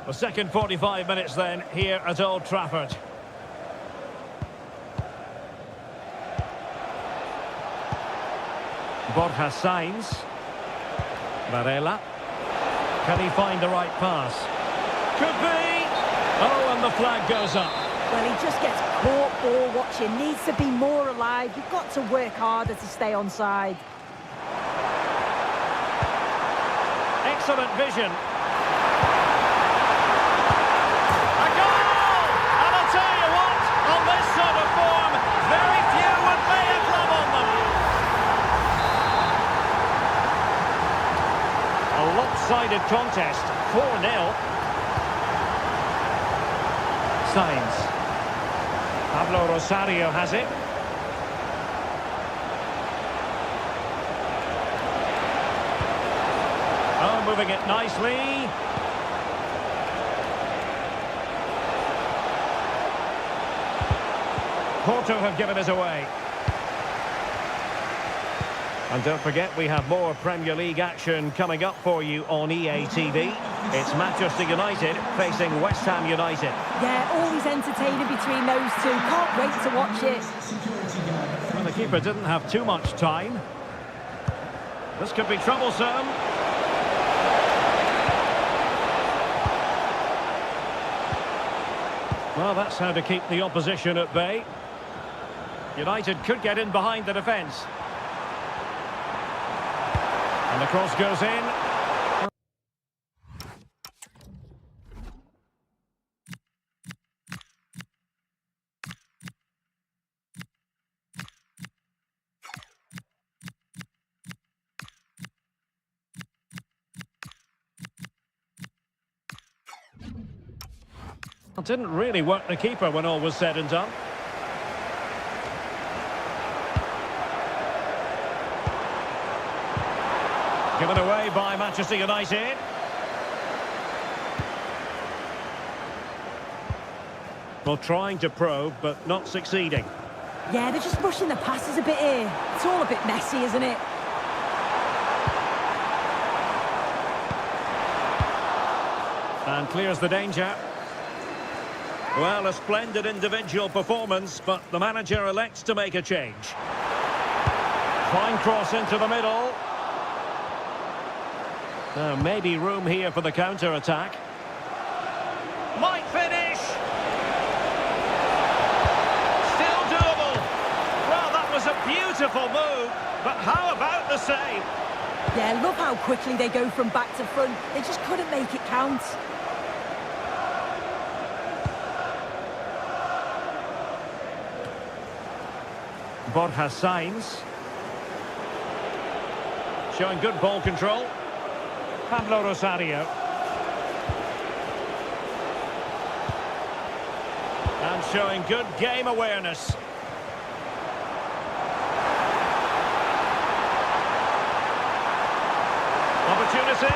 Speaker 5: The second 45 minutes then here at Old Trafford. Borja Sainz. Varela. Can he find the right pass? Could be! Oh, and the flag goes up.
Speaker 3: Well, he just gets caught ball watching. Needs to be more alive. You've got to work harder to stay onside.
Speaker 5: excellent vision. A goal! And I'll tell you what, on this sort of form, very few would lay a club on them. A lopsided contest, 4-0. Signs. Pablo Rosario has it. Oh, moving it nicely. Porto have given us away. And don't forget, we have more Premier League action coming up for you on EA TV. It's Manchester United facing West Ham United.
Speaker 3: Yeah, always entertaining between those two. Can't wait to watch it.
Speaker 5: Well, the keeper didn't have too much time. This could be troublesome. Well, that's how to keep the opposition at bay. United could get in behind the defence. And the cross goes in. Well, didn't really work the keeper when all was said and done. Given away by Manchester United. Well, trying to probe, but not succeeding.
Speaker 3: Yeah, they're just rushing the passes a bit here. It's all a bit messy, isn't it?
Speaker 5: And clears the danger. Well, a splendid individual performance, but the manager elects to make a change. Fine cross into the middle. Maybe room here for the counter-attack. Might finish! Still doable! Well, that was a beautiful move, but how about the save?
Speaker 3: Yeah, love how quickly they go from back to front. They just couldn't make it count.
Speaker 5: Borja Sainz. Showing good ball control. Pablo Rosario. And showing good game awareness. Opportunity.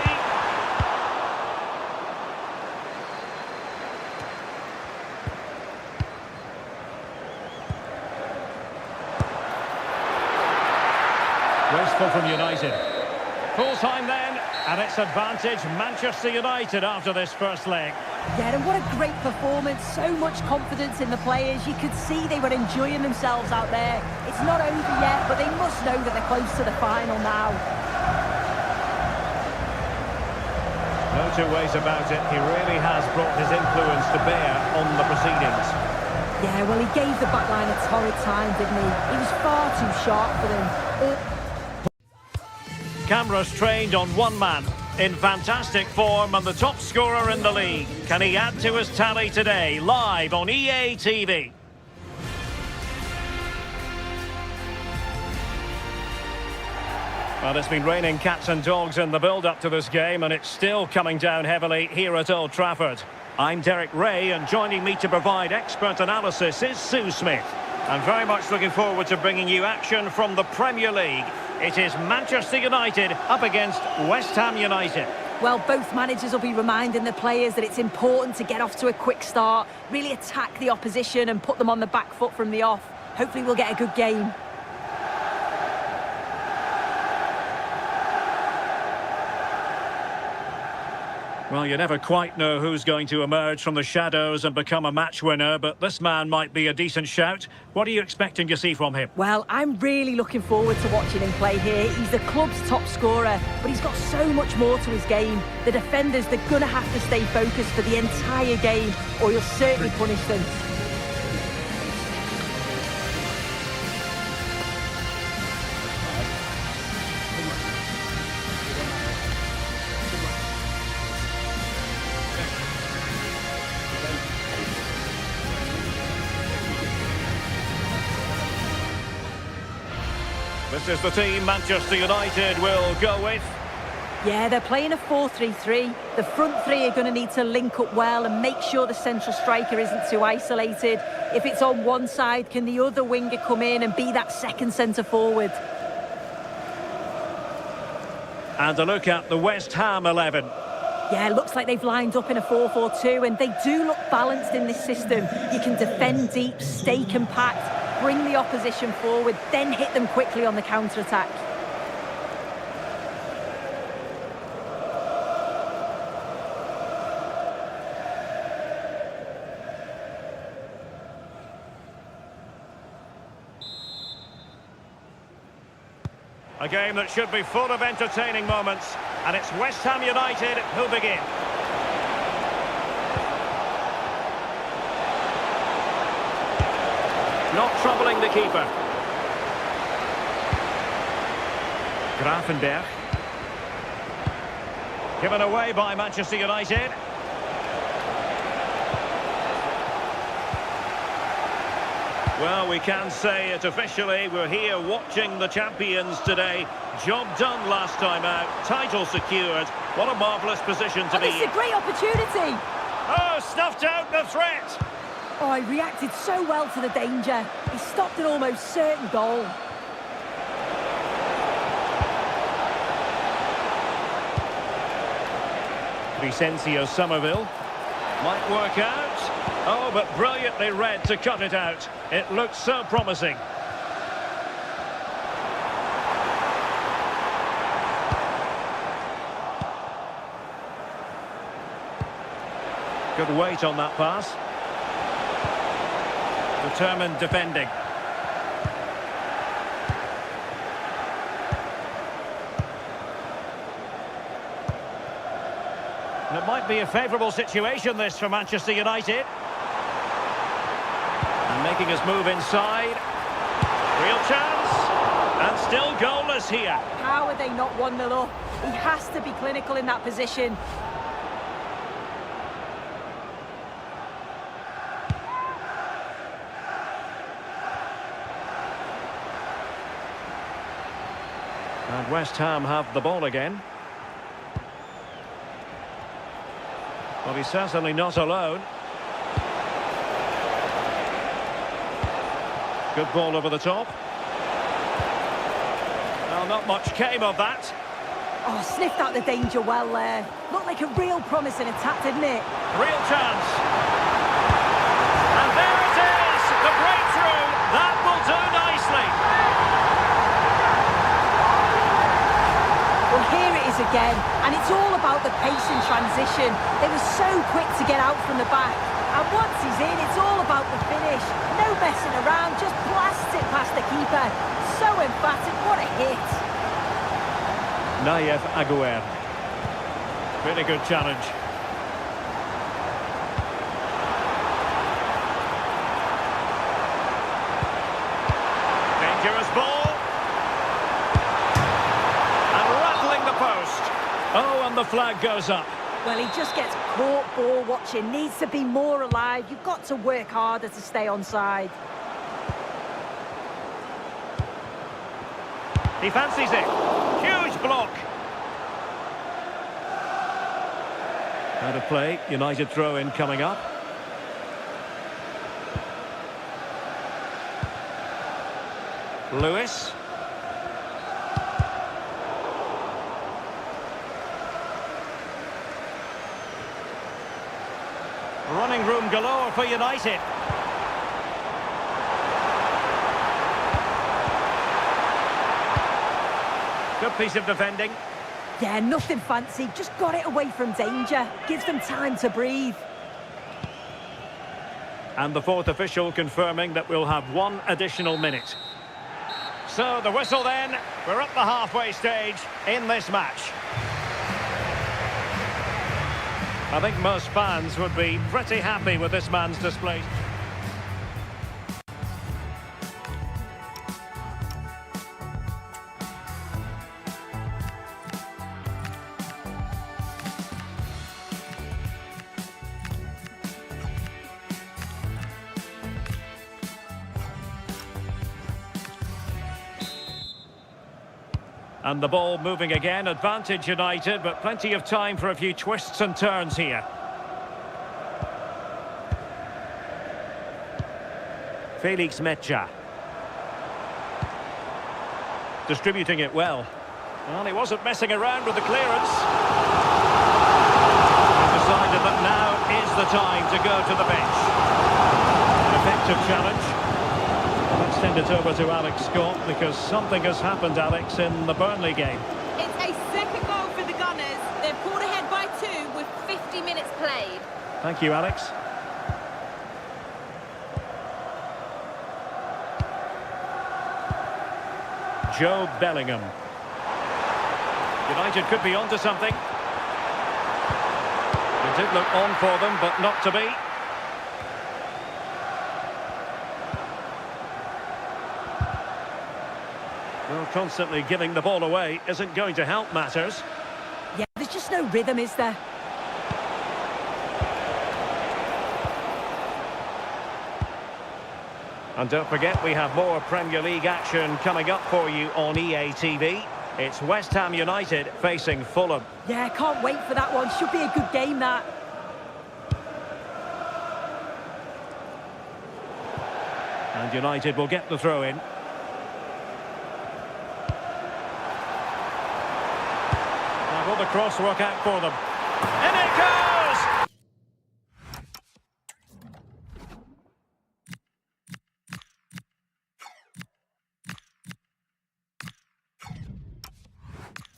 Speaker 5: Wasteful from United. Full time then, and it's advantage Manchester United after this first leg.
Speaker 3: Yeah, and what a great performance. So much confidence in the players. You could see they were enjoying themselves out there. It's not over yet, but they must know that they're close to the final now.
Speaker 5: No two ways about it. He really has brought his influence to bear on the proceedings.
Speaker 3: Yeah, well, he gave the back line a torrid time, didn't he? He was far too sharp for them.
Speaker 5: Cameras trained on one man, in fantastic form and the top scorer in the league. Can he add to his tally today? Live on EA TV. Well, it's been raining cats and dogs in the build-up to this game, and it's still coming down heavily here at Old Trafford. I'm Derek Ray, and joining me to provide expert analysis is Sue Smith. I'm very much looking forward to bringing you action from the Premier League. It is Manchester United up against West Ham United.
Speaker 3: Well, both managers will be reminding the players that it's important to get off to a quick start, really attack the opposition and put them on the back foot from the off. Hopefully we'll get a good game.
Speaker 5: Well, you never quite know who's going to emerge from the shadows and become a match winner, but this man might be a decent shout. What are you expecting to see from him?
Speaker 3: Well, I'm really looking forward to watching him play here. He's the club's top scorer, but he's got so much more to his game. The defenders, they're going to have to stay focused for the entire game, or he'll certainly punish them.
Speaker 5: this is the team Manchester United will go with.
Speaker 3: Yeah, they're playing a 4-3-3. The front three are going to need to link up well and make sure the central striker isn't too isolated. If it's on one side, can the other winger come in and be that second centre-forward?
Speaker 5: And a look at the West Ham 11.
Speaker 3: Yeah, it looks like they've lined up in a 4-4-2, and they do look balanced in this system. You can defend deep, stay compact, bring the opposition forward, then hit them quickly on the counter-attack.
Speaker 5: A game that should be full of entertaining moments, and it's West Ham United who begin. Not troubling the keeper. Gravenberch. Given away by Manchester United. Well, we can say it officially. We're here watching the champions today. Job done last time out. Title secured. What a marvellous position to be in.
Speaker 3: It's a great opportunity.
Speaker 5: Oh, snuffed out the threat.
Speaker 3: Oh, he reacted so well to the danger. He stopped an almost certain goal.
Speaker 5: Vicencio Somerville. Might work out. Oh, but brilliantly read to cut it out. It looks so promising. Good weight on that pass. Determined defending. And it might be a favourable situation, this, for Manchester United. And making his move inside. Real chance. And still goalless here.
Speaker 3: How are they not 1-0 up? He has to be clinical in that position.
Speaker 5: And West Ham have the ball again. Well, he's certainly not alone. Good ball over the top. Well, not much came of that.
Speaker 3: Oh, sniffed out the danger well there. Looked like a real promising attack, didn't it?
Speaker 5: Real chance. And there it is! The breakthrough! That will do nicely.
Speaker 3: Well, here it is again, and it's all about the pace and transition. They were so quick to get out from the back. And once he's in, it's all about the finish. No messing around, just blasts it past the keeper. So emphatic, what a hit.
Speaker 5: Nayef Aguer. Really good challenge. Dangerous ball. And rattling the post. Oh, and the flag goes up.
Speaker 3: Well, he just gets caught ball watching, needs to be more alive. You've got to work harder to stay onside.
Speaker 5: He fancies it. Huge block. Out of play. United throw-in coming up. Lewis. Running room galore for United. Good piece of defending.
Speaker 3: Yeah, nothing fancy, just got it away from danger. Gives them time to breathe.
Speaker 5: And the fourth official confirming that we'll have one additional minute. So the whistle then. We're up the halfway stage in this match. I think most fans would be pretty happy with this man's display. And the ball moving again, advantage United, but plenty of time for a few twists and turns here. Felix Mecha. Distributing it well. Well, he wasn't messing around with the clearance. He decided that now is the time to go to the bench. An effective challenge. Let's send it over to Alex Scott because something has happened, Alex, in the Burnley game.
Speaker 6: It's a second goal for the Gunners. They're pulled ahead by 2 with 50 minutes played.
Speaker 5: Thank you, Alex. Joe Bellingham. United could be onto something. It did look on for them, but not to be. Well, constantly giving the ball away isn't going to help matters.
Speaker 3: Yeah, there's just no rhythm, is there?
Speaker 5: And don't forget, we have more Premier League action coming up for you on EA TV. It's West Ham United facing Fulham.
Speaker 3: Yeah, can't wait for that one. Should be a good game, that.
Speaker 5: And United will get the throw in. Now will the cross work out for them? In it goes!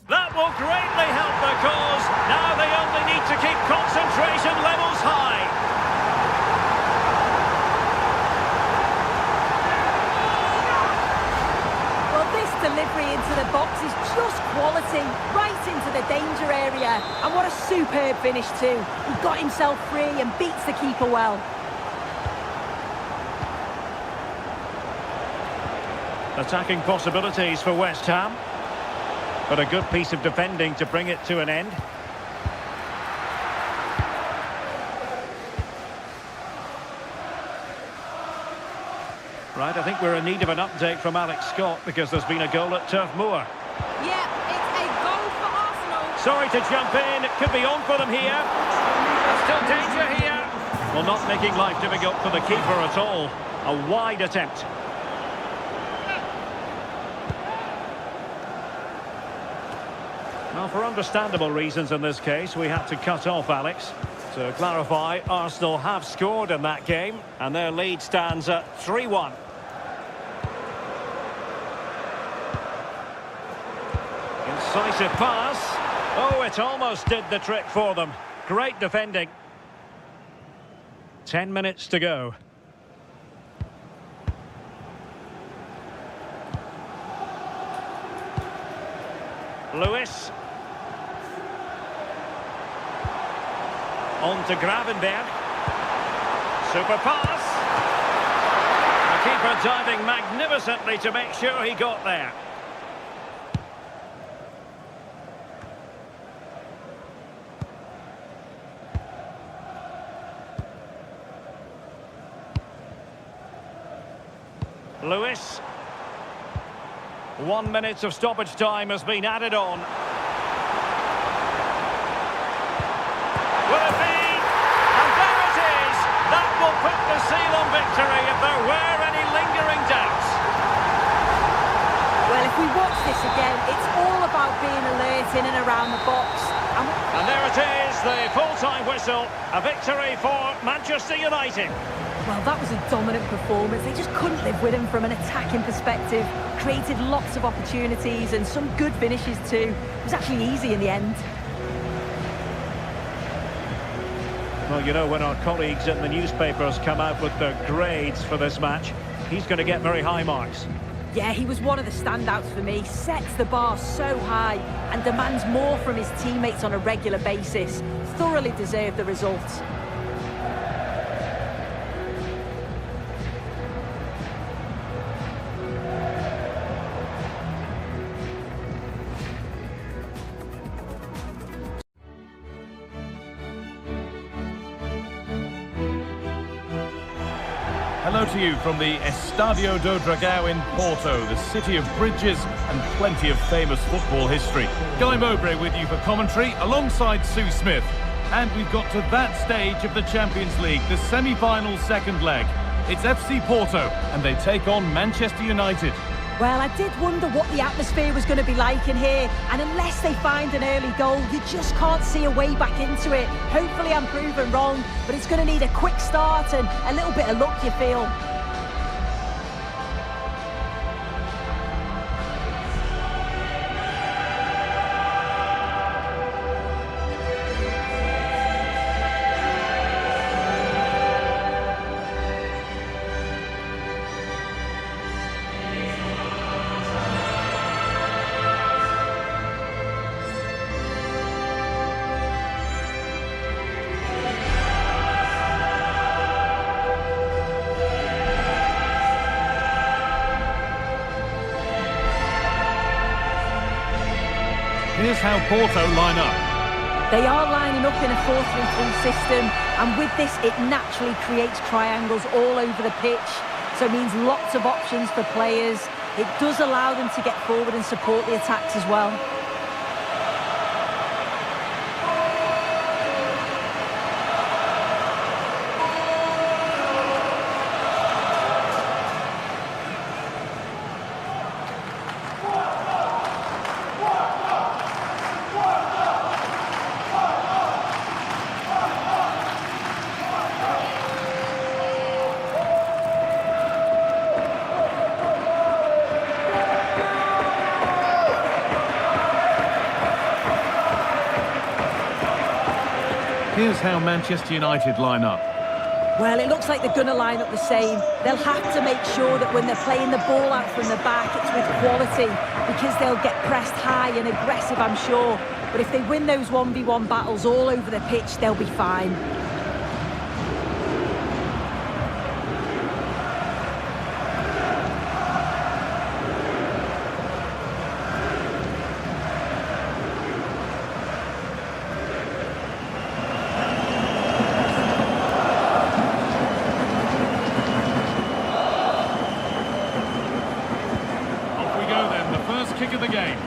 Speaker 5: That will greatly help their cause. Now they only need to keep concentration levels high.
Speaker 3: Well, this delivery into the box is just quality, right into the danger area. And what a superb finish too. He got himself free and beats the keeper well.
Speaker 5: Attacking possibilities for West Ham. But a good piece of defending to bring it to an end. Right, I think we're in need of an update from Alex Scott because there's been a goal at Turf Moor.
Speaker 6: Yeah, it's a goal for Arsenal.
Speaker 5: Sorry to jump in, it could be on for them here. There's still danger here. Well, not making life difficult for the keeper at all. A wide attempt. Well, for understandable reasons in this case, we had to cut off Alex. To clarify, Arsenal have scored in that game, and their lead stands at 3-1. Incisive pass. Oh, it almost did the trick for them. Great defending. 10 minutes to go. Lewis. On to Gravenberg. Super pass. The keeper diving magnificently to make sure he got there. Lewis. 1 minute of stoppage time has been added on. Will it be? And there it is! That will put the seal on victory if there were any lingering doubts.
Speaker 3: Well, if we watch this again, it's all about being alert in and around the box.
Speaker 5: And there it is, the full-time whistle. A victory for Manchester United.
Speaker 3: Well, that was a dominant performance. They just couldn't live with him from an attacking perspective. Created lots of opportunities and some good finishes too. It was actually easy in the end.
Speaker 5: Well, you know, when our colleagues in the newspapers come out with their grades for this match, he's going to get very high marks.
Speaker 3: Yeah, he was one of the standouts for me. Sets the bar so high and demands more from his teammates on a regular basis. Thoroughly deserved the results.
Speaker 1: Hello to you from the Estadio do Dragão in Porto, the city of bridges and plenty of famous football history. Guy Mowbray with you for commentary alongside Sue Smith. And we've got to that stage of the Champions League, the semi-final second leg. It's FC Porto and they take on Manchester United.
Speaker 3: Well, I did wonder what the atmosphere was going to be like in here, and unless they find an early goal, you just can't see a way back into it. Hopefully I'm proven wrong, but it's going to need a quick start and a little bit of luck, you feel.
Speaker 1: Here's how Porto line up.
Speaker 3: They are lining up in a 4-3-3 system, and with this it naturally creates triangles all over the pitch, so it means lots of options for players. It does allow them to get forward and support the attacks as well.
Speaker 1: Here's how Manchester United line up.
Speaker 3: Well, it looks like they're going to line up the same. They'll have to make sure that when they're playing the ball out from the back, it's with quality, because they'll get pressed high and aggressive, I'm sure. But if they win those 1v1 battles all over the pitch, they'll be fine.
Speaker 1: Kick of the game.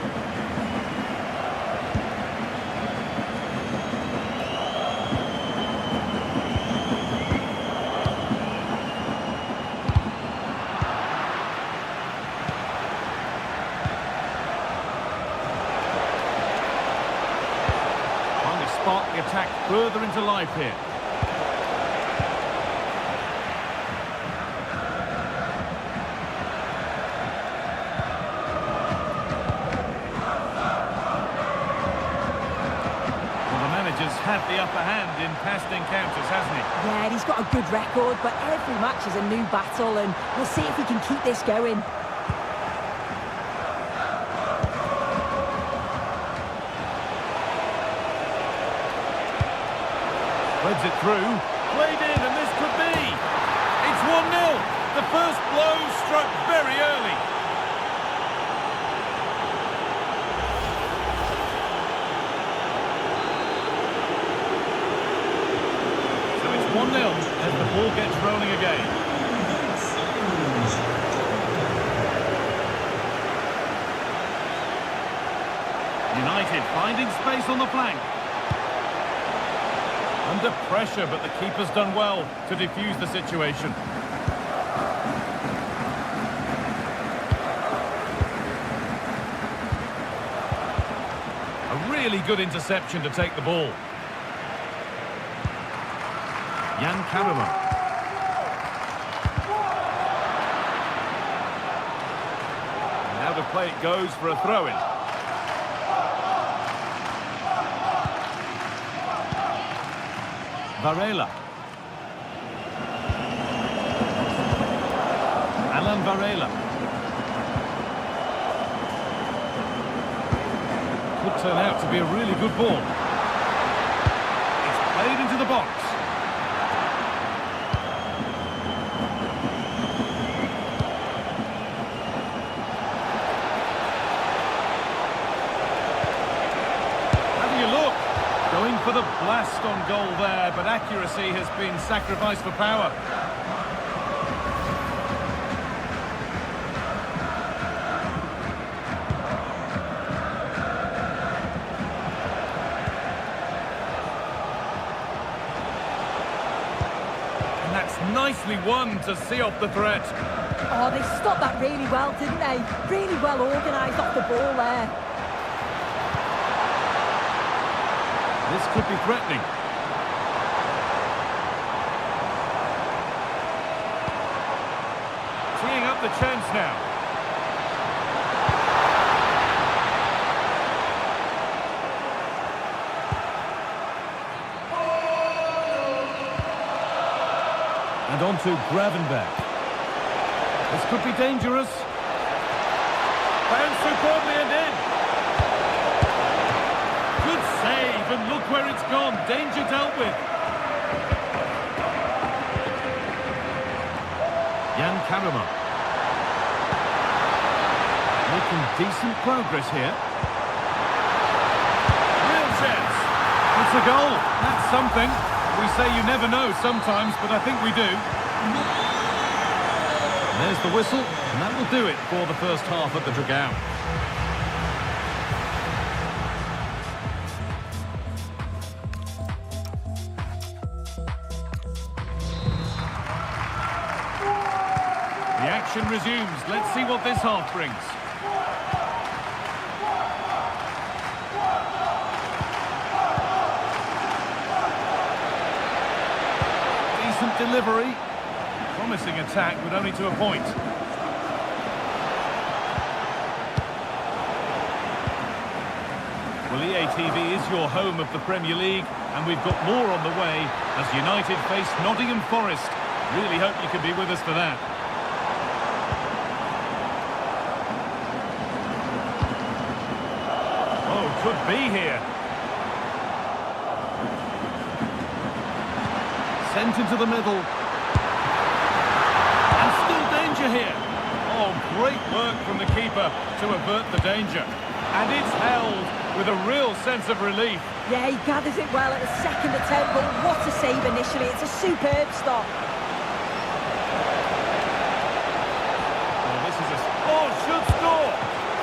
Speaker 1: Trying to spark the attack further into life here. Had the upper hand in past encounters, hasn't he?
Speaker 3: Yeah, and he's got a good record, but every match is a new battle, and we'll see if he can keep this going.
Speaker 1: Threads it through, played in, and this could be. It's 1-0. The first blow struck very early. So it's 1-0 as the ball gets rolling again. United finding space on the flank. Under pressure, but the keeper's done well to defuse the situation. A really good interception to take the ball. Jan Karaman. Now the play it goes for a throw-in. Varela. Alan Varela. Could turn out to be a really good ball. It's played into the box. Going for the blast on goal there, but accuracy has been sacrificed for power. nicely won to see off the threat.
Speaker 3: Oh, they stopped that really well, didn't they? Really well organised off the ball there.
Speaker 1: This could be threatening. Teeing up the chance now. And on to Gravenberg. This could be dangerous. Found superbly and in. Good save, and look where it's gone. Danger dealt with. Jan Karama. Making decent progress here. Real chance. It's a goal. That's something. We say you never know sometimes, but I think we do. There's the whistle, and that will do it for the first half at the Dragao. The action resumes. Let's see what this half brings. Decent delivery. Promising attack, but only to a point. Well, EA TV is your home of the Premier League, and we've got more on the way as United face Nottingham Forest. Really hope you can be with us for that. Oh, could be here. Sent into the middle. And still danger here. Oh, great work from the keeper to avert the danger. And it's held with a real sense of relief.
Speaker 3: Yeah, he gathers it well at the second attempt, but what a save initially. It's a superb stop.
Speaker 1: Oh, this is a... Oh, should score!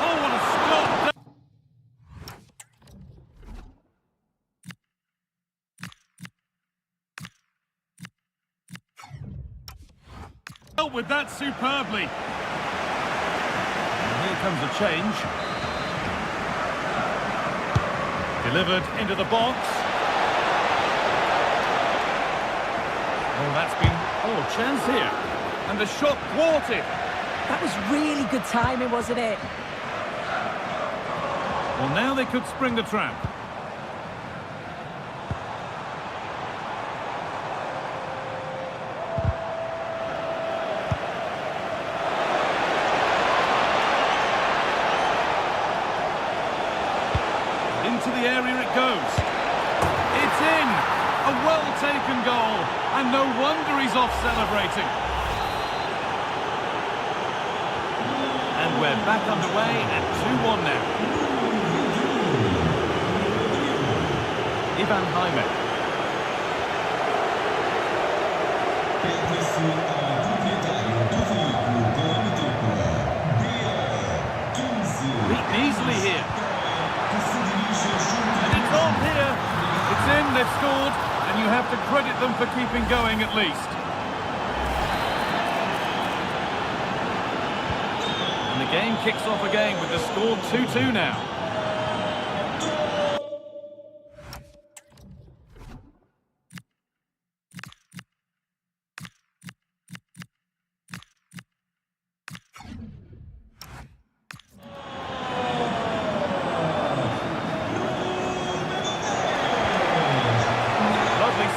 Speaker 1: Oh, what a stop! Dealt with that superbly. And here comes a change. Delivered into the box. Oh, that's been... Oh, chance here. And the shot thwarted.
Speaker 3: That was really good timing, wasn't it?
Speaker 1: Well, now they could spring the trap. Into the area it goes. It's in! A well-taken goal. And no wonder he's off celebrating. And we're back underway at 2-1 now. Ivan Jaime. Beaten easily here. And it's on here. It's in, they've scored, and you have to credit them for keeping going at least. And the game kicks off again with the score 2-2 now.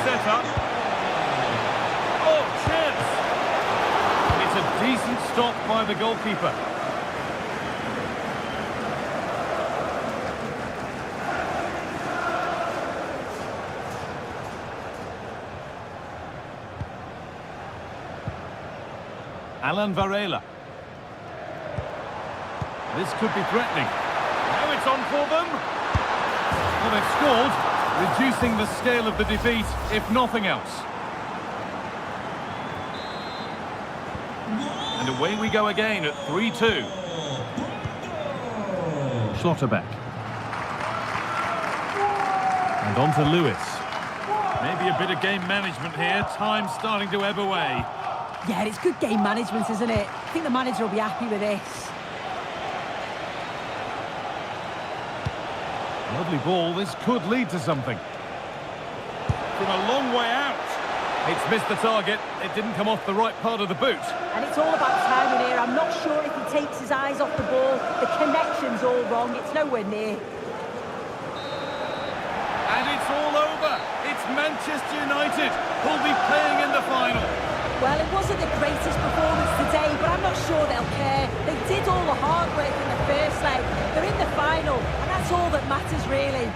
Speaker 1: Setup. Oh, chance! It's a decent stop by the goalkeeper. Alan Varela. This could be threatening. Now it's on for them. Well, they've scored. Reducing the scale of the defeat, if nothing else. And away we go again at 3-2. Schlotterbeck. And on to Lewis. Maybe a bit of game management here. Time's starting to ebb away.
Speaker 3: Yeah, it's good game management, isn't it? I think the manager will be happy with this.
Speaker 1: Lovely ball. This could lead to something. From a long way out. It's missed the target. It didn't come off the right part of the boot.
Speaker 3: And it's all about timing here. I'm not sure if he takes his eyes off the ball. The connection's all wrong. It's nowhere near.
Speaker 1: And it's all over. It's Manchester United who'll be playing in the final.
Speaker 3: Well, it wasn't the greatest performance today, but I'm not sure they'll care. They did all the hard work in the first leg. They're in the final, and that's all that matters, really.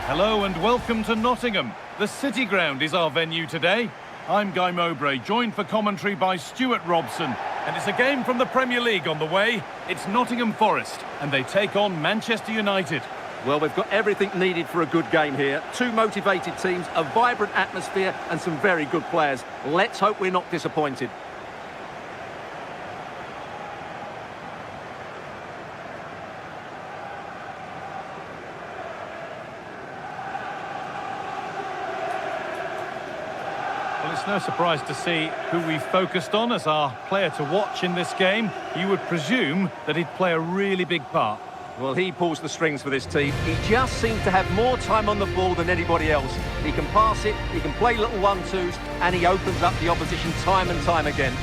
Speaker 1: Hello and welcome to Nottingham. The City Ground is our venue today. I'm Guy Mowbray, joined for commentary by Stuart Robson. And it's a game from the Premier League on the way. It's Nottingham Forest, and they take on Manchester United.
Speaker 2: Well, we've got everything needed for a good game here. Two motivated teams, a vibrant atmosphere and some very good players. Let's hope we're not disappointed.
Speaker 1: Well, it's no surprise to see who we've focused on as our player to watch in this game. You would presume that he'd play a really big part.
Speaker 2: Well, he pulls the strings for this team. He just seems to have more time on the ball than anybody else. He can pass it, he can play little 1-2s, and he opens up the opposition time and time again.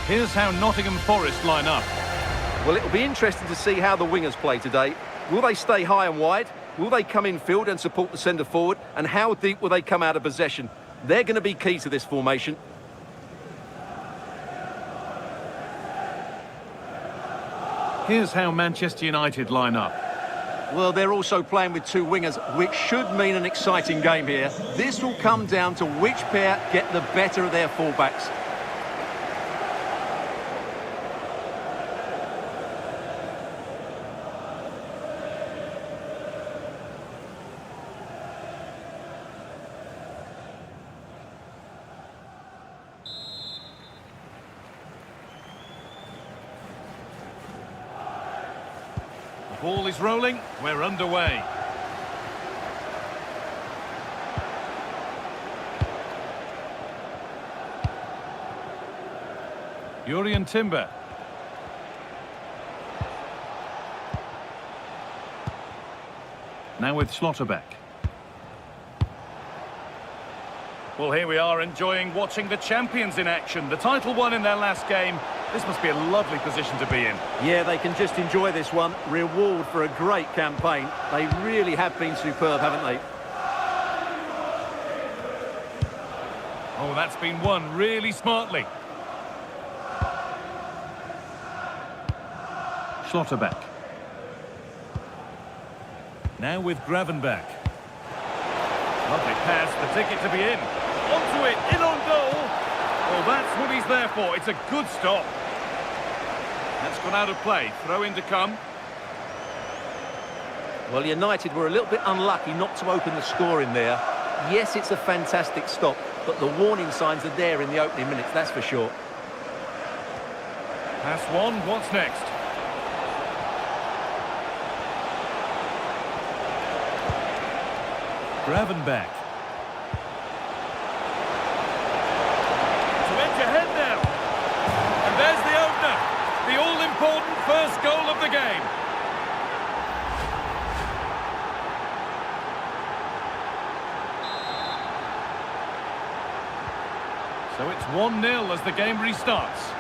Speaker 1: Here's how Nottingham Forest line up.
Speaker 2: Well, it'll be interesting to see how the wingers play today. Will they stay high and wide? Will they come in field and support the centre forward? And how deep will they come out of possession? They're going to be key to this formation.
Speaker 1: Here's how Manchester United line up.
Speaker 2: Well, they're also playing with two wingers, which should mean an exciting game here. This will come down to which pair get the better of their fullbacks.
Speaker 1: Ball is rolling, we're underway. Jurrien Timber. Now with Schlotterbeck. Well, here we are enjoying watching the champions in action. The title won in their last game. This must be a lovely position to be in.
Speaker 2: Yeah, they can just enjoy this one. Reward for a great campaign. They really have been superb, haven't they?
Speaker 1: Oh, that's been won really smartly. Schlotterbeck. Now with Gravenberch. Lovely pass, the ticket to be in. Onto it, in on goal. Well, that's what he's there for. It's a good stop. That's gone out of play. Throw in to come.
Speaker 2: Well, United were a little bit unlucky not to open the score in there. Yes, it's a fantastic stop, but the warning signs are there in the opening minutes, that's for sure.
Speaker 1: Pass one, what's next? Gravenberch. To edge ahead now. And there's the opener. The all-important first goal of the game. So it's 1-0 as the game restarts.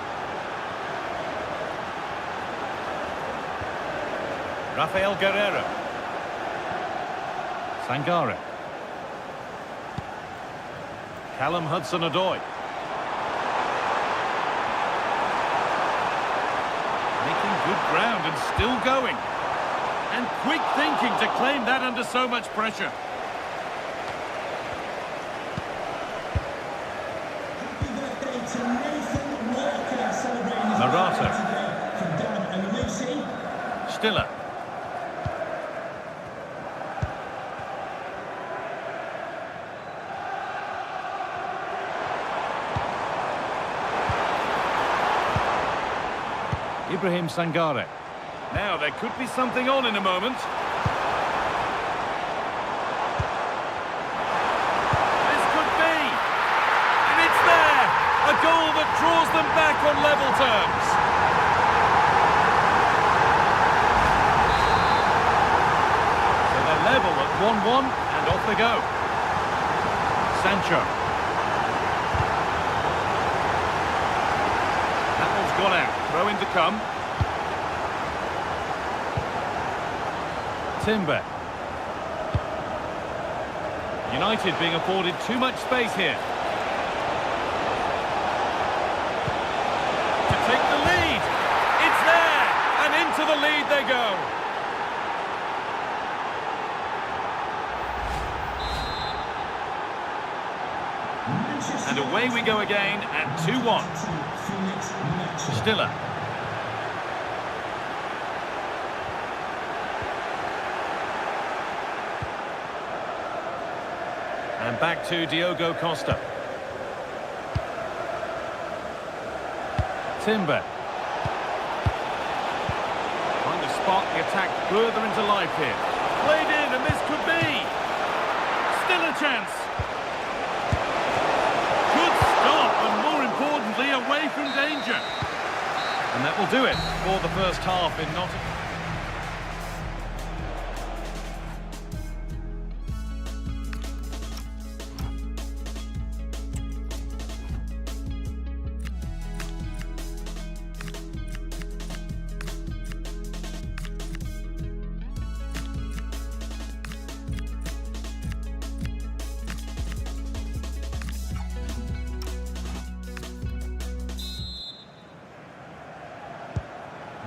Speaker 1: Rafael Guerrero. Sangare. Callum Hudson-Odoi. Making good ground and still going. And quick thinking to claim that under so much pressure.
Speaker 4: Happy birthday to Nathan Walker, celebrating his
Speaker 1: Morata.
Speaker 4: birthday today from Dad and Lucy.
Speaker 1: Stiller. Ibrahim Sangare. Now there could be something on in a moment. This could be. And it's there. A goal that draws them back on level terms. So they're level at 1-1 and off they go. Sancho. That one's gone out. Throw in to come. Timber. United being afforded too much space here. To take the lead. It's there. And into the lead they go. And away we go again at 2-1. Stiller. And back to Diogo Costa. Timber. Trying to spark the attack further into life here. Played in, and this could be. Still a chance. Good stop, and more importantly, away from danger. And that will do it for the first half in Nottingham.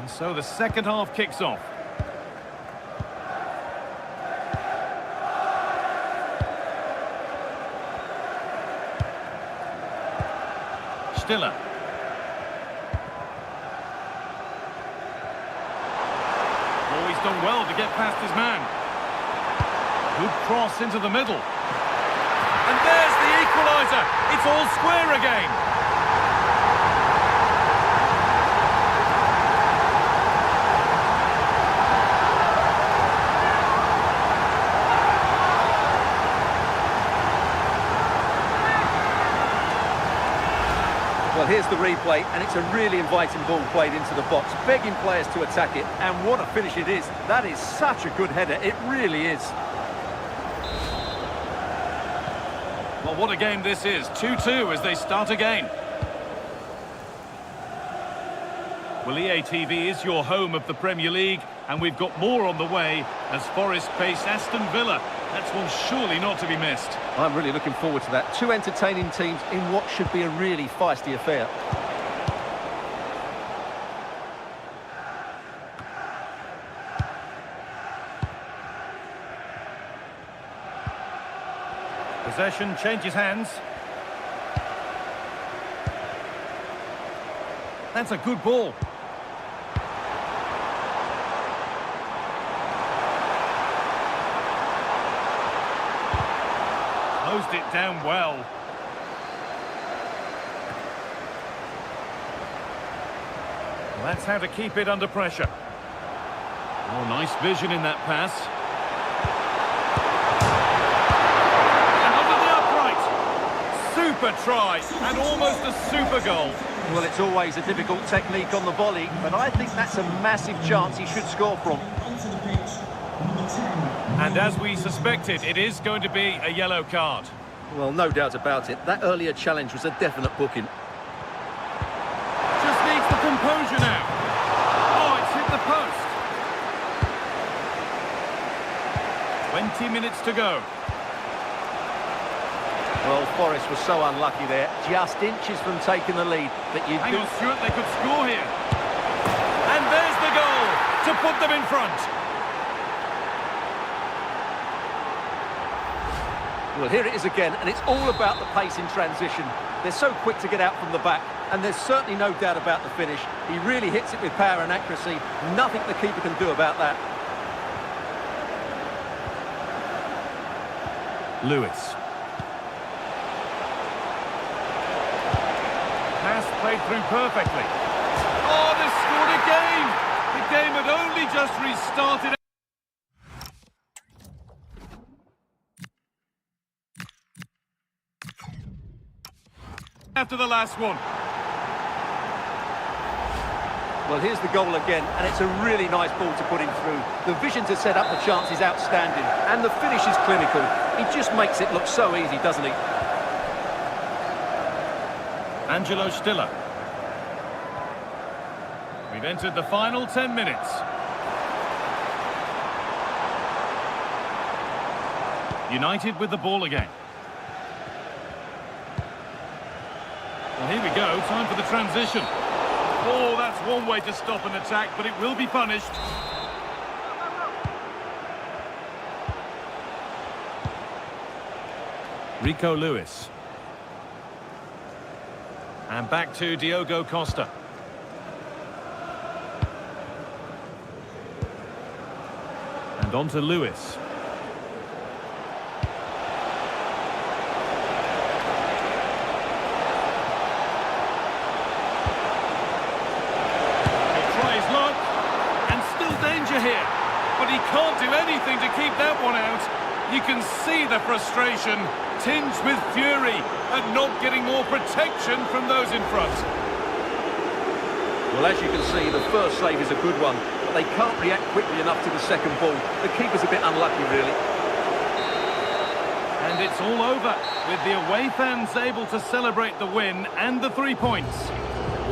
Speaker 1: So the second half kicks off. Stiller. Oh, he's done well to get past his man. Good cross into the middle. And there's the equaliser. It's all square again.
Speaker 2: Well, here's the replay, and it's a really inviting ball played into the box, begging players to attack it, and what a finish it is. That is such a good header, it really is.
Speaker 1: Well, what a game this is. 2-2 as they start again. Well, EA TV is your home of the Premier League, and we've got more on the way as Forest face Aston Villa. That's one surely not to be missed.
Speaker 2: I'm really looking forward to that. Two entertaining teams in what should be a really feisty affair.
Speaker 1: Possession changes hands. That's a good ball. Closed it down well. That's how to keep it under pressure. Oh, nice vision in that pass. And under the upright. Super try and almost a super goal.
Speaker 2: Well, it's always a difficult technique on the volley, but I think that's a massive chance he should score from.
Speaker 4: Onto the pitch, number 10.
Speaker 1: And as we suspected, it is going to be a yellow card.
Speaker 2: Well, no doubt about it. That earlier challenge was a definite booking.
Speaker 1: Just needs the composure now. Oh, it's hit the post. 90 minutes to go.
Speaker 2: Well, Forest was so unlucky there, just inches from taking the lead. But you
Speaker 1: Hang on, Stuart, they could score here. And there's the goal to put them in front.
Speaker 2: Well, here it is again, and it's all about the pace in transition. They're so quick to get out from the back, and there's certainly no doubt about the finish. He really hits it with power and accuracy. Nothing the keeper can do about that.
Speaker 1: Lewis. Pass played through perfectly. Oh, they scored again! The game had only just restarted. After the last one.
Speaker 2: Well, here's the goal again, and it's a really nice ball to put him through. The vision to set up the chance is outstanding, and the finish is clinical. He just makes it look so easy, doesn't he?
Speaker 1: Angelo Stiller. We've entered the final 10 minutes. United with the ball again. Well, here we go, time for the transition. Oh, that's one way to stop an attack, but it will be punished. Rico Lewis. And back to Diogo Costa. And on to Lewis. Here, but he can't do anything to keep that one out. You can see the frustration, tinged with fury at not getting more protection from those in front.
Speaker 2: Well, as you can see, the first save is a good one, but they can't react quickly enough to the second ball. The keeper's a bit unlucky, really.
Speaker 1: And it's all over, with the away fans able to celebrate the win and the 3 points.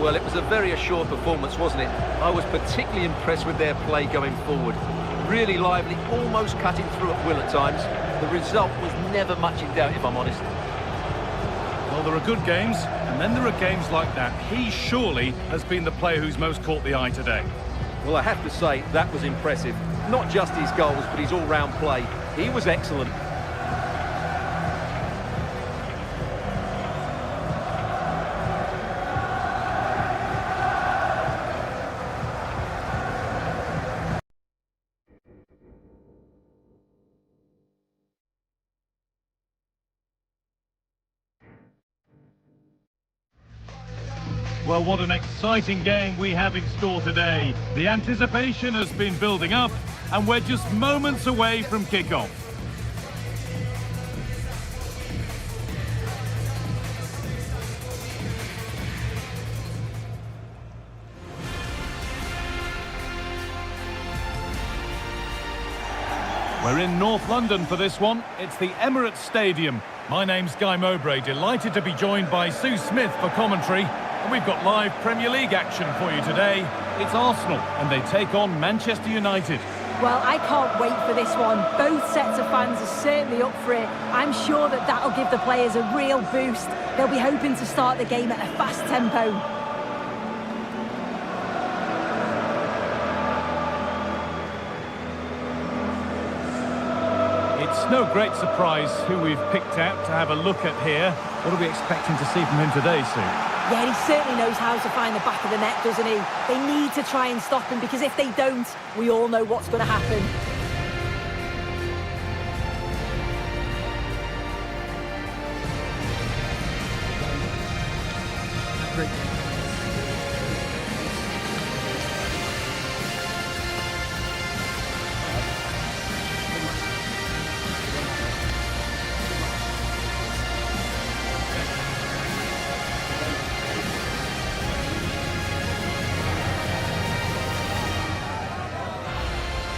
Speaker 2: Well, it was a very assured performance, wasn't it? I was particularly impressed with their play going forward. Really lively, almost cutting through at will at times. The result was never much in doubt, if I'm honest.
Speaker 1: Well, there are good games, and then there are games like that. He surely has been the player who's most caught the eye today.
Speaker 2: Well, I have to say, that was impressive. Not just his goals, but his all-round play. He was excellent.
Speaker 1: Well, what an exciting game we have in store today. The anticipation has been building up, and we're just moments away from kick-off. We're in North London for this one. It's the Emirates Stadium. My name's Guy Mowbray, delighted to be joined by Sue Smith for commentary. And we've got live Premier League action for you today. It's Arsenal, and they take on Manchester United.
Speaker 3: Well, I can't wait for this one. Both sets of fans are certainly up for it. I'm sure that that'll give the players a real boost. They'll be hoping to start the game at a fast tempo.
Speaker 1: It's no great surprise who we've picked out to have a look at here. What are we expecting to see from him today, Sue?
Speaker 3: Yeah, he certainly knows how to find the back of the net, doesn't he? They need to try and stop him, because if they don't, we all know what's going to happen.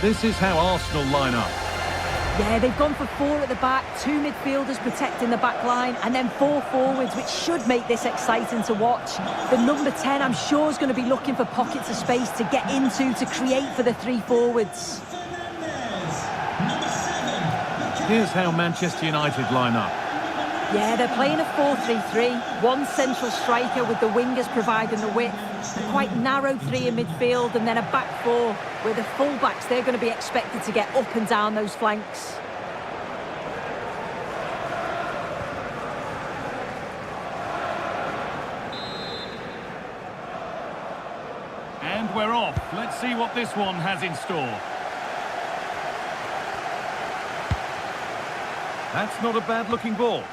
Speaker 1: This is how Arsenal line up.
Speaker 3: Yeah, they've gone for 4 at the back, 2 midfielders protecting the back line, and then 4 forwards, which should make this exciting to watch. The number 10, I'm sure, is going to be looking for pockets of space to get into, to create for the 3 forwards.
Speaker 4: Number 7,
Speaker 1: Here's how Manchester United line up.
Speaker 3: Yeah, they're playing a 4-3-3. One central striker with the wingers providing the width. A quite narrow three in midfield, and then a back four where the full-backs, they're going to be expected to get up and down those flanks.
Speaker 1: And we're off. Let's see what this one has in store. That's not a bad-looking ball.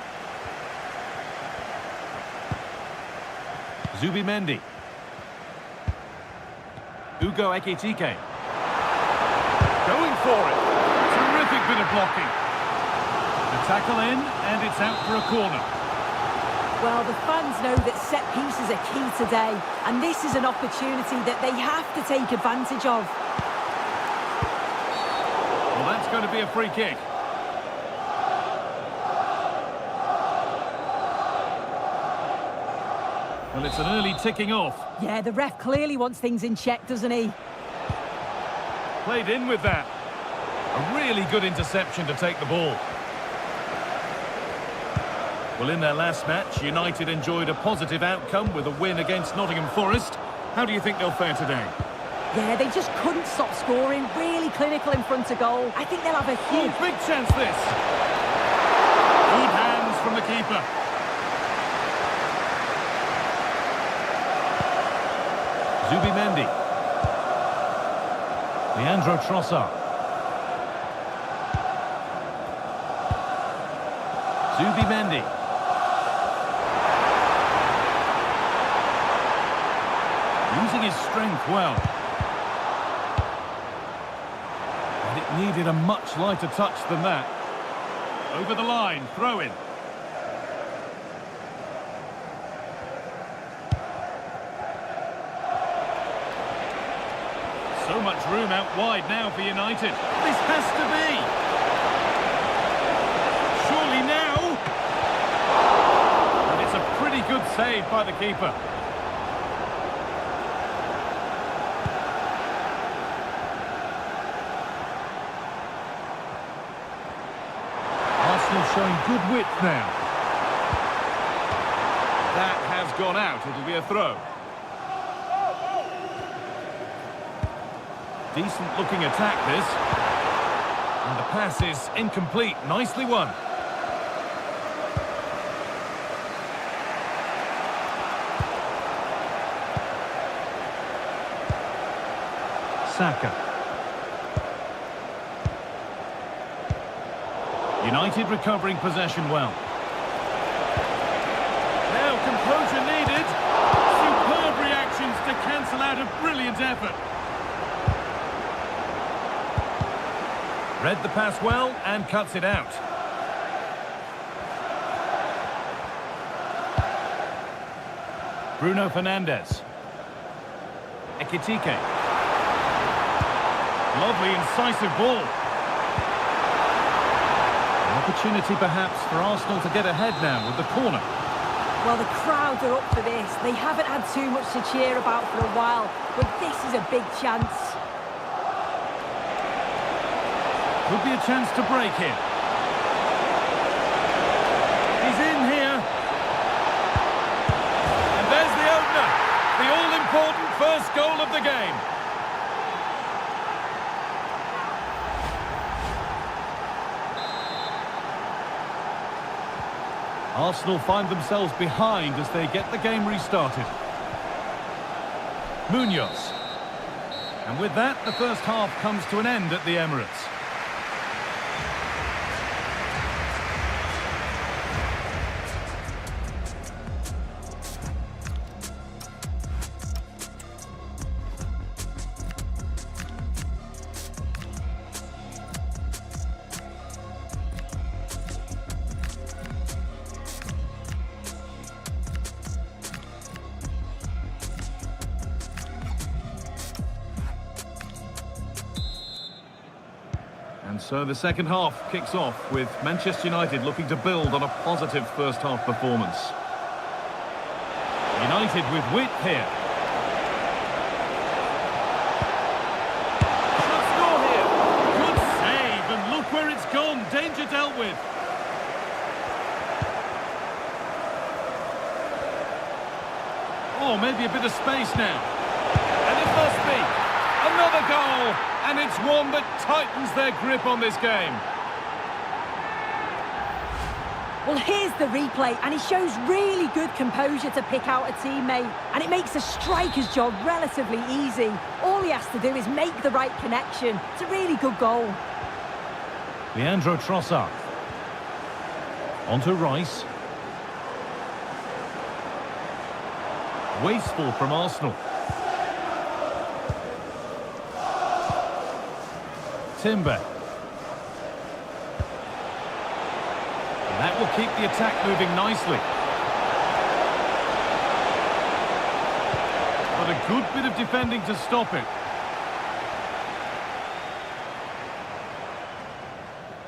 Speaker 1: Zubimendi. Ugo Ekitike. Going for it. Terrific bit of blocking. The tackle in, and it's out for a corner.
Speaker 3: Well, the fans know that set pieces are key today, and this is an opportunity that they have to take advantage of.
Speaker 1: Well, that's going to be a free kick. Well, it's an early ticking off.
Speaker 3: Yeah, the ref clearly wants things in check, doesn't he?
Speaker 1: Played in with that. A really good interception to take the ball. Well, in their last match, United enjoyed a positive outcome with a win against Nottingham Forest. How do you think they'll fare today?
Speaker 3: Yeah, they just couldn't stop scoring. Really clinical in front of goal. I think they'll have a huge...
Speaker 1: Oh, big chance this. Good hands from the keeper. Zubimendi. Leandro Trossard. Zubimendi. Using his strength well. And it needed a much lighter touch than that. Over the line, throw in. So much room out wide now for United. This has to be. Surely now. And it's a pretty good save by the keeper. Arsenal showing good width now. That has gone out. It'll be a throw. Decent looking attack this. And the pass is incomplete. Nicely won. Saka. United recovering possession well. Now composure needed. Superb reactions to cancel out a brilliant effort. Read the pass well and cuts it out. Bruno Fernandes. Ekitike. Lovely, incisive ball. An opportunity perhaps for Arsenal to get ahead now with the corner.
Speaker 3: Well, the crowd are up for this. They haven't had too much to cheer about for a while, but this is a big chance.
Speaker 1: Could be a chance to break here. He's in here. And there's the opener. The all-important first goal of the game. Arsenal find themselves behind as they get the game restarted. Munoz. And with that, the first half comes to an end at the Emirates. And so the second half kicks off with Manchester United looking to build on a positive first half performance. United with width here. Should score here. Good save, and look where it's gone. Danger dealt with. Oh, maybe a bit of space now. And it must be. Another goal. And it's one that tightens their grip on this game.
Speaker 3: Well, here's the replay, and he shows really good composure to pick out a teammate. And it makes the striker's job relatively easy. All he has to do is make the right connection. It's a really good goal.
Speaker 1: Leandro Trossard. On to Rice. Wasteful from Arsenal. Timber. And that will keep the attack moving nicely. But a good bit of defending to stop it.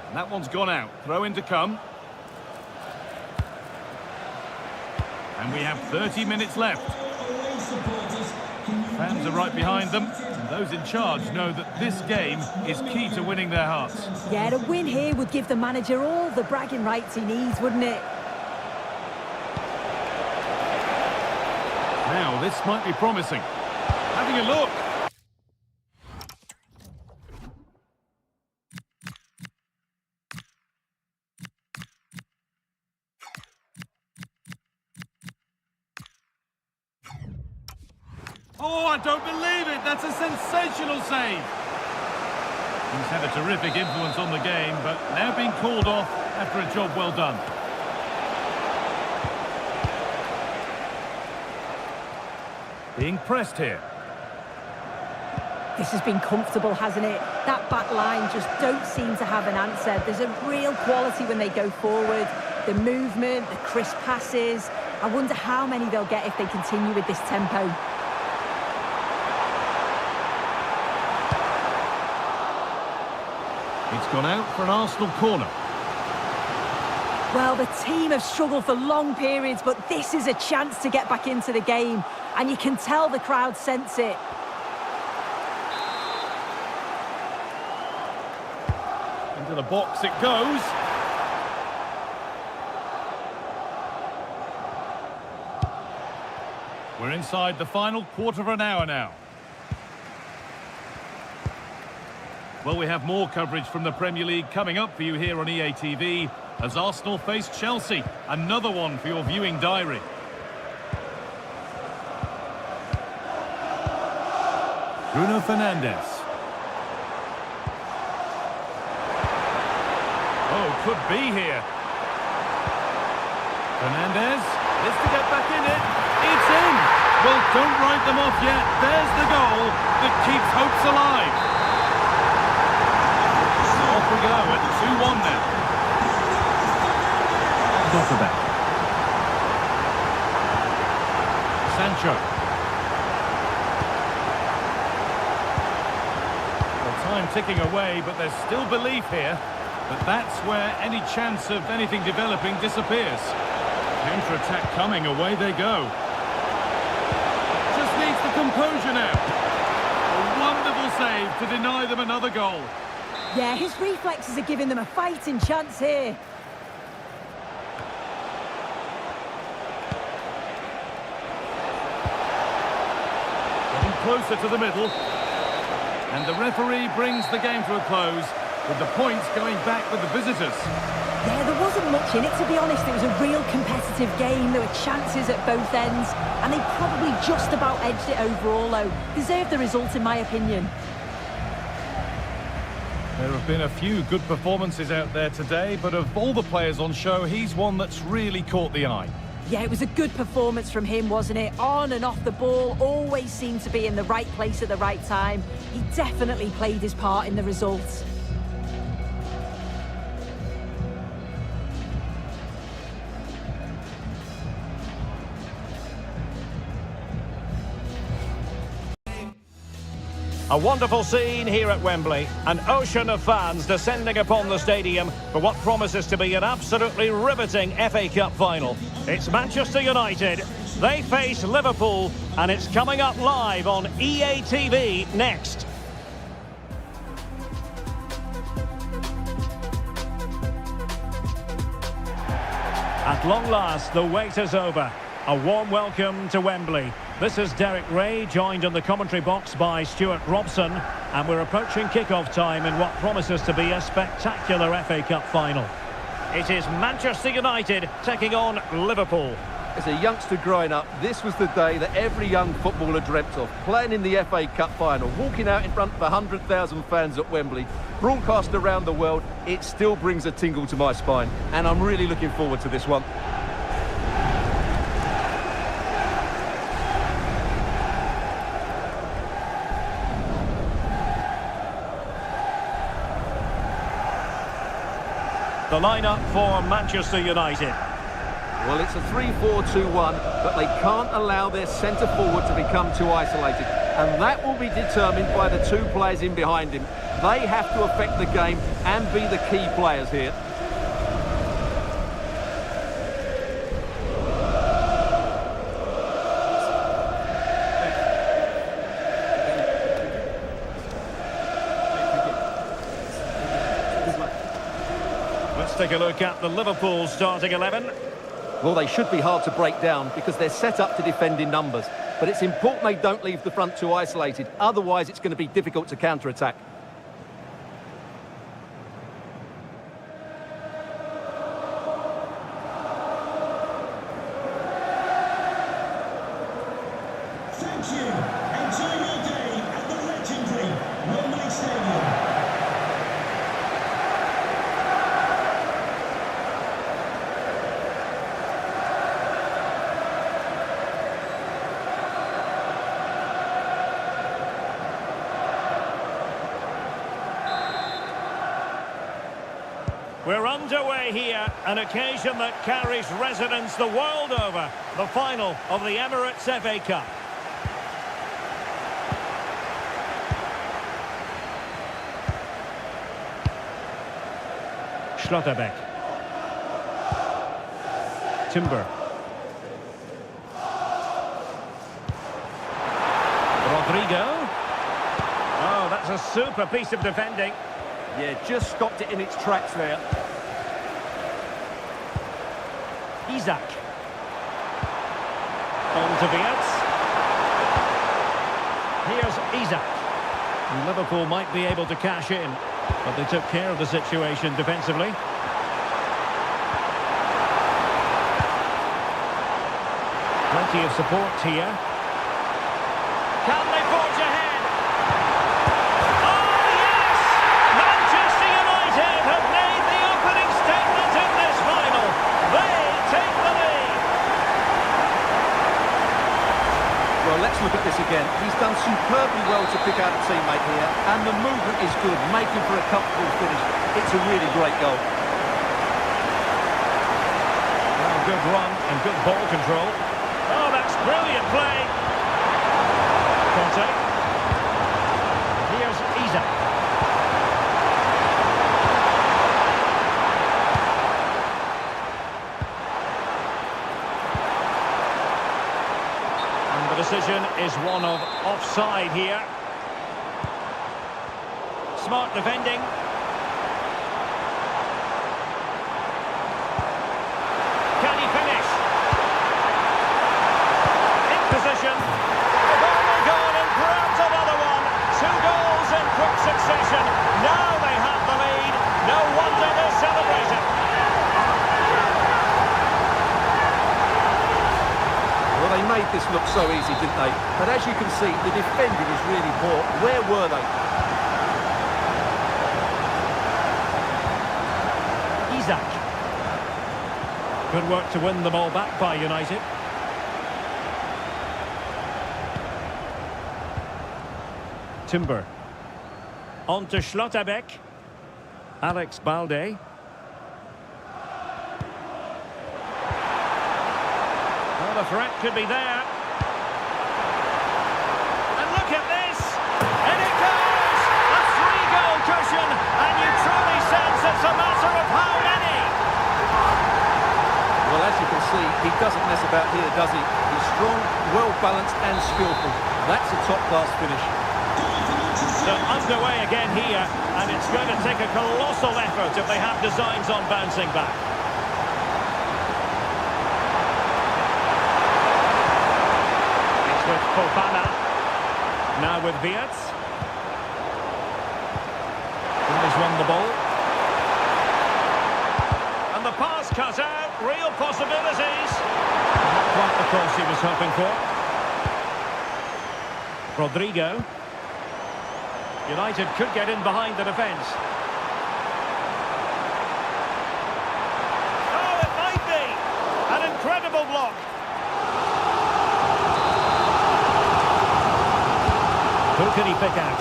Speaker 1: And that one's gone out. Throw in to come. And we have 30 minutes left. Fans are right behind them, and those in charge know that this game is key to winning their hearts.
Speaker 3: Yeah, a win here would give the manager all the bragging rights he needs, wouldn't it?
Speaker 1: Now, this might be promising. Having a look. Oh, I don't believe it! That's a sensational save! He's had a terrific influence on the game, but now being called off after a job well done. Being pressed here.
Speaker 3: This has been comfortable, hasn't it? That back line just don't seem to have an answer. There's a real quality when they go forward. The movement, the crisp passes. I wonder how many they'll get if they continue with this tempo.
Speaker 1: It's gone out for an Arsenal corner.
Speaker 3: Well, the team have struggled for long periods, but this is a chance to get back into the game. And you can tell the crowd sense it.
Speaker 1: Into the box it goes. We're inside the final quarter of an hour now. Well, we have more coverage from the Premier League coming up for you here on EA TV as Arsenal face Chelsea. Another one for your viewing diary. Bruno Fernandes. Oh, could be here. Fernandes is to get back in it. It's in. Well, don't write them off yet. There's the goal that keeps hopes alive. Off we go at 2-1 now. Quarterback. Sancho. Well, time ticking away, but there's still belief here. But that's where any chance of anything developing disappears. Counter-attack coming, away they go. Just needs the composure now. A wonderful save to deny them another goal.
Speaker 3: Yeah, his reflexes are giving them a fighting chance here.
Speaker 1: Getting closer to the middle. And the referee brings the game to a close, with the points going back with the visitors.
Speaker 3: Yeah, there wasn't much in it, to be honest. It was a real competitive game. There were chances at both ends, and they probably just about edged it overall, though. Deserved the result, in my opinion.
Speaker 1: There have been a few good performances out there today, but of all the players on show, he's one that's really caught the eye.
Speaker 3: Yeah, it was a good performance from him, wasn't it? On and off the ball, always seemed to be in the right place at the right time. He definitely played his part in the results.
Speaker 5: A wonderful scene here at Wembley. An ocean of fans descending upon the stadium for what promises to be an absolutely riveting FA Cup final. It's Manchester United. They face Liverpool, and it's coming up live on EA TV next. At long last, the wait is over. A warm welcome to Wembley. This is Derek Ray, joined in the commentary box by Stuart Robson, and we're approaching kick-off time in what promises to be a spectacular FA Cup final. It is Manchester United taking on Liverpool.
Speaker 2: As a youngster growing up, this was the day that every young footballer dreamt of. Playing in the FA Cup final, walking out in front of 100,000 fans at Wembley, broadcast around the world, it still brings a tingle to my spine. And I'm really looking forward to this one.
Speaker 5: The lineup for Manchester United.
Speaker 2: Well, it's a 3-4-2-1, but they can't allow their centre forward to become too isolated. And that will be determined by the two players in behind him. They have to affect the game and be the key players here.
Speaker 5: Let's take a look at the Liverpool starting 11.
Speaker 2: Well, they should be hard to break down because they're set up to defend in numbers. But it's important they don't leave the front too isolated. Otherwise, it's going to be difficult to counter-attack.
Speaker 4: Thank you. Enjoy your day at the legendary Wembley Stadium.
Speaker 5: We're underway here, an occasion that carries resonance the world over. The final of the Emirates FA Cup. Schlotterbeck. Timber. Rodrigo. Oh, that's a super piece of defending.
Speaker 2: Yeah, just stopped it in its tracks there.
Speaker 5: Isak. On to Vietz. Here's Isak. Liverpool might be able to cash in, but they took care of the situation defensively. Plenty of support here. Can they forge ahead? Oh, yes! Manchester United have made the opening statement in this final. They take the lead.
Speaker 2: Well, let's look at this again. He's done superbly well to pick out a teammate here, and the movement is good, making for a comfortable finish. It's a really great goal.
Speaker 5: Well, good run and good ball control. Oh, that's brilliant play. Conte. Here's Isak. And the decision is one of offside here. Smart defending. Can he finish? In position. The ball will go on and grabs another one. 2 goals in quick succession. Now they have the lead. No wonder they're celebrating.
Speaker 2: Well, they made this look so easy, didn't they? But as you can see, the defending is really poor. Where were they?
Speaker 5: Isak. Good work to win the ball back by United. Timber. On to Schlotterbeck. Alex Balde. Well, the threat could be there. And look at this! And it goes! A 3-goal cushion! And you truly sense it's a matter of how many!
Speaker 2: Well, as you can see, he doesn't mess about here, does he? He's strong, well-balanced and skillful. That's a top-class finish.
Speaker 5: So underway again here, and it's going to take a colossal effort if they have designs on bouncing back. Fofana. Now with Wirtz. He's won the ball. And the pass cut out. Real possibilities. Not quite the cross he was hoping for. Rodrigo. United could get in behind the defence. Oh, it might be. An incredible block. Who can he pick out?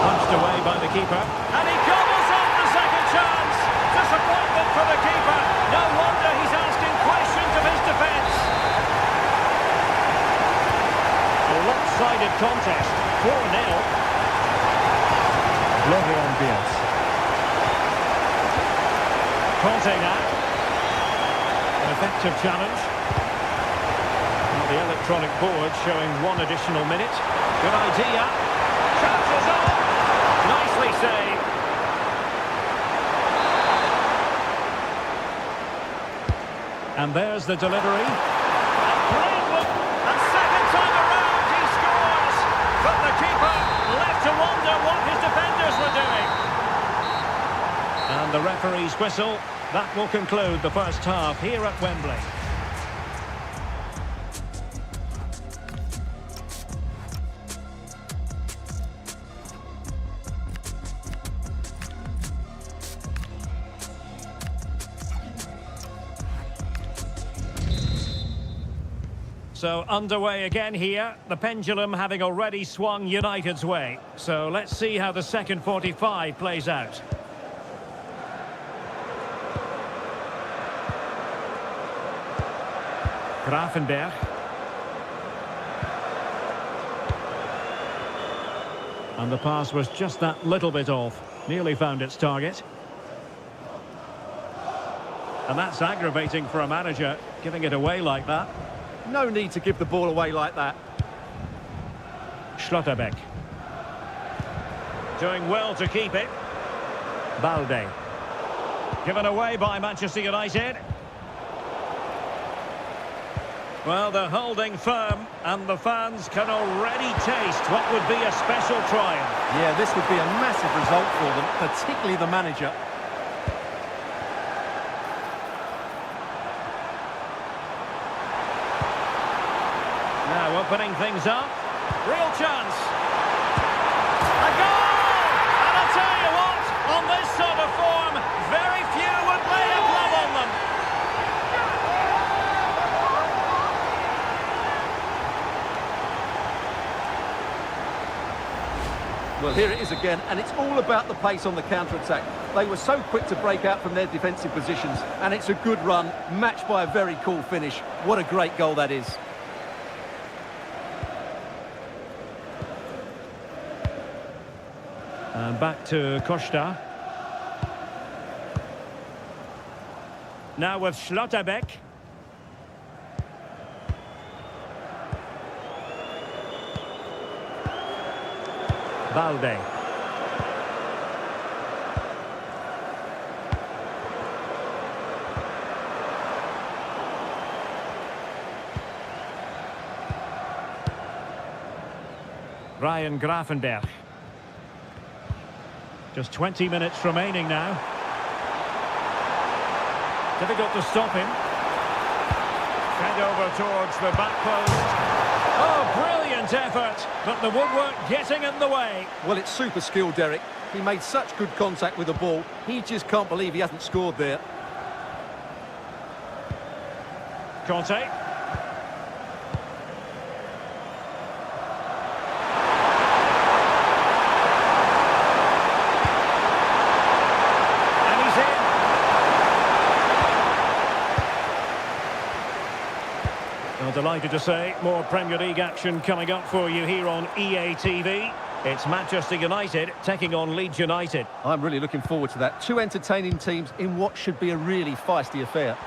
Speaker 5: Punched away by the keeper. And he gobbles up the second chance. Disappointment for the keeper. No wonder he's asking questions of his defence. A lopsided contest. 4-0.
Speaker 2: Lovely ambience.
Speaker 5: Conte now. An effective challenge. Well, the electronic board showing one additional minute. Good idea. Chances on. Nicely saved. And there's the delivery. A great look. And second time around he scores. But the keeper left to wonder what his defenders were doing. And the referee's whistle. That will conclude the first half here at Wembley. So underway again here, the pendulum having already swung United's way. So let's see how the second 45 plays out. Gravenberch. And the pass was just that little bit off. Nearly found its target. And that's aggravating for a manager, giving it away like that.
Speaker 2: No need to give the ball away like that.
Speaker 5: Schlotterbeck. Doing well to keep it. Balde. Given away by Manchester United. Well, they're holding firm, and the fans can already taste what would be a special triumph.
Speaker 2: Yeah, this would be a massive result for them, particularly the manager.
Speaker 5: Now opening things up. Real chance. A goal! And I'll tell you what, on this sort of form, very few would lay a glove on them.
Speaker 2: Well, here it is again, and it's all about the pace on the counter-attack. They were so quick to break out from their defensive positions, and it's a good run, matched by a very cool finish. What a great goal that is.
Speaker 5: And back to Costa. Now with Schlotterbeck. Balde. Ryan Gravenberch. Just 20 minutes remaining now. Difficult to stop him. Head over towards the back post. Oh, brilliant effort, but the woodwork getting in the way.
Speaker 2: Well, it's super skill, Derek. He made such good contact with the ball. He just can't believe he hasn't scored there.
Speaker 5: Conte. Delighted to say, more Premier League action coming up for you here on EA TV. It's Manchester United taking on Leeds United.
Speaker 2: I'm really looking forward to that. Two entertaining teams in what should be a really feisty affair.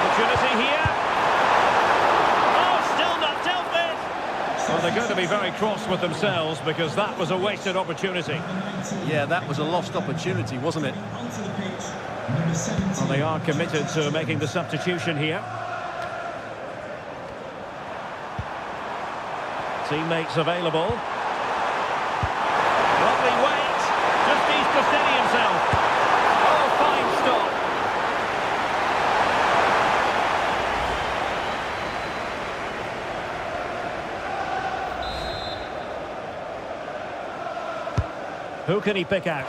Speaker 5: Opportunity here. Oh, still not dealt with. Well, they're going to be very cross with themselves because that was a wasted opportunity.
Speaker 2: Yeah, that was a lost opportunity, wasn't it?
Speaker 4: Onto the pitch. Number 17.
Speaker 5: Well, they are committed to making the substitution here. Teammates available. Lovely weight. Just needs to steady himself. Oh, fine stop. Who can he pick out?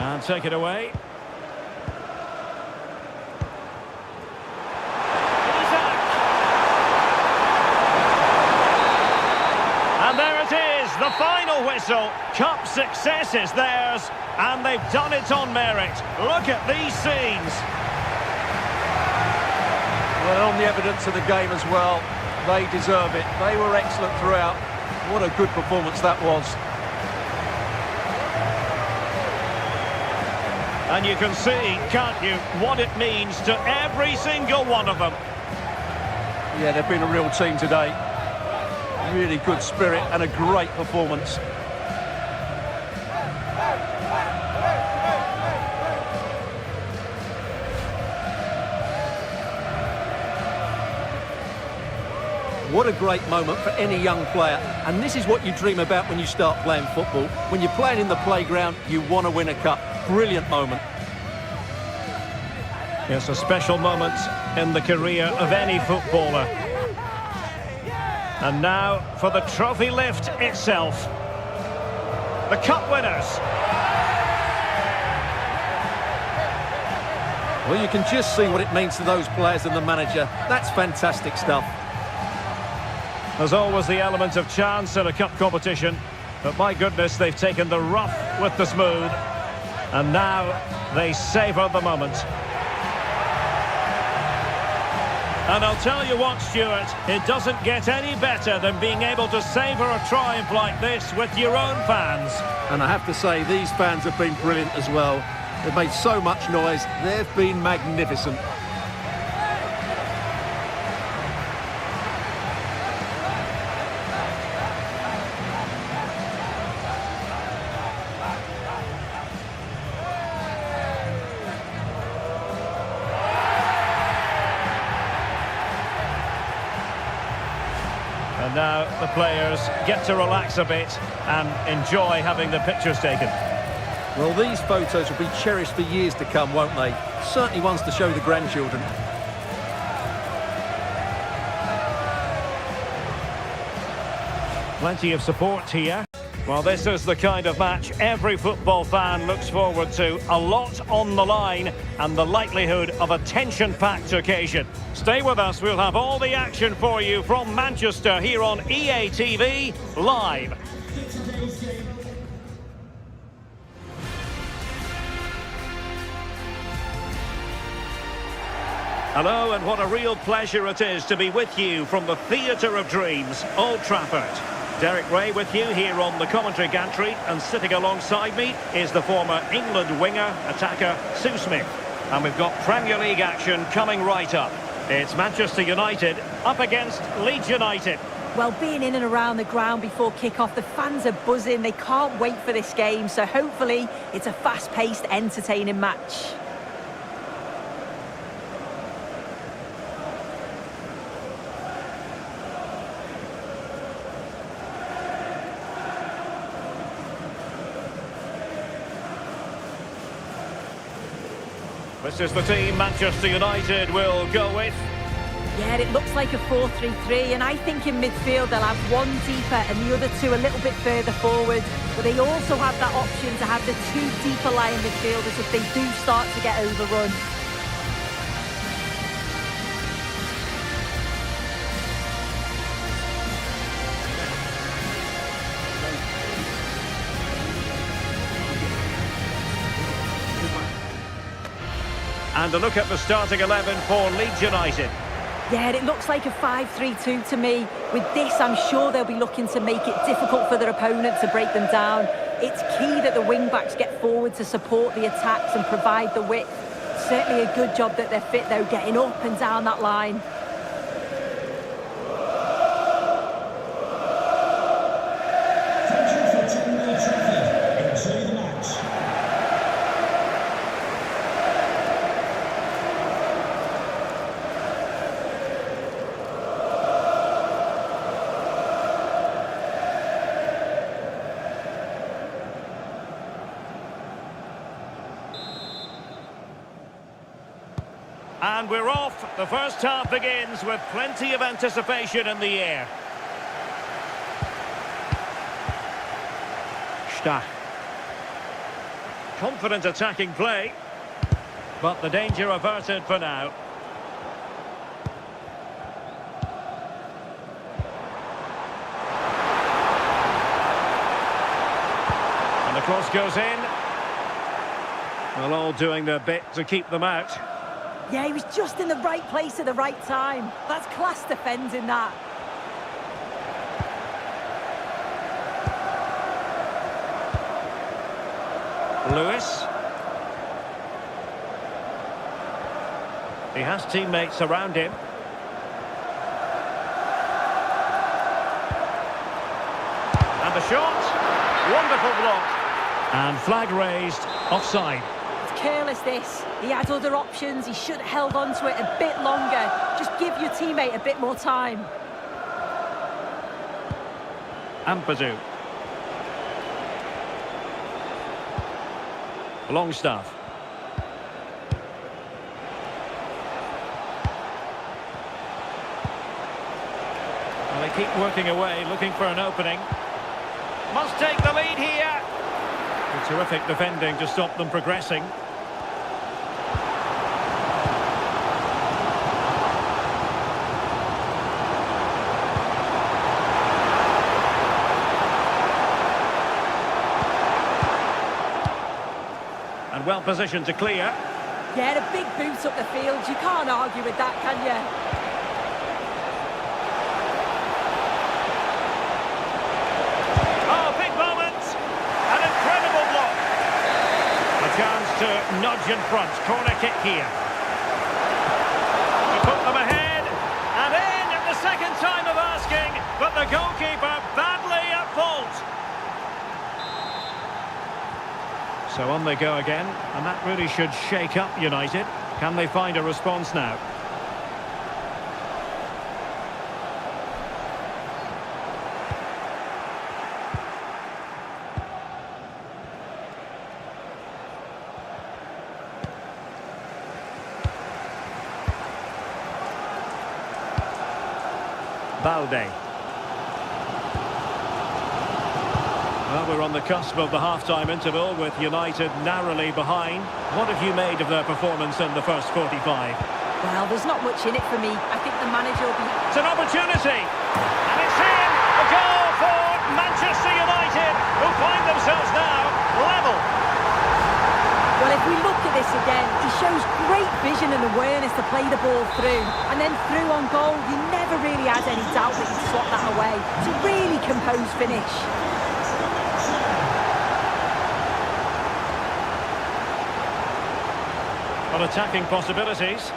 Speaker 5: And take it away. And there it is, the final whistle. Cup success is theirs, and they've done it on merit. Look at these scenes.
Speaker 2: Well, on the evidence of the game as well, they deserve it. They were excellent throughout. What a good performance that was.
Speaker 5: And you can see, can't you, what it means to every single one of them.
Speaker 2: Yeah, they've been a real team today. Really good spirit and a great performance. What a great moment for any young player. And this is what you dream about when you start playing football. When you're playing in the playground, you want to win a cup. Brilliant moment.
Speaker 5: It's a special moment in the career of any footballer. And now for the trophy lift itself. The cup winners.
Speaker 2: Well, you can just see what it means to those players and the manager. That's fantastic stuff.
Speaker 5: There's always the element of chance in a cup competition, but my goodness, they've taken the rough with the smooth, and now they savour the moment. And I'll tell you what, Stuart, it doesn't get any better than being able to savour a triumph like this with your own fans.
Speaker 2: And I have to say, these fans have been brilliant as well. They've made so much noise. They've been magnificent.
Speaker 5: And now the players get to relax a bit and enjoy having the pictures taken.
Speaker 2: Well, these photos will be cherished for years to come, won't they? Certainly ones to show the grandchildren.
Speaker 5: Plenty of support here. Well, this is the kind of match every football fan looks forward to. A lot on the line and the likelihood of a tension-packed occasion. Stay with us, we'll have all the action for you from Manchester here on EA TV Live. Hello, and what a real pleasure it is to be with you from the Theatre of Dreams, Old Trafford. Derek Ray with you here on the commentary gantry, and sitting alongside me is the former England winger, attacker, Sue Smith. And we've got Premier League action coming right up. It's Manchester United up against Leeds United.
Speaker 3: Well, being in and around the ground before kick-off, the fans are buzzing. They can't wait for this game, so hopefully it's a fast-paced, entertaining match.
Speaker 5: This is the team Manchester United will go with.
Speaker 3: Yeah, it looks like a 4-3-3, and I think in midfield they'll have one deeper and the other two a little bit further forward. But they also have that option to have the two deeper lying midfielders if they do start to get overrun.
Speaker 5: And a look at the starting 11 for Leeds United.
Speaker 3: Yeah, it looks like a 5-3-2 to me. With this, I'm sure they'll be looking to make it difficult for their opponent to break them down. It's key that the wing-backs get forward to support the attacks and provide the width. Certainly a good job that they're fit, though, getting up and down that line.
Speaker 5: And we're off. The first half begins with plenty of anticipation in the air. Stalke. Confident attacking play. But the danger averted for now. And the cross goes in. Well, all doing their bit to keep them out.
Speaker 3: Yeah, he was just in the right place at the right time. That's class defending, that.
Speaker 5: Lewis. He has teammates around him. And the shot. Wonderful block. And flag raised. Offside.
Speaker 3: It's careless, this. He had other options. He should have held on to it a bit longer. Just give your teammate a bit more time.
Speaker 5: Ampadu. Longstaff. Well, they keep working away, looking for an opening. Must take the lead here. Terrific defending to stop them progressing. And well positioned to clear.
Speaker 3: Yeah, a big boot up the field. You can't argue with that, can you?
Speaker 5: Oh, big moment! An incredible block. A chance to nudge in front. Corner kick here. To put them ahead. And in at the second time of asking. But the goalkeeper badly at fault. So on they go again, and that really should shake up United. Can they find a response now? Balde. Well, we're on the cusp of the half-time interval with United narrowly behind. What have you made of their performance in the first 45?
Speaker 3: Well, there's not much in it for me. I think the manager will be...
Speaker 5: It's an opportunity! And it's in! A goal for Manchester United, who find themselves now level.
Speaker 3: Well, if we look at this again, he shows great vision and awareness to play the ball through. And then through on goal, you never really had any doubt that he'd slot that away. It's a really composed finish.
Speaker 5: On attacking possibilities,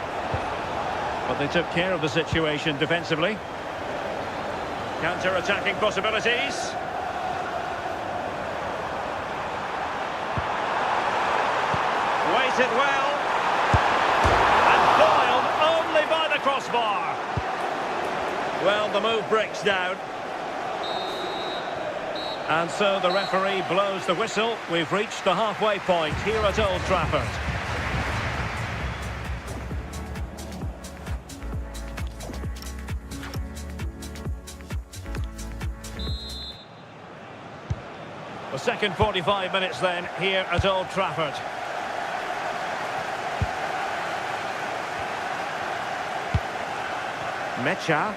Speaker 5: but they took care of the situation defensively. Counter-attacking possibilities. Waited well, and foiled only by the crossbar. Well, the move breaks down. And so the referee blows the whistle. We've reached the halfway point here at Old Trafford. The second 45 minutes then here at Old Trafford. Mecha.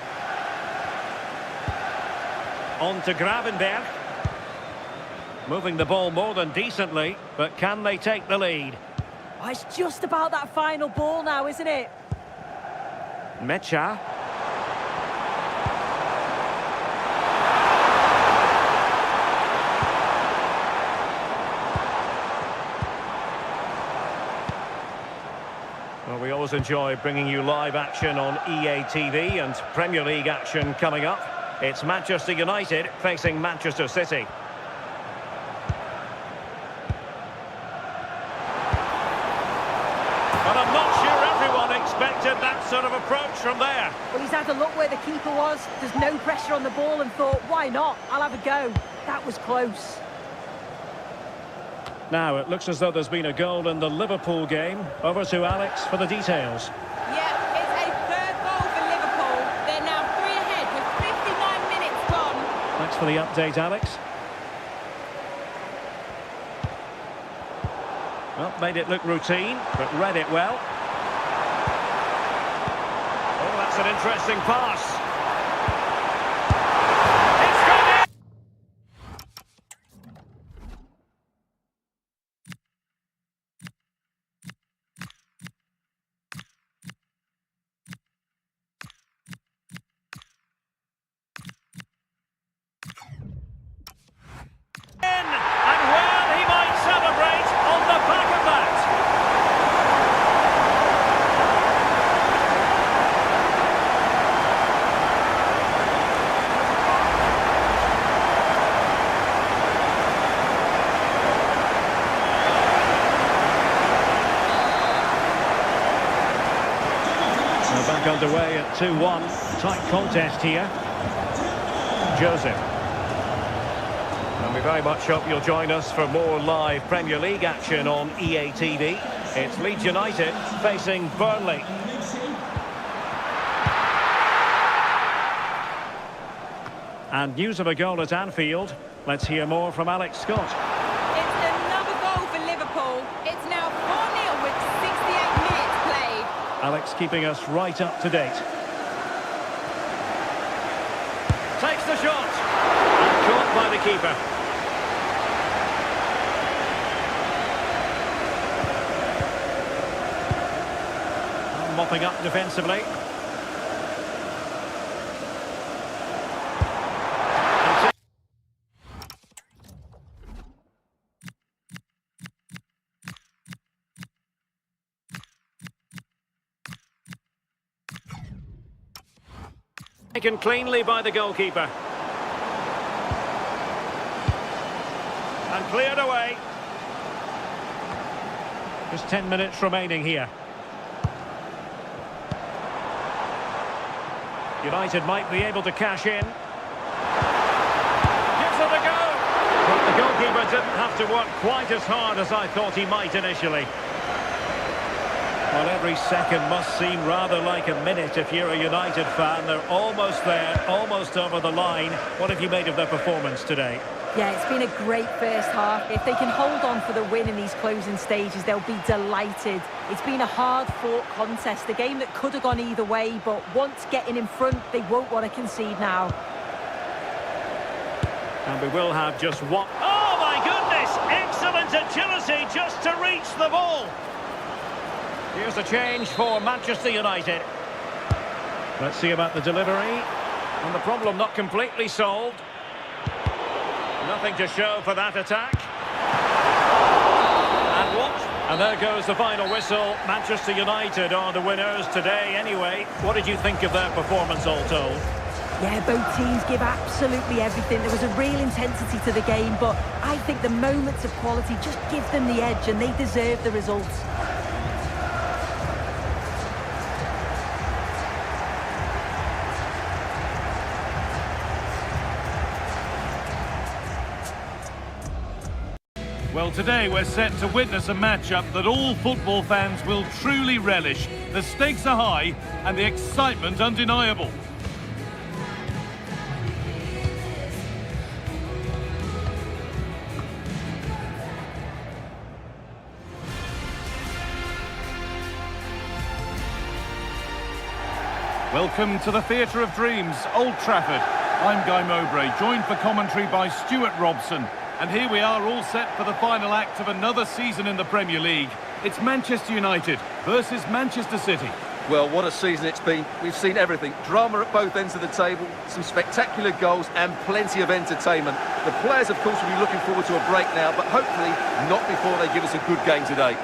Speaker 5: On to Gravenberg. Moving the ball more than decently, but can they take the lead?
Speaker 3: Oh, it's just about that final ball now, isn't it?
Speaker 5: Mecha. Well, we always enjoy bringing you live action on EA TV and Premier League action coming up. It's Manchester United facing Manchester City. But I'm not sure everyone expected that sort of approach from there.
Speaker 3: Well, he's had a look where the keeper was. There's no pressure on the ball and thought, why not? I'll have a go. That was close.
Speaker 5: Now, it looks as though there's been a goal in the Liverpool game. Over to Alex for the details. for the update, Alex. Well, made it look routine, but read it well. Oh, that's an interesting pass. It's gone in! And well, he might celebrate on the back of that. We're back underway at 2-1. Tight contest here. Joseph. And we very much hope you'll join us for more live Premier League action on EA TV. It's Leeds United facing Burnley. And news of a goal at Anfield. Let's hear more from Alex Scott.
Speaker 6: It's another goal for Liverpool. It's now 4-0 with 68 minutes played.
Speaker 5: Alex keeping us right up to date. Takes the shot. And caught by the keeper. Mopping up defensively. Taken cleanly by the goalkeeper. And cleared away. Just 10 minutes remaining here. United might be able to cash in. Gives it a go. But the goalkeeper didn't have to work quite as hard as I thought he might initially. Well, every second must seem rather like a minute if you're a United fan. They're almost there, almost over the line. What have you made of their performance today?
Speaker 3: Yeah, it's been a great first half. If they can hold on for the win in these closing stages, they'll be delighted. It's been a hard-fought contest, a game that could have gone either way, but once getting in front, they won't want to concede now.
Speaker 5: And we will have just one... Oh, my goodness! Excellent agility just to reach the ball. Here's a change for Manchester United. Let's see about the delivery. And the problem not completely solved. Nothing to show for that attack. And what? And there goes the final whistle. Manchester United are the winners today anyway. What did you think of their performance all told?
Speaker 3: Yeah, both teams give absolutely everything. There was a real intensity to the game, but I think the moments of quality just give them the edge and they deserve the results.
Speaker 1: Well, today we're set to witness a matchup that all football fans will truly relish. The stakes are high and the excitement undeniable. Welcome to the Theatre of Dreams, Old Trafford. I'm Guy Mowbray, joined for commentary by Stuart Robson. And here we are, all set for the final act of another season in the Premier League. It's Manchester United versus Manchester City.
Speaker 2: Well, what a season it's been. We've seen everything. Drama at both ends of the table, some spectacular goals and plenty of entertainment. The players, of course, will be looking forward to a break now, but hopefully not before they give us a good game today.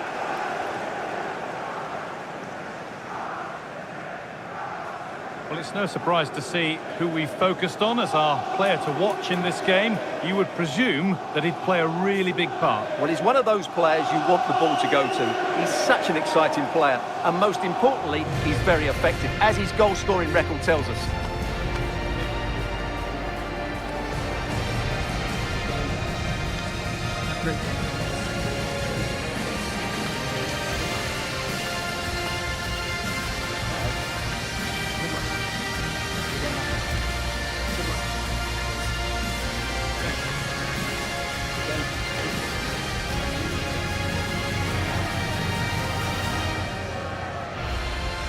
Speaker 1: Well, it's no surprise to see who we focused on as our player to watch in this game. You would presume that he'd play a really big part.
Speaker 2: Well, he's one of those players you want the ball to go to. He's such an exciting player, and most importantly, he's very effective, as his goal-scoring record tells us.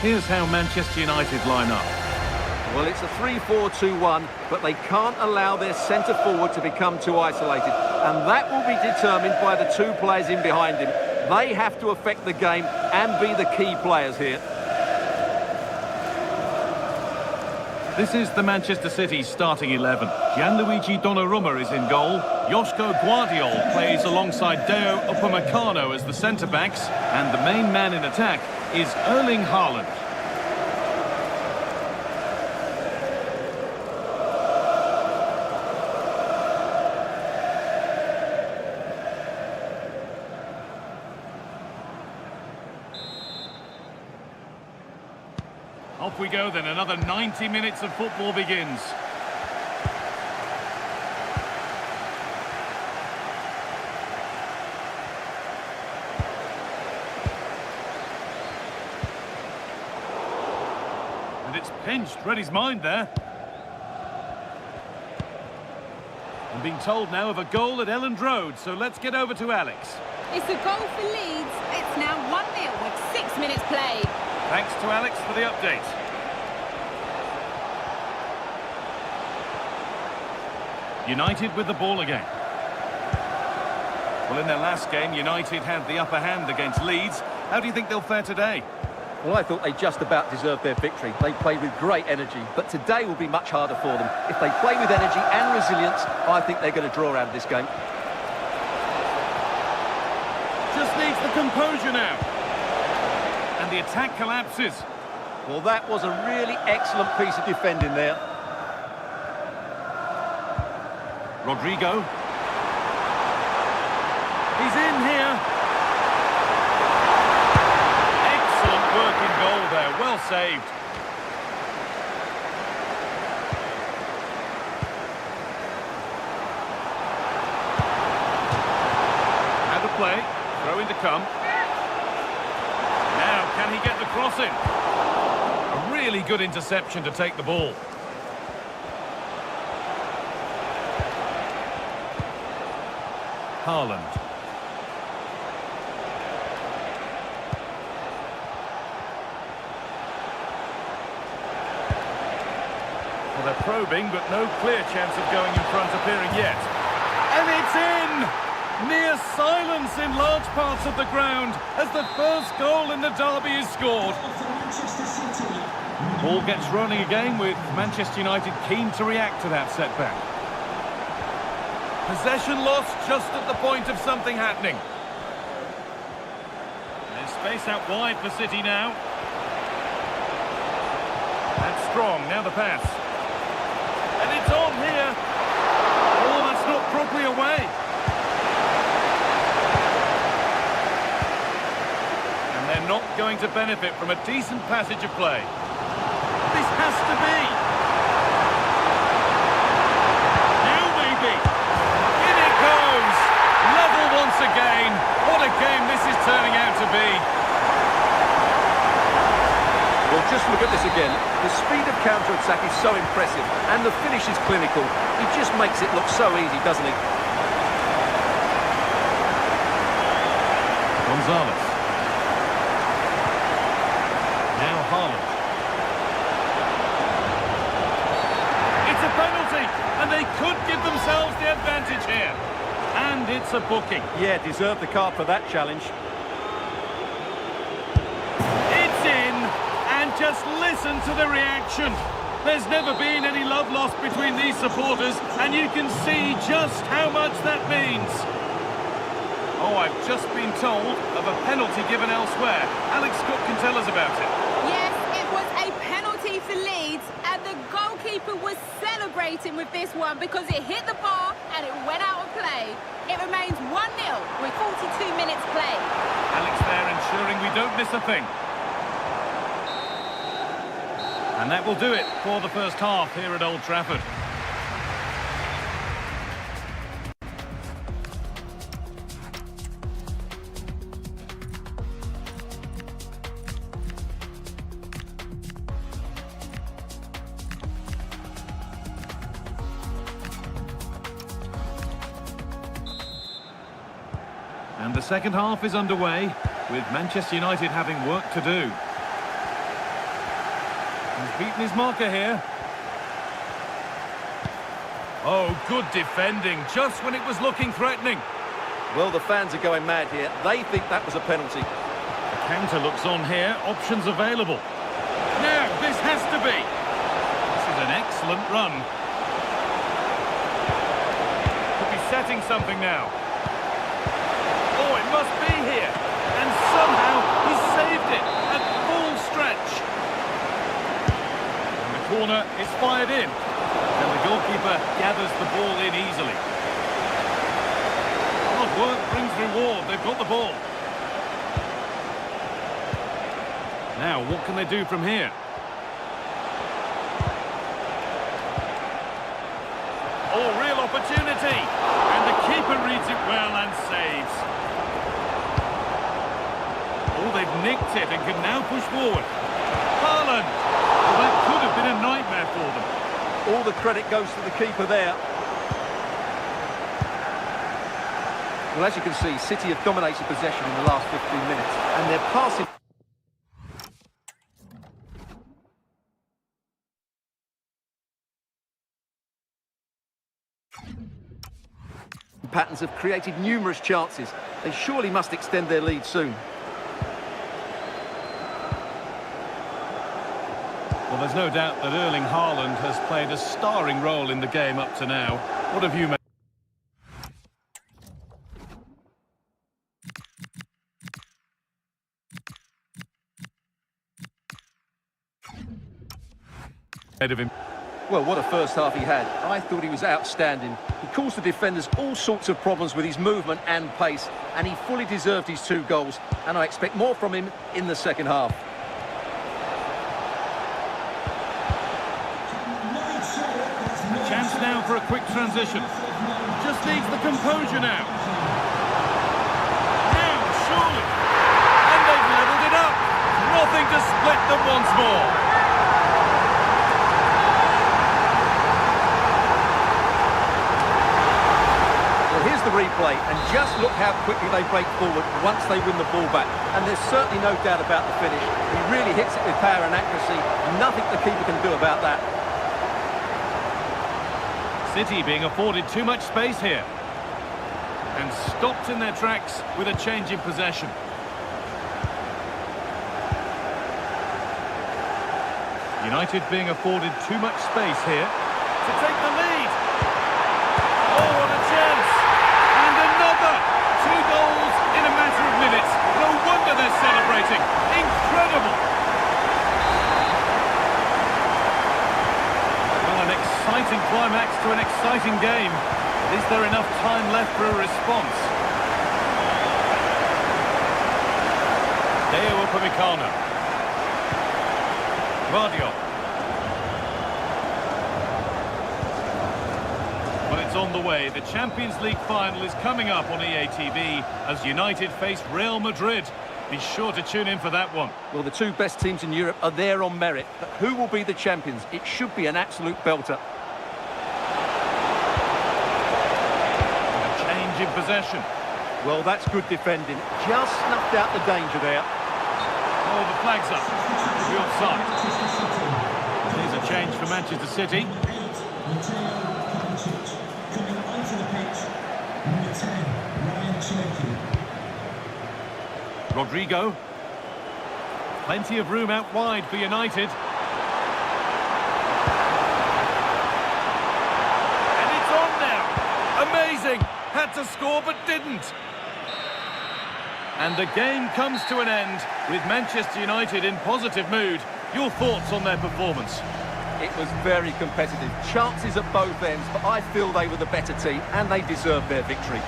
Speaker 1: Here's how Manchester United line up.
Speaker 2: Well, it's a 3-4-2-1, but they can't allow their centre-forward to become too isolated. And that will be determined by the two players in behind him. They have to affect the game and be the key players here.
Speaker 1: This is the Manchester City starting 11. Gianluigi Donnarumma is in goal. Joško Guardiol plays alongside Deo Upamecano as the centre-backs. And the main man in attack is Erling Haaland. Off we go then, another 90 minutes of football begins. And it's pinched, read his mind there. I'm being told now of a goal at Elland Road, so let's get over to Alex.
Speaker 6: It's a goal for Leeds. It's now 1-0 with 6 minutes played.
Speaker 1: Thanks to Alex for the update. United with the ball again. Well, in their last game, United had the upper hand against Leeds. How do you think they'll fare today?
Speaker 2: Well, I thought they just about deserved their victory. They played with great energy, but today will be much harder for them. If they play with energy and resilience, I think they're going to draw out of this game.
Speaker 1: Just needs the composure now. And the attack collapses.
Speaker 2: Well, that was a really excellent piece of defending there.
Speaker 1: Rodrigo. He's in here. Excellent work in goal there. Well saved. Out of play. Throw in to come. Now, can he get the cross in? A really good interception to take the ball. Haaland. Well, they're probing, but no clear chance of going in front appearing yet. And it's in! Near silence in large parts of the ground as the first goal in the derby is scored. Ball gets rolling again with Manchester United keen to react to that setback. Possession lost just at the point of something happening. There's space out wide for City now. That's strong, now the pass. And it's on here. Oh, that's not properly away. And they're not going to benefit from a decent passage of play. This has to be. Now maybe. In it goes. Level once again. What a game this is turning out to be.
Speaker 2: Well, just look at this again. The speed of counter-attack is so impressive, and the finish is clinical. He just makes it look so easy, doesn't he?
Speaker 1: Gonzalez. Now Haaland. It's a penalty, and they could give themselves the advantage here. And it's a booking.
Speaker 2: Yeah, deserved the card for that challenge.
Speaker 1: It's in, and just listen to the reaction. There's never been any love lost between these supporters, and you can see just how much that means. Oh, I've just been told of a penalty given elsewhere. Alex Scott can tell us about it.
Speaker 6: Yes, it was a penalty for Leeds, and the goalkeeper was celebrating with this one because it hit the bar and it went out of play. It remains 1-0 with 42 minutes played.
Speaker 1: Alex there ensuring we don't miss a thing. And that will do it for the first half here at Old Trafford. And the second half is underway, with Manchester United having work to do. beaten his marker here. Oh, good defending, just when it was looking threatening.
Speaker 2: Well, the fans are going mad here. They think that was a penalty.
Speaker 1: The counter looks on here, options available. Now, this has to be. This is an excellent run. Could be setting something now. Oh, it must be here. And somehow he saved it at full stretch. And the corner is fired in. And the goalkeeper gathers the ball in easily. Hard work brings reward. They've got the ball. Now, what can they do from here? Oh, real opportunity. And the keeper reads it well and saves. Oh, they've nicked it and can now push forward. Haaland! Well, that could have been a nightmare for them.
Speaker 2: All the credit goes to the keeper there. Well, as you can see, City have dominated possession in the last 15 minutes, and they're passing. Patterns have created numerous chances. They surely must extend their lead soon.
Speaker 1: Well, there's no doubt that Erling Haaland has played a starring role in the game up to now. What have you made? Of him.
Speaker 2: Well, what a first half he had. I thought he was outstanding. He caused the defenders all sorts of problems with his movement and pace, and he fully deserved his 2 goals, and I expect more from him in the second half.
Speaker 1: A chance now for a quick transition. Just needs the composure now. Now, surely. And they've levelled it up. Nothing to split them once more.
Speaker 2: Here's the replay, and just look how quickly they break forward once they win the ball back. And there's certainly no doubt about the finish. He really hits it with power and accuracy. Nothing the keeper can do about that.
Speaker 1: City being afforded too much space here. And stopped in their tracks with a change in possession. United being afforded too much space here to take the lead. Oh, what a chance! And another! 2 goals in a matter of minutes. No wonder they're celebrating. Incredible! Well, an exciting climax to an exciting game. Is there enough time left for a response? Deo Upamecano. Guardiola. Well, it's on the way. The Champions League final is coming up on EA TV as United face Real Madrid. Be sure to tune in for that one.
Speaker 2: Well, the 2 best teams in Europe are there on merit, but who will be the champions? It should be an absolute belter.
Speaker 1: A change in possession.
Speaker 2: Well, that's good defending. Just snuffed out the danger there.
Speaker 1: Oh, the flag's up. The offside. Here's a change for Manchester City.
Speaker 4: Coming onto the pitch, number 10, Ryan Cherky.
Speaker 1: Rodrigo. Plenty of room out wide for United. And it's on now. Amazing. Had to score but didn't. And the game comes to an end with Manchester United in positive mood. Your thoughts on their performance?
Speaker 2: It was very competitive. Chances at both ends, but I feel they were the better team and they deserved their victory.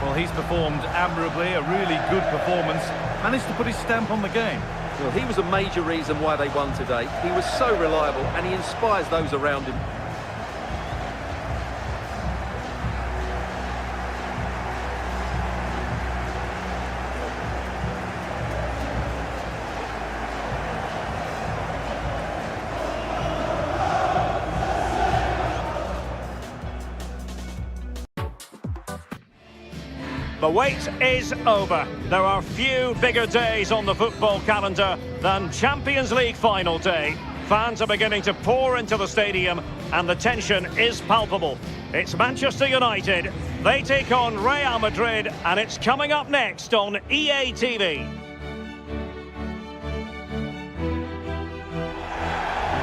Speaker 1: Well, he's performed admirably, a really good performance. Managed to put his stamp on the game.
Speaker 2: Well, he was a major reason why they won today. He was so reliable and he inspires those around him.
Speaker 5: The wait is over. There are few bigger days on the football calendar than Champions League final day. Fans are beginning to pour into the stadium and the tension is palpable. It's Manchester United. They take on Real Madrid and it's coming up next on EA TV.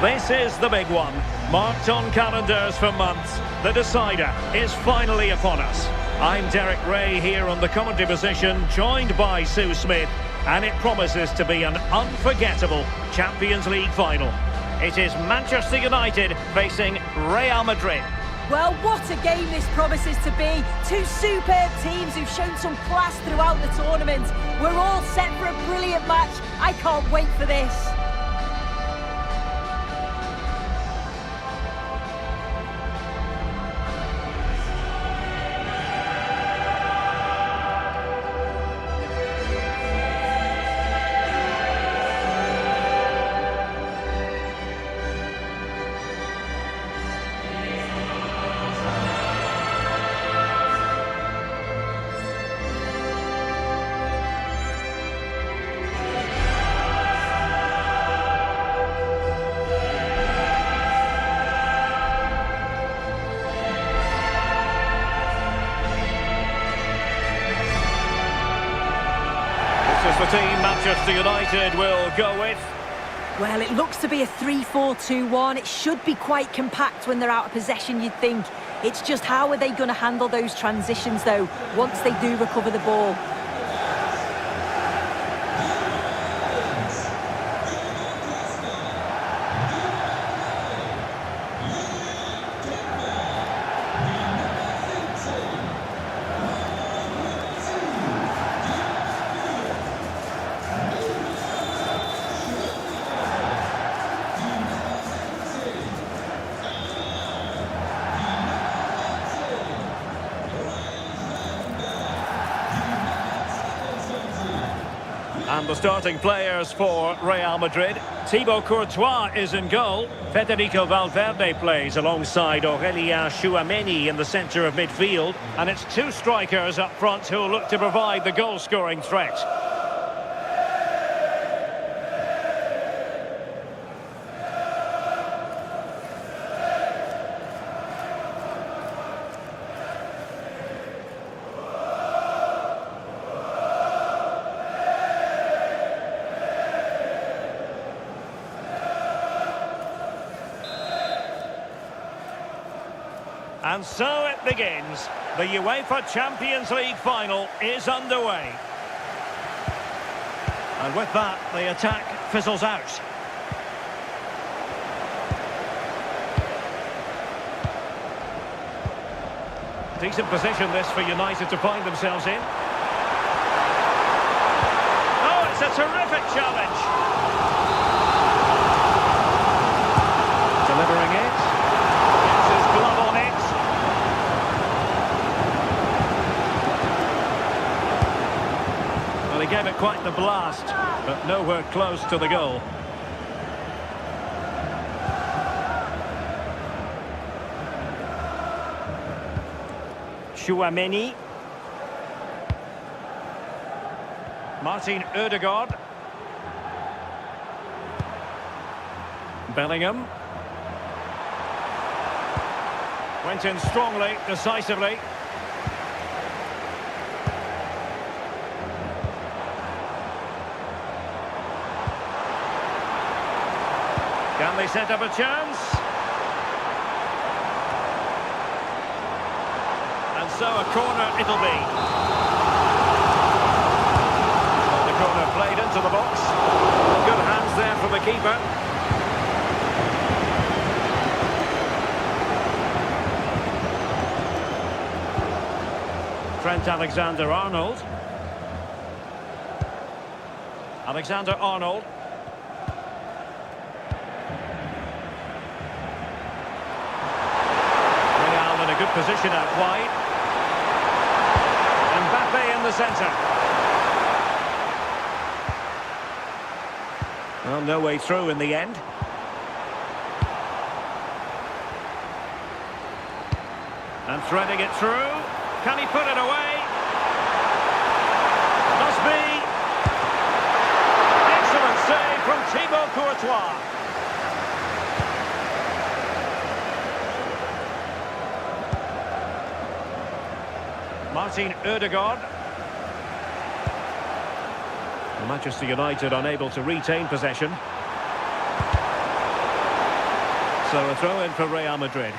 Speaker 5: This is the big one. Marked on calendars for months. The decider is finally upon us. I'm Derek Ray here on the commentary position, joined by Sue Smith, and it promises to be an unforgettable Champions League final. It is Manchester United facing Real Madrid.
Speaker 3: Well, what a game this promises to be. Two superb teams who've shown some class throughout the tournament. We're all set for a brilliant match. I can't wait for this.
Speaker 5: The team Manchester United will go with.
Speaker 3: Well, it looks to be a 3-4-2-1. It should be quite compact when they're out of possession, you'd think. It's just how are they going to handle those transitions, though, once they do recover the ball?
Speaker 5: And the starting players for Real Madrid. Thibaut Courtois is in goal. Federico Valverde plays alongside Aurélien Tchouaméni in the centre of midfield. And it's two strikers up front who look to provide the goal-scoring threat. And so it begins. The UEFA Champions League final is underway. And with that, the attack fizzles out. Decent position this for United to find themselves in. Oh, it's a terrific challenge. Delivering it. Gets his glove on it. Well, he gave it quite the blast, but nowhere close to the goal. Tchouaméni. Martin Ødegaard. Bellingham. Went in strongly, decisively. Can they set up a chance? And so a corner it'll be. The corner played into the box. Good hands there from the keeper. Trent Alexander-Arnold. Alexander-Arnold. Real in a good position out wide. Mbappe in the centre. Well, no way through in the end. And threading it through. Can he put it away? And Thibaut Courtois. Martin Ødegaard. Manchester United unable to retain possession. So a throw in for Real Madrid.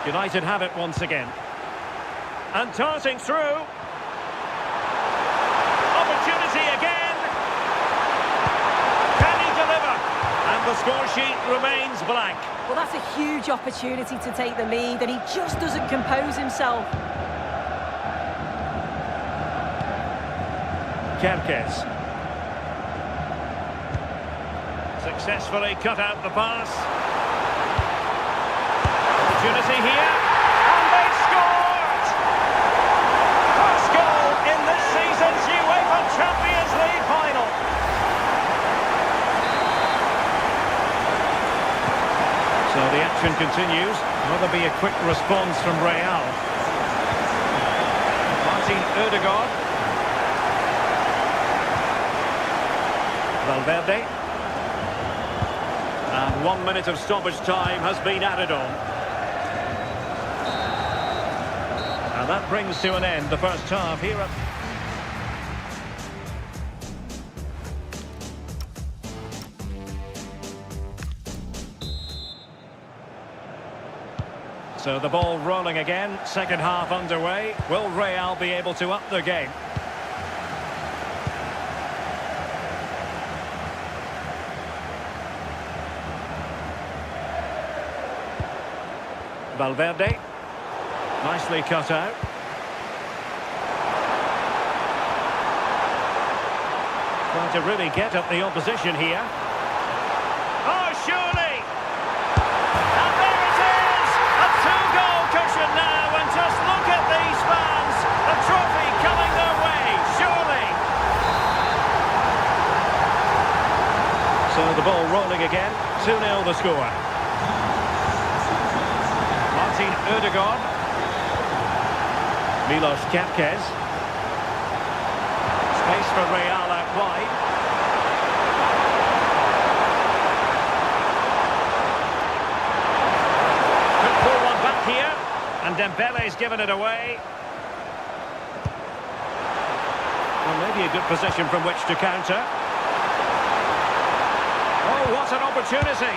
Speaker 5: United have it once again. And darting through. Opportunity again. Can he deliver? And the score sheet remains blank.
Speaker 3: Well, that's a huge opportunity to take the lead, and he just doesn't compose himself.
Speaker 5: Kerkez. Successfully cut out the pass. Opportunity here. And they've scored! First goal in this season's UEFA Champions League final. So the action continues. Will there be a quick response from Real? Martin Ødegaard. Valverde. And 1 minute of stoppage time has been added on. And that brings to an end the first half here at... So the ball rolling again, second half underway. Will Real be able to up their game? Valverde, nicely cut out. Trying to really get at the opposition here. Oh, surely! And there it is! A two-goal cushion now, and just look at these fans! The trophy coming their way, surely! So the ball rolling again, 2-0 the score. Martin Ødegaard. Milos Kerkez. Space for Real out wide. Could pull one back here. And Dembele's given it away. Well, maybe a good position from which to counter. Oh, what an opportunity!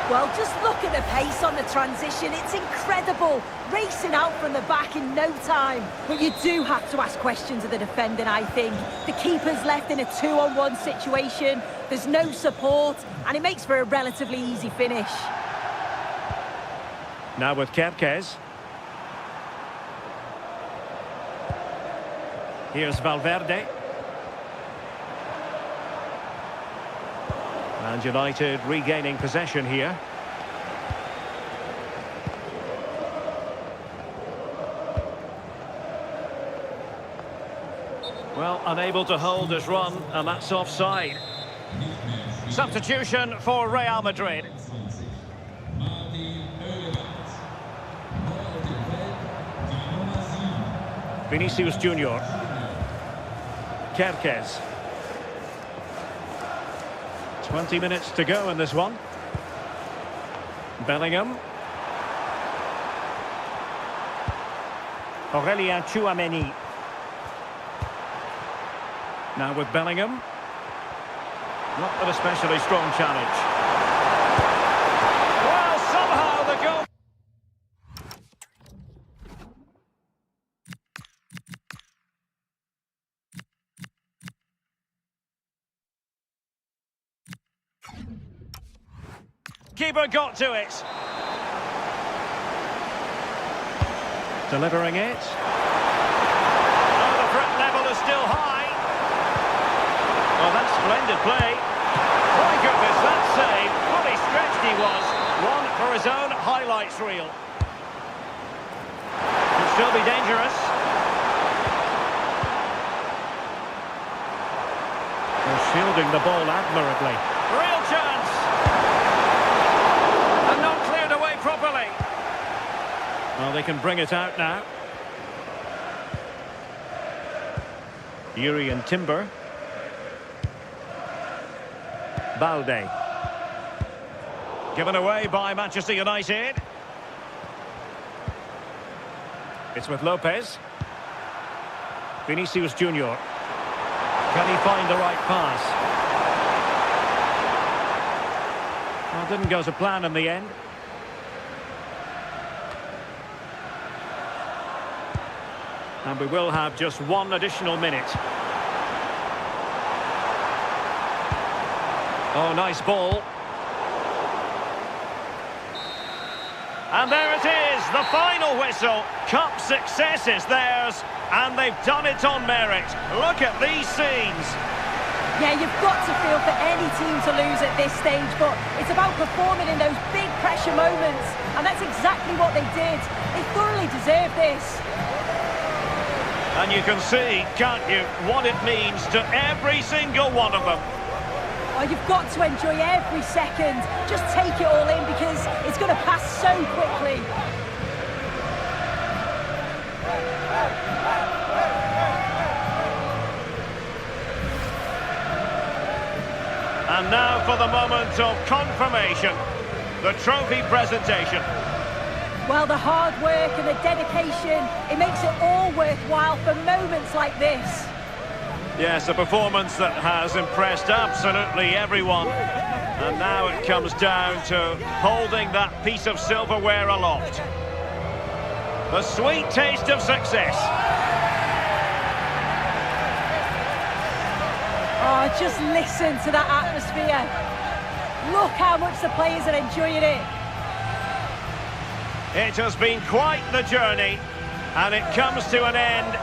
Speaker 3: Well, just look at the pace on the transition. It's incredible. Racing out from the back in no time. But you do have to ask questions of the defending, I think. The keeper's left in a 2-on-1 situation. There's no support, and it makes for a relatively easy finish.
Speaker 5: Now with Kerkez. Here's Valverde. And United regaining possession here. Well, unable to hold his run, and that's offside. Substitution for Real Madrid. Vinicius Junior. Kerkez. 20 minutes to go in this one. Bellingham. Aurélien Tchouameni. Now with Bellingham. Not an especially strong challenge. Well, somehow the goal... Keeper got to it. still high. Oh, that's splendid play. My goodness, that save. Fully stretched he was. One for his own highlights reel. Could still be dangerous. They're shielding the ball admirably. Real chance! And not cleared away properly. Well, they can bring it out now. Yuri and Timber. Balde. Given away by Manchester United. It's with Lopez. Vinicius Junior. Can he find the right pass? Well, didn't go to plan in the end. And we will have just one additional minute. Oh, nice ball. And there it is, the final whistle. Cup success is theirs, and they've done it on merit. Look at these scenes.
Speaker 3: Yeah, you've got to feel for any team to lose at this stage, but it's about performing in those big pressure moments, and that's exactly what they did. They thoroughly deserve this.
Speaker 5: And you can see, can't you, what it means to every single one of them.
Speaker 3: Oh, you've got to enjoy every second. Just take it all in because it's going to pass so quickly.
Speaker 5: And now for the moment of confirmation, the trophy presentation.
Speaker 3: Well, the hard work and the dedication, it makes it all worthwhile for moments like this.
Speaker 5: Yes, a performance that has impressed absolutely everyone. And now it comes down to holding that piece of silverware aloft. The sweet taste of success.
Speaker 3: Oh, just listen to that atmosphere. Look how much the players are enjoying it.
Speaker 5: It has been quite the journey, and it comes to an end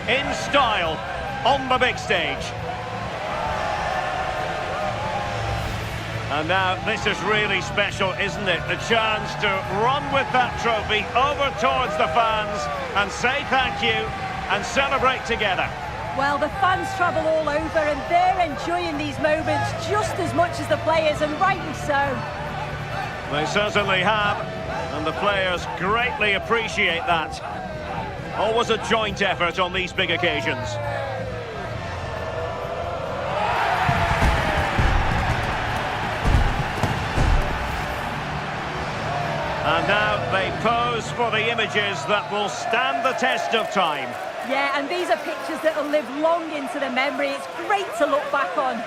Speaker 5: in style on the big stage. And now this is really special, isn't it? The chance to run with that trophy over towards the fans and say thank you and celebrate together.
Speaker 3: Well, the fans travel all over and they're enjoying these moments just as much as the players, and rightly so.
Speaker 5: They certainly have, and the players greatly appreciate that. Always a joint effort on these big occasions. And now they pose for the images that will stand the test of time.
Speaker 3: Yeah, and these are pictures that will live long into the memory. It's great to look back on.